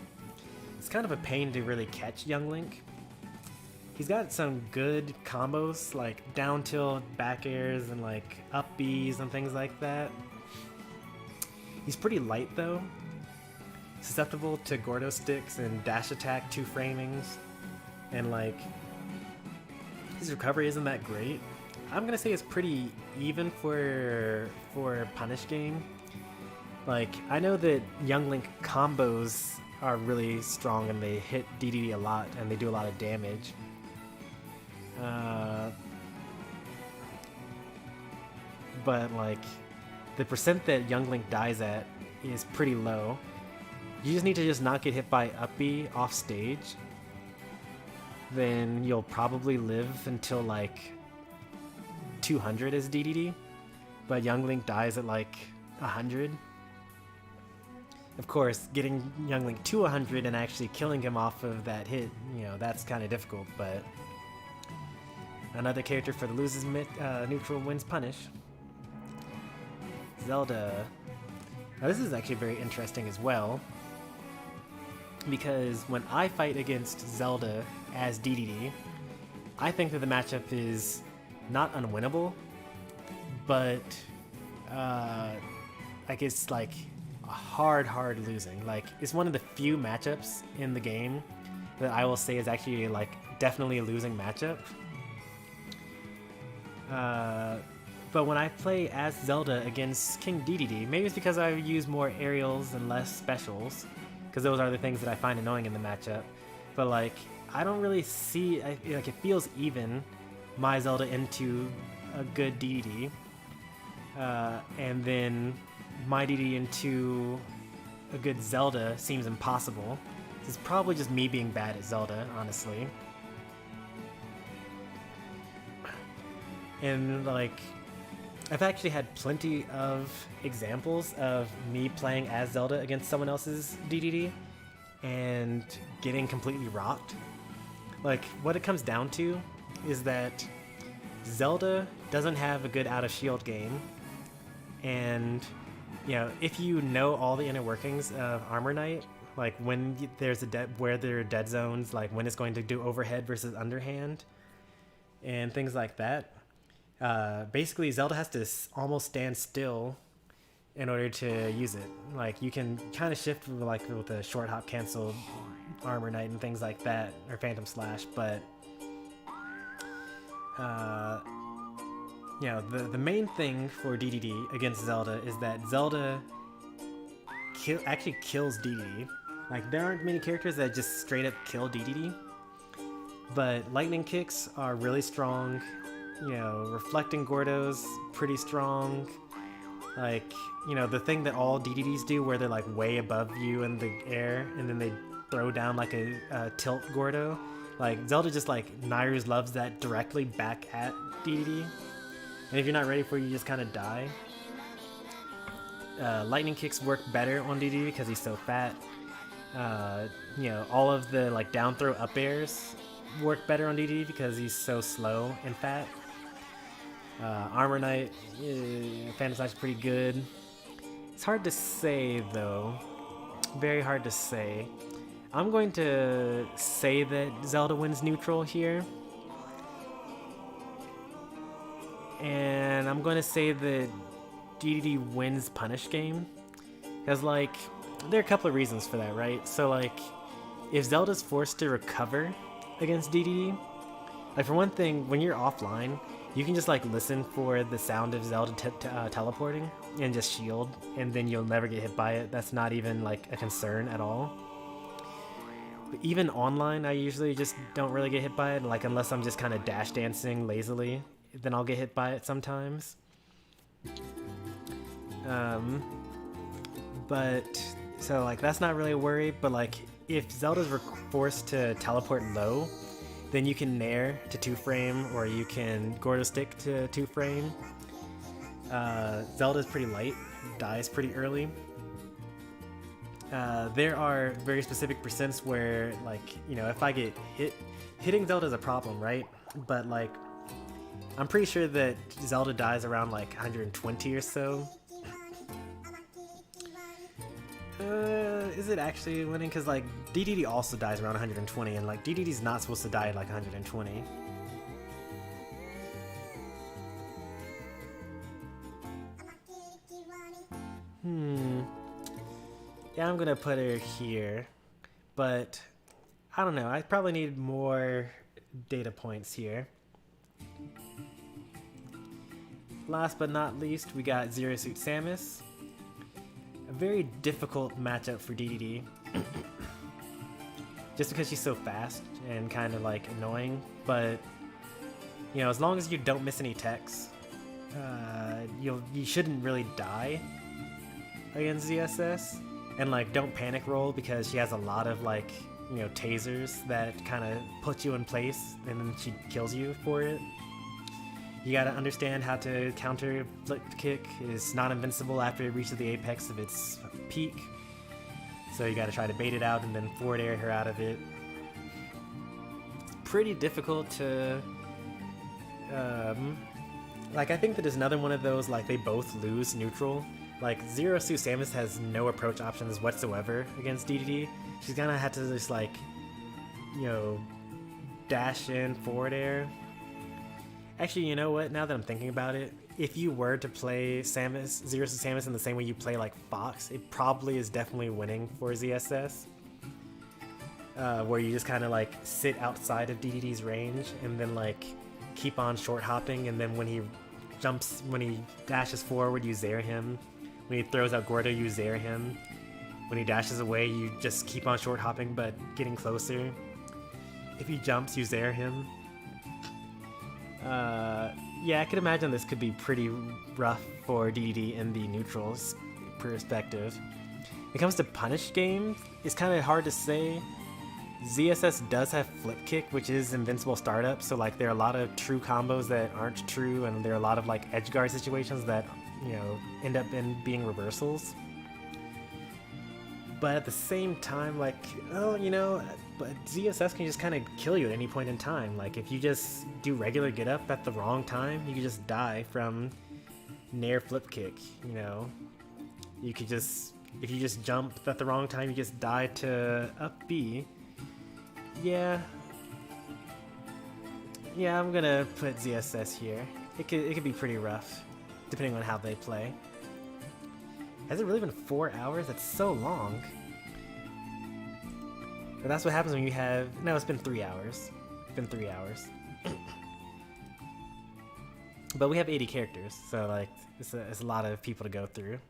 It's kind of a pain to really catch Young Link. He's got some good combos, like down tilt, back airs, and like up Bs and things like that. He's pretty light though, susceptible to Gordo sticks and dash attack 2 framings, and like his recovery isn't that great. I'm gonna say it's pretty even for a punish game. Like I know that Young Link combos are really strong and they hit Dedede a lot and they do a lot of damage. But like the percent that Young Link dies at is pretty low. You just need to just not get hit by up B off stage, then you'll probably live until like 200 as Dedede, but Young Link dies at like 100. Of course, getting Young Link to 100 and actually killing him off of that hit, you know, that's kind of difficult, but another character for the loses neutral wins punish. Zelda. Now this is actually very interesting as well, because when I fight against Zelda as Dedede, I think that the matchup is not unwinnable, but like it's like a hard losing. Like it's one of the few matchups in the game that I will say is actually like definitely a losing matchup. But when I play as Zelda against King Dedede, maybe it's because I use more aerials and less specials, because those are the things that I find annoying in the matchup. But like I don't really see, like it feels even, my Zelda into a good Dedede, and then my Dedede into a good Zelda seems impossible. This is probably just me being bad at Zelda, honestly. And like I've actually had plenty of examples of me playing as Zelda against someone else's Dedede and getting completely rocked. Like what it comes down to is that Zelda doesn't have a good out of shield game, and you know, if you know all the inner workings of Armor Knight, like when there's where there are dead zones, like when it's going to do overhead versus underhand and things like that, basically Zelda has to almost stand still in order to use it. Like you can kind of shift like with a short hop cancel Armor Knight and things like that, or Phantom Slash, but you know, the main thing for Dedede against Zelda is that Zelda actually kills Dedede. Like there aren't many characters that just straight up kill Dedede, but lightning kicks are really strong. You know, reflecting Gordo's pretty strong. Like, you know, the thing that all Dededes do where they're like way above you in the air and then they throw down like a tilt Gordo. Like Zelda just like Nairs loves that directly back at Dedede. And if you're not ready for it, you just kind of die. lightning kicks work better on Dedede because he's so fat. You know, all of the like down throw up airs work better on Dedede because he's so slow and fat. Armor Knight, Phantom is pretty good. It's hard to say though, very hard to say. I'm going to say that Zelda wins neutral here. And I'm going to say that Dedede wins punish game. Because, like, there are a couple of reasons for that, right? So, like, if Zelda's forced to recover against Dedede, like, for one thing, when you're offline, you can just, like, listen for the sound of Zelda teleporting and just shield, and then you'll never get hit by it. That's not even, like, a concern at all. But even online, I usually just don't really get hit by it, like, unless I'm just kind of dash dancing lazily. Then I'll get hit by it sometimes. But so like that's not really a worry, but like if Zelda's forced to teleport low, then you can nair to 2-frame or you can Gordo stick to 2-frame. Zelda's pretty light, dies pretty early. There are very specific percents where like, you know, if I get hit, hitting Zelda's a problem, right? But like I'm pretty sure that Zelda dies around like 120 or so. Is it actually winning? Because like Dedede also dies around 120, and like Dedede's not supposed to die at like 120. Yeah, I'm gonna put her here, but I don't know. I probably need more data points here. Last but not least, we got Zero Suit Samus. A very difficult matchup for Dedede. Just because she's so fast and kind of like annoying, but you know, as long as you don't miss any techs, you shouldn't really die against ZSS. And like don't panic roll because she has a lot of like, you know, tasers that kind of put you in place and then she kills you for it. You gotta understand how to counter flip kick. It's not invincible after it reaches the apex of its peak. So you gotta try to bait it out and then forward air her out of it. It's pretty difficult to... like I think that is another one of those like they both lose neutral. Like Zero Suit Samus has no approach options whatsoever against Dedede. She's gonna have to just like, you know, dash in forward air. Actually, you know what? Now that I'm thinking about it, if you were to play Samus, Zero Suit Samus in the same way you play like Fox, it probably is definitely winning for ZSS. Where you just kind of like sit outside of Dedede's range and then like keep on short hopping, and then when he jumps, when he dashes forward, you zair him. When he throws out Gordo, you zair him. When he dashes away, you just keep on short hopping but getting closer. If he jumps, you zair him. Yeah, I could imagine this could be pretty rough for Dedede in the neutrals perspective. When it comes to punish games, it's kind of hard to say. ZSS does have flip kick, which is invincible startup, so like there are a lot of true combos that aren't true, and there are a lot of like edge guard situations that, you know, end up in being reversals. But at the same time, like, oh, you know, but ZSS can just kind of kill you at any point in time. Like, if you just do regular get up at the wrong time, you could just die from nair flip kick, you know? You could just, if you just jump at the wrong time, you just die to up B. Yeah. Yeah, I'm gonna put ZSS here. It could be pretty rough, depending on how they play. Has it really been 4 hours? That's so long. But that's what happens when you have... No, it's been 3 hours. It's been 3 hours. But we have 80 characters, so like it's a lot of people to go through.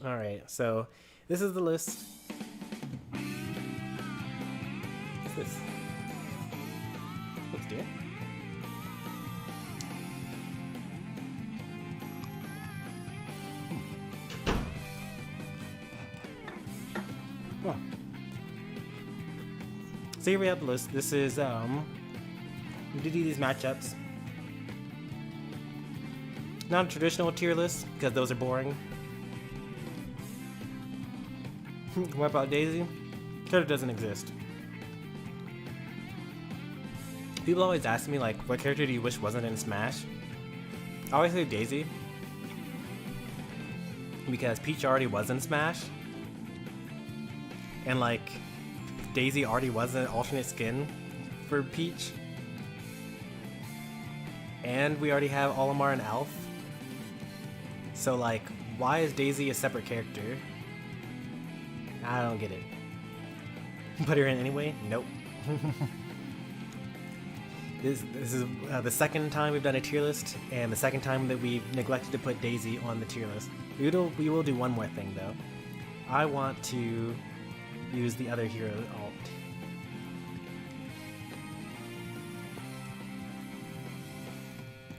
Alright, so this is the list. What's this? Looks dear. Oh. So here we have the list. This is we did these matchups. Not a traditional tier list, because those are boring. What about Daisy? Because it doesn't exist. People always ask me, like, what character do you wish wasn't in Smash? I always say Daisy. Because Peach already was in Smash. And, like, Daisy already was an alternate skin for Peach. And we already have Olimar and Alf. So, like, why is Daisy a separate character? I don't get it. Put her in anyway? Nope. This is the second time we've done a tier list, and the second time that we've neglected to put Daisy on the tier list. We will do one more thing, though. I want to use the other hero alt.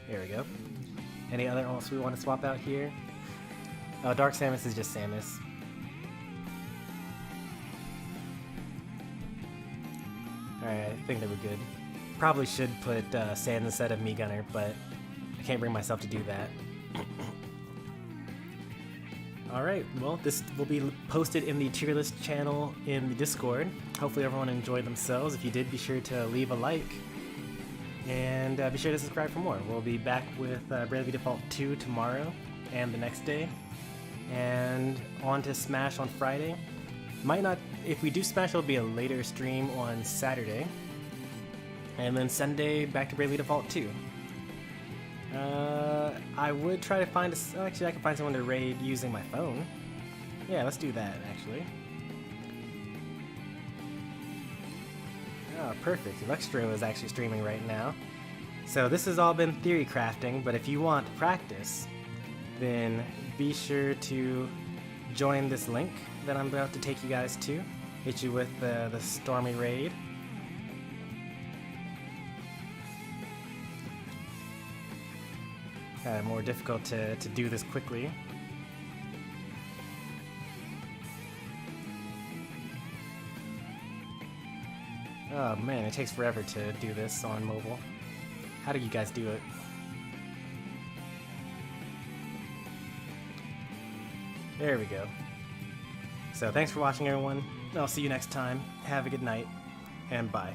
There we go. Any other alts we want to swap out here? Dark Samus is just Samus. Alright, I think that we're good. Probably should put Sand instead of Me Gunner, but I can't bring myself to do that. Alright, well, this will be posted in the tier list channel in the Discord. Hopefully everyone enjoyed themselves. If you did, be sure to leave a like. And be sure to subscribe for more. We'll be back with Bravely Default 2 tomorrow and the next day. And on to Smash on Friday. Might not, if we do Smash, it'll be a later stream on Saturday. And then Sunday, back to Bravely Default 2. I would try to find actually I can find someone to raid using my phone. Yeah, let's do that, actually. Oh, perfect. Electro is actually streaming right now. So this has all been theory crafting, but if you want practice, then be sure to join this link that I'm about to take you guys to. Hit you with the Stormy raid. More difficult to do this quickly. Oh man, it takes forever to do this on mobile. How do you guys do it? There we go. So thanks for watching, everyone. I'll see you next time. Have a good night, and bye.